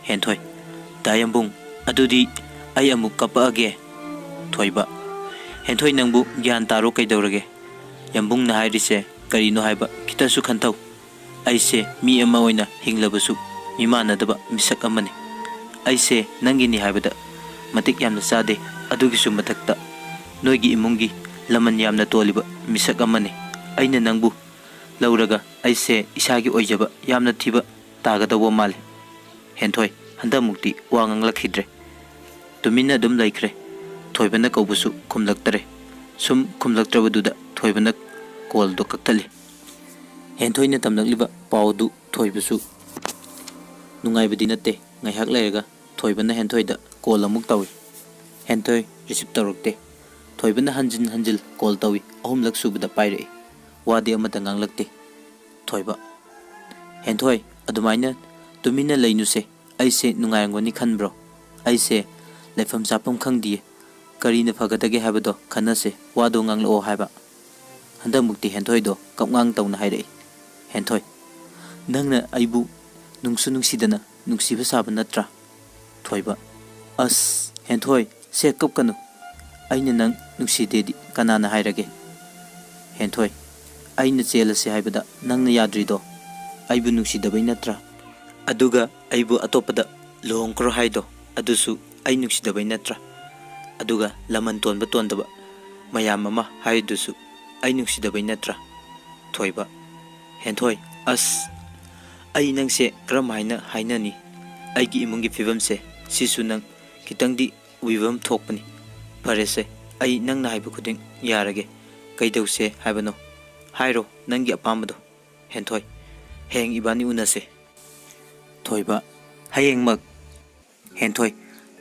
ꯍꯦꯟꯊꯣꯏ ꯗꯥꯌꯝꯕꯨꯡ ꯑꯗꯨꯗꯤ ꯑꯩ ꯑꯃꯨꯛ ꯀꯞꯄꯛꯑꯒꯦ ꯊꯣꯏꯕ ꯍꯦꯟꯊꯣꯏ ꯅꯪꯕꯨ ꯒ꯭ꯌꯥꯟ ꯇꯥꯔꯣ ꯀꯩꯗꯧꯔꯒꯦ ꯌꯥꯝꯕꯨꯡꯅ ꯍꯥꯏꯔꯤꯁꯦ ꯀꯔꯤꯅꯣ ꯍꯥꯏꯕ ꯈꯤꯇꯁꯨ ꯈꯟꯊꯧ ꯑꯩꯁꯦ ꯃꯤ ꯑꯃ ꯑꯣꯏꯅ ꯍꯤꯡꯂꯕꯁꯨ ꯃꯤꯃꯥꯟꯅꯗꯕ ꯃꯤꯁꯛ ꯑꯃꯅꯤ ꯑꯩꯁꯦ ꯅꯪꯒꯤꯅꯤ ꯍꯥꯏꯕꯗ ꯃꯇꯤꯛ ꯌꯥꯝꯅ ꯆꯥꯗꯦ ꯑꯗꯨꯒꯤꯁꯨ ꯃꯊꯛꯇ ꯅꯣꯏꯒꯤ ꯏꯃꯨꯡꯒꯤ ꯂꯃꯟ ꯌꯥꯝꯅ ꯇꯣꯜꯂꯤꯕ ꯃꯤꯁꯛ ꯑꯃꯅꯤ ꯑꯩꯅ ꯅꯪꯕꯨ ꯂꯧꯔꯒ ꯑꯩꯁꯦ ꯏꯁꯥꯒꯤ ꯑꯣꯏꯖꯕ ꯌꯥꯝꯅ ꯊꯤꯕ ꯇꯥꯒꯗꯧꯕ ꯃꯥꯜꯂꯤ ꯍꯦꯟꯊꯣꯏ ꯍꯟꯗꯛꯃꯨꯛꯇꯤ ꯋꯥ ꯉꯥꯡꯂꯛꯈꯤꯗ꯭ꯔꯦ ꯇꯨꯃꯤꯟꯅ ꯑꯗꯨꯝ ꯂꯩꯈ꯭ꯔꯦ ꯊꯣꯏꯕꯅ ꯀꯧꯕꯁꯨ ꯈꯨꯝꯂꯛꯇꯔꯦ ꯁꯨꯝ ꯈꯨꯝꯂꯛꯇ꯭ꯔꯕꯗꯨꯗ ꯊꯣꯏꯕꯅ ꯀꯣꯜꯗꯣ ꯀꯛꯊꯠꯂꯤ ꯍꯦꯟꯊꯣꯏꯅ ꯇꯝꯂꯛꯂꯤꯕ ꯄꯥꯎꯗꯨ ꯊꯣꯏꯕꯁꯨ ꯅꯨꯡꯉꯥꯏꯕꯗꯤ ꯅꯠꯇꯦ ꯉꯥꯏꯍꯥꯛ ꯂꯩꯔꯒ ꯊꯣꯏꯕꯅ ꯍꯦꯟꯊꯣꯏꯗ ꯀꯣꯜ ꯑꯃꯨꯛ ꯇꯧꯏ ꯍꯦꯟꯊꯣꯏ ꯔꯤꯁꯤꯞ ꯇꯧꯔꯛꯇꯦ ꯊꯣꯏꯕꯅ ꯍꯟꯖꯤꯟ ꯀꯣꯜ ꯇꯧꯏ ꯑꯍꯨꯝꯂꯛ ꯁꯨꯕꯗ ꯄꯥꯏꯔꯛꯏ ꯋꯥꯗꯤ ꯑꯃꯠꯇ ꯉꯥꯡꯂꯛꯇꯦ ꯊꯣꯏꯕ ꯍꯦꯟꯊꯣꯏ ꯑꯗꯨꯃꯥꯏꯅ ꯇꯨꯃꯤꯟꯅ ꯂꯩꯅꯨꯁꯦ ꯑꯩꯁꯦ ꯅꯨꯡꯉꯥꯏꯔꯝꯒꯅꯤ ꯈꯟꯕ꯭ꯔꯣ ꯑꯩꯁꯦ ꯂꯩꯐꯝ ꯆꯥꯐꯝ ꯈꯪꯗꯤꯌꯦ ꯀꯔꯤꯅ ꯐꯒꯗꯒꯦ ꯍꯥꯏꯕꯗꯣ ꯈꯟꯅꯁꯦ ꯋꯥꯗꯣ ꯉꯥꯡꯂꯛꯑꯣ ꯍꯥꯏꯕ ꯍꯟꯗꯛꯃꯨꯛꯇꯤ ꯍꯦꯟꯊꯣꯏꯗꯣ ꯀꯞꯉꯥꯡ ꯇꯧꯅ ꯍꯥꯏꯔꯛꯏ ꯍꯦꯟꯊꯣꯏ ꯅꯪꯅ ꯑꯩꯕꯨ ꯅꯨꯡꯁꯨ ꯅꯨꯡꯁꯤꯗꯅ ꯅꯨꯡꯁꯤꯕ ꯁꯥꯕ ꯅꯠꯇ꯭ꯔꯥ ꯊꯣꯏꯕ ꯑꯁ ꯍꯦꯟꯊꯣꯏ ꯁꯦ ꯀꯞꯀꯅꯨ ꯑꯩꯅ ꯅꯪ ꯅꯨꯡꯁꯤꯗꯦꯗꯤ ꯀꯅꯥꯅ ꯍꯥꯏꯔꯒꯦ ꯍꯦꯟꯊꯣꯏ ꯑꯩꯅ ꯆꯦꯜꯂꯁꯦ ꯍꯥꯏꯕꯗ ꯅꯪꯅ ꯌꯥꯗ꯭ꯔꯤꯗꯣ ꯑꯩꯕꯨ ꯅꯨꯡꯁꯤꯗꯕꯩ ꯅꯠꯇ꯭ꯔꯥ ꯑꯗꯨꯒ ꯑꯩꯕꯨ ꯑꯇꯣꯞꯄꯗ ꯂꯨꯍꯣꯡꯈ꯭ꯔꯣ ꯍꯥꯏꯗꯣ ꯑꯗꯨꯁꯨ ꯑꯩ ꯅꯨꯡꯁꯤꯗꯕꯩ ꯅꯠꯇ꯭ꯔꯥ ꯑꯗꯨꯒ ꯂꯃꯟ ꯇꯣꯟꯕ ꯇꯣꯟꯗꯕ ꯃꯌꯥꯝ ꯑꯃ ꯍꯥꯏꯗꯨꯁꯨ ꯑꯩ ꯅꯨꯡꯁꯤꯗꯕꯩ ꯅꯠꯇ꯭ꯔꯥ ꯊꯣꯏꯕ ꯍꯦꯟꯊꯣꯏ ꯑꯁ ꯑꯩ ꯅꯪꯁꯦ ꯀꯔꯝ ꯍꯥꯏꯅ ꯍꯥꯏꯅꯅꯤ ꯑꯩꯒꯤ ꯏꯃꯨꯡꯒꯤ ꯐꯤꯕꯝꯁꯦ ꯁꯤꯁꯨ ꯅꯪ ꯈꯤꯇꯪꯗꯤ ꯎꯏꯕꯝ ꯊꯣꯛꯄꯅꯤ ꯐꯔꯦꯁꯦ ꯑꯩ ꯅꯪꯅ ꯍꯥꯏꯕ ꯈꯨꯗꯤꯡ ꯌꯥꯔꯒꯦ ꯀꯩꯗꯧꯁꯦ ꯍꯥꯏꯕꯅꯣ ꯍꯥꯏꯔꯣ ꯅꯪꯒꯤ ꯑꯄꯥꯝꯕꯗꯣ ꯍꯦꯟꯊꯣꯏ ꯍꯌꯦꯡ ꯏꯕꯥꯅꯤ ꯎꯅꯁꯦ ꯊꯣꯏꯕ ꯍꯌꯦꯡꯃꯛ ꯍꯦꯟꯊꯣꯏ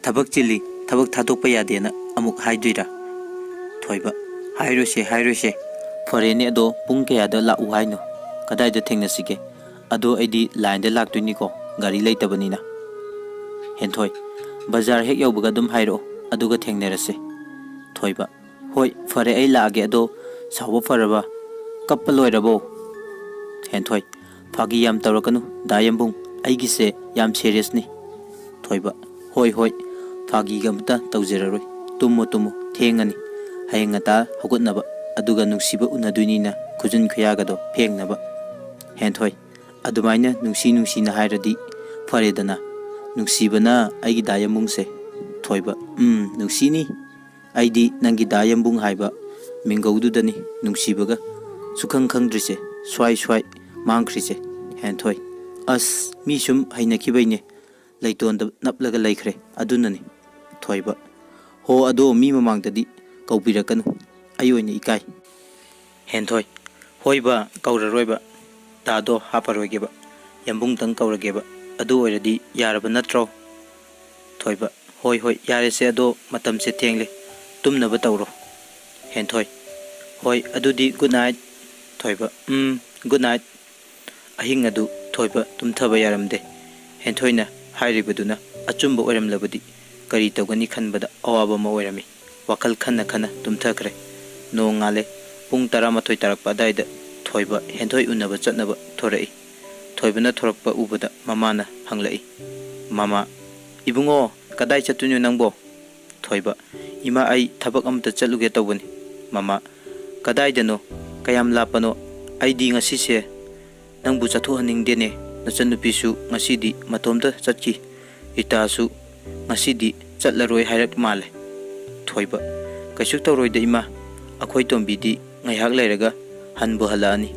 ꯊꯕꯛ ꯆꯤꯜꯂꯤ ꯊꯕꯛ ꯊꯥꯗꯣꯛꯄ ꯌꯥꯗꯦꯅ ꯑꯃꯨꯛ ꯍꯥꯏꯗꯣꯏꯔꯥ ꯊꯣꯏꯕ ꯍꯥꯏꯔꯣꯏꯁꯦ ꯐꯔꯦꯅꯦ ꯑꯗꯣ ꯄꯨꯡ ꯀꯌꯥꯗ ꯂꯥꯛꯎ ꯍꯥꯏꯅꯣ ꯀꯗꯥꯏꯗ ꯊꯦꯡꯅꯁꯤꯒꯦ ꯑꯗꯣ ꯑꯩꯗꯤ ꯂꯥꯏꯟꯗ ꯂꯥꯛꯇꯣꯏꯅꯤꯀꯣ ꯒꯥꯔꯤ ꯂꯩꯇꯕꯅꯤꯅ ꯍꯦꯟꯊꯣꯏ ꯕꯖꯥꯔ ꯍꯦꯛ ꯌꯧꯕꯒ ꯑꯗꯨꯝ ꯍꯥꯏꯔꯛꯑꯣ ꯑꯗꯨꯒ ꯊꯦꯡꯅꯔꯁꯦ ꯊꯣꯏꯕ ꯍꯣꯏ ꯐꯔꯦ ꯑꯩ ꯂꯥꯛꯑꯒꯦ ꯑꯗꯣ ꯁꯥꯎꯕ ꯐꯔꯕ ꯀꯞꯄ ꯂꯣꯏꯔꯕꯣ ꯍꯦꯟꯊꯣꯏ ꯐꯥꯒꯤ ꯌꯥꯝ ꯇꯧꯔꯛꯀꯅꯨ ꯗꯥꯌꯝꯕꯨꯡ ꯑꯩꯒꯤꯁꯦ ꯌꯥꯝ ꯁꯦꯔꯤꯌꯁꯅꯤ ꯊꯣꯏꯕ ꯍꯣꯏ ꯐꯥꯒꯤꯒ ꯑꯃꯇ ꯇꯧꯖꯔꯔꯣꯏ ꯇꯨꯝꯃꯣ ꯊꯦꯡꯉꯅꯤ ꯍꯌꯦꯡ ꯉꯟꯇꯥ ꯍꯧꯒꯠꯅꯕ ꯑꯗꯨꯒ ꯅꯨꯡꯁꯤꯕ ꯎꯅꯗꯣꯏꯅꯤꯅ ꯈꯨꯖꯤꯟ ꯈꯨꯌꯥꯒꯗꯣ ꯐꯦꯡꯅꯕ ꯍꯦꯟꯊꯣꯏ ꯑꯗꯨꯃꯥꯏꯅ ꯅꯨꯡꯁꯤꯅ ꯍꯥꯏꯔꯗꯤ ꯐꯔꯦꯗꯅ ꯅꯨꯡꯁꯤꯕꯅ ꯑꯩꯒꯤ ꯗꯥꯌꯝꯕꯨꯡꯁꯦ ꯊꯣꯏꯕ ꯅꯨꯡꯁꯤꯅꯤ ꯑꯩꯗꯤ ꯅꯪꯒꯤ ꯗꯥꯌꯝꯕꯨꯡ ꯍꯥꯏꯕ ꯃꯤꯡꯒꯧꯗꯨꯗꯅꯤ ꯅꯨꯡꯁꯤꯕꯒ ꯁꯨꯈꯪ ꯈꯪꯗ꯭ꯔꯤꯁꯦ ꯁ꯭ꯋꯥꯏ ꯃꯥꯡꯈ꯭ꯔꯤꯁꯦ ꯍꯦꯟꯊꯣꯏ ꯑꯁ ꯃꯤ ꯁꯨꯝ ꯍꯩꯅꯈꯤꯕꯩꯅꯦ ꯂꯩꯇꯣꯟꯗ ꯅꯞꯂꯒ ꯂꯩꯈ꯭ꯔꯦ ꯑꯗꯨꯅꯅꯤ ꯊꯣꯏꯕ ꯍꯣ ꯑꯗꯣ ꯃꯤ ꯃꯃꯥꯡꯗꯗꯤ ꯀꯧꯕꯤꯔꯛꯀꯅꯨ ꯑꯩ ꯑꯣꯏꯅ ꯏꯀꯥꯏ ꯍꯦꯟꯊꯣꯏ ꯍꯣꯏꯕ ꯀꯧꯔꯔꯣꯏꯕ ꯗꯥꯗꯣ ꯍꯥꯞꯄꯔꯣꯏꯒꯦꯕ ꯌꯥꯝꯕꯨꯡꯇꯪ ꯀꯧꯔꯒꯦꯕ ꯑꯗꯨ ꯑꯣꯏꯔꯗꯤ ꯌꯥꯔꯕ ꯅꯠꯇ꯭ꯔꯣ ꯊꯣꯏꯕ ꯍꯣꯏ ꯌꯥꯔꯦꯁꯦ ꯑꯗꯣ ꯃꯇꯝꯁꯦ ꯊꯦꯡꯂꯦ ꯇꯨꯝꯅꯕ ꯇꯧꯔꯣ ꯍꯦꯟꯊꯣꯏ ꯍꯣꯏ ꯑꯗꯨꯗꯤ ꯒꯨꯗ ꯅꯥꯏꯠ ꯊꯣꯏꯕ ꯒꯨꯗ ꯅꯥꯏꯠ ꯑꯍꯤꯡ ꯑꯗꯨ ꯊꯣꯏꯕ ꯇꯨꯝꯊꯕ ꯌꯥꯔꯝꯗꯦ ꯍꯦꯟꯊꯣꯏꯅ ꯍꯥꯏꯔꯤꯕꯗꯨꯅ ꯑꯆꯨꯝꯕ ꯑꯣꯏꯔꯝꯂꯕꯗꯤ ꯀꯔꯤ ꯇꯧꯒꯅꯤ ꯈꯟꯕꯗ ꯑꯋꯥꯕ ꯑꯃ ꯑꯣꯏꯔꯝꯃꯤ ꯋꯥꯈꯜ ꯈꯟꯅ ꯇꯨꯝꯊꯈ꯭ꯔꯦ ꯅꯣꯡ ꯉꯥꯜꯂꯦ ꯄꯨꯡ 11 ꯇꯥꯔꯛꯄ ꯑꯗꯥꯏꯗ ꯊꯣꯏꯕ ꯍꯦꯟꯊꯣꯏ ꯎꯅꯕ ꯆꯠꯅꯕ ꯊꯣꯔꯛꯏ ꯊꯣꯏꯕꯅ ꯊꯣꯔꯛꯄ ꯎꯕꯗ ꯃꯃꯥꯅ ꯍꯪꯂꯛꯏ ꯃꯃꯥ ꯏꯕꯨꯡꯉꯣ ꯀꯗꯥꯏ ꯆꯠꯇꯣꯏꯅꯣ ꯅꯪꯕꯣ ꯊꯣꯏꯕ ꯏꯃꯥ ꯑꯩ ꯊꯕꯛ ꯑꯃꯇ ꯆꯠꯂꯨꯒꯦ ꯇꯧꯕꯅꯤ ꯃꯃꯥ ꯀꯗꯥꯏꯗꯅꯣ ꯀꯌꯥꯝ ꯂꯥꯞꯄꯅꯣ ꯑꯩꯗꯤ ꯉꯁꯤꯁꯦ ꯅꯪꯕꯨ ꯆꯠꯊꯣꯛꯍꯟꯅꯤꯡꯗꯦꯅꯦ ꯅꯆꯟꯅꯨꯄꯤꯁꯨ ꯉꯁꯤꯗꯤ ꯃꯇꯣꯝꯇ ꯆꯠꯈꯤ ꯏꯇꯥꯁꯨ ꯉꯁꯤꯗꯤ ꯆꯠꯂꯔꯣꯏ ꯍꯥꯏꯔꯛ ꯃꯥꯜꯂꯦ Thoiba kaisu tawroida ima akhoi tombidi ngaihak leiraga hanbu halani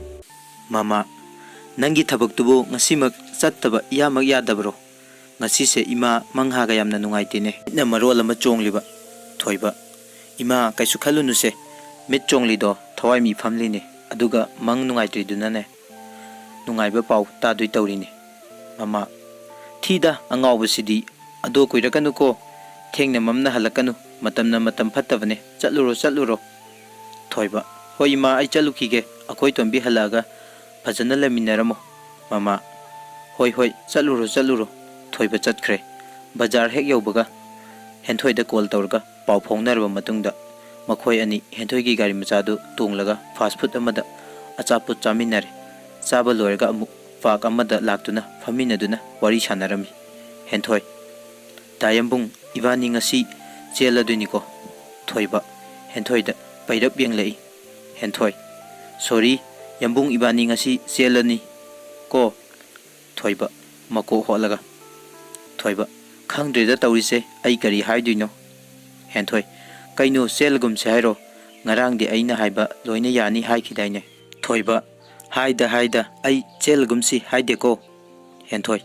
mama nangi thabak tubo ngasimak chattaba yamak yadabro ngasi se ima manghaga yamna nungaitine na marol ama chongliba Thoiba ima kaisu khalunu se mit chongli do thawai mi famli ne aduga mang nungaitri dunane nungaiba pau ta dui tawrini mama thida angawbasidi ado koirakanu ko thengna mamna halakanu matam phattabane chatluro Thoiba hoi ma ai chalukige akhoi tombi halaga phajana laminaramo mama hoi chatluro Thoiba chatkhre bazar hek yaubaga henthoi da call tawrga pau phongnarba matungda makhoi ani henthoi gi gari machadu tunglaga fast food amada achaput chaminare chaba loirga amu fak amada laktuna faminaduna wari sanarami henthoi tayambung ibani ngasi cheladuniko Thoiba henthoi da pairap yenglei henthoi sorry yambung ibani ngasi chelani ko Thoiba mako holaga Thoiba khangdre da tawrise ai kari haiduino henthoi kaino selgum se hairo ngarang di aina haiba loina yani haikidaine Thoiba haida ai selgum si haide ko henthoi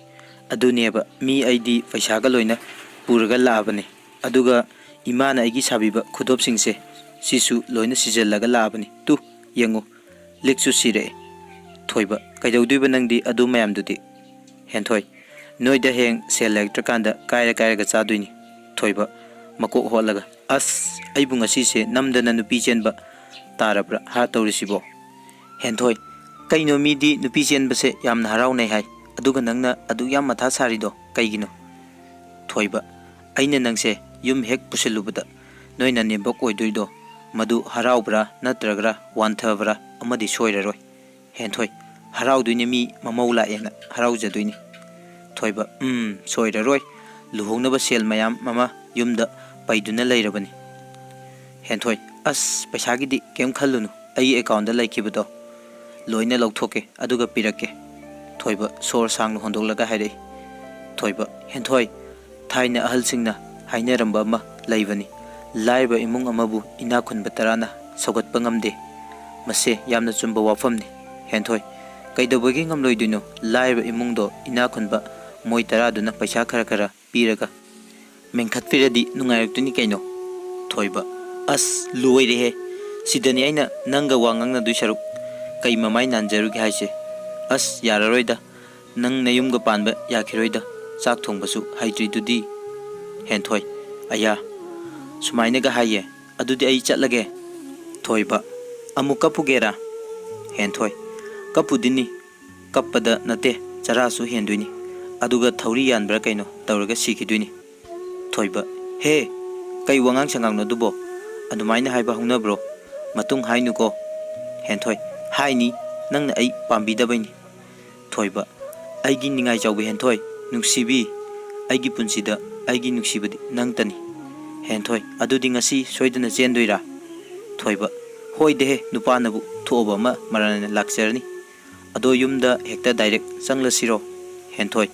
aduneba mi aidi paisaga loina puraga laabane aduga imana aigi sabiba khudop singse sisu loina sijellaga laabane tu yengu liksu sire Thoiba kaidauduiba nangdi adu mayam dudi henthoi noida heng select kanda kaira ga chaduini Thoiba mako holaga as aibu ngasi se namdana nupi chenba tarabra ha tawrisibo henthoi kaino midi nupi chenba se yamna harau nei hai aduga nangna adu yam matha sarido kaigino Thoiba aina nangse yum hek pusilubada noina nebok oidoido madu haraubra natragra wanthabra amadi soiraroi henthoi harauduine mi mamaula ena haraujaduine Thoiba soiraroi luhongnaba sel mayam mama yumda paiduna leirabani henthoi as paisagidi kem khallunu ai account da laikibado loina lauthoke aduga pirake Thoiba sor sang hondolaga haire Thoiba henthoi thaina ahal singna hainaramba ma leibani laiba imung amabu ina khunba tarana sogatpa ngamde mase yamna chumba wafamni henthoi kaidobagi ngamloiduno laiba imungdo ina khunba moi taraduna paisa khara piraga mengkhat piradi nungairaktuni kaino Thoiba as loire he sidani aina nanga wangangna dui saruk kai mamai nanjarugi haise as yararoida nang nayumga panba yakhiroida chak thongbasu haitri dudi henthoi aya sumaina ga haye adudi ai chatlage Thoiba amuk kapugera henthoi kapudini kappada nate charasu henduini aduga thauri yanbra kaino tawraga sikiduini Thoiba he kai wangang sangang no dubo adumaina haiba hungna bro matung hainu ko henthoi haini nangna ai pambidabaini Thoiba aigi ningai chawbe henthoi nuksibi aigi punsida aigi nuksibadi nangtani henthoi adudi ngasi soidana chendoira Thoiba hoide he nupanabu thoba ma marana lakserni ado yumda hekta direct sanglasiro henthoi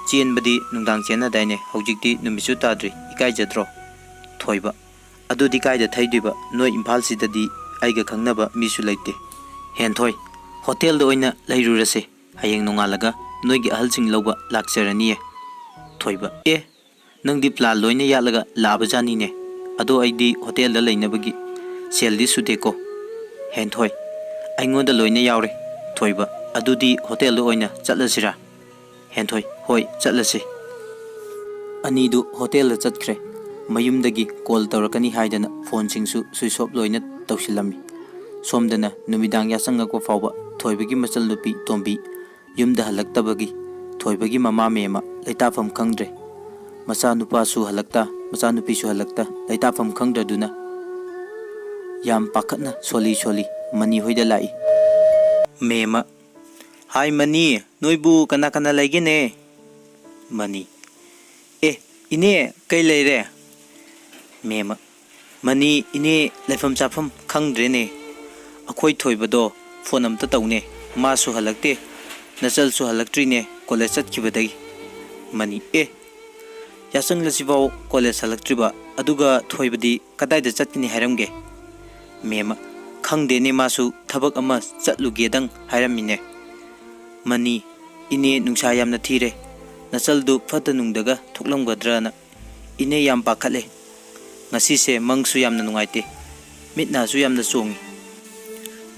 chenbadi nungdang chena daine hojikti numisu tadri ikai jadro Thoiba adudi kaida thaidiba noi imphal sidadi aiga khangnaba misu leite henthoi hotel da oina leirurase hayeng nongalaga noigi ahalsing loba lakserani Thoiba nangdi plan loina yalaga laba jani ne ado aidi hotel da leinabagi seldi sudeko henthoi aingoda loina yaure Thoiba adudi hotel da oina chatlasira henthoi hoi chatlase anidu hotel da chatkre mayumdagi call tawrakani haidana phone singsu switch off loina tawsilami somdana numidang yasanga ko fawba Thoibagi machal nupi tombi yumda halaktabagi Thoibagi mama mema leitafam khangdre macha nupa su halakta macha nupi su halakta leitafam khangdraduna yam pakhatna soli mani hoida lai mema hai mani noibu kana laigene mani ine kai leire mema mani ine leifam chafam khangdre ne akhoi Thoibado phone amta tawne ma su halakte nachal su halaktri ne college chat khibadagi mani yasang lasibaw college halaktriba ꯑꯗꯨꯒ ꯊꯣꯏꯕꯗꯤ ꯀꯗꯥꯏꯗ ꯆꯠꯀꯅꯤ ꯍꯥꯏꯔꯝꯒꯦ? ꯃꯦꯝ: ꯈꯪꯗꯦꯅꯦ, ꯃꯥꯁꯨ ꯊꯕꯛ ꯑꯃ ꯆꯠꯂꯨꯒꯦꯗꯪ ꯍꯥꯏꯔꯝꯃꯤꯅꯦ꯫ Money: ꯏꯅꯦ ꯅꯨꯡꯁꯥ ꯌꯥꯝꯅ ꯊꯤꯔꯦ, ꯅꯆꯜꯗꯨ ꯐꯠꯇ ꯅꯨꯡꯗꯒ ꯊꯣꯛꯂꯝꯒꯗ꯭ꯔꯅ ꯏꯅꯦ ꯌꯥꯝ ꯄꯥꯈꯠꯂꯦ꯫ ꯉꯁꯤꯁꯦ ꯃꯪꯁꯨ ꯌꯥꯝꯅ ꯅꯨꯡꯉꯥꯏꯇꯦ, ꯃꯤꯠ ꯅꯥꯁꯨ ꯌꯥꯝꯅ ꯆꯣꯡꯉꯤ꯫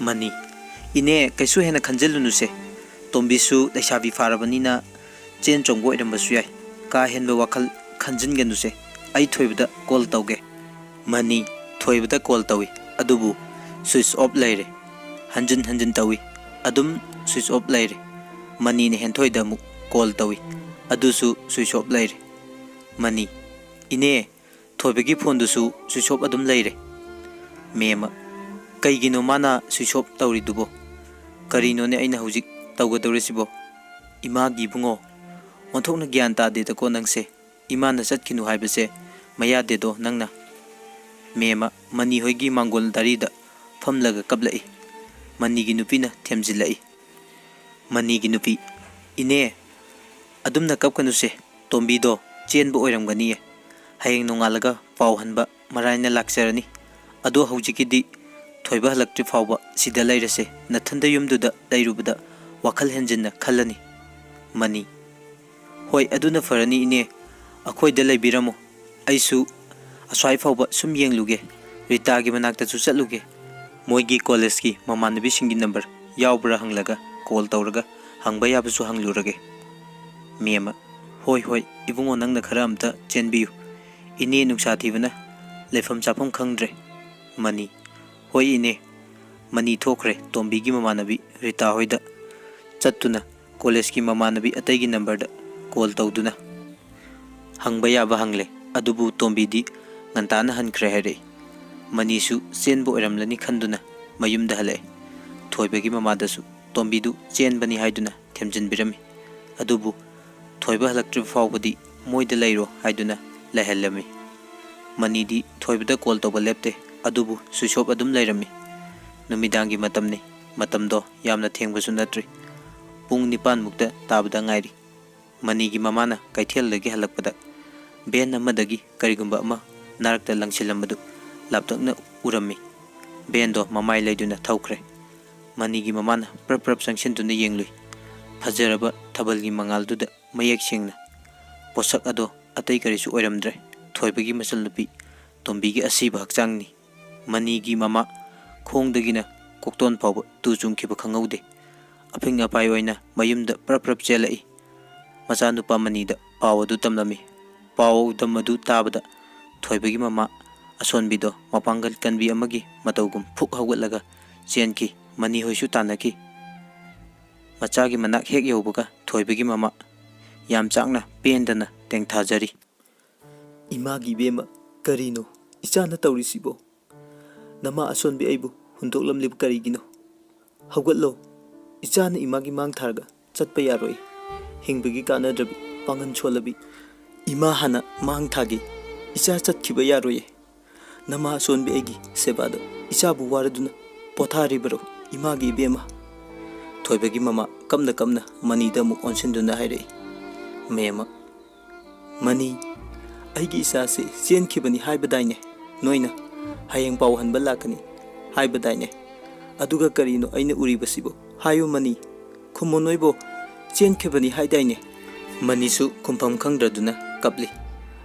ꯃꯅꯤ: ꯏꯅꯦ ꯀꯩꯁꯨ ꯍꯦꯟꯅ ꯈꯟꯖꯤꯜꯂꯨꯅꯨꯁꯦ, ꯇꯣꯝꯕꯤꯁꯨ ꯂꯩꯁꯥꯕꯤ ꯐꯥꯔꯕꯅꯤꯅ ꯆꯦꯟ ꯆꯣꯡꯕ ꯑꯣꯏꯔꯝꯕꯁꯨ ꯌꯥꯏ, ꯀꯥ ꯍꯦꯟꯕ ꯋꯥꯈꯜ ꯈꯟꯖꯤꯟꯒꯅꯨꯁꯦ, ꯑꯩ ꯊꯣꯏꯕꯗ ꯀꯣꯜ ꯇꯧꯒꯦ꯫ ꯃꯅꯤ ꯊꯣꯏꯕꯗ ꯀꯣꯜ ꯇꯧꯏ, ꯑꯗꯨꯕꯨ ꯁ꯭ꯋꯤꯆ ꯑꯣꯐ ꯂꯩꯔꯦ꯫ ꯍꯟꯖꯤꯟ ꯍꯟꯖꯤꯟ ꯇꯧꯏ, ꯑꯗꯨꯝ ꯁ꯭ꯋꯤꯆ ꯑꯣꯐ ꯂꯩꯔꯦ꯫ ꯃꯅꯤꯅ ꯍꯦꯟꯊꯣꯏꯗ ꯑꯃꯨꯛ ꯀꯣꯜ ꯇꯧꯏ, ꯑꯗꯨꯁꯨ ꯁ꯭ꯋꯤꯆ ꯑꯣꯐ ꯂꯩꯔꯦ꯫ ꯃꯅꯤ: ꯏꯅꯦ ꯊꯣꯏꯕꯒꯤ ꯐꯣꯟꯗꯨꯁꯨ ꯁ꯭ꯋꯤꯆ ꯑꯣꯐ ꯑꯗꯨꯝ ꯂꯩꯔꯦ꯫ ꯃꯦꯝ: ꯀꯩꯒꯤꯅꯣ ꯃꯥꯅ ꯁ꯭ꯋꯤꯆ ꯑꯣꯐ ꯇꯧꯔꯤꯗꯨꯕꯣ? ꯀꯔꯤꯅꯣꯅꯦ ꯑꯩꯅ ꯍꯧꯖꯤꯛ ꯇꯧꯒꯗꯧꯔꯤꯁꯤꯕꯣ? ꯏꯃꯥꯒꯤ ꯏꯕꯨꯡꯉꯣ, ꯑꯣꯟꯊꯣꯛꯅ ꯒ꯭ꯌꯥꯟ ꯇꯥꯗꯦꯗꯀꯣ ꯅꯪꯁꯦ, ꯏꯃꯥꯅ ꯆꯠꯈꯤꯅꯨ ꯍꯥꯏꯕꯁꯦ ꯃꯌꯥꯗꯦꯗꯣ ꯅꯪꯅ꯫ ꯃꯦꯝ: ꯃꯅꯤ ꯍꯣꯏꯒꯤ ꯃꯥꯡꯒꯣꯜ ꯗꯥꯔꯤꯗ ꯐꯝꯂꯒ ꯀꯞꯂꯛꯏ꯫ ꯃꯅꯤꯒꯤ ꯅꯨꯄꯤꯅ ꯊꯦꯝꯖꯤꯜꯂꯛꯏ꯫ ꯃꯅꯤꯒꯤ ꯅꯨꯄꯤ: ꯏꯅꯦ ꯑꯗꯨꯝꯅ ꯀꯞꯀꯅꯨꯁꯦ, ꯇꯣꯝꯕꯤꯗꯣ ꯆꯦꯟꯕ ꯑꯣꯏꯔꯝꯒꯅꯤꯌꯦ, ꯍꯌꯦꯡ ꯅꯣꯡꯉꯥꯜꯂꯒ ꯄꯥꯎ ꯍꯟꯕ ꯃꯔꯥꯏꯅ ꯂꯥꯛꯆꯔꯅꯤ꯫ ꯑꯗꯣ ꯍꯧꯖꯤꯛꯀꯤꯗꯤ ꯊꯣꯏꯕ ꯍꯜꯂꯛꯇ꯭ꯔꯤ ꯐꯥꯎꯕ ꯁꯤꯗ ꯂꯩꯔꯁꯦ, ꯅꯊꯟꯗ ꯌꯨꯝꯗꯨꯗ ꯂꯩꯔꯨꯕꯗ ꯋꯥꯈꯜ ꯍꯦꯟꯖꯤꯟꯅ ꯈꯜꯂꯅꯤ꯫ ꯃꯅꯤ: ꯍꯣꯏ, ꯑꯗꯨꯅ ꯐꯔꯅꯤ ꯏꯅꯦ, ꯑꯩꯈꯣꯏꯗ ꯂꯩꯕꯤꯔꯝꯃꯣ, ꯑꯩꯁꯨ ꯑꯁ꯭ꯋꯥꯏ ꯐꯥꯎꯕ ꯁꯨꯝ ꯌꯦꯡꯂꯨꯒꯦ, ꯔꯤꯇꯥꯒꯤ ꯃꯅꯥꯛꯇꯁꯨ ꯆꯠꯂꯨꯒꯦ, ꯃꯣꯏꯒꯤ ꯀꯣꯂꯦꯖꯀꯤ ꯃꯃꯥꯟꯅꯕꯤꯁꯤꯡꯒꯤ ꯅꯝꯕꯔ ꯌꯥꯎꯕ꯭ꯔꯥ ꯍꯪꯂꯒ ꯀꯣꯜ ꯇꯧꯔꯒ ꯍꯪꯕ ꯌꯥꯕꯁꯨ ꯍꯪꯂꯨꯔꯒꯦ꯫ ꯃꯦꯝ: ꯍꯣꯏ ꯍꯣꯏ ꯏꯕꯨꯡꯉꯣ, ꯅꯪꯅ ꯈꯔ ꯑꯝꯇ ꯆꯦꯟꯕꯤꯌꯨ, ꯏꯅꯦ ꯅꯨꯡꯁꯥ ꯊꯤꯕꯅ ꯂꯩꯐꯝ ꯆꯥꯐꯝ ꯈꯪꯗ꯭ꯔꯦ꯫ ꯃꯅꯤ: ꯍꯣꯏ ꯏꯅꯦ꯫ ꯃꯅꯤ ꯊꯣꯛꯈ꯭ꯔꯦ ꯇꯣꯝꯕꯤꯒꯤ ꯃꯃꯥꯟꯅꯕꯤ ꯔꯤꯇꯥ ꯍꯣꯏꯗ ꯆꯠꯇꯨꯅ ꯀꯣꯂꯦꯖꯀꯤ ꯃꯃꯥꯟꯅꯕꯤ ꯑꯇꯩꯒꯤ ꯅꯝꯕꯔꯗ ꯀꯣꯜ ꯇꯧꯗꯨꯅ ꯍꯪꯕ ꯌꯥꯕ ꯍꯪꯂꯦ, ꯑꯗꯨꯕꯨ ꯇꯣꯝꯕꯤꯗꯤ ꯉꯟꯇꯥꯅ ꯍꯟꯈ꯭ꯔꯦ ꯍꯥꯏꯔꯛꯏ꯫ ꯃꯅꯤꯁꯨ ꯆꯦꯟꯕ ꯑꯣꯏꯔꯝꯂꯅꯤ ꯈꯟꯗꯨꯅ ꯃꯌꯨꯝꯗ ꯍꯜꯂꯛꯑꯦ꯫ ꯊꯣꯏꯕꯒꯤ ꯃꯃꯥꯗꯁꯨ ꯇꯣꯝꯕꯤꯗꯨ ꯆꯦꯟꯕꯅꯤ ꯍꯥꯏꯗꯨꯅ ꯊꯦꯝꯖꯤꯟꯕꯤꯔꯝꯃꯤ, ꯑꯗꯨꯕꯨ ꯊꯣꯏꯕ ꯍꯜꯂꯛꯇ꯭ꯔꯤꯕ ꯐꯥꯎꯕꯗꯤ ꯃꯣꯏꯗ ꯂꯩꯔꯣ ꯍꯥꯏꯗꯨꯅ ꯂꯩꯍꯜꯂꯝꯃꯤ꯫ ꯃꯅꯤꯗꯤ ꯊꯣꯏꯕꯗ ꯀꯣꯜ ꯇꯧꯕ ꯂꯦꯞꯇꯦ, ꯑꯗꯨꯕꯨ ꯁ꯭ꯋꯤꯆ ꯑꯣꯐ ꯑꯗꯨꯝ ꯂꯩꯔꯝꯃꯤ꯫ ꯅꯨꯃꯤꯗꯥꯡꯒꯤ ꯃꯇꯝꯅꯤ, ꯃꯇꯝꯗꯣ ꯌꯥꯝꯅ ꯊꯦꯡꯕꯁꯨ ꯅꯠꯇ꯭ꯔꯤ, ꯄꯨꯡ 9 ꯇꯥꯕꯗ ꯉꯥꯏꯔꯤ꯫ ꯃꯅꯤꯒꯤ ꯃꯃꯥꯅ ꯀꯩꯊꯦꯜꯗꯒꯤ ꯍꯜꯂꯛꯄꯗ ꯚꯦꯟ ꯑꯃꯗꯒꯤ ꯀꯔꯤꯒꯨꯝꯕ ꯑꯃ ꯅꯥꯔꯛꯇ ꯂꯪꯁꯤꯜꯂꯝꯕꯗꯨ ꯂꯥꯞꯇꯛꯅ ꯎꯔꯝꯃꯤ꯫ ꯚꯦꯟꯗꯣ ꯃꯃꯥꯏ ꯂꯩꯗꯨꯅ ꯊꯧꯈ꯭ꯔꯦ꯫ ꯃꯅꯤꯒꯤ ꯃꯃꯥꯅ ꯄ꯭ꯔꯞ ꯄ꯭ꯔꯞ ꯆꯪꯁꯤꯟꯗꯨꯅ ꯌꯦꯡꯂꯨꯏ꯫ ꯐꯖꯔꯕ ꯊꯥꯕꯜꯒꯤ ꯃꯉꯥꯜꯗꯨꯗ ꯃꯌꯦꯛ ꯁꯦꯡꯅ ꯄꯣꯠꯁꯛ ꯑꯗꯣ ꯑꯇꯩ ꯀꯔꯤꯁꯨ ꯑꯣꯏꯔꯝꯗ꯭ꯔꯦ, ꯊꯣꯏꯕꯒꯤ ꯃꯆꯜꯅꯨꯄꯤ ꯇꯣꯝꯕꯤꯒꯤ ꯑꯁꯤꯕ ꯍꯛꯆꯥꯡꯅꯤ꯫ ꯃꯅꯤꯒꯤ ꯃꯃꯥ ꯈꯣꯡꯗꯒꯤꯅ ꯀꯣꯛꯇꯣꯟ ꯐꯥꯎꯕ ꯇꯨ ꯆꯨꯡꯈꯤꯕ ꯈꯪꯍꯧꯗꯦ꯫ ꯑꯐꯤꯡ ꯑꯄꯥꯏ ꯑꯣꯏꯅ ꯃꯌꯨꯝꯗ ꯄ꯭ꯔꯞ ꯄ꯭ꯔꯞ ꯆꯦꯜꯂꯛꯏ꯫ ꯃꯆꯥꯅꯨꯄꯥ ꯃꯅꯤꯗ ꯄꯥꯎ ꯑꯗꯨ ꯇꯝꯂꯝꯃꯤ꯫ ꯄꯥꯎꯗꯝ ꯑꯗꯨ ꯇꯥꯕꯗ ꯊꯣꯏꯕꯒꯤ ꯃꯃꯥ ꯑꯁꯣꯟꯕꯤꯗꯣ ꯃꯄꯥꯡꯒꯜ ꯀꯟꯕꯤ ꯑꯃꯒꯤ ꯃꯇꯧꯒꯨꯝ ꯐꯨꯛ ꯍꯧꯒꯠꯂꯒ ꯆꯦꯟꯈꯤ꯫ ꯃꯅꯤ ꯍꯣꯏꯁꯨ ꯇꯥꯟꯅꯈꯤ꯫ ꯃꯆꯥꯒꯤ ꯃꯅꯥꯛ ꯍꯦꯛ ꯌꯧꯕꯒ ꯊꯣꯏꯕꯒꯤ ꯃꯃꯥ ꯌꯥꯝ ꯆꯥꯛꯅ ꯄꯦꯟꯗꯅ ꯇꯦꯡꯊꯥꯖꯔꯤ꯫ ꯏꯃꯥꯒꯤ ꯏꯕꯦꯝꯃ, ꯀꯔꯤꯅꯣ ꯏꯆꯥꯅ ꯇꯧꯔꯤꯁꯤꯕꯣ? ꯅꯃꯥ ꯑꯁꯣꯟꯕꯤ ꯑꯩꯕꯨ ꯍꯨꯟꯗꯣꯛꯂꯝꯂꯤꯕ ꯀꯔꯤꯒꯤꯅꯣ? ꯍꯧꯒꯠꯂꯣ, ꯏꯆꯥꯅ ꯏꯃꯥꯒꯤ ꯃꯥꯡ ꯊꯥꯔꯒ ꯆꯠꯄ ꯌꯥꯔꯣꯏ, ꯍꯤꯡꯕꯒꯤ ꯀꯥꯟꯅꯗ꯭ꯔꯕꯤ ꯄꯥꯡꯒꯟ ꯁꯣꯜꯂꯕꯤ, ꯏꯃꯥ ꯍꯥꯟꯅ ꯃꯥꯡ ꯊꯥꯒꯦ, ꯏꯆꯥ ꯆꯠꯈꯤꯕ ꯌꯥꯔꯣꯏꯌꯦ꯫ ꯅꯃꯥ ꯑꯁꯣꯟꯕꯤ ꯑꯩꯒꯤ ꯁꯦꯕꯥꯗ ꯏꯆꯥꯕꯨ ꯋꯥꯔꯗꯨꯅ ꯄꯣꯊꯥꯔꯤꯕꯔꯣ ꯏꯃꯥꯒꯤ ꯏꯕꯦꯝꯃ? ꯊꯣꯏꯕꯒꯤ ꯃꯃꯥ ꯀꯞꯅ ꯀꯞꯅ ꯃꯅꯤꯗ ꯑꯃꯨꯛ ꯑꯣꯟꯁꯤꯟꯗꯨꯅ ꯍꯥꯏꯔꯛꯏ꯫ ꯃꯦꯝ: ꯃꯅꯤ, ꯑꯩꯒꯤ ꯏꯆꯥꯁꯦ ꯆꯦꯟꯈꯤꯕꯅꯤ ꯍꯥꯏꯕꯗꯥꯏꯅꯦ, ꯅꯣꯏꯅ ꯍꯌꯦꯡ ꯄꯥꯎ ꯍꯟꯕ ꯂꯥꯛꯀꯅꯤ ꯍꯥꯏꯕꯗꯥꯏꯅꯦ, ꯑꯗꯨꯒ ꯀꯔꯤꯅꯣ ꯑꯩꯅ ꯎꯔꯤꯕꯁꯤꯕꯣ? ꯍꯥꯏꯌꯨ ꯃꯅꯤ, ꯈꯨꯝꯃꯣ, ꯅꯣꯏꯕꯣ ꯆꯦꯟꯈꯤꯕꯅꯤ ꯍꯥꯏꯗꯥꯏꯅꯦ? ꯃꯅꯤꯁꯨ ꯈꯨꯝꯐꯝ ꯈꯪꯗ꯭ꯔꯗꯨꯅ ꯀꯞꯂꯤ꯫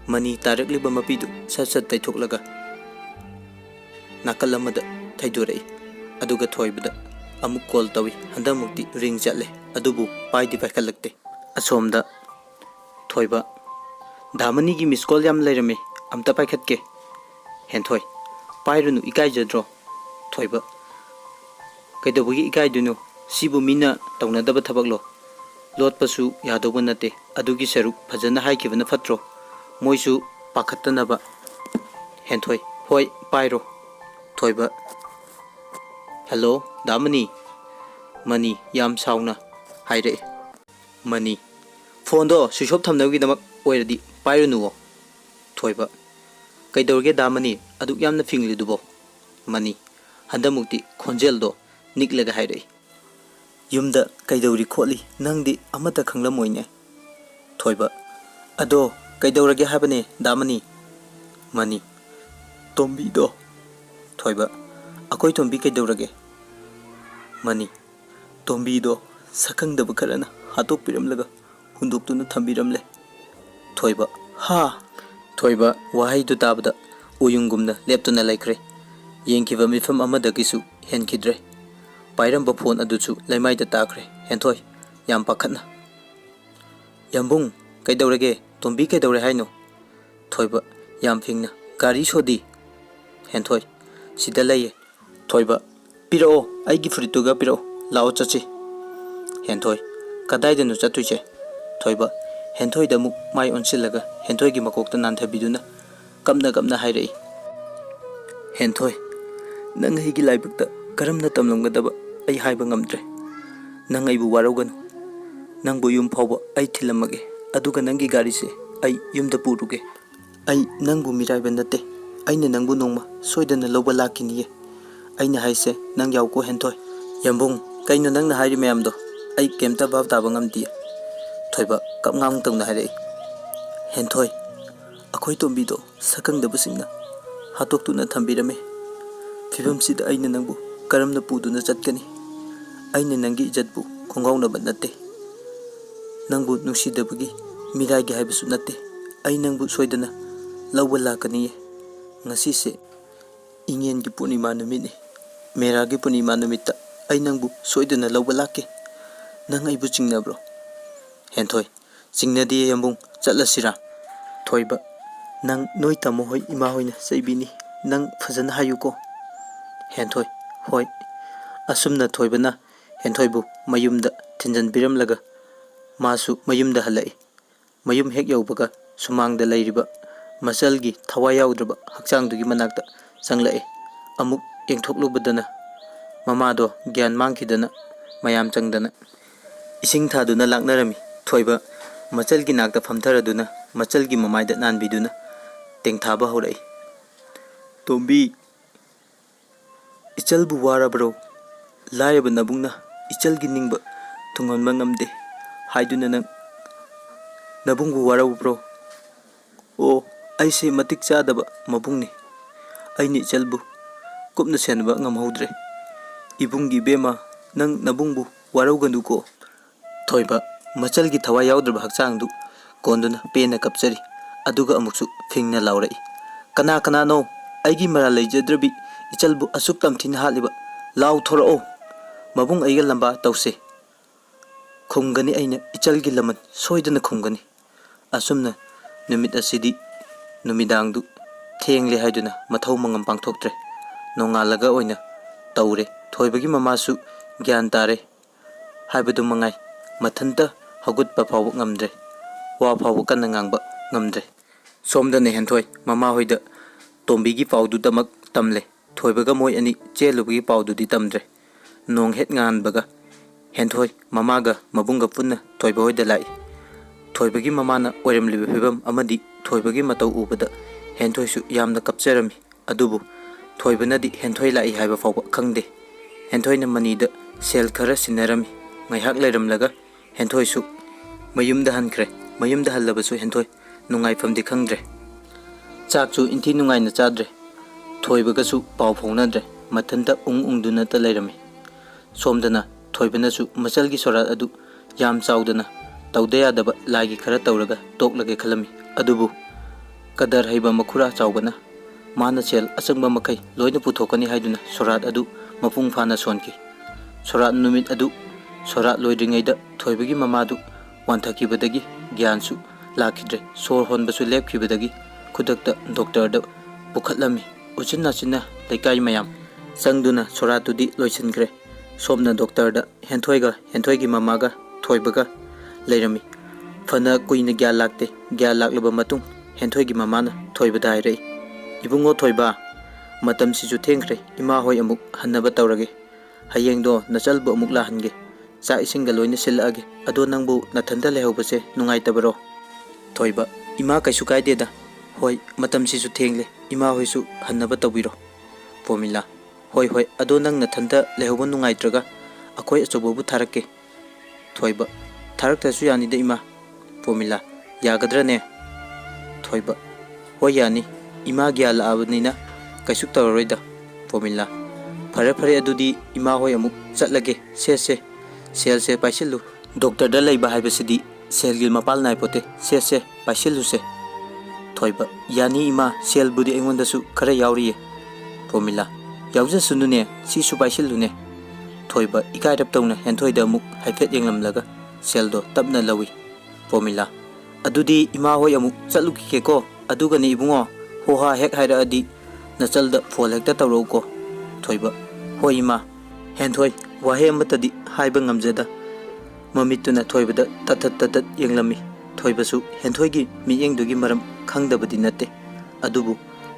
ꯃꯅꯤ ꯇꯥꯔꯛꯂꯤꯕ ꯃꯄꯤꯗꯨ ꯁꯠ ꯁꯠ ꯇꯩꯊꯣꯛꯂꯒ ꯅꯥꯀꯜ ꯑꯃꯗ ꯊꯩꯗꯣꯔꯛꯏ, ꯑꯗꯨꯒ ꯊꯣꯏꯕꯗ ꯑꯃꯨꯛ ꯀꯣꯜ ꯇꯧꯏ꯫ ꯍꯟꯗꯛꯃꯨꯛꯇꯤ ꯔꯤꯡ ꯆꯠꯂꯦ, ꯑꯗꯨꯕꯨ ꯄꯥꯏꯗꯤ ꯄꯥꯏꯈꯠꯂꯛꯇꯦ꯫ ꯑꯁꯣꯝꯗ ꯊꯣꯏꯕ: ꯙꯥꯃꯅꯤꯒꯤ ꯃꯤꯁ ꯀꯣꯜ ꯌꯥꯝ ꯂꯩꯔꯝꯃꯤ, ꯑꯝꯇ ꯄꯥꯏꯈꯠꯀꯦ꯫ ꯍꯦꯟꯊꯣꯏ: ꯄꯥꯏꯔꯨꯅꯨ, ꯏꯀꯥꯏꯖꯗ꯭ꯔꯣ? ꯊꯣꯏꯕ: ꯀꯩꯗꯧꯕꯒꯤ ꯏꯀꯥꯏꯗꯣꯏꯅꯣ? ꯁꯤꯕꯨ ꯃꯤꯅ ꯇꯧꯅꯗꯕ ꯊꯕꯛꯂꯣ? ꯂꯣꯠꯄꯁꯨ ꯌꯥꯗꯧꯕ ꯅꯠꯇꯦ, ꯑꯗꯨꯒꯤ ꯁꯔꯨꯛ ꯐꯖꯅ ꯍꯥꯏꯈꯤꯕꯅ ꯐꯠꯇ꯭ꯔꯣ, ꯃꯣꯏꯁꯨ ꯄꯥꯈꯠꯇꯅꯕ꯫ ꯍꯦꯟꯊꯣꯏ: ꯍꯣꯏ, ꯄꯥꯏꯔꯣ꯫ ꯊꯣꯏꯕ: ꯍꯦꯜꯂꯣ ꯙꯥꯃꯅꯤ꯫ ꯃꯅꯤ ꯌꯥꯝ ꯁꯥꯎꯅ ꯍꯥꯏꯔꯛꯏ꯫ ꯃꯅꯤ: ꯐꯣꯟꯗꯣ ꯁ꯭ꯋꯤꯆ ꯑꯣꯐ ꯊꯝꯅꯕꯒꯤꯗꯃꯛ ꯑꯣꯏꯔꯗꯤ ꯄꯥꯏꯔꯨꯅꯨꯋꯣ꯫ ꯊꯣꯏꯕ: ꯀꯩꯗꯧꯔꯒꯦ ꯙꯥꯃꯅꯤ, ꯑꯗꯨꯛ ꯌꯥꯝꯅ ꯐꯤꯡꯂꯤꯗꯨꯕꯣ? ꯃꯅꯤ ꯍꯟꯗꯛꯃꯨꯛꯇꯤ ꯈꯣꯟꯖꯦꯜꯗꯣ ꯅꯤꯛꯂꯒ ꯍꯥꯏꯔꯛꯏ꯫ ꯌꯨꯝꯗ ꯀꯩꯗꯧꯔꯤ ꯈꯣꯠꯂꯤ ꯅꯪꯗꯤ ꯑꯃꯠꯇ ꯈꯪꯂꯝꯃꯣꯏꯅꯦ꯫ ꯊꯣꯏꯕ: ꯑꯗꯣ ꯀꯩꯗꯧꯔꯒꯦ ꯍꯥꯏꯕꯅꯦ ꯙꯥꯃꯅꯤ? Mani Tombi do Thoiba Akoi Tombi Kaidorage Mani Tombi do Sakang da Bakarana Hatok Piramlaga Hunduk to Tambiramle Thoiba Ha Thoiba Wahai to Tabda Uyungumna Leptona Lakre Yankiva Mifam Amadagisu Henkidre Pairam Bapon Adusu Lamai the Takre Hentoi Yam Pakana Yambung Kaidorage Tombi Kaidore Haino Thoiba Yam Fingna Gari Sodi Hentoi Sidalaye Thoiba Piro Aigi Frituga Piro Lao Chachi Hentoi Kadai the Nusatuche Thoiba Hentoi the Muk Mai Onsilaga Hentoi Gimakokta Nanta Biduna Kamna Hire Hentoi Nang Higi Laibukta Karamna Tamlungadaba Ai Haibangamdre Nang Ibu Warogan Nang Buyum Power Ai Tilamage Aduga Nangi Garise Ai Yum the Puruge Ai Nang Bumirai Benate Aina Nang Bunoma Soidana Loba Lakini Aina Haise Nang Yauko Hentoi Yambung Kaino Nang Hari Mamdo Ai Kemta Bav Tabangam Dia Thoiba Kamang Tong Hare Hentoi Akoi Tombido Sakang the Busina Hatok to Natambirame Fibam Sida Aina Nangu Karam the Puduna Chatkani Aina Nangi Jadbu Kongona Banate Nangu Nushi the Bugi Mirai Habisunate Ainangbu Soidana Lawala Kani Nasise Ingen Punima Numini Mera Punima Numita Ainangbu Soidana Lawalake Nang Ibu Chingnabro Hentoi Singnadi Yambung Chalasira Thoiba Nang Noita Mohoi Imahoina Saibini Nang Fazan Hayuko Hentoi Hoi Asumna Thoibana Hentoibu Mayumda Tinjan Biram Laga Masu Mayumda Halai Mayum Hek Yaubaga Sumang the Lairiba Masalgi Tawayaudraba Haksang to Gimanakta Sanglae Amuk Yengtoklu Badana Mamado Gyan Mankidana Mayam Changdana Ising Taduna Laknarami Thoiba Machalgi Nakta Famtaraduna Machalgi Mamaida Nan Biduna Teng Taba Horai Tombi Ichalbu Warabro Liaba Nabuna Ichalgi Ningba Tungon Mangamde Haiduna Nang Nabungu Warau bro O I say Matik Chadaba Mabungni I need Chalbu Kupna Senba Ngamhodre Ibungi Bema Nang Nabungu Warauganuko Thoiba Machalgi Tawayaudra Haksangdu Konduna Pena Kapsari Aduga Amuksu Fingna Laurai Kana no Aigi Maralay Jadrabi Ichalbu Asukam Tin Haliba Lau Thoro Mabung Aiga Lamba Tause Kungani Aina Ichalgi Laman Soidana Kungani Asumna Numit Asidi Numidangdu Tengli Haiduna Mathau Mangam Pangtoktre Nongalaga Oina Taure Thoibagi Mamasu Gyantare Haibadu Mangai Matanta Hagut Papaw Ngamdre Wa Pawakan Nangba Ngamdre Somda Nehentoi Mama Hoida Tombigi Paudu Damak Tamle Thoibaga Moy Ani Chelubi Paudu di Tamdre Nong Het Ngan Baga Hentoi Mamaga Mabunga Puna Thoiba de Lai Thoibagi Mamana Orem Libibam Amadi Thoibagi Matau Ubada Hentoi Su Yamna Kapserami Adubu Thoibanadi Hentoi Lai Haiba Fawa Kangde Hentoi Manida Sel Kara Sinerami Mayhak Leram Hentoi Su Mayum the Hankre Mayum the Halabasu Hentoi Nungai from the Kangdre Chaksu Inti Nungai Chadre Thoibagasu Pau Ponadre Matanta Ungdunata Lerami Somdana Thoibanasu Masalgi Sorat Adu Yam Saudana Taudea Daba Lagi Kara Tauraga Toklage Kalami Adubu Kadar Haiba Makura Chaubana Mana Sel Asangba Makai Loina Putokani Haiduna Sorat Adu Mapung Fana Sonki Sorat Numit Adu Sorat Loidringaida Thoibagi Mamadu Wantaki Badagi Gyansu Lakidre Sor Honbasu Lepki Badagi Kudakta Doctor Da Bukatlami Uchina China Lekai Mayam Sangduna Soratudi Loisankre Somna Doctor Da Hentoigi Mamaga Thoibaga Lerami Fana Kuina Gya Lakte Gya Laklaba Matung Hentoigi Mamana Thoiba Daire Ibungo Thoiba Matam Sisu Tengre Ima Hoi Amuk Hanaba Taurage Hayengdo Nachalbu Amuk Lahange Sa Isinga Loina Silage Ado Nangbu Nathanda Lehobase Nungai Tabaro Thoiba Ima Kaisu Kaideda Hoi Matam Sisu Tengle Ima Hoisu Hanaba Tabiro Formula Hoi Ado Nang Nathanda Lehoba Nungai Traga Akoi Achobobu Tarake Thoiba Tarak Tasu Yani de Ima Formula Yagadrane Thoiba Hoi Yani ima gya laabnina kaisuk tawroida Pomila fare fare adudi ima hoi amuk chatlage se sel se paisilu doctor da leiba haibasidi sel gil mapal nai pote se paisilu se thoiba yani ima sel budi engonda su khara yauri Pomila yauja sunune si su paisilu ne thoiba ikai rap tawna henthoi da amuk haifet yenglam laga sel do tapna lawi Pomila adudi ima hoi amuk chatluki ke ko aduga ni ibungo ho ha hek haira adi nachal da phol hekta tawro ko thoiba hoi ima henthoi wahe amatadi haiba ngamjada mamituna thoibada tatat yenglami thoibasu henthoi miyengdugi maram khangdabadi nate adubu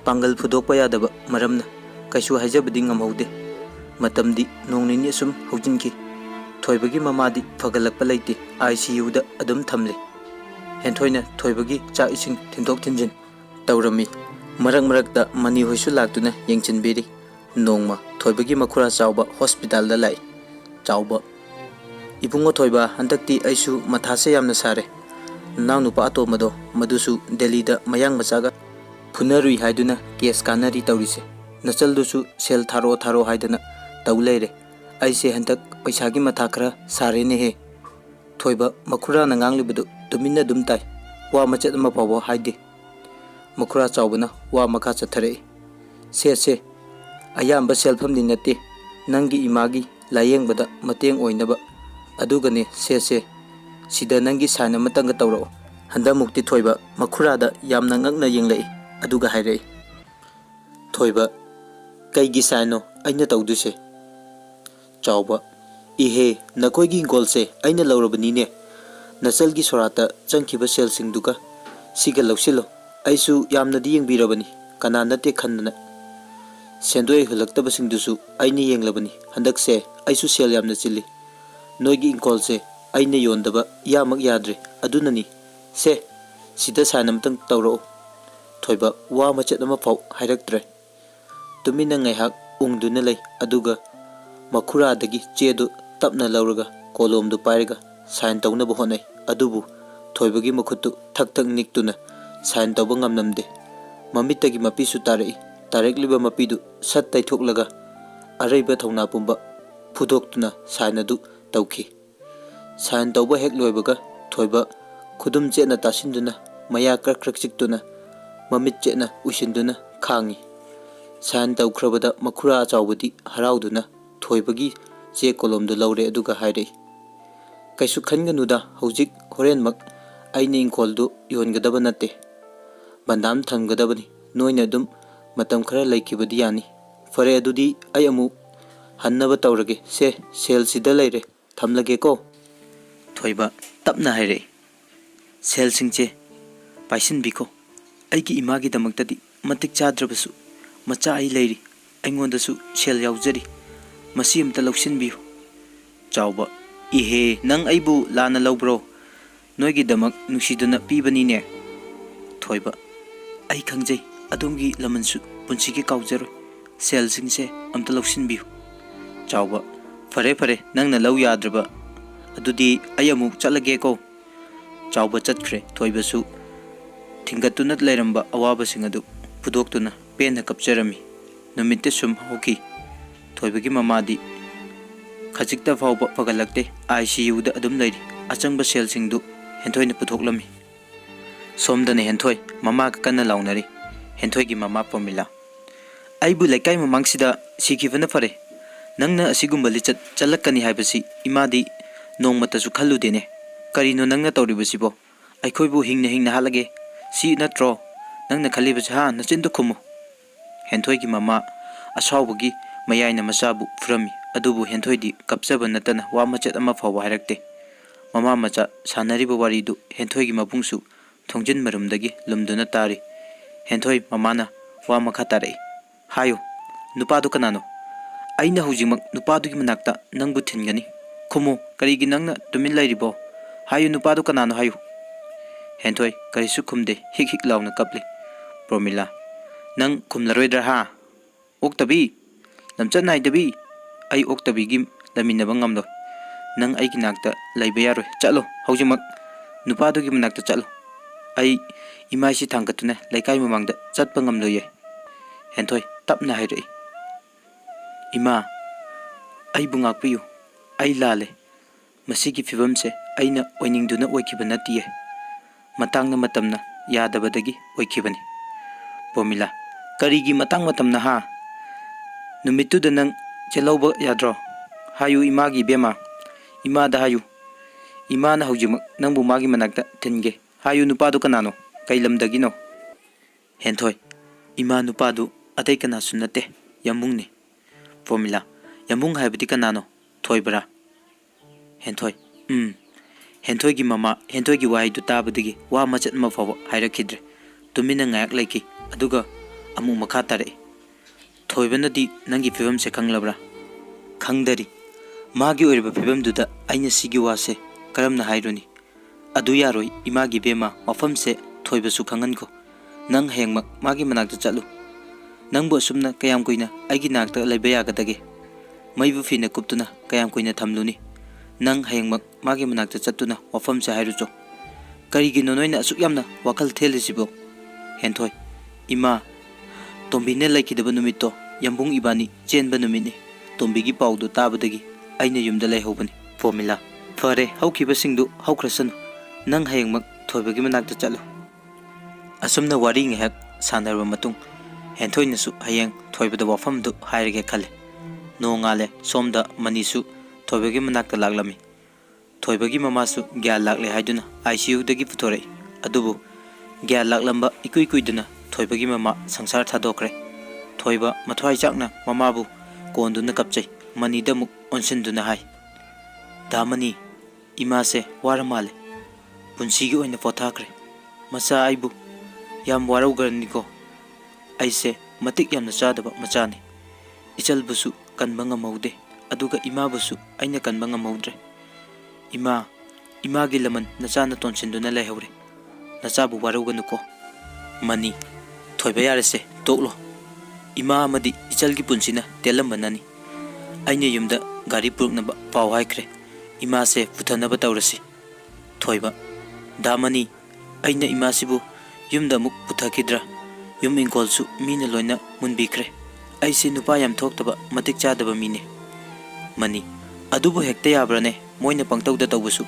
pangal phudokpa yadaba maramna kaisu haijabadi ngamhaude matamdi nongnini sum hojinki thoibagi mamadi fagalakpa leite ICU da adum thamle henthoi na thoibagi cha ising thindok thinjin tawrami marak da mani hoisu laktuna yengchinbiri nongma thoibagi makhura chawba hospital da lai chawba ibungo thoiba handakti aisu mathase yamna sare naw nupa atomado madusu Delhi da mayang machaga phunarui haiduna case kanari tawrise nachaldusu sel tharo haidana tawleire aise handak paisagi matha khara sare ne he thoiba makhura nangang libudu tumina dumtai wa machet ma pawo haide makhura chawbana wa makha chathare se ayamba selfam ni nate nangi imagi layengbada mateng oinaba adugane se sida nangi sana matanga tawro handa mukti thoiba makhura da yamna ngakna yenglei aduga hairei thoiba kaigi sano aina tawduse chawba ihe nakoigi golse aina lawrabani ne nasalgi sorata changkiba sel singduga siga lawsilo aisu yamna di yengbirabani kana nate khandana sendoi hulaktaba singdusu aini yenglabani handakse aisu sel yamna chili noigi inkolse aina yondaba yamak yadre adunani se sida sanamtang tawro thoiba wa machet ama pau hairaktre tumina ngaihak ungduna lei aduga makhura dagi chedu tapna lawraga kolom du pairaga sign tawna bohonai adubu thoibagi makhutu thak niktuna sign tawba ngamnamde mamitagi mapisu tarekliba mapidu sat taithoklaga araiba thongna pumba phudoktuna sign adu tawki sign tawba hek loibaga thoiba khudum chena tasinduna maya krak chiktuna mamit chena usinduna khangi sign tawkhrabada makhura chawbadi harauduna thoibagi che kolom du lawre aduga hairei kaisu khanganuda hojik horenmak aini ingkoldu yongadaba nate bandam thamgadabani noina dum matam khara laikibadi yani fare adudi ai amu hannaba tawrage se sel sida leire thamlage ko thoiba tapna haire sel singche paisin biko aigi imagi damaktadi matik chadrabasu macha ai leiri aingondasu sel yaujari masi amta lawsin biu chawba ihe nang aibu lana lawbro noigi damak nusiduna pibani ne thoiba ai khangjai adumgi lamansu punsigi kaujaro sel singse amta lawsin biu chawba fare nangna law yadraba adudi ayamuk chalage ko chawba chatkre thoibasu thingatuna leiramba awaba singadu pudoktuna pena kapcherami numitte sum hoki thoibagi mamadi khajikta fawba pagalakte ICU da adum leiri achangba sel singdu henthoi ne puthoklami somdane henthoi mama ka kana launari henthoi gi mama Pomila aibu lekai mamangsida sikivana fare nangna asigumba lichat chalakani haibasi imadi nongmata su khallu dene karino nangna tawribasibo aikhoibu hingna halage si natro nangna khalibasa ha nachindu khumu henthoi gi mama asawbugi mayaina masabu frami adubu henthoi di kapsaba natana wa machat ama fawa hairakte mama macha sanariba waridu henthoi gi mapungsu thongjin marumdagi lumduna tari henthoi mamana wa makha tare hayo nupadu kanano aina hujimak nupadu gi manakta nangbu thingani khumu karigi nangna tumin lairibo hayo nupadu kanano hayo henthoi karisu khumde hik launa kaple Pomila nang khumlaroidra ha oktabi lamchat naidabi ai oktabi gi laminaba ngamlo nang ai gi nakta laiba yaroi chalo haujimak nupadu gi manakta chalo ai imai si thangkatuna laikai mamangda chatpa ngamloye. Henthoi tapna hairei. Ima ai bungakpiyu ai lale masigi fibamse aina oiningduna oikiba natiye. Matangna matamna yadabadagi oikibani. Pomila karigi matang matamna ha numittuda nang chelauba yadro hayu imagi bema ima da hayu ima na hujima nangbu magi manakta tinge hayu nupadu kanano kailamdagino. Henthoi ima nupadu atai kana sunnate yamungni. Pomila yamung haibati kanano thoibra. Henthoi Henthoi gi mama Henthoi gi wai du tabadigi wa machat ma fawa hairakidre tumina ngayak laiki aduga amu makha tare. Thoibanadi nangi fibam se khanglabra khangdari magi oiriba fibam duda aina sigi wase karamna haironi adu yaroi imagi bema mafam se thoiba su khanganko nang hengmak magi manakta chalu nangbo sumna kayam koina aigi nakta laiba yagadage maibu fina kuptuna kayam koina thamluni nang hengmak magi manakta chatuna mafam se hairucho karigino noina asuk yamna wakal thelisibo. Henthoi ima tombine laikidaba numito yambung ibani chenba numini tombigi paudu tabadagi aina yumda laihobani. Pomila fare haukiba singdu haukrasanu nang hayengmak thoibagi manakta chalu. Asumna wari ngehak sanarba matung Henthoi nasu hayeng thoibada wafamdu hairage khale. Nongale somda manisu thoibagi manakta laglami. Thoibagi mamasu gya lagle haiduna ICU dagi puthore adubu gya laglamba ikuiduna thoibagi mama sangsar thadokre. Thoiba mathwai chakna mamabu konduna kapchai manida muk onsinduna hai. Damani imase waramale punsigi oina pothakre macha aibu yam waraugarniko aise matik yamna chadaba machani ichalbusu kanba ngamaude aduga imabusu aina kanba ngamaudre. Imagi laman nachana tonsinduna laihore nachabu warauganuko. Mani thoiba yarase toklo ima amadi ichalgi punsina telambanani aina yumda gari puruknaba pau haikre imase puthanaba taurasi. Thoiba damani aina imasibu yumda muk puthakidra yum ingkolsu mina loina munbikre aise nupa yam thoktaba matik chadaba mine. Mani adubu hekta yabrane moina pangtauda taubusu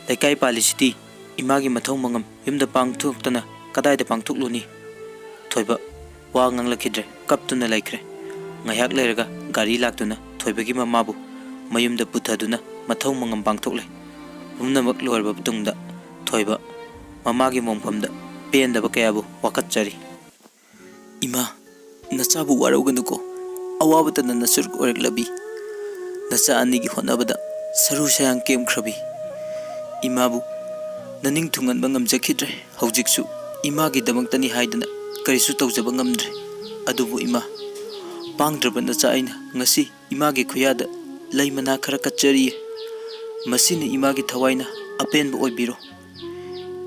laikai palisiti imagi mathau mangam yumda pangthuktana kadaida pangthukluni. Thoiba wa nganglakidre kaptuna laikre ngayak leiraga gari laktuna thoibagi mamabu mayumda puthaduna mathau mangam pangthukle. Umnamak lorba tungda thoiba mamagi momfamda pendaba kayabu wakatchari. Ima nachabu warauganuko awabata nasur oreklabi nacha anigi honabada saru sayang kemkhrabi. Imabu naning thunganba ngamjakidre haujiksu imagi damaktani haidana karisu tawjaba ngamdre adubu ima pangdraba nacha aina ngasi imagi khuyada laimana khara kachari masina imagi thawaina apenba oibiro.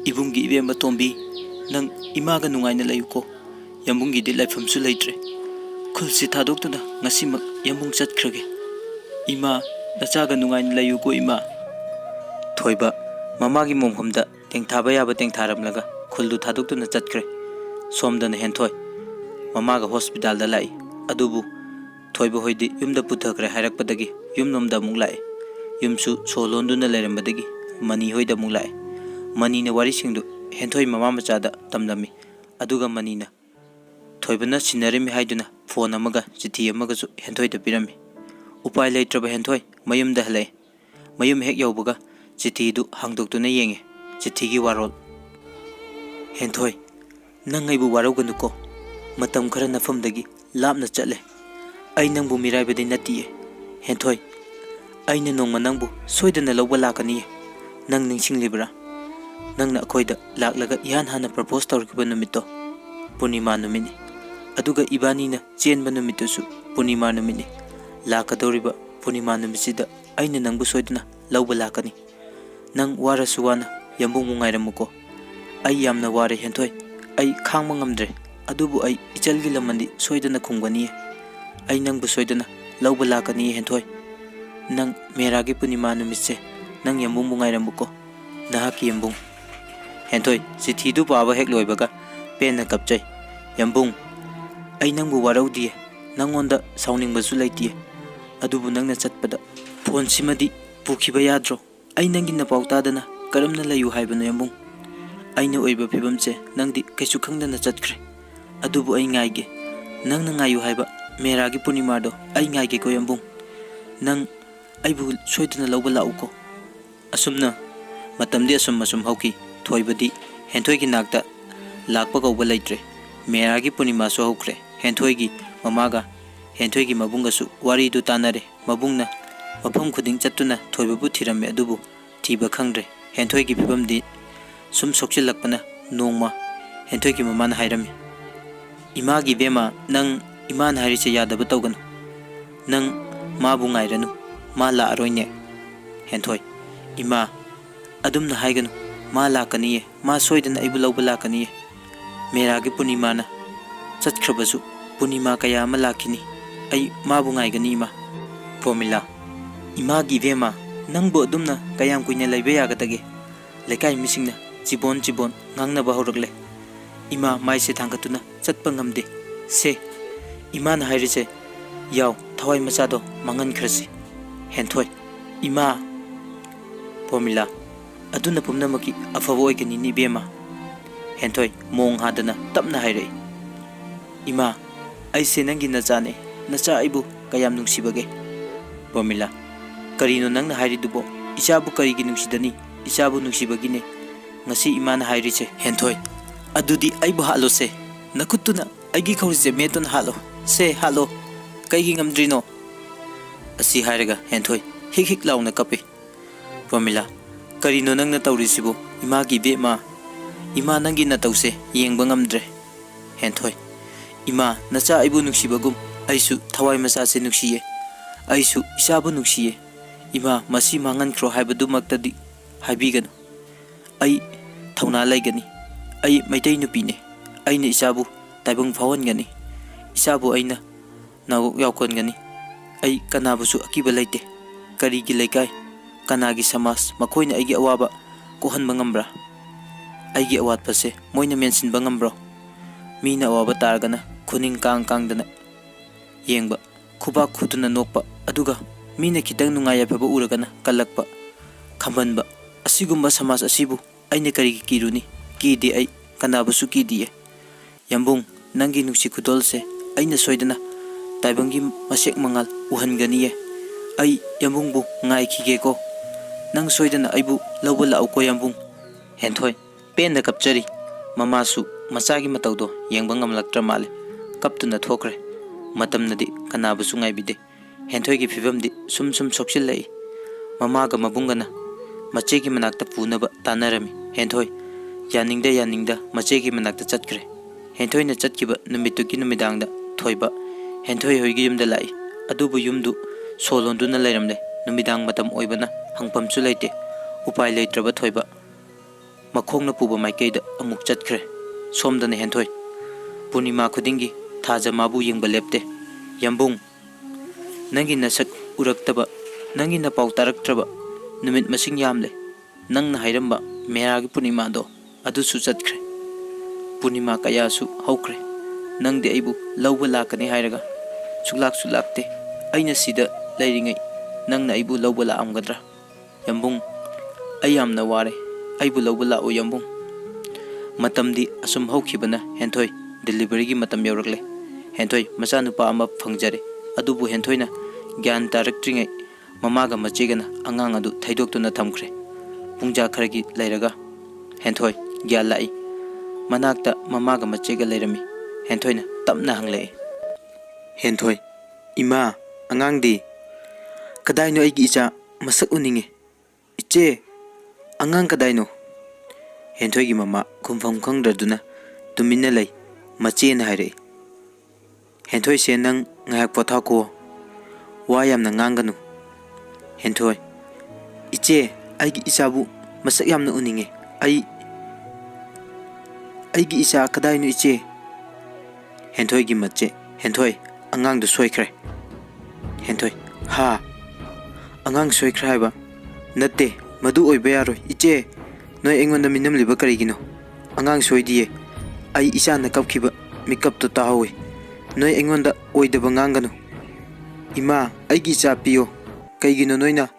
Ibungi ibemba tombi nang imaga nungaina layuko yambungi di laifamsu leitre khulsi thadoktuna ngasimak yambung chatkrage. Ima nachaga nungaina layuko ima. Thoiba mamagi momhamda tengthaba yaba tengtharamlaga khuldu thadoktuna chatkre. Somdana Henthoi mamaga hospital da lai adubu thoiba hoidi yumda puthakre hairakpadagi yumnomda amuk lai. Yumsu solonduna leirambadagi mani hoida amuk lai. Manina wari singdu Henthoi mama machada tamlami aduga manina thoibana sinarimi haiduna phone amaga chithi amaga su Henthoi da pirami. Upai leitraba Henthoi mayumda halai. Mayum hek yaubaga chithi du hangdoktuna yenge chithi gi warol. Henthoi nangaibu warauganuko matam khara nafamdagi lapna chatle ai nangbu miraibadi natiye. Henthoi aina nongma nangbu soidana lawba lakani nang ningsinglibra. Nangna akoida laklaga ihan hana propose tawrkiba numito Punima numini aduga ibanina chenba numitusu Punima numini lakadoriba Punima numisida aina nangbu soidana lawba lakani. Nang warasu wana yambung mungairamuko ai yamna ware Henthoi ai khangma ngamdre adubu ai ichalgi lamandi soidana khungani ai nangbu soidana lawba lakani. Henthoi nang Mera gi Punima numitse nang yambung mungairamuko nahaki yambung Henthoi chithi du paaba hek loibaga penna kapchai yambung ai nangbu waraudi nangonda sauning basu laiti adubu nangna chatpada phone simadi pukhiba yadro ai nangi na pauta dana karamna layu haibana yambung aina oiba phibamche nangdi kaisu khangdana chatkre adubu ai ngaige nangna ngayu haiba mera gi punima do ai ngaige ko yambung nang aibu soidana lawba lauko asumna matamdi asum masum hauki thoibadi henthoi gi nakta lakpa gauba laitre mera gi punima so hokre henthoi gi mamaga henthoi gi mabunga su wari du tanare mabungna mafam khuding chatuna thoibabu thirame adubu thiba khangre henthoi gi phibamdi sum sokchilakpana nongma henthoi gi mamana hairami ima gi bema nang iman harise yadaba tawganu nang mabu ngairanu ma la aroine henthoi ima adumna haiganu ma la kaniye ma soidana aibu lawba la kaniye mera gi punima na chatkhrabasu punima kaya ama lakini ai mabu ngaigani ima formula ima gi bema nangbo adumna kayam kuina laiba yagadage lekai misingna chibon ngangna ba horakle ima maise thangkatuna chatpa ngamde se ima na hairise yaw thawai machado mangan khrasi henthoi ima formula aduna pumnamaki afabo oigani ni bema henthoi mong hadana tapna haire ima aise nangi nachane nacha aibu kayam nungsibage formula karino nangna hairidubo isabu karigi nungsidani isabu nungsibagine ngasi imana hairise henthoi adudi aibu halo se nakutuna aigi khawrise metun halo se halo kaigi ngamdrino asi hairaga henthoi hik launa kape formula karino nangna tawrisibo ima gi bema ima nangi na tawse yengba ngamdre henthoi ima nacha aibu nuksibagum aisu thawai masa se nuksiye aisu isabu nuksiye ima masi mangan khro haibadu maktadi haibiganu ai thawna laigani ai maitai nupine aina isabu taibung phawan gani isabu aina nago yaukon gani ai kanabusu akiba laite karigi laikai kanagi samas makoina aigi awaba kohan bangambra aigi awat pase moina mensin bangambro mina awaba targana khuning kang dana yengba khuba khuduna nokpa aduga mina kitang nungaya phaba uragana kalakpa khambanba asigumba samas asibu aina karigi kiruni kidi ai kanabusu kidiye yambung nangi nuksi khudolse aina soidana taibangi masek mangal uhanganiye ai yambungbu ngai khige ko nang soidana aibu lawba lau ko yambung henthoi pen da kapchari mamasu machagi matawdo yengba ngamlaktra male kaptuna thokre matamnadi kanabusu ngai bide henthoi gi phibamdi sum soksil lai mama ga mabungana machegi manakta punaba tanarami henthoi yaningda machegi manakta chatkre henthoi na chatkiba numittuki numidangda thoiba henthoi hoigi yumda lai adubu yumdu solonduna lairamle numidang matam oibana hangpamchu laite upai leitraba thoiba makhongna puba maikeida amuk chatkre somdana henthoi punima khudingi thaja mabu yengba lepte yambung nangi nasak uraktaba nangi na pau taraktraba numit masing yamle nangna hairamba meragi punima do adu su chatkre punima kaya su haukre nangde aibu lawba lakani hairaga sulakte aina sida lairingai nangna aibu lawba la amgadra yambung ayamna ware aibu lawba la o yambung matamdi asum haukhibana henthoi delivery gi matam yaurakle henthoi macha nupa ama phangjare adubu henthoi na gyan taraktingai mamaga machegana angang adu thaidoktuna thamkhre pungja kharagi lairaga henthoi gyan lai manakta mamaga machega lairami henthoi na tapna hangle henthoi ima angang di kadai no aigi icha masak uninge iche angang kadai no henthoi gi mama khumpham khangdraduna tumina lai mache na haire henthoi se nang ngayak potha ko wa yamna nganganu henthoi iche aigi ichabu masak yamna uninge aigi icha kadai no iche henthoi gi mache henthoi angang du soikre henthoi ha angang soikre haiba natte madu oiba yaroi iche Noi engon da minam liba karigino. Angang soidiye. Ai isa na kapkiba mikap to tahawi. Noi engon da oidaba ngangano. Ima aigi cha piyo. Kaigino noina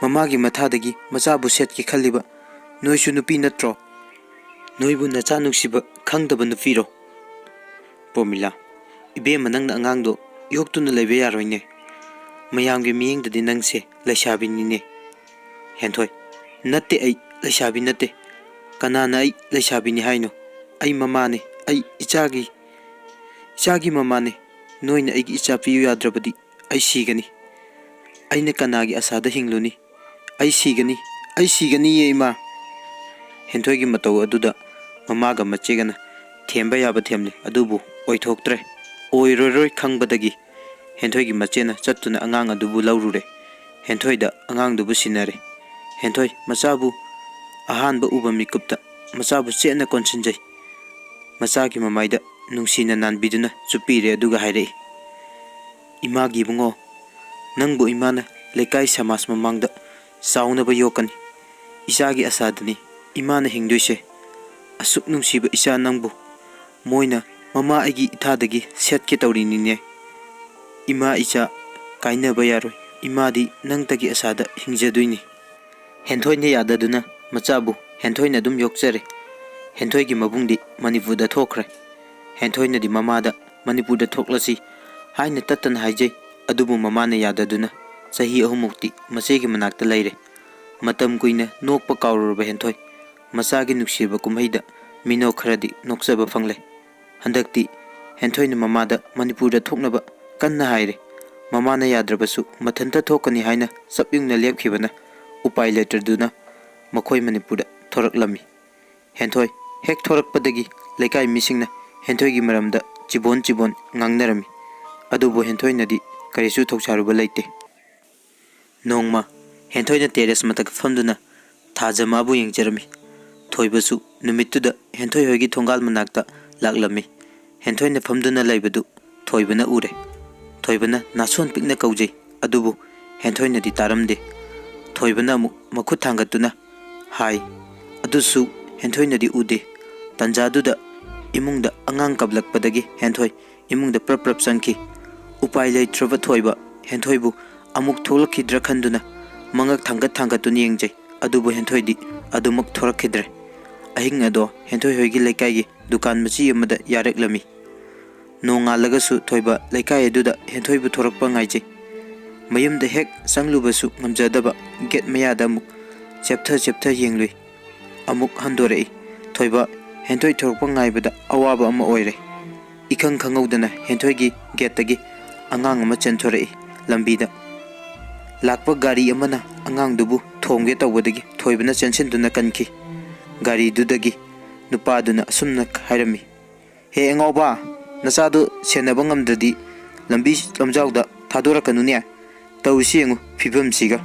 mamagi mathadagi machabu setki khaliba. Noi su nupi natro. Noi bu nacha nuksiba khangdaba nupiro. Pomila. Ibe manang na angangdo yoktuna laibe yaroine. Mayamgi miyengdadi nangse laishabinine. Henthoi. Natte ai laishabi natte. Kanana ai laishabini haino. Ai mamane. Ai ichagi mamane. Noina aigi icha piyu yadrabadi. Ai sigani. Aina kanagi asada hingluni. Ai sigani ye ima. Henthoi gi matau aduda mamaga machegana themba yaba themle adubu oithoktre. Oiroroi khangbadagi Henthoi gi machena chattuna angang adubu laurure. Henthoi da angang dubu sinare. Henthoi machabu ahanba uba mikupta machabu chena konsinjai. Machagi mamaida nungsina nanbiduna chupire aduga hairei. Imagi bungo nangbu imana lekai samas mamangda saunaba yokani. Isagi asadani imana hingdoise. Asuk nungsiba isa nangbu moina mama aigi ithadagi setke taurinine. Ima icha kainaba yaroi. Imadi nangtagi asada hingjaduini. Henthoi ne yadaduna machabu Henthoi na dum yokjare. Henthoi gi mabungdi Manipur da thokre. Henthoi na di mamada Manipur da thoklasi haina tatan haijai. Adubu mamana yadaduna sahi ahumukti masegi manakta laire. Matam kuina nokpa kaururba Henthoi. Masagi nuksiba kumhaida mino kharadi noksaba fangle. Handakti Henthoi na mamada Manipur da thoknaba kanna haire. Mamana yadrabasu mathanta thokani haina sapyungna lepkhibana upai letraduna makhoi Manipur da thoraklami. Henthoi hek thorakpadagi lekai misingna Henthoi gi maramda chibon ngangnarami. Adubu Henthoi nadi karisu thokcharuba leite. Nongma Henthoi na terrace matak famduna thajamabu yengjarami. Thoibasu numittuda Henthoi hoigi thongal manakta laklami. Henthoi na famduna laibadu thoibana ure. Thoibana nason pikna kaujai. Adubu Henthoi nadi taramde. Thoibana makhut thangatuna hai. Adusu Henthoi nadi ude. Tanjaduda imungda angang kablakpadagi Henthoi imungda prap sanki. Upai leitraba thoiba Henthoibu amuk tholakidra khanduna mangak thangatuni yengjai. Adubu Henthoi di adumak thorakidre. Ahing ado Henthoi hoigi lekai dukan machi yamada yareklami. Nongalagasu thoiba lekai aduda Henthoi bu thorakpa ngaijai. Mayumda hek sanglubasu ngamjadaba get mayada amuk cheptha yenglui. Amuk handorei thoiba Henthoi thorakpa ngaibada awaba ama oire. Ikang khangaudana Henthoi gi getagi angang ama chenthorei lambida. Lakpa gari amana angang dubu thongge tawbadagi thoibana chensinduna kanki. Gari dudagi nupaduna asumna hairami. He engauba nasadu senaba ngamdadi lambi lamjauda thadorakanune. Tawsi yengu phibamsiga.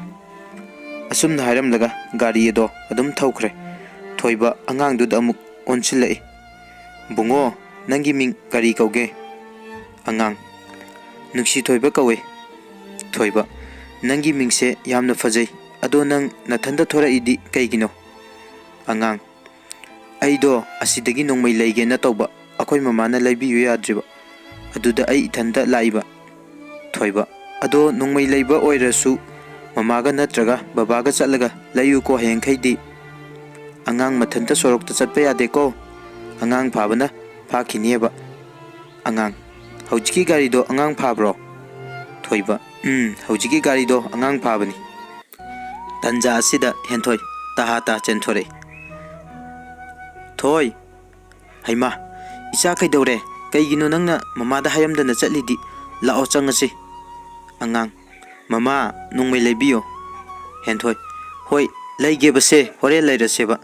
Asumna hairamlaga gari edo adum thaukhre. Thoiba angang duda amuk onsilai. Bungo nangi ming gari kauge. Angang nungsi thoiba kawe. Thoiba nangi mingse yamna fajai. Ado nang nathanda thora idi kaigino. Angang aido asidagi nongmai leige na tawba akoi mamana laibiyu yadriba. Aduda ai ithanda laiba. Thoiba ado nongmai leiba oirasu mamaga natraga babaga chatlaga layu ko hengkhaidi. Angang mathanta sorokta chatpa yade ko. Angang phabana phakinieba. Angang haujiki gari do angang phabro. Thoiba haujiki gari do angang phabani. Tanja asida Henthoi tahata chenthore. Thoi haima isa kaidore kaigino nangna mamada hayamdana chatlidi lao changasi. Angang mama nongmai leibiyo. Henthoi hoi leige base hore leiraseba.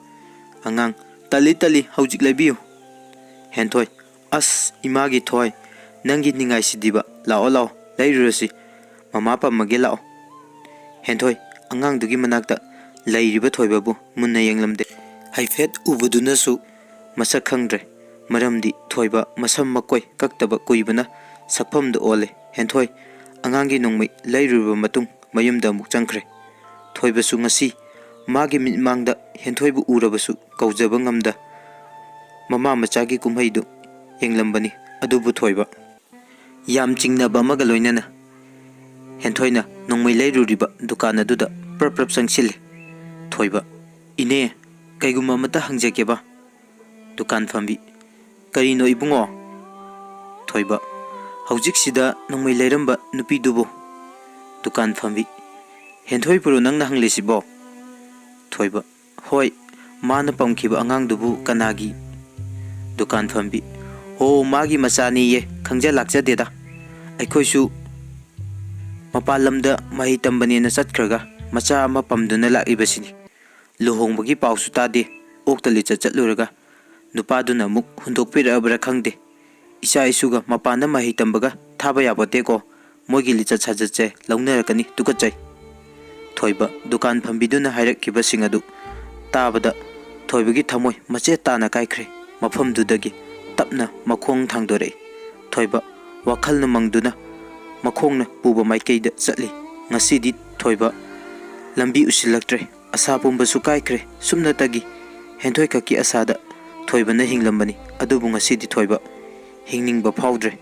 Angang tali haujik leibiyo. Henthoi as imagi thoi nangi ningai sidiba lao leirurasi mama pamage lao. Henthoi angang dugi manakta leiriba thoibabu munna yenglamde. Haifet ubudunasu masak khangdre. Maramdi thoiba masam makoi kaktaba kuibana sakpamda ole. Henthoi angangi nongmai leiruba matung mayumda amuk changkhre. Thoibasu ngasi मागी मिमांगदा हेंथोइबु उरबसु कौजब ngamda mama machagi kumhaidu yenglambani adubu thoiba yam chingnaba amaga loinana hentoina nongmai leiruriba dukan aduda prap sangsil thoiba ine kaiguma mata hangjekeba dukan fambi karino ibungo thoiba haujik sida nongmai leiramba nupi dubo dukan fambi henthoi puru nangna hanglesibo thoiba hoi mana pamkiba angang dubu kanagi dukan fambi ho magi masani ye khangja lakja deda aikhoisu mapalamda mahi tambani na satkhraga macha ama pamduna lakibasini luhongbagi pausu tade oktali chatluraga nupaduna muk hundokpirabra khangde isa isuga mapana mahi tambaga thaba yabote ko mogi licha chajache laungnarakani tukachai thoiba dukan phambiduna hairakkiba singadu tabada thoibagi thamoi mache tana kaikhre mafam dudagi tapna makhong thangdore thoiba wakhalna mangduna makhongna puba maikeida chatli ngasidi thoiba lambi usilaktre asa pumba sukaikre sumna tagi henthoi kaki asada thoiba na hinglambani adubu ngasidi thoiba hingningba phaudre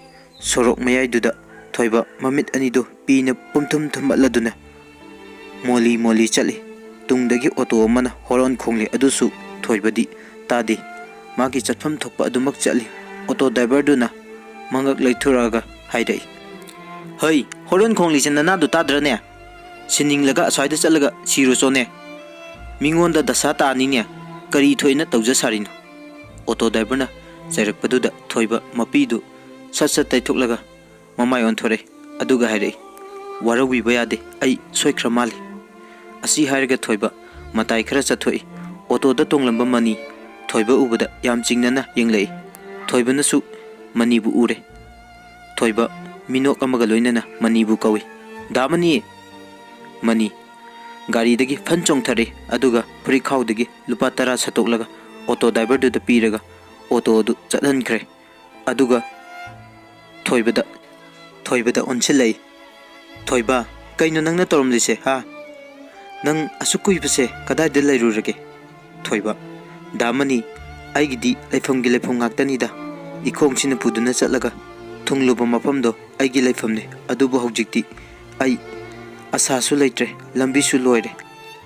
sorok mayai duda thoiba mamit anido pina pumthum thumatladuna moli chali tungdagi auto amana horon khongli adusu thoibadi tadi magi chatpham thokpa adumak chali auto driver duna mangak leithuraga haidai hei horon khongli chenna du tadrane sining laga aswaida chalaga siru chone mingonda dasa ta ni ne kari thoina tawja sarino auto driver na jairakpaduda thoiba mapidu sat taithok mamai on thore aduga haidai warawi bayade ai soikra mali asi hairga thoiba matai khara chathoi auto da tonglamba mani thoiba ubada yam chingnana yenglei thoiba nasu mani bu ure thoiba minok amaga loinana mani bu kawi damani mani gari dagi phan chongthare aduga puri khawdagi lupa 10 satoklaga auto driver du da piraga auto du chathan khre aduga thoibada onchilai thoiba kaino nangna toromlise ha nang asukui base kadai de lairurage thoiba damani aigidi laifamgi laifam ngaktani da ikhong china puduna chatlaga thungluba mafamdo aigi laifamne adubu haujikti ai asa su laitre lambi su loire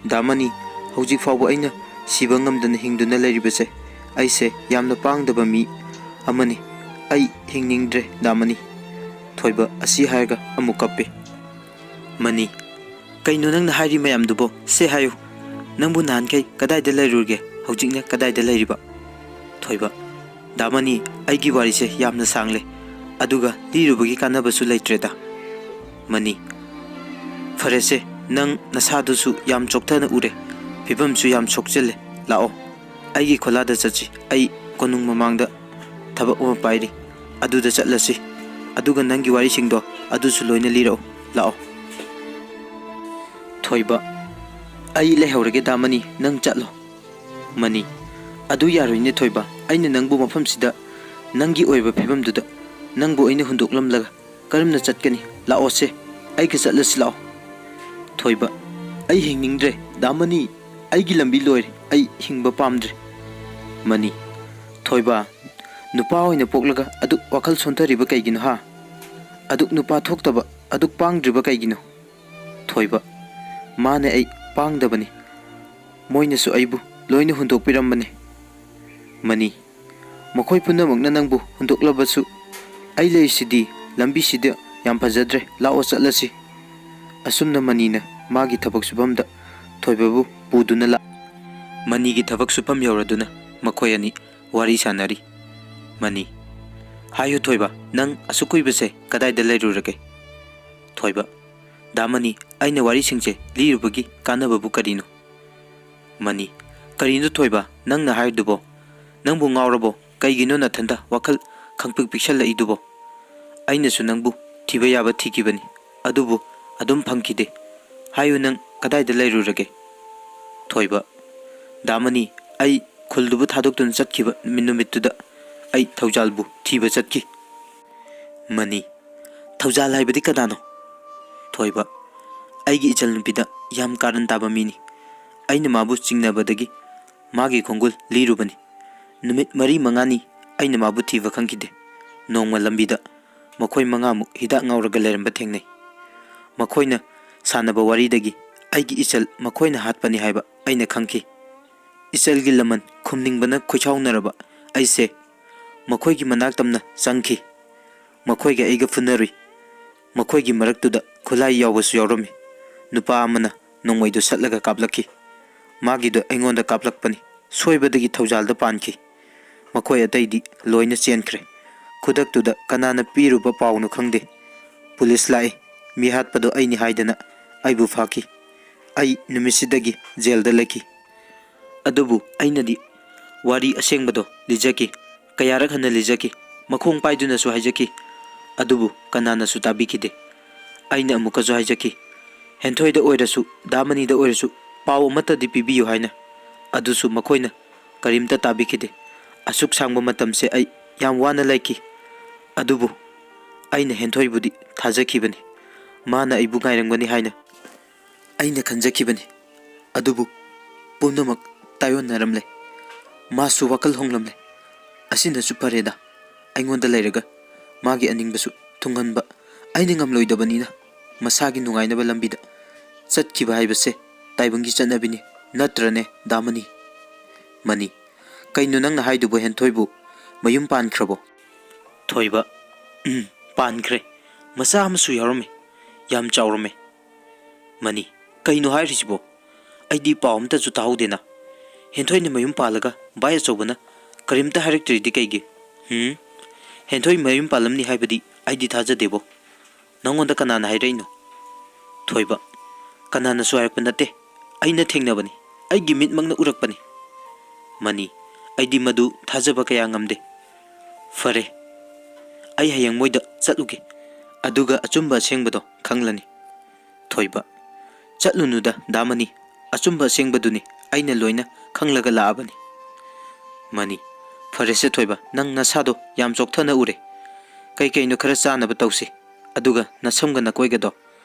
damani haujik fawbo aina siba ngamdana hingduna lairibase aise yamna pangdaba mi amani ai hingningdre damani thoiba asi hairga amukappe mani kaino nangna hairi mayam dubo se hayu nangbu nan kai kadai de lairurge haujikne kadai de lairiba thoiba damani aigi wari se yamna sangle aduga lirubagi kanabasu laitreda mani farese nang nasadu su yam chokthana ure pibam su yam chokchele lao aigi kholada chachi ai konung mamangda thaba uma pairi aduda chatlasi aduga nangi wari singdo adusu loina liro lao thoiba ai lehorage damani nang chatlo mani adu yaroine thoiba aina nangbu mafam sida nangi oiba phibam duda nangbu aina hundoklam laga karamna chatkani lao se ai ka chatlasi lao thoiba ai hingningdre damani ai gi lambi loire ai hingba pamdre mani thoiba nupa hoina poklaga aduk wakhal sontariba kaigino ha aduk nupa thoktaba aduk pangdriba kaigino thoiba mane ai pangdabani moina su aibu loina hundok pirambane mani mokhoi punamukna nangbu hundoklabasu ai leisidi lambi sida yam phajadre lao chatlasi asumna manina magi thabak subamda thoibabu puduna la mani gi thabak supam yauraduna makhoi ani wari sanari mani hayu thoiba nang asukui base kadai de lairurage thoiba damani aina wari singche lirubagi kanababu karino mani karino thoiba nang na haidubo nangbu ngawrabo kaigino na thanda wakhal khangpik piksal la idubo aina su nangbu thiba yaba thikibani adubu adum phangkide hayu nang kadai de lairurage thoiba damani ai khuldubu thadok tun chatkiba minumittuda ai thaujalbu thiba chatki mani thaujal haibadi kadano thoiba aigi ichal nupida yam karan taba mini ꯑꯩꯅ ꯃꯥꯕꯨ ꯆꯤꯡꯅꯕꯗꯒꯤ ꯃꯥꯒꯤ ꯈꯣꯡꯒꯨꯜ ꯂꯤꯔꯨꯕꯅꯤ꯫ ꯅꯨꯃꯤꯠ 4-5ꯅꯤ ꯑꯩꯅ ꯃꯥꯕꯨ ꯊꯤꯕ ꯈꯪꯈꯤꯗꯦ꯫ ꯅꯣꯡꯃ ꯂꯝꯕꯤꯗ ꯃꯈꯣꯏ 5ꯃꯨꯛ ꯍꯤꯗꯥꯛ ꯉꯥꯎꯔꯒ ꯂꯩꯔꯝꯕ ꯊꯦꯡꯅꯩ꯫ ꯃꯈꯣꯏꯅ ꯁꯥꯟꯅꯕ ꯋꯥꯔꯤꯗꯒꯤ ꯑꯩꯒꯤ ꯏꯆꯜ ꯃꯈꯣꯏꯅ ꯍꯥꯠꯄꯅꯤ ꯍꯥꯏꯕ ꯑꯩꯅ ꯈꯪꯈꯤ꯫ ꯏꯆꯜꯒꯤ ꯂꯃꯟ ꯈꯨꯝꯅꯤꯡꯕꯅ ꯈꯣꯏꯁꯥꯎꯅꯔꯕ ꯑꯩꯁꯦ ꯃꯈꯣꯏꯒꯤ ꯃꯅꯥꯛ ꯇꯝꯅ ꯆꯪꯈꯤ꯫ ꯃꯈꯣꯏꯒ ꯑꯩꯒ ꯐꯨꯅꯔꯨꯏ꯫ ꯃꯈꯣꯏꯒꯤ ꯃꯔꯛꯇꯨꯗ ꯈꯨꯠꯂꯥꯏ ꯌꯥꯎꯕꯁꯨ ꯌꯥꯎꯔꯝꯃꯤ꯫ ꯅꯨꯄꯥ ꯑꯃꯅ ꯅꯣꯡꯃꯩꯗꯨ ꯁꯠꯂꯒ ꯀꯥꯞꯂꯛꯈꯤ꯫ ꯃꯥꯒꯤꯗꯣ ꯑꯩꯉꯣꯟꯗ ꯀꯥꯞꯂꯛꯄꯅꯤ꯫ ꯁꯣꯏꯕꯗꯒꯤ ꯊꯧꯖꯥꯜꯗ ꯄꯥꯟꯈꯤ꯫ ꯃꯈꯣꯏ ꯑꯇꯩꯗꯤ ꯂꯣꯏꯅ ꯆꯦꯟꯈ꯭ꯔꯦ꯫ ꯈꯨꯗꯛꯇꯨꯗ ꯀꯅꯥꯅ ꯄꯤꯔꯨꯕ ꯄꯥꯎꯅꯣ ꯈꯪꯗꯦ꯫ ꯄꯨꯂꯤꯁ ꯂꯥꯛꯏ꯫ ꯃꯤ ꯍꯥꯠꯄꯗꯣ ꯑꯩꯅꯤ ꯍꯥꯏꯗꯅ ꯑꯩꯕꯨ ꯐꯥꯈꯤ꯫ ꯑꯩ ꯅꯨꯃꯤꯠꯁꯤꯗꯒꯤ ꯖꯦꯜꯗ ꯂꯩꯈꯤ꯫ ꯑꯗꯨꯕꯨ ꯑꯩꯅꯗꯤ ꯋꯥꯔꯤ ꯑꯁꯦꯡꯕꯗꯣ ꯂꯤꯖꯈꯤ꯫ ꯀꯌꯥꯔꯛ ꯍꯟꯅ ꯂꯤꯖꯈꯤ꯫ ꯃꯈꯣꯡ ꯄꯥꯏꯗꯨꯅꯁꯨ ꯍꯥꯏꯖꯈꯤ꯫ ꯑꯗꯨꯕꯨ ꯀꯅꯥꯅꯁꯨ ꯇꯥꯕꯤꯈꯤꯗꯦ꯫ ꯑꯩꯅ ꯑꯃꯨꯛꯀꯁꯨ ꯍꯥꯏꯖꯈꯤ, ꯍꯦꯟꯊꯣꯏꯗ ꯑꯣꯏꯔꯁꯨ ꯗꯥꯃꯅꯤꯗ ꯑꯣꯏꯔꯁꯨ ꯄꯥꯎ ꯑꯃꯠꯇꯗꯤ ꯄꯤꯕꯤꯌꯨ ꯍꯥꯏꯅ꯫ ꯑꯗꯨꯁꯨ ꯃꯈꯣꯏꯅ ꯀꯔꯤꯝꯇ ꯇꯥꯕꯤꯈꯤꯗꯦ꯫ ꯑꯁꯨꯛ ꯁꯥꯡꯕ ꯃꯇꯝꯁꯦ ꯑꯩ ꯌꯥꯝ ꯋꯥꯅ ꯂꯩꯈꯤ꯫ ꯑꯗꯨꯕꯨ ꯑꯩꯅ ꯍꯦꯟꯊꯣꯏꯕꯨꯗꯤ ꯊꯥꯖꯈꯤꯕꯅꯤ꯫ ꯃꯥꯅ ꯑꯩꯕꯨ ꯉꯥꯏꯔꯝꯒꯅꯤ ꯍꯥꯏꯅ ꯑꯩꯅ ꯈꯟꯖꯈꯤꯕꯅꯤ꯫ ꯑꯗꯨꯕꯨ ꯄꯨꯝꯅꯃꯛ ꯇꯥꯏꯌꯣꯟꯅꯔꯝꯂꯦ꯫ ꯃꯥꯁꯨ ꯋꯥꯈꯜ ꯍꯣꯡꯂꯝꯂꯦ꯫ ꯑꯁꯤꯅꯁꯨ ꯐꯔꯦꯗ꯫ ꯑꯩꯉꯣꯟꯗ ꯂꯩꯔꯒ ꯃꯥꯒꯤ ꯑꯅꯤꯡꯕꯁꯨ ꯊꯨꯡꯍꯟꯕ ꯑꯩꯅ ꯉꯝꯂꯣꯏꯗꯕꯅꯤꯅ ꯃꯁꯥꯒꯤ ꯅꯨꯡꯉꯥꯏꯅꯕ ꯂꯝꯕꯤꯗ ꯆꯠꯈꯤꯕ ꯍꯥꯏꯕꯁꯦ ꯇꯥꯏꯕꯪꯒꯤ ꯆꯠꯅꯕꯤꯅꯤ, ꯅꯠꯇ꯭ꯔꯅꯦ ꯗꯥꯃꯅꯤ? ꯃꯅꯤ, ꯀꯩꯅꯣ ꯅꯪꯅ ꯍꯥꯏꯗꯨꯕꯨ? ꯍꯦꯟꯊꯣꯏꯕꯨ ꯃꯌꯨꯝ ꯄꯥꯟꯈ꯭ꯔꯕꯣ? ꯊꯣꯏꯕ: ꯄꯥꯟꯈ꯭ꯔꯦ꯫ ꯃꯆꯥ ꯑꯃꯁꯨ ꯌꯥꯎꯔꯝꯃꯤ꯫ ꯌꯥꯝ ꯆꯥꯎꯔꯝꯃꯦ꯫ ꯃꯅꯤ: ꯀꯩꯅꯣ ꯍꯥꯏꯔꯤꯁꯤꯕꯣ? ꯑꯩꯗꯤ ꯄꯥꯎ ꯑꯝꯇꯁꯨ ꯇꯥꯍꯧꯗꯦꯅ꯫ ꯍꯦꯟꯊꯣꯏꯅ ꯃꯌꯨꯝ ꯄꯥꯜꯂꯒ ꯚꯥꯏ ꯑꯆꯧꯕꯅ ꯀꯔꯤꯝꯇ ꯍꯥꯏꯔꯛꯇ꯭ꯔꯤꯗꯤ ꯀꯩꯒꯤ? ꯍꯦꯟꯊꯣꯏ ꯃꯌꯨꯝ ꯄꯥꯜꯂꯝꯅꯤ ꯍꯥꯏꯕꯗꯤ ꯑꯩꯗꯤ ꯊꯥꯖꯗꯦꯕꯣ꯫ ꯅꯪꯉꯣꯟꯗ ꯀꯅꯥꯅ ꯍꯥꯏꯔꯛꯏꯅꯣ? ꯊꯣꯏꯕ: ꯀꯅꯥꯅꯁꯨ ꯍꯥꯏꯔꯛꯄ ꯅꯠꯇꯦ꯫ ꯑꯩꯅ ꯊꯦꯡꯅꯕꯅꯤ꯫ ꯑꯩꯒꯤ ꯃꯤꯠꯃꯛꯅ ꯎꯔꯛꯄꯅꯤ꯫ ꯃꯅꯤ: ꯑꯩꯗꯤ ꯃꯗꯨ ꯊꯥꯖꯕ ꯀꯌꯥ ꯉꯝꯗꯦ꯫ ꯐꯔꯦ, ꯑꯩ ꯍꯌꯦꯡ ꯃꯣꯏꯗ ꯆꯠꯂꯨꯒꯦ, ꯑꯗꯨꯒ ꯑꯆꯨꯝꯕ ꯑꯁꯦꯡꯕꯗꯣ ꯈꯪꯂꯅꯤ꯫ ꯊꯣꯏꯕ: ꯆꯠꯂꯨꯅꯨꯗ ꯗꯥꯃꯅꯤ, ꯑꯆꯨꯝꯕ ꯑꯁꯦꯡꯕꯗꯨꯅꯤ ꯑꯩꯅ ꯂꯣꯏꯅ ꯈꯪꯂꯒ ꯂꯥꯛꯑꯕꯅꯤ꯫ ꯃꯅꯤ: ꯐꯔꯦꯁꯦ ꯊꯣꯏꯕ, ꯅꯪ ꯅꯁꯥꯗꯣ ꯌꯥꯝ ꯆꯣꯛꯊꯅ ꯎꯔꯦ꯫ ꯀꯩꯀꯩꯅꯣ ꯈꯔ ꯆꯥꯅꯕ ꯇꯧꯁꯤ, ꯑꯗꯨꯒ ꯅꯁꯝꯒ ꯅꯀꯣꯏꯒꯗꯣ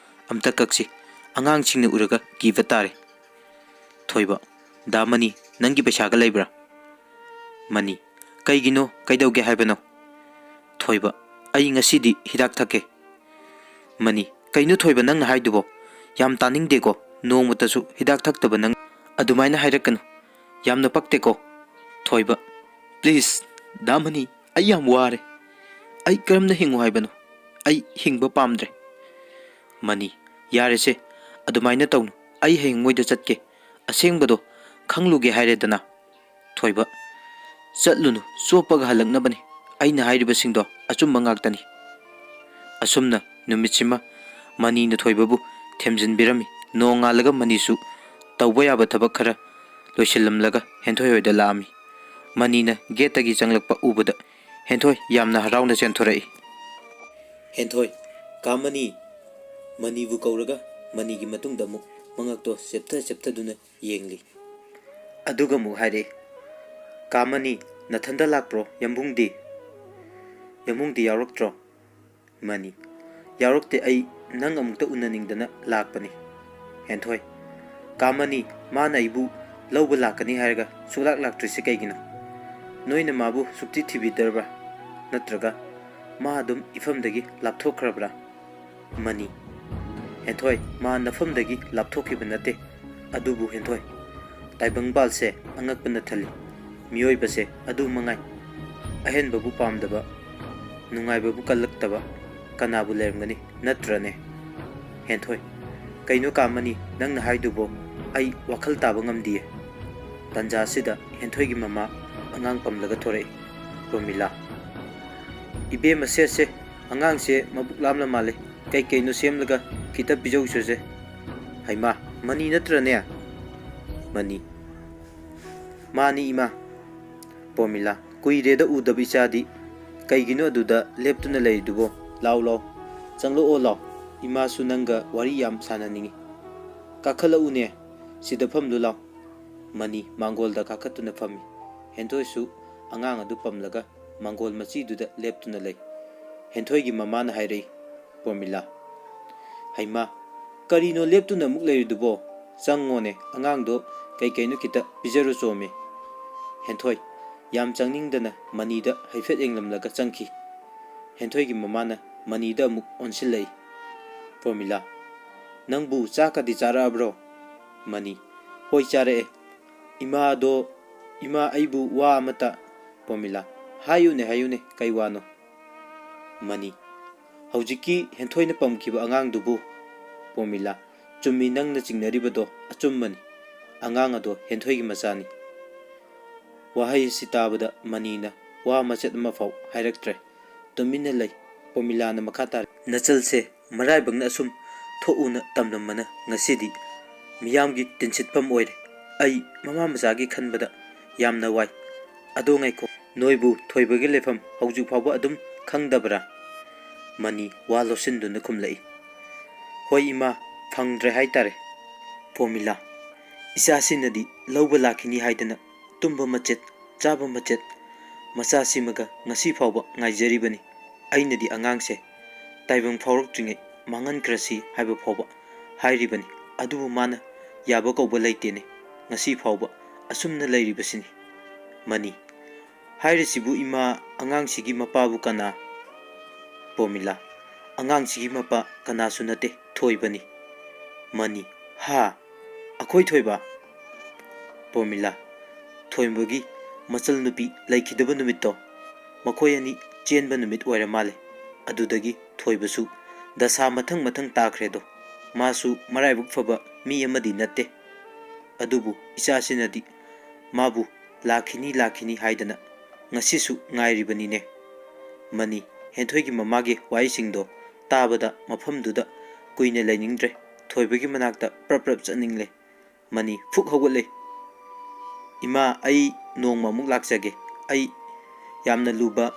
ꯑꯝꯇ ꯀꯛꯁꯤ꯫ ꯑꯉꯥꯡꯁꯤꯡꯅ ꯎꯔꯒ ꯀꯤꯕ ꯇꯥꯔꯦ꯫ ꯊꯣꯏꯕ: ꯗꯥꯃꯅꯤ, ꯅꯪꯒꯤ ꯄꯩꯁꯥꯒ ꯂꯩꯕ꯭ꯔꯥ? ꯃꯅꯤ: ꯀꯩꯒꯤꯅꯣ? ꯀꯩꯗꯧꯒꯦ ꯍꯥꯏꯕꯅꯣ? ꯊꯣꯏꯕ: ꯑꯩ ꯉꯁꯤꯗꯤ ꯍꯤꯗꯥꯛ ꯊꯛꯀꯦ꯫ ꯃꯅꯤ: ꯀꯩꯅꯣ ꯊꯣꯏꯕ ꯅꯪꯅ ꯍꯥꯏꯗꯨꯕꯣ? ꯌꯥꯝ ꯇꯥꯅꯤꯡꯗꯦꯀꯣ꯫ ꯅꯣꯡꯃꯇꯁꯨ ꯍꯤꯗꯥꯛ ꯊꯛꯇꯕ ꯅꯪ ꯑꯗꯨꯃꯥꯏꯅ ꯍꯥꯏꯔꯛꯀꯅꯨ꯫ ꯌꯥꯝꯅ ꯄꯛꯇꯦꯀꯣ꯫ ꯊꯣꯏꯕ: ꯄ꯭ꯂꯤꯖ ꯗꯥꯃꯅꯤ, ꯑꯩ ꯌꯥꯝ ꯋꯥꯔꯦ꯫ ꯑꯩ ꯀꯔꯝꯅ ꯍꯤꯡꯉꯨ ꯍꯥꯏꯕꯅꯣ? ꯑꯩ ꯍꯤꯡꯕ ꯄꯥꯝꯗ꯭ꯔꯦ꯫ ꯃꯅꯤ: ꯌꯥꯔꯦꯁꯦ, ꯑꯗꯨꯃꯥꯏꯅ ꯇꯧꯅꯨ꯫ ꯑꯩ ꯍꯌꯦꯡ ꯃꯣꯏꯗ ꯆꯠꯀꯦ, ꯑꯁꯦꯡꯕꯗꯣ ꯈꯪꯂꯨꯒꯦ ꯍꯥꯏꯔꯦꯗꯅ꯫ ꯊꯣꯏꯕ: ꯆꯠꯂꯨꯅꯨ, ꯆꯣꯞꯄꯒ ꯍꯜꯂꯛꯅꯕꯅꯤ꯫ ꯑꯩꯅ ꯍꯥꯏꯔꯤꯕꯁꯤꯡꯗꯣ ꯑꯆꯨꯝꯕ ꯉꯥꯛꯇꯅꯤ꯫ ꯑꯁꯨꯝꯅ ꯅꯨꯃꯤꯠꯁꯤꯃ ꯃꯅꯤꯅ ꯊꯣꯏꯕꯕꯨ ꯊꯦꯝꯖꯤꯟꯕꯤꯔꯝꯃꯤ꯫ ꯅꯣꯡꯉꯥꯜꯂꯒ ꯃꯅꯤꯁꯨ ꯇꯧꯕ ꯌꯥꯕ ꯊꯕꯛ ꯈꯔ ꯂꯣꯏꯁꯤꯜꯂꯝꯂꯒ ꯍꯦꯟꯊꯣꯏ ꯍꯣꯏꯗ ꯂꯥꯛꯑꯝꯃꯤ꯫ ꯃꯅꯤꯅ ꯒꯦꯠꯇꯒꯤ ꯆꯪꯂꯛꯄ ꯎꯕꯗ ꯍꯦꯟꯊꯣꯏ ꯌꯥꯝꯅ ꯍꯔꯥꯎꯅ ꯆꯦꯟꯊꯣꯔꯛꯏ꯫ ꯍꯦꯟꯊꯣꯏ: ꯀꯥ ꯃꯅꯤ! ꯃꯅꯤꯕꯨ ꯀꯧꯔꯒ ꯃꯅꯤꯒꯤ ꯃꯇꯨꯡꯗ ꯑꯃꯨꯛ ꯃꯉꯛꯇꯣ ꯆꯦꯞꯊꯗꯨꯅ ꯌꯦꯡꯂꯤ꯫ ꯑꯗꯨꯒ ꯑꯃꯨꯛ ꯍꯥꯏꯔꯛꯏ, ꯀꯥ ꯃꯅꯤ, ꯅꯊꯟꯗ ꯂꯥꯛꯄ꯭ꯔꯣ? ꯌꯥꯝꯕꯨꯡꯗꯤ ꯌꯥꯎꯔꯛꯇ꯭ꯔꯣ? ꯃꯅꯤ: ꯌꯥꯎꯔꯛꯇꯦ, ꯑꯩ ꯅꯪ ꯑꯃꯨꯛꯇ ꯎꯅꯅꯤꯡꯗꯅ ꯂꯥꯛꯄꯅꯤ꯫ ꯍꯦꯟꯊꯣꯏ: ꯀꯥ ꯃꯅꯤ, ꯃꯥꯅ ꯑꯩꯕꯨ ꯂꯧꯕ ꯂꯥꯛꯀꯅꯤ ꯍꯥꯏꯔꯒ ꯁꯨꯛꯂꯥꯛ ꯂꯥꯛꯇ꯭ꯔꯤꯁꯦ ꯀꯩꯒꯤꯅꯣ? ꯅꯣꯏꯅ ꯃꯥꯕꯨ ꯁꯨꯛꯊꯤ ꯊꯤꯕꯤꯗ꯭ꯔꯕ꯭ꯔꯥ? ꯅꯠꯇ꯭ꯔꯒ ꯃꯥ ꯑꯗꯨꯝ ꯏꯐꯝꯗꯒꯤ ꯂꯥꯞꯊꯣꯛꯈ꯭ꯔꯕ꯭ꯔꯥ? ꯃꯅꯤ: ꯍꯦꯟꯊꯣꯏ, ꯃꯥ ꯅꯐꯝꯗꯒꯤ ꯂꯥꯞꯊꯣꯛꯈꯤꯕ ꯅꯠꯇꯦ꯫ ꯑꯗꯨꯕꯨ ꯍꯦꯟꯊꯣꯏ, ꯇꯥꯏꯕꯪꯄꯥꯜꯁꯦ ꯑꯉꯛꯄꯅ ꯊꯜꯂꯤ꯫ ꯃꯤꯑꯣꯏꯕꯁꯦ ꯑꯗꯨ ꯃꯉꯥꯏ, ꯑꯍꯦꯟꯕꯕꯨ ꯄꯥꯝꯗꯕ, ꯅꯨꯡꯉꯥꯏꯕꯕꯨ ꯀꯜꯂꯛꯇꯕ ꯀꯅꯥꯕꯨ ꯂꯩꯔꯝꯒꯅꯤ, ꯅꯠꯇ꯭ꯔꯅꯦ? ꯍꯦꯟꯊꯣꯏ: ꯀꯩꯅꯣ ꯀꯥ ꯃꯅꯤ, ꯅꯪꯅ ꯍꯥꯏꯗꯨꯕꯣ? ꯑꯩ ꯋꯥꯈꯜ ꯇꯥꯕ ꯉꯝꯗꯤꯌꯦ꯫ ꯇꯟꯖꯥꯁꯤꯗ ꯍꯦꯟꯊꯣꯏꯒꯤ ꯃꯃꯥ ꯑꯉꯥꯡ ꯄꯝꯂꯒ ꯊꯣꯔꯛꯏ꯫ ꯄ꯭ꯔꯣꯃꯤꯂꯥ: ꯏꯕꯦꯝꯃ, ꯁꯦ, ꯑꯉꯥꯡꯁꯦ ꯃꯕꯨꯛ ꯂꯥꯝꯅ ꯃꯥꯜꯂꯦ꯫ ꯀꯩꯀꯩꯅꯣ ꯁꯦꯝꯂꯒ ꯈꯤꯇ ꯄꯤꯖꯧꯁꯦ꯫ ꯍꯩꯃꯥ, ꯃꯅꯤ ꯅꯠꯇ꯭ꯔꯅꯦ? ꯃꯅꯤ: ꯃꯥꯅꯤ ꯏꯃꯥ꯫ ꯄ꯭ꯔꯣꯃꯤꯂꯥ: ꯀꯨꯏꯔꯦꯗ ꯎꯗꯕ ꯏꯆꯥꯗꯤ꯫ ꯀꯩꯒꯤꯅꯣ ꯑꯗꯨꯗ ꯂꯦꯞꯇꯨꯅ ꯂꯩꯔꯤꯗꯨꯕꯣ? ꯂꯥꯎ, ꯆꯪꯂꯛꯑꯣ ꯂꯥꯎ꯫ ꯏꯃꯥꯁꯨ ꯅꯪꯒ ꯋꯥꯔꯤ ꯌꯥꯝ ꯁꯥꯟꯅꯅꯤꯡꯉꯤ꯫ ꯀꯥꯈꯠꯂꯛꯎꯅꯦ, ꯁꯤꯗ ꯐꯝꯂꯨ ꯂꯥꯎ꯫ ꯃꯅꯤ ꯃꯥꯡꯒꯣꯜꯗ ꯀꯥꯈꯠꯇꯨꯅ ꯐꯝꯃꯤ꯫ ꯍꯦꯟꯊꯣꯏꯁꯨ ꯑꯉꯥꯡ ꯑꯗꯨ ꯄꯝꯂꯒ ꯃꯥꯡꯒꯣꯜ ꯃꯆꯤꯗꯨꯗ ꯂꯦꯞꯇꯨꯅ ꯂꯩ꯫ ꯍꯦꯟꯊꯣꯏꯒꯤ ꯃꯃꯥꯅ ꯍꯥꯏꯔꯛꯏ꯫ ꯄ꯭ꯔꯣꯃꯤꯂꯥ: ꯍꯩꯃꯥ, ꯀꯔꯤꯅꯣ ꯂꯦꯞꯇꯨꯅ ꯑꯃꯨꯛ ꯂꯩꯔꯤꯗꯨꯕꯣ? ꯆꯪꯉꯣꯅꯦ, ꯑꯉꯥꯡꯗꯣ kay kay no kita pijaru chome henthoi yam changningdana manida haifet englamlaga changki henthoi gi mamana manida amuk onsilai formula nangbu chaka di chara bro mani hoi chare ima aibu wa amata formula hayune kai wano mani haujiki henthoi na pamkiba angang dubu formula chummi nangna chingnaribado achummani angang ado henthoi gi machani wahai sitabada manina wa machet mafau hairaktre tumina lay formula na makata nachalse marai bangna asum thouna tamnamana ngasidi miyamgi tinsitpam oire ai mama masagi khanbada yamna wai ado ngai ko noibu thoibagi lefam hauju phawba adum khangdabra mani wa losinduna khumlai hoi ima phangdre haitare formula isa sinadi lawba lakhini haidana tumba machet chaba machet macha simaga ngasi phawba ngaijaribani ainadi angangse taibang phawrok tringai mangan krasi haiba phawba hairibani adubu mana yaba kawba laitene ngasi phawba asumna lairibasini mani hairisibu ima angangsigi mapabu kana formula angangsigi mapa kana sunate thoibani mani ha akhoi thoiba formula thoimbagi machal nupi laikidaba numitto makhoi ani chenba numit oira male adudagi thoibasu dasa mathang takhredo masu maraibuk faba mi amadi natte adubu isa sinadi mabu lakhini haidana ngasisu ngairibani ne mani henthoi gi mamage waisingdo tabada mafamduda kuine lainingdre thoibagi manakta prap chaningle mani phuk hogole ima ai nongma muk lakjage ai yamna luba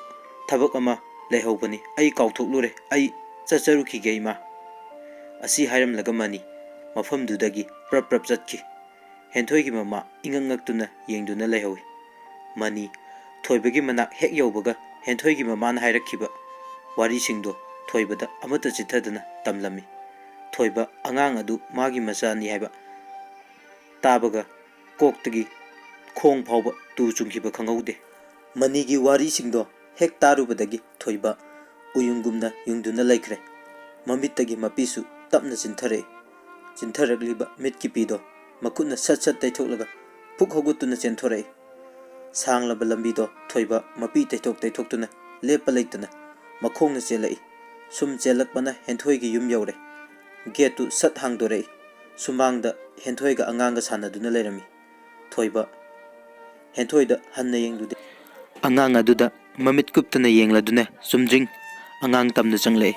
thabak ama leihobani ai kauthoklure ai chacharukhige ima asi hairam laga mani mafamdudagi prap chatki henthoi gi mama ingangaktuna yengduna leihowi mani thoibagi manak hek yobaga henthoi gi mama na hairakhiba wari singdo thoibada amata chithadana tamlami thoiba angang adu magi machani haiba tabaga koktagi khong phawba tu chungkiba khangaude mani gi wari singdo hek tarubadagi thoiba uyungumna yungduna laikre mamittagi mapisu tapna chintharagliba mitki pido makutna sat taitholaga phuk hogutuna chenthore sanglaba lambido thoiba mapi taithoktuna lepa leitana makhongna chelai sum chelakpana henthoi gi yum yore getu sat hangdore sumangda henthoi ga anganga sanaduna leirami thoiba henthoi da hanna yengdude angang aduda mamit kuptana yengladuna sumjing angang tamna changlei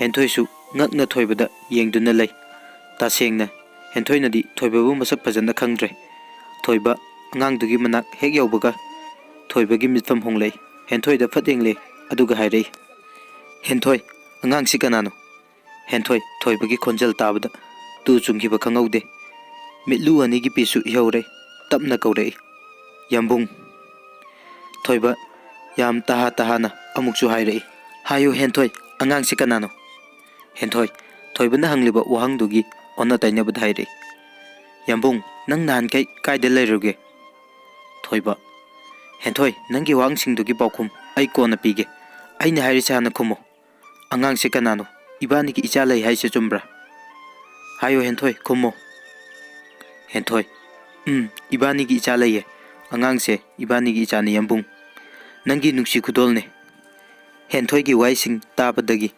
henthoi su ngakna thoibada yengduna lei tasengna henthoi nadi thoibabu masak phajana khangdre thoiba angang dugi manak hek yaubaga thoibagi mitfam honglei henthoi da phatengle aduga hairei henthoi angang si kanano henthoi thoibagi khonjal tabada tu chungkiba khangaude mitlu ani gi pisu hiaure tapna kaurei yambung thoiba yam tahana amuksu hairei hayu henthoi angang si kanano henthoi thoibana hangliba wahangdugi onna tainaba dhairei yambung nang nan kai de leiruge thoiba henthoi nangi wangsingdugi paukhum ai kona pige aina hairi chana khumo angang si kanano ibani ki icha lai haise chumbra hayo henthoi khumo henthoi ibani ki icha lai angang se ibani ki icha ni yambung nangi nungsi khudolne henthoi gi waising tabadagi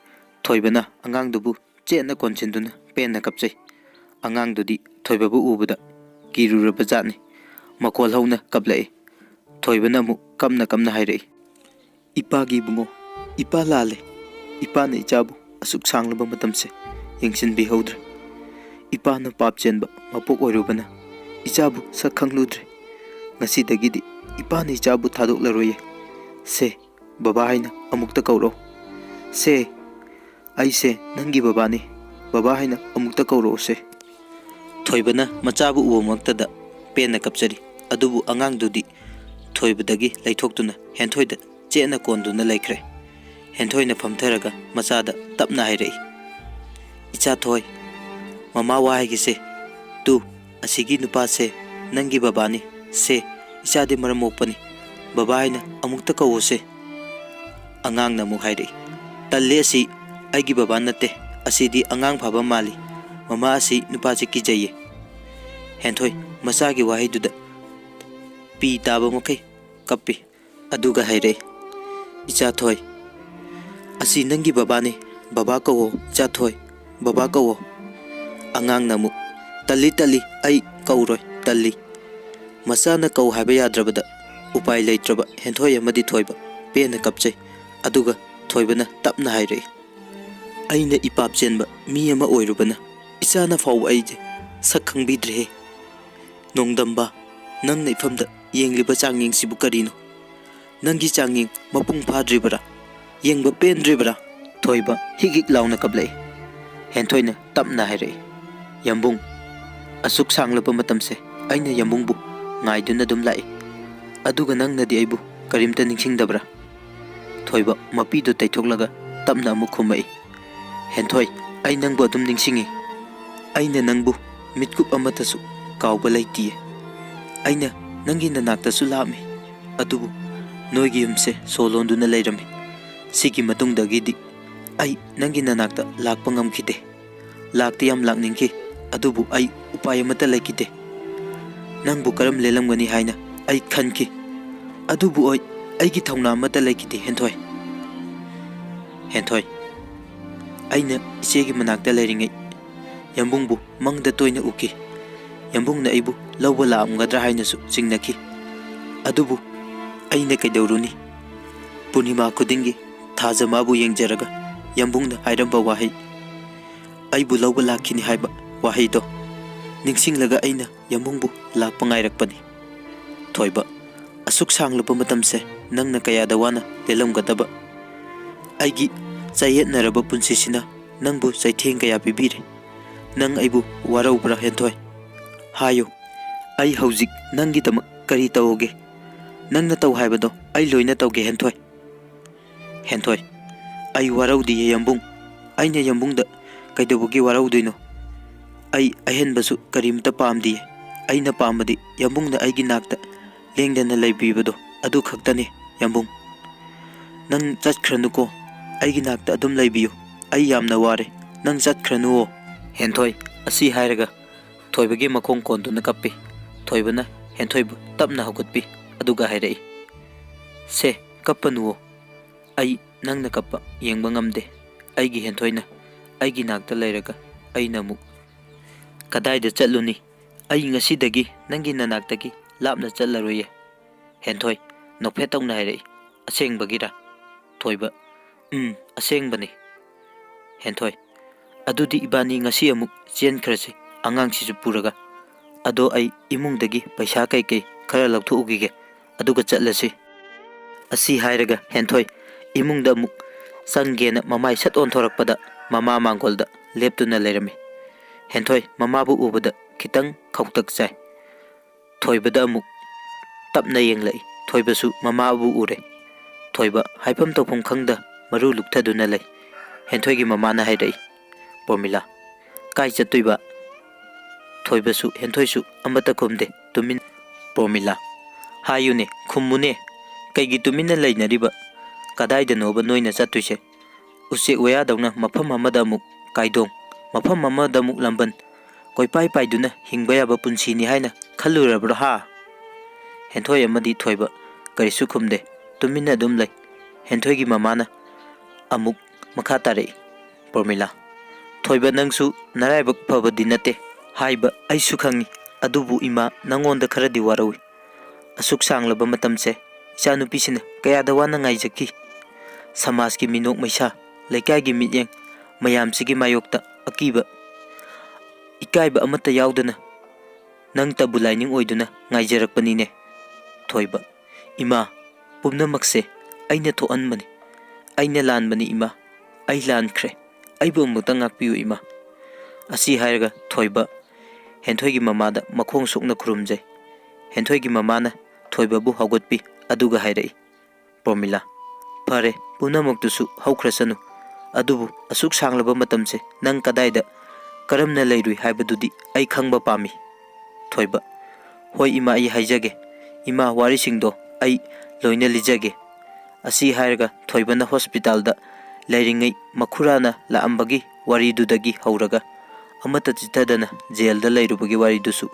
thoibana angang dubu chena konchinduna penna kapchai angang dudi thoibabu ubada kiruraba jatni makol hauna kaplai thoibana mu kamna hairei ipagi bungo ipa lale ipa na ichabu asuk sanglaba matamse yengsin bi hodre ipa na pap chenba mapok oirubana ichabu sakhangludre ngasi dagidi ipa na ichabu thadoklaroye se baba haina amukta kauro se aise nangi baba ni baba haina amukta kauro se thoibana machabu uwamaktada penna kapchari adubu angang dudi thoibadagi laithoktuna henthoida chena konduna laikre henthoina phamtharaga machada tapna hairei icha thoi mama wa haigise tu asigi nupa se nanggi babani se ichade maram mokpani baba haina amukta kawo se angang na muk haire talle si aigi baba nate asidi angang phaba mali mama asi nupa se kijaye henthoi masa gi wahi duda pi taba mokai kappi aduga haire icha thoi asi nanggi baba ne baba kawo cha thoi baba kawo angang na muk tali tali ai kauroi tali masa na kau haiba yadrabada upai leitraba henthoi amadi thoiba pena kapchai aduga thoibana tapna haire aina ipap chenba mi ama oirubana ichana fawba aije sakhang bidre nongdamba nangna ifamda yengliba changyeng sibu karino nangi changyeng mapung phadribara yengba pendribara thoiba higik launa kablai henthoina tapna haire yambung asuk sanglaba matamse aina yambungbu ngaiduna dum lai aduga nangna di aibu karimta ningsingdabra thoiba mapidu taithoklaga tapna amu khumai henthoi ai nangbu adum ningsingi aina nangbu mitkup amatasu kawba laiti aina nangi nanaktasu lami adubu noigi yumse solonduna leirami sigi matungdagidi ai nangi nanakta lakpa ngamkhite lakti yam lakningki adubu ai upay amata laikite nangbu karam lelamgani haina ai khanki adubu oi aigi thongna amata laikite henthoi aina ichegi manakta leiringai yambungbu mangda toina uki yambungna aibu lawba laamgadra hainasu singnaki adubu aina kaidawruni punima khudingi thajamabu yengjaraga yambungna hairamba wahai aibu lawba lakhini haiba wahai do ningsinglaga aina yambungbu lakpa ngairakpani thoiba asuk sanglaba matamse nangna kayada wana lelamgadaba aigi chayetnaraba punsisina nangbu chaitheng kaya pibire nang aibu waraubra henthoi hayo ai hauzik nangi tama kari tawge nangna taw haibado ai loina tawge henthoi ai waraudi yambung aina yambungda kaidabugi warauduino ai ahenbasu karimta pamdi aina pamadi yambungda aigi nakta lengdana laibibado adu khaktane yambung nang chatkhranuko aigi nakta adum laibiyo ai yamna ware nang chatkhranuo henthoi asi hairaga thoibagi makhong konduna kappi thoibana henthoibu tapna hugutpi aduga hairai se kappanuo ai nangna kappa yengba ngamde aigi henthoina aigi nakta leiraga aina mu kadaida chaluni ai ngasidagi nangi nanaktagi lapna challaroye henthoi nokphe tongna hairai asengbagira thoiba asengbani henthoi adudi ibani ngasi amuk chen khrase angang sisu puraga ado ai imungdagi paisa kai kai khara lakthu ugige aduga chatlasi asi hairaga henthoi imungda amuk sanggena mamai sat on thorakpada mama mangolda leptuna leirami henthoi mamabu ubada kitang khautak chai thoibada amuk tapna yenglai thoibasu mamabu ure thoiba haifam topum khangda maru lukthaduna lei henthoigi mamana hairai Pomila kai chatuiba thoibasu henthoisu amata khumde tumin Pomila hayune khumune kaigi tumina leinariba kadaida noba noina chatuise use waya dawna mafam amada amuk kaidong mafam amada amuk lamban koipai paiduna hingba yaba punsini haina khalurabra ha henthoi amadi thoiba karisu khumde tumina dum lai henthoigi mamana amuk makha tare Pomila thoiba nangsu naraibak phabadi nate haiba aisu khangi adubu ima nangonda kharadi warawi asuk sanglaba matamse ichanu pisina kayada wana ngaijaki समाज की मिनोक मैसा लेकाई की मियेंग मयाम सिगी मायोक्ता अकीबा इकाइबा अमता याउदना नंग तबु lining ओइदुना ngaijरकपनिने थोइबा इमा पुमनमकसे आइना थोअनबनी आइना लानबनी इमा आई लानख्रे आइबु अमुक्ता ngakपियु इमा असि हायरगा थोइबा हेंथोइगी ममादा मखोंग सुकना खुरुमजै हेंथोइगी ममाना थोइबाबु हौगतपि अदुगा हायरई पोमिला फरे पुनमुक्तुसु हौख्रसनु अदुबु असुक सांगलबा मतमसे नंग कदाइदा करमना लेरुई हाइबदुदी आई खंगबा पामी थोइबा Hoi ima ai haijage. Ima wari singdo ai loina lijage. Asi hairaga thoibana hospital da lairingai makhurana la ambagi wari dudagi hauraga amata chitadana jail da lairubagi wari dusu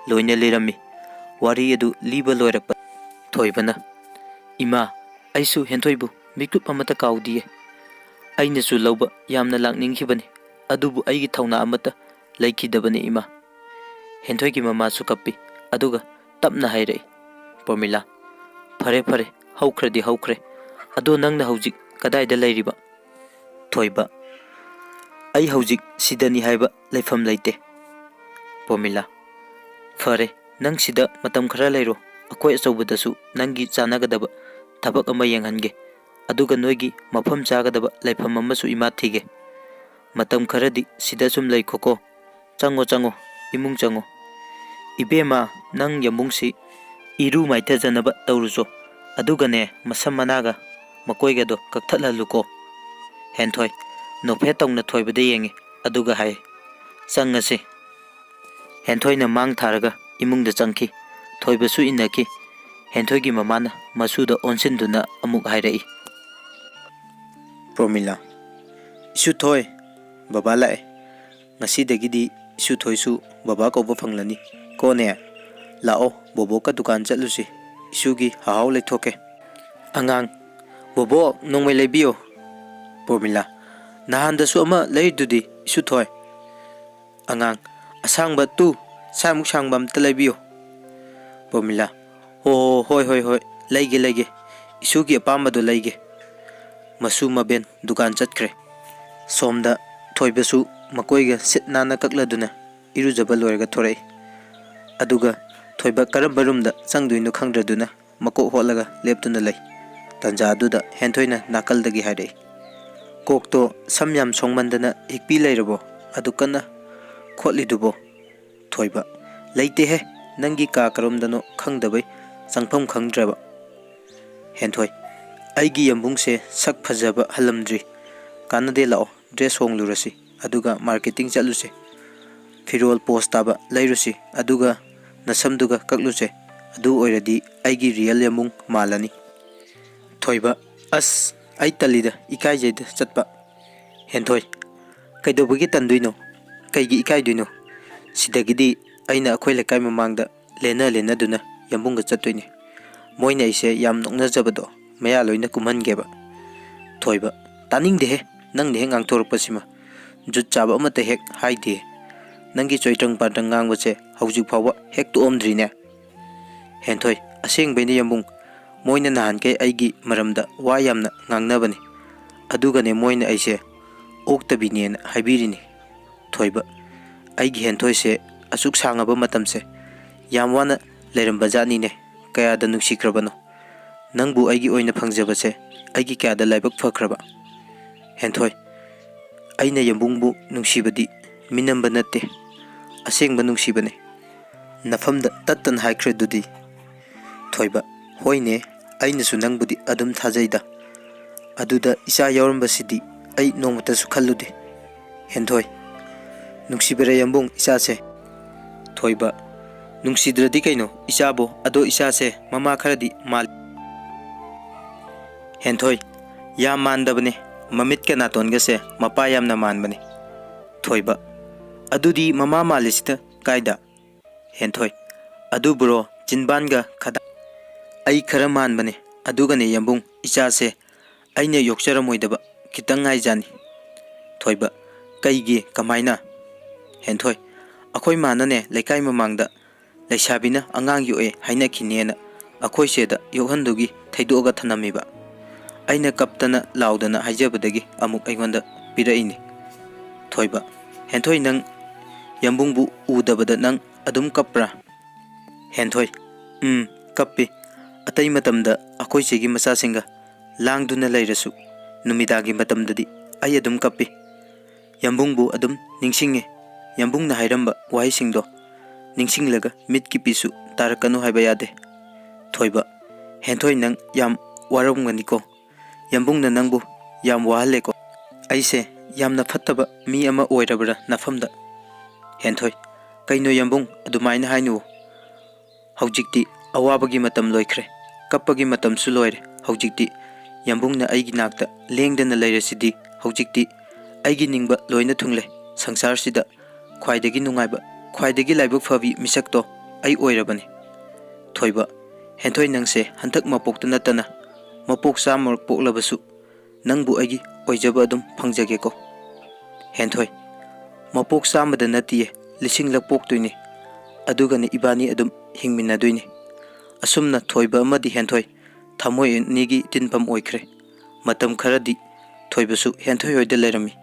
loina lirami. Wari edu liba loirakpa thoibana ima aisu hentoibu mikup amata kaudie. Aina su lauba yamna lakningkhibani adubu aigi thauna amata laikidabani ima. Hentoi ki mama su kappi aduga tapna hairei. Pomila fare fare haukradi haukre ado nangna haujik kadaida lairiba. Thoiba ai haujik sidani haiba laifam laite. Pomila fare nang sida matam khara lairo akoi achobadasu nangi chanagadaba thabak ama yenghange aduga noigi mafam chagadaba laifam amasu ima thige. Matam kharadi sida sum laikhoko chango chango imung chango. Ibema nang yambungsi iru maitha janaba tauruso adugane masam managa makoiga do kakthatlaluko. Henthoi nophe tongna thoibade yengi aduga hai changase. Henthoi na mang tharaga imungda changki thoibasu inaki. Henthoi gi mamana masuda onsinduna amuk hairai. Promila isu thoi baba lae ngasi dagidi isu thoisu baba ko bo phanglani kone lao bobo ka dukan chatlusi isugi hahau leithoke. Angang bobo nongmai lebiyo. Promila nahan dasu ama leidudi isu thoi. Angang asangba tu samuk sangbam ta lebiyo. Promila oh hoi hoi hoi leige isugi apambado leige. Masu maben dukan chatkre. Somda thoibasu makoiga sitnana kakladuna irujaba loiraga thorai. Aduga thoiba karamba rumda changduino khangdraduna mako holaga leptuna lei. Tanja aduda hentoina nakaldagi hairei. Kokto samyam songmandana hikpi leirabo adukana khotlidubo. Thoiba leite he nangi ka karomdano khangdabai changpham khangdraba. Henthoi aigi yambungse sak phajaba halamdri kanade lao dress honglurasi aduga marketing chaluse firol post taba leirusi aduga nasamduga kakluse adu oiradi aigi real yambung malani. Thoiba as ai talida ikai jaida chatpa. Henthoi kaidobagi tanduino kaigi ikai duino sidagidi aina akhoi lekai mamangda lena duna yambungga chattoine. Moina ise yam noknajabado maya loina kumhangeba. Thoiba taningde he nang ne ngangthorpasima jut chaba amata hek haide. Nangi choitrang partang ngangbache haujik phawa hek to omdrine. Henthoi aseng beni yambung moina nahan ke aigi maramda wa yamna ngangnabani adugane moina aise oktabine haibirini. Thoiba aigi henthoi se asuk sangaba matamse yam wana leirambajani ne kayada nuksikrabano nangbu aigi oina phangjabase aigi kyada laibak phakraba. Henthoi aina yambungbu nungsibadi minamba natte asengba nungsibane nafamda tattan haikre dudi. Thoiba hoine aina su nangbudi adum thajaida aduda isa yaurambasidi ai nongmata su khallude. Henthoi nungsibere yambung isa se. Thoiba nungsidradi kaino isabo ado isa se mama kharadi mal. Henthoi yam mandabane mamit ka natonga se mapa yamna manbane. Thoiba adudi mama malisita kaida. Henthoi adu bro jinbanga khada ai khara manbane adugane yambung isa se aina yokcharamoidaba kitang ai jani. Thoiba kaigi kamaina. Henthoi akhoi manane lekai mamangda leisabina angang yoe haina kinena akhoi seda yohandugi thaidoga thanamiba. Aina kaptana laudana haijabadagi amuk aigonda piraini. Thoiba henthoi nang yambungbu udabada nang adum kapra. Henthoi kappi atai matamda akhoi chegi masasinga langduna leirasu numidagi matamdadi ai adum kappi. Yambungbu adum ningsinge yambungna hairamba wahisingdo ningsinglaga mitki pisu tarakanu haiba yade. Thoiba henthoi nang yam waramganiko yambungna nangbu yam wahaleko aise yamna fattaba mi ama oirabra nafamda. Henthoi kaino yambung adumaina hainu Hojikti awabagi matam loikre. Kappagi matam su loire. Hojikti yambungna aigi nakta lengdana leirasidi. Hojikti aigi ningba loina thungle. Sangsar sida khwaidagi nungaiba khwaidagi laibuk fabi misakto ai oirabani. Thoiba henthoi nangse hanthak mapokta natana mapok samor poklabasu nangbu aigi oijaba adum phangjage ko. Henthoi mapok samada natiye lising lak poktoine adugane ibani adum hingminadoine. Asumna thoiba amadi henthoi thamoi nigi tinpam oikre. Matam kharadi thoibasu henthoi hoida lerami.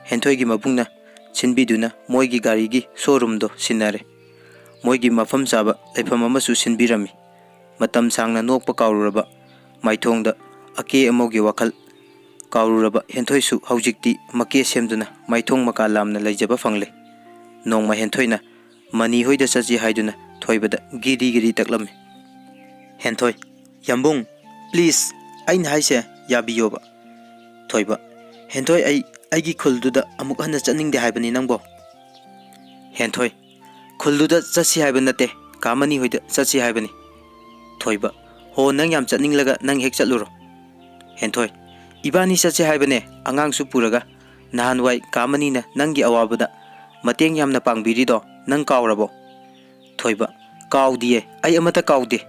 Henthoi gi mabungna sinbiduna moigi gari gi showroom do sinare. Moigi mafam chaba leifam amasu sinbirami. Matam sangna nokpa kaururaba maithongda ake amogi wakal kaururaba henthoi su haujikti make semduna maithong maka lamna leijaba fangle. Nongma henthoina mani hoida saji haiduna thoibada giri taklame. Henthoi yambung please aina haise yabiyoba. Thoiba henthoi aigi khulduda amuk hana chaningde haibani nangbo. Henthoi khulduda chasi haiba nate kamani hoida chasi haibani. Thoiba ho nang yam chaninglaga nang hek chatluro. Henthoi ibani chasi haibane angang su puraga nahanwai kamani na nangi awabada mateng yamna pangbirido nang kaurabo. Thoiba kaudie ai amata kaude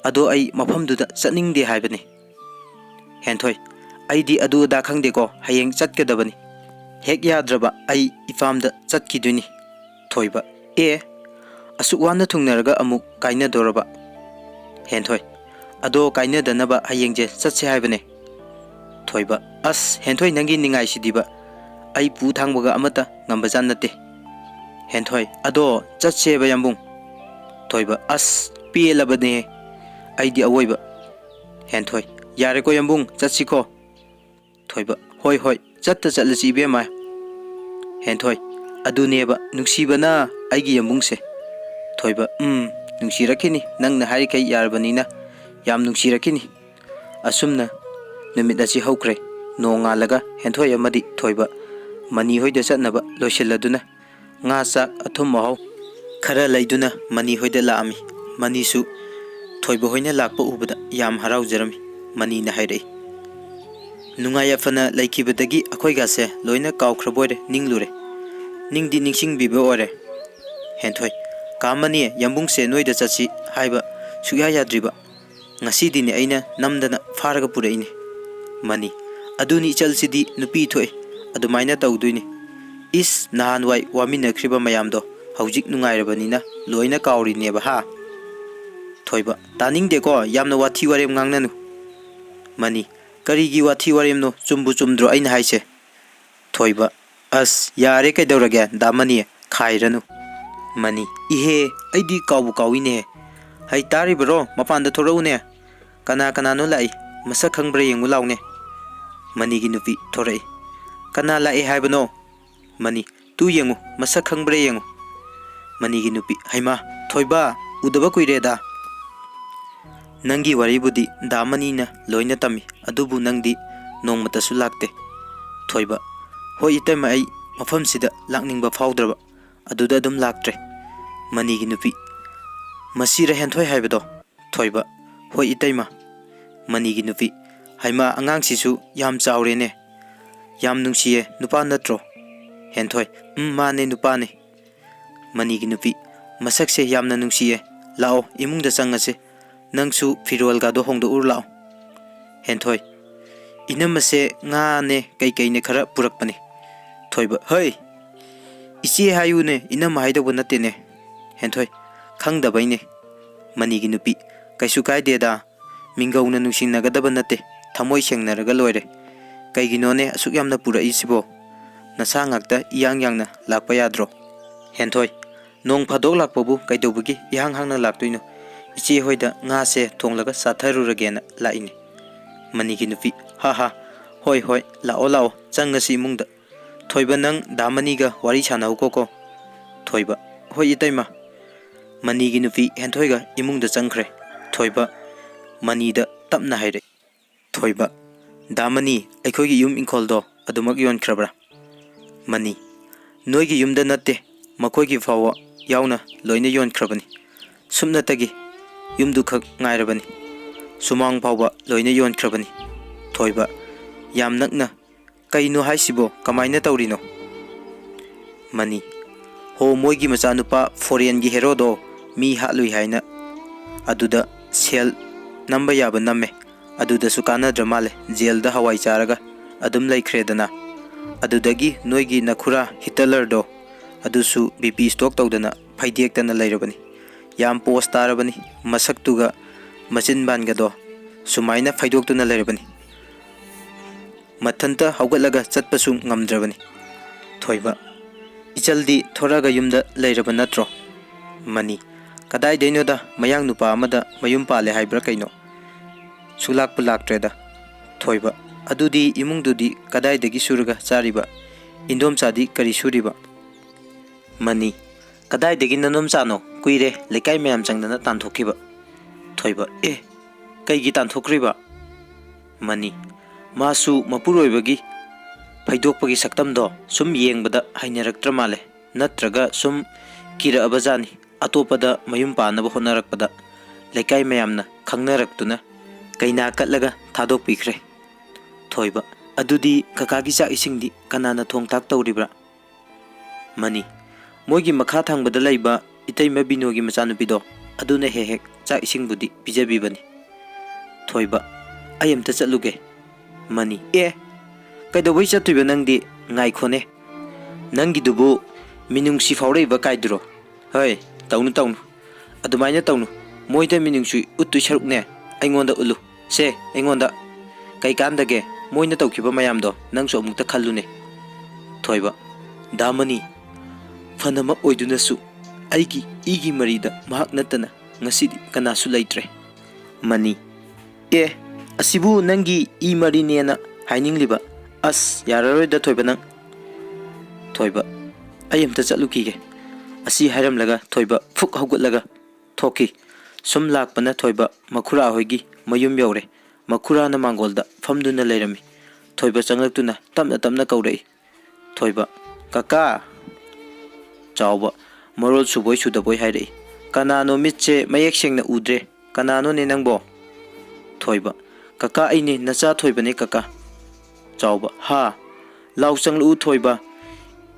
ado ai mafamduda chaningde haibani. Henthoi aidi adu da khangde ko hayeng chatkadabani hek yadraba ai ifamda chatkiduni. Thoiba asukwana thungnaraga amuk kaina doraba. Henthoi ado kaina danaba hayengje chatse haibane. Thoiba as henthoi nangi ningai sidiba ai pu thangbaga amata ngamba jan nate. Henthoi ado chatse ba yambung. Thoiba as pelabane aidi awoiba. Henthoi yare ko yambung chatsi ko. Thoiba hoi chatta chatlasi bema. Henthoi aduneba nuksibana aigi yambungse. Thoiba nungsirakini nangna hari kai yarbanina yam nungsirakini. Asumna numit asi haukre nongalaga henthoi amadi thoiba mani hoida chatnaba loisilladuna nga sak athum mahau khara laiduna mani hoida laami. Manisu thoiba hoina lakpa ubada yam haraujarami. Mani na hairai nungaya fana laikibadagi akoigase loina kaukhrabore ninglure ningdi ningsing bibe ore. Henthoi kamani yambungse noida chachi haiba sugya yadriba ngasi dini aina namdana faraga puraine. Mani aduni chalsidi nupi thoi adumaina tawduini. Is nahanwai waminakhriba mayamdo haujik nungairabanina loina kaurineba ha. Thoiba taningde ko yamna wathi warem ngangnanu. Mani karigi wathi warem no chumbu chumdro aina haise. Thoiba as yare kaidawrage damani khairanu. Mani ihe aidi kawu kawine hai tari bro mapanda thorau kana no lai masak khangbre yengu laune. Mani gi nupi thorai kana lai haibano. Mani tu yengu masak khangbre yengu. Mani gi nupi haima thoiba udaba kuireda. Nangi waribudi damani na loina tami adubu nangdi nongmata su lakte. Thoiba hoi itama ai mafam sida lakningba faudraba aduda adum laktre. Mani gi nupi masira henthoi haibado. Thoiba hoi itaima. Mani gi nupi haima angang sisu yam chaurene yam nungsiye nupa natro. Henthoi mane nupane. Mani gi nupi masakse yamna nungsiye lao imungda changase nangsu firol gado hongdo urlao. Henthoi inamase nga ne kai ne khara purakpane. Thoiba hoi ichi hayune inam haidaba natene. Henthoi khangdabaine. Mani gi nupi kaisu kaideda mingauna nungsinnagadaba nate thamoi sengnaraga loire. Kaiginone asuk yamna purai sibo nasa ngakta iyang yangna lakpa yadro. Henthoi nong phadok lakpabu kaidobagi ihang hangna laktoino ichi hoida nga se thonglaga satharuragena laine. Mani gi nupi ha hoi lao changasi imungda. Thoiba nang damaniga wari sanau ko. Thoiba hoi itaima. Mani gi nupi henthoiga imungda changkhre. Thoiba manida tapna haire. Thoiba damani aikhoigi yum inkholdo adumak yonkhrabra. Mani noigi yumda natte makhoigi fawa yauna loina yonkhrabani. Sumnatagi yumdu khak ngairabani sumang phawba loina yonkhrabani thoiba yam nakna kaino haisibo kamaina tawrino Mani ho moigi machanupa foreign gi hero do mi halui haina aduda sel namba yaba namme aduda sukana dramale jail da hawai charaga adum laikhredana adudagi noigi nakhura Hitler do adusu BP stock tawdana phaidektana lairabani yam post tarabani masaktuga machin banga do sumaina phaidoktuna lairabani mathanta hawgalaga chatpasu ngamdrabani thoiba ichaldi thoraga yumda lairaba natro Mani kadai deinoda mayang nupa amada mayum pale haibra kaino sulak pulak treda thoiba adudi imungdudi kadai degi surga chariba indom chadi kari suriba Mani kadai degi nanom chano kuire lekai mayam changdana tanthokiba thoiba kaigi tanthokriba Mani masu mapuroibagi faidokpagi saktam do sum yengbada hainaraktra male natraga sum kira abajani atopada mayum panaba honarakpada lekai mayamna khangnaraktuna kaina katlaga thadok pikre thoiba adudi kakagi cha isingdi kanana thong tak tawribra Mani moigi makha thangbada laiba itai mabinogi machanupido aduna hehek cha isingbudi pijabibani thoiba ayamta chatluge Mani kaidawai chatuiba nangdi ngaikhone nangi dubu minungsi fauraiba kaidro hoi taunu adumaina taunu moida minungsi uttu sharukne aingonda ulu se aingonda kai kandage moina tawkiba mayamdo nangso amukta khallune thoiba damani fanama oidunasu aigi igi marida mahak natana ngasidi kanasu laitre Mani asibu nangi I marinena hainingliba as yararoida thoiba nang thoiba ayamta chatlukige asi hairamlaga thoiba phuk haugatlaga thoki sum lakpana thoiba makhura hoigi mayum yaure makhura na mangolda famduna leirami thoiba changlaktuna tamna kaurei thoiba kaka chawba morol suboi sudaboi hairei kanano mitche mayek sengna udre kanano ne nangbo thoiba kaka aine nacha thoiba ne kaka chawba ha law changlu thoiba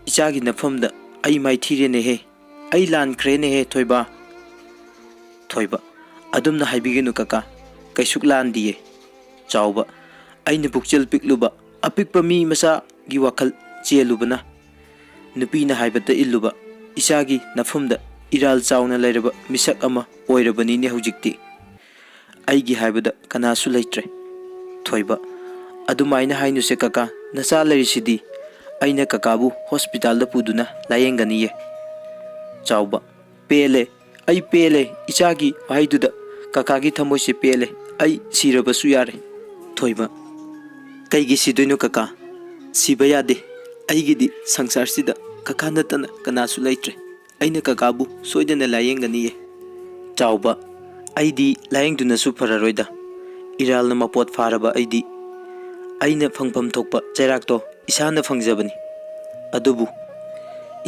ichagi nafamda ai mai thire ne he ai lan khre ne he thoiba adumna haibigenu kaka kaisuk lan diye chawba aine bukchel pikluba apikpa mi masa gi wakal chelubana nupina haibata illuba isagi nafamda iral chawna lairaba misak ama oirabani ne hujikti aigi haibada kanasu laitre thoiba adumaina hainu se kaka nasa larisidi aina kakabu hospital da puduna layenganiye chawba pele ai pele ichagi haiduda kakagi thamoise pele ai sirabasu yare thoiba kaigi sidoino kaka siba yade aigidi sangsar sida kaka natana kanasu laitre aina kakabu soidana layenganiye chawba aidi layengduna su fararoida iralna mapot faraba aidi aina phangpham thokpa chairakto isana phangjabani adubu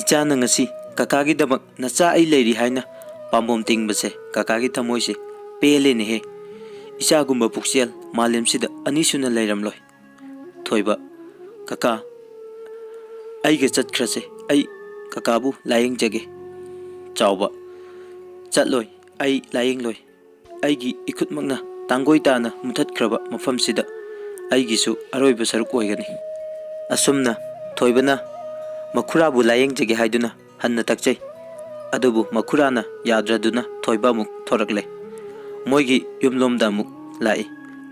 ichana ngasi kakagi damak nacha ai leiri haina pambom tingbase kakagi thamoise pele ne he ichagumba puksel malemsida anisuna leiramloi thoiba kaka aiga chatkrase ai kakabu layeng jage chawba chatloi ai layeng loi aigi ikutmakna tangoi tana muthatkraba mafamsida aigisu aroiba saruk oigani asumna thoibana makhurabu layeng jage haiduna hanna takchai adubu makhurana yadraduna thoiba muk thorakle moigi yumlomda muk lai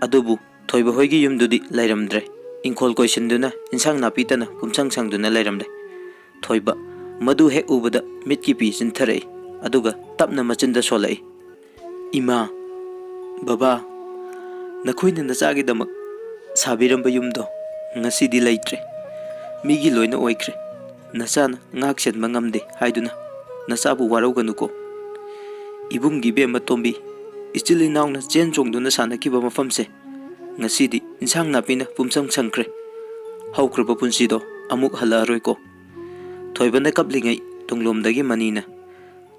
adubu thoiba hoigi yumdudi lairamdre ingkhol koisinduna insang napitana kumsang sangduna lairamle thoiba madu hek ubada mitki pi sinthare aduga tapna machinda solai ima baba nakhoina nachagi damak sabiramba yumdo ngasidi laitre migi loina oikre nasana ngaksen mangamde haiduna nasabu warauganuko ibungi be matombi ichili nauna chen chongduna sanakiba mafamse ngasidi insang napina pumsang sangkre haukraba punsido amuk halaroiko thoibana kaplingai tunglomdagi manina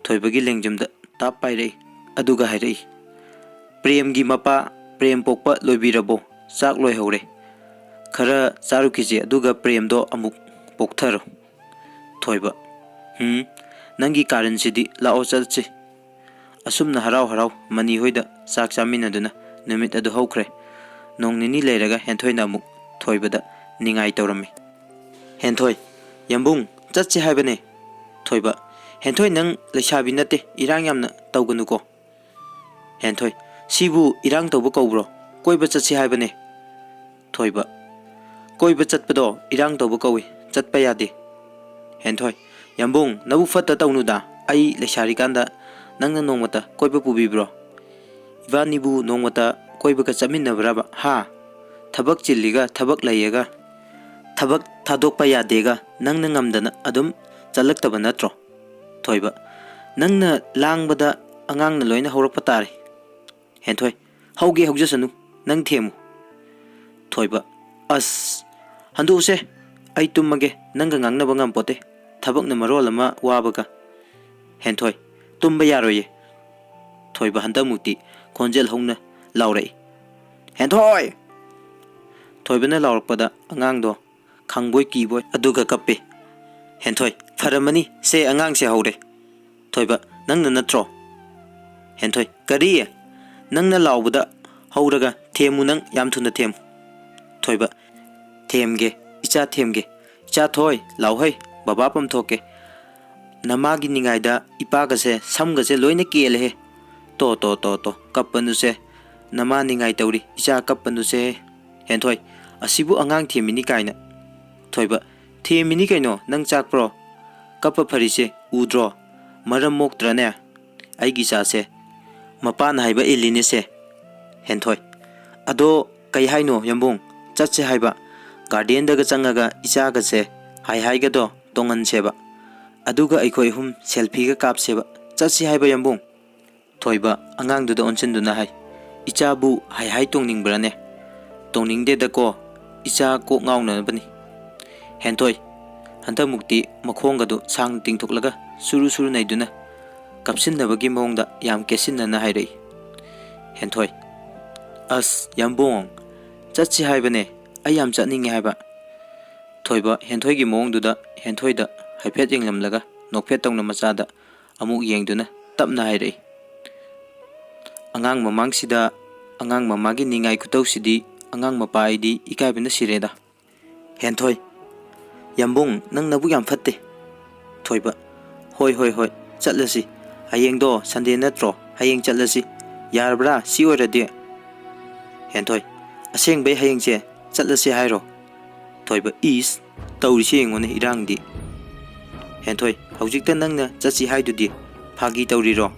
thoibagi lengjumda ꯇꯥꯞ ꯄꯥꯏꯔꯛꯏ ꯑꯗꯨꯒ ꯍꯥꯏꯔꯛꯏ ꯄ꯭ꯔꯦꯝꯒꯤ ꯃꯄꯥ ꯄ꯭ꯔꯦꯝ ꯄꯣꯛꯄ ꯂꯣꯏꯕꯤꯔꯕꯣ ꯆꯥꯛ ꯂꯣꯏꯍꯧꯔꯦ ꯈꯔ ꯆꯥꯔꯨꯈꯤꯁꯤ ꯑꯗꯨꯒ ꯄ꯭ꯔꯦꯝꯗꯣ ꯑꯃꯨꯛ ꯄꯣꯛꯊꯔꯣ ꯊꯣꯏꯕ ꯅꯪꯒꯤ ꯀꯥꯔꯟꯁꯤꯗꯤ ꯂꯥꯛꯑꯣ ꯆꯠꯁꯤ ꯑꯁꯨꯝꯅ ꯍꯔꯥꯎ ꯍꯔꯥꯎ ꯃꯅꯤ ꯍꯣꯏꯗ ꯆꯥꯛ ꯆꯥꯃꯤꯟꯅꯗꯨꯅ ꯅꯨꯃꯤꯠ ꯑꯗꯨ ꯍꯧꯈ꯭ꯔꯦ ꯅꯣꯡ ꯅꯤꯅꯤ ꯂꯩꯔꯒ ꯍꯦꯟꯊꯣꯏꯅ ꯑꯃꯨꯛ ꯊꯣꯏꯕꯗ ꯅꯤꯡꯉꯥꯏ ꯇꯧꯔꯝꯃꯤ ꯍꯦꯟꯊꯣꯏ ꯌꯥꯝꯕꯨꯡ ꯆꯠꯁꯤ ꯍꯥꯏꯕꯅꯦ ꯊꯣꯏꯕ ꯍꯦꯟꯊꯣꯏ ꯅꯪ ꯂꯩꯁꯥꯕꯤ ꯅꯠꯇꯦ ꯏꯔꯥꯡ ꯌꯥꯝꯅ ꯇꯧꯒꯅꯨꯀꯣ ꯍꯦꯟꯊꯣꯏ ꯁꯤꯕꯨ ꯏꯔꯥꯡ ꯇꯧꯕ ꯀꯧꯕ꯭ꯔꯣ ꯀꯣꯏꯕ ꯆꯠꯁꯤ ꯍꯥꯏꯕꯅꯦ ꯊꯣꯏꯕ ꯀꯣꯏꯕ ꯆꯠꯄꯗꯣ ꯏꯔꯥꯡ ꯇꯧꯕ ꯀꯧꯏ ꯆꯠꯄ ꯌꯥꯗꯦ ꯍꯦꯟꯊꯣꯏ ꯌꯥꯝꯕꯨꯡ ꯅꯕꯨ ꯐꯠꯇ ꯇꯧꯅꯨꯗ ꯑꯩ ꯂꯩꯁꯥꯔꯤꯀꯥꯟꯗ ꯅꯪꯅ ꯅꯣꯡꯃꯇ ꯀꯣꯏꯕ ꯄꯨꯕꯤꯕ꯭ꯔꯣ ꯏꯕꯥꯅꯤꯕꯨ ꯅꯣꯡꯃꯇ ꯀꯣꯏꯕꯒ ꯆꯠꯃꯤꯟꯅꯕ꯭ꯔꯕ ꯍꯥ ꯊꯕꯛ ꯆꯤꯜꯂꯤꯒ ꯊꯕꯛ ꯂꯩꯌꯦꯒ ꯊꯕꯛ ꯊꯥꯗꯣꯛꯄ ꯌꯥꯗꯦꯒ ꯅꯪꯅ ꯉꯝꯗꯅ ꯑꯗꯨꯝ ꯆꯠꯂꯛꯇꯕ ꯅꯠꯇ꯭ꯔꯣ ꯊꯣꯏꯕ ꯅꯪꯅ ꯂꯥꯡꯕꯗ ꯑꯉꯥꯡꯅ ꯂꯣꯏꯅ ꯍꯧꯔꯛꯄ ꯇꯥꯔꯦ ꯍꯦꯟꯊꯣꯏ ꯍꯧꯒꯦ ꯍꯧꯖꯁꯅꯨ ꯅꯪ ꯊꯦꯝꯃꯨ ꯊꯣꯏꯕ ꯑꯁ ꯍꯟꯗꯣꯛꯎꯁꯦ ꯑꯩ ꯇꯨꯝꯃꯒꯦ ꯅꯪꯒ ꯉꯥꯡꯅꯕ ꯉꯝꯄꯣꯠꯇꯦ ꯊꯕꯛꯅ ꯃꯔꯣꯜ ꯑꯃ ꯋꯥꯕꯒ ꯍꯦꯟꯊꯣꯏ ꯇꯨꯝꯕ ꯌꯥꯔꯣꯏꯌꯦ ꯊꯣꯏꯕ ꯍꯟꯗꯛꯃꯨꯛꯇꯤ ꯈꯣꯟꯖꯦꯜ ꯍꯧꯅ ꯂꯥꯎꯔꯛꯏ ꯍꯦꯟꯊꯣꯏ ꯊꯣꯏꯕꯅ ꯂꯥꯎꯔꯛꯄꯗ ꯑꯉꯥꯡꯗꯣ ꯈꯪꯕꯣꯏ ꯀꯤꯕꯣꯏ ꯑꯗꯨꯒ ꯀꯞꯄꯤ ꯍꯦꯟꯊꯣꯏ ꯐꯔꯝꯃꯅꯤ ꯁꯦ ꯑꯉꯥꯡꯁꯦ ꯍꯧꯔꯦ ꯊꯣꯏꯕ ꯅꯪꯅ ꯅꯠꯇ꯭ꯔꯣ ꯍꯦꯟꯊꯣꯏ ꯀꯔꯤ ꯅꯪꯅ ꯂꯥꯎꯕꯗ ꯍꯧꯔꯒ ꯊꯦꯝꯃꯨ ꯅꯪ ꯌꯥꯝ ꯊꯨꯅ ꯊꯦꯝꯃꯨ ꯊꯣꯏꯕ ꯊꯦꯝꯒꯦ ꯏꯆꯥ ꯊꯦꯝꯒꯦ ꯏꯆꯥ ꯊꯣꯏ ꯂꯥꯎꯍꯩ ꯕꯕꯥ ꯄꯝꯊꯣꯛꯀꯦ ꯅꯃꯥꯒꯤ ꯅꯤꯡꯉꯥꯏꯗ ꯏꯄꯥꯒꯁꯦ ꯁꯝꯒꯁꯦ ꯂꯣꯏꯅ ꯀꯦꯜꯂꯦꯍꯦ ꯇꯣ ꯀꯞꯄꯅꯨꯁꯦ ꯅꯃꯥ ꯅꯤꯡꯉꯥꯏ ꯇꯧꯔꯤ ꯏꯆꯥ ꯀꯞꯄꯅꯨꯁꯦ ꯍꯦꯟꯊꯣꯏ ꯑꯁꯤꯕꯨ ꯑꯉꯥꯡ ꯊꯦꯝꯃꯤꯅꯤ ꯀꯥꯏꯅ ꯊꯣꯏꯕ ꯊꯦꯝꯃꯤꯅꯤ ꯀꯩꯅꯣ ꯅꯪ ꯆꯥꯛꯄ꯭ꯔꯣ ꯀꯞꯄ ꯐꯔꯤꯁꯦ ꯎꯗ꯭ꯔꯣ ꯃꯔꯝ ꯃꯣꯛꯇ꯭ꯔꯅꯦ ꯑꯩꯒꯤ ꯏꯆꯥꯁꯦ ꯃꯄꯥꯅ ꯍꯥꯏꯕ ꯏꯜꯂꯤꯅꯦꯁꯦ ꯍꯦꯟꯊꯣꯏ ꯑꯗꯣ ꯀꯩ ꯍꯥꯏꯅꯣ ꯌꯥꯝꯕꯨꯡ ꯆꯠꯁꯦ ꯍꯥꯏꯕ ꯒꯥꯔꯗꯦꯟꯗꯒ ꯆꯪꯉꯒ ꯏꯆꯥꯒꯁꯦ ꯍꯥꯏꯒꯗꯣ ꯇꯣꯡꯍꯟꯁꯦꯕ ꯑꯗꯨꯒ ꯑꯩꯈꯣꯏ ꯑꯍꯨꯝ ꯁꯦꯜꯐꯤꯒ ꯀꯥꯞꯁꯦꯕ ꯆꯠꯁꯤ ꯍꯥꯏꯕ ꯌꯥꯝꯕꯨꯡ ꯊꯣꯏꯕ ꯑꯉꯥꯡꯗꯨꯗ ꯑꯣꯟꯁꯤꯟꯗꯨꯅ ꯍꯥꯏ ꯏꯆꯥꯕꯨ ꯍꯥꯏ ꯇꯣꯡꯅꯤꯡꯕ꯭ꯔꯅꯦ ꯇꯣꯡꯅꯤꯡꯗꯦꯗꯀꯣ ꯏꯆꯥ ꯀꯣꯛ ꯉꯥꯎꯅꯕꯅꯤ ꯍꯦꯟꯊꯣꯏ ꯍꯟꯗꯛꯃꯨꯛꯇꯤ ꯃꯈꯣꯡꯒꯗꯨ ꯁꯥꯡꯅ ꯇꯤꯡꯊꯣꯛꯂꯒ ꯁꯨꯔꯨ ꯁꯨꯔꯨ ꯅꯩꯗꯨꯅ ꯀꯞꯁꯤꯟꯅꯕꯒꯤ ꯃꯑꯣꯡꯗ ꯌꯥꯝ ꯀꯦꯁꯤꯟꯅꯅ ꯍꯥꯏꯔꯛꯏ ꯍꯦꯟꯊꯣꯏ ꯑꯁ ꯌꯥꯝꯕꯨꯡ ꯆꯠꯁꯤ ꯍꯥꯏꯕꯅꯦ ꯑꯩ ꯌꯥꯝ ꯆꯠꯅꯤꯡꯉꯦ ꯍꯥꯏꯕ ꯊꯣꯏꯕ ꯍꯦꯟꯊꯣꯏꯒꯤ ꯃꯑꯣꯡꯗꯨꯗ ꯍꯦꯟꯊꯣꯏꯗ ꯍꯥꯏꯐꯦꯠ ꯌꯦꯡꯂꯝꯂꯒ ꯅꯣꯛꯐꯦꯠ ꯇꯧꯅ ꯃꯆꯥꯗ ꯑꯃꯨꯛ ꯌꯦꯡꯗꯨꯅ ꯇꯞꯅ ꯍꯥꯏꯔꯛꯏ ꯑꯉꯥꯡ ꯃꯃꯥꯡꯁꯤꯗ ꯑꯉꯥꯡ ꯃꯃꯥꯒꯤ ꯅꯤꯡꯉꯥꯏ ꯈꯨꯇꯧꯁꯤꯗꯤ ꯑꯉꯥꯡ ꯃꯄꯥ ꯑꯩꯗꯤ ꯏꯀꯥꯏꯕꯅ ꯁꯤꯔꯦꯗ ꯍꯦꯟꯊꯣꯏ ꯌꯥꯝꯕꯨꯡ ꯅꯪ ꯅꯕꯨꯛ ꯌꯥꯝ ꯐꯠꯇꯦ ꯊꯣꯏꯕ ꯍꯣꯏ ꯆꯠꯂꯁꯤ ꯍꯌꯦꯡꯗꯣ ꯁꯟꯗꯦ ꯅꯠꯇ꯭ꯔꯣ ꯍꯌꯦꯡ ꯆꯠꯂꯁꯤ ꯌꯥꯔꯕ꯭ꯔꯥ ꯁꯤ ꯑꯣꯏꯔꯗꯤ ꯍꯦꯟꯊꯣꯏ ꯑꯁꯦꯡꯕꯩ ꯍꯌꯦꯡꯁꯦ ꯆꯠꯂꯁꯤ ꯍꯥꯏꯔꯣ ꯊꯣꯏꯕ ꯏꯁ ꯇꯧꯔꯤꯁꯤ ꯌꯦꯡꯉꯣꯅꯦ ꯏꯔꯥꯡꯗꯤ ꯍꯦꯟꯊꯣꯏ ꯍꯧꯖꯤꯛꯇ ꯅꯪꯅ ꯆꯠꯁꯤ ꯍꯥꯏꯗꯨꯗꯤ ꯐꯥꯒꯤ ꯇꯧꯔꯤꯔꯣ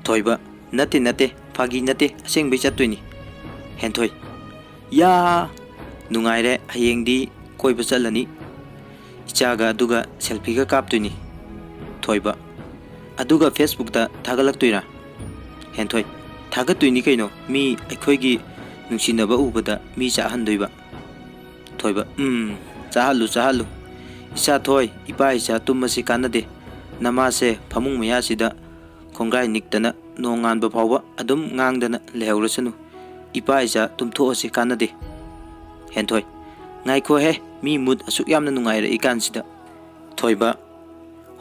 ꯊꯣꯏꯕ ꯅꯠꯇꯦ ꯐꯥꯒꯤ ꯅꯠꯇꯦ ꯑꯁꯦꯡꯕꯩ ꯆꯠꯇꯣꯏꯅꯤ ꯍꯦꯟꯊꯣꯏ ꯌꯥ ꯅꯨꯡꯉꯥꯏꯔꯦ ꯍꯌꯦꯡꯗꯤ ꯀꯣꯏꯕ ꯆꯠꯂꯅꯤ ꯏꯆꯥꯒ ꯑꯗꯨꯒ ꯁꯦꯜꯐꯤꯒ ꯀꯥꯞꯇꯣꯏꯅꯤ ꯊꯣꯏꯕ ꯑꯗꯨꯒ ꯐꯦꯁꯕꯨꯛꯇ ꯊꯥꯒꯠꯂꯛꯇꯣꯏꯔꯥ ꯍꯦꯟꯊꯣꯏ ꯊꯥꯒꯠꯇꯣꯏꯅꯤ ꯀꯩꯅꯣ ꯃꯤ ꯑꯩꯈꯣꯏꯒꯤ ꯅꯨꯡꯁꯤꯅꯕ ꯎꯕꯗ ꯃꯤ ꯆꯥꯍꯟꯗꯣꯏꯕ ꯊꯣꯏꯕ ꯆꯥꯍꯜꯂꯨ ꯏꯆꯥ ꯊꯣꯏ ꯏꯄꯥ ꯏꯆꯥ ꯇꯨꯝꯃꯁꯤ ꯀꯥꯟꯅꯗꯦ ꯅꯃꯥꯁꯦ ꯐꯃꯨꯡ ꯃꯌꯥꯁꯤꯗ ꯈꯣꯡꯒ꯭ꯔꯥꯏ ꯅꯤꯛꯇꯅ ꯅꯣꯡ ꯉꯥꯟꯕ ꯐꯥꯎꯕ ꯑꯗꯨꯝ ꯉꯥꯡꯗꯅ ꯂꯩꯍꯧꯔꯁꯅꯨ ꯏꯄꯥ ꯏꯆꯥ ꯇꯨꯝꯊꯣꯛꯑꯁꯤ ꯀꯥꯟꯅꯗꯦ ꯍꯦꯟꯊꯣꯏ ꯉꯥꯏꯈꯣꯍꯦ ꯃꯤ ꯃꯨꯠ ꯑꯁꯨꯛ ꯌꯥꯝꯅ ꯅꯨꯡꯉꯥꯏꯔꯛꯏ ꯀꯥꯟꯁꯤꯗ ꯊꯣꯏꯕ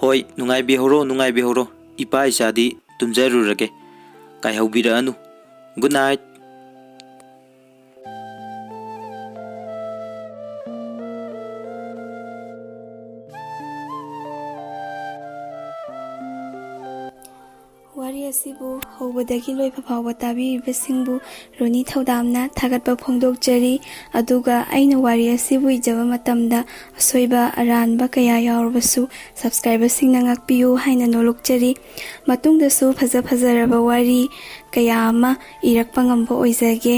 ꯍꯣꯏ ꯅꯨꯡꯉꯥꯏꯕꯤꯍꯧꯔꯣ ꯏꯄꯥ ꯏꯆꯥꯗꯤ ꯇꯨꯝꯖꯔꯨꯔꯒꯦ ꯀꯥꯏꯍꯧꯕꯤꯔꯛꯑꯅꯨ ꯒꯨꯗ ꯅꯥꯏꯠ ꯋꯥꯔꯤ ꯑꯁꯤꯕꯨ ꯍꯧꯕꯗꯒꯤ ꯂꯣꯏꯕ ꯐꯥꯎꯕ ꯇꯥꯕꯤꯔꯤꯕꯁꯤꯡꯕꯨ ꯔꯣꯅꯤ ꯊꯧꯗꯥꯝꯅ ꯊꯥꯒꯠꯄ ꯐꯣꯡꯗꯣꯛꯆꯔꯤ ꯑꯗꯨꯒ ꯑꯩꯅ ꯋꯥꯔꯤ ꯑꯁꯤꯕꯨ ꯏꯖꯕ ꯃꯇꯝꯗ ꯑꯁꯣꯏꯕ ꯑꯔꯥꯟꯕ ꯀꯌꯥ ꯌꯥꯎꯔꯕꯁꯨ ꯁꯕꯁꯀ꯭ꯔꯥꯏꯕꯔꯁꯤꯡꯅ ꯉꯥꯛꯄꯤꯌꯨ ꯍꯥꯏꯅ ꯅꯣꯛꯆꯔꯤ ꯃꯇꯨꯡꯗꯁꯨ ꯐꯖꯔꯕ ꯋꯥꯔꯤ ꯀꯌꯥ ꯑꯃ ꯏꯔꯛꯄ ꯉꯝꯕ ꯑꯣꯏꯖꯒꯦ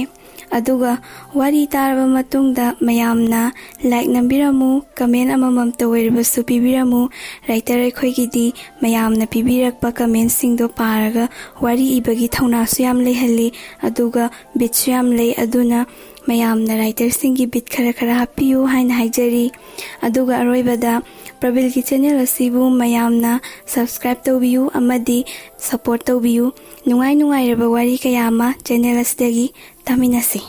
ꯑꯗꯨꯒ ꯋꯥꯔꯤ ꯇꯥꯔꯕ ꯃꯇꯨꯡꯗ ꯃꯌꯥꯝꯅ ꯂꯥꯏꯛ ꯅꯝꯕꯤꯔꯝꯃꯨ ꯀꯃꯦꯟ ꯑꯃꯃꯝꯇ ꯑꯣꯏꯔꯕꯁꯨ ꯄꯤꯕꯤꯔꯝꯃꯨ ꯔꯥꯏꯇꯔ ꯑꯩꯈꯣꯏꯒꯤꯗꯤ ꯃꯌꯥꯝꯅ ꯄꯤꯕꯤꯔꯛꯄ ꯀꯃꯦꯟꯁꯤꯡꯗꯣ ꯄꯥꯔꯒ ꯋꯥꯔꯤ ꯏꯕꯒꯤ ꯊꯧꯅꯥꯁꯨ ꯌꯥꯝ ꯂꯩꯍꯜꯂꯤ ꯑꯗꯨꯒ ꯕꯤꯠꯁꯨ ꯌꯥꯝ ꯂꯩ ꯑꯗꯨꯅ ꯃꯌꯥꯝꯅ ꯔꯥꯏꯇꯔꯁꯤꯡꯒꯤ ꯕꯤꯠ ꯈꯔ ꯍꯥꯞꯄꯤꯌꯨ ꯍꯥꯏꯅ ꯍꯥꯏꯖꯔꯤ꯫ ꯑꯗꯨꯒ ꯑꯔꯣꯏꯕꯗ ꯄ꯭ꯔꯥꯕꯤꯜꯒꯤ ꯆꯦꯅꯦꯜ ꯑꯁꯤꯕꯨ ꯃꯌꯥꯝꯅ ꯁꯕꯁꯀ꯭ꯔꯥꯏꯕ ꯇꯧꯕꯤꯌꯨ ꯑꯃꯗꯤ ꯁꯄꯣꯔꯠ ꯇꯧꯕꯤꯌꯨ꯫ ꯅꯨꯡꯉꯥꯏꯔꯕ ꯋꯥꯔꯤ ꯀꯌꯥ ꯑꯃ ꯆꯦꯅꯦꯜ ꯑꯁꯤꯗꯒꯤ ꯇꯥꯃꯤꯟꯅꯁꯤ꯫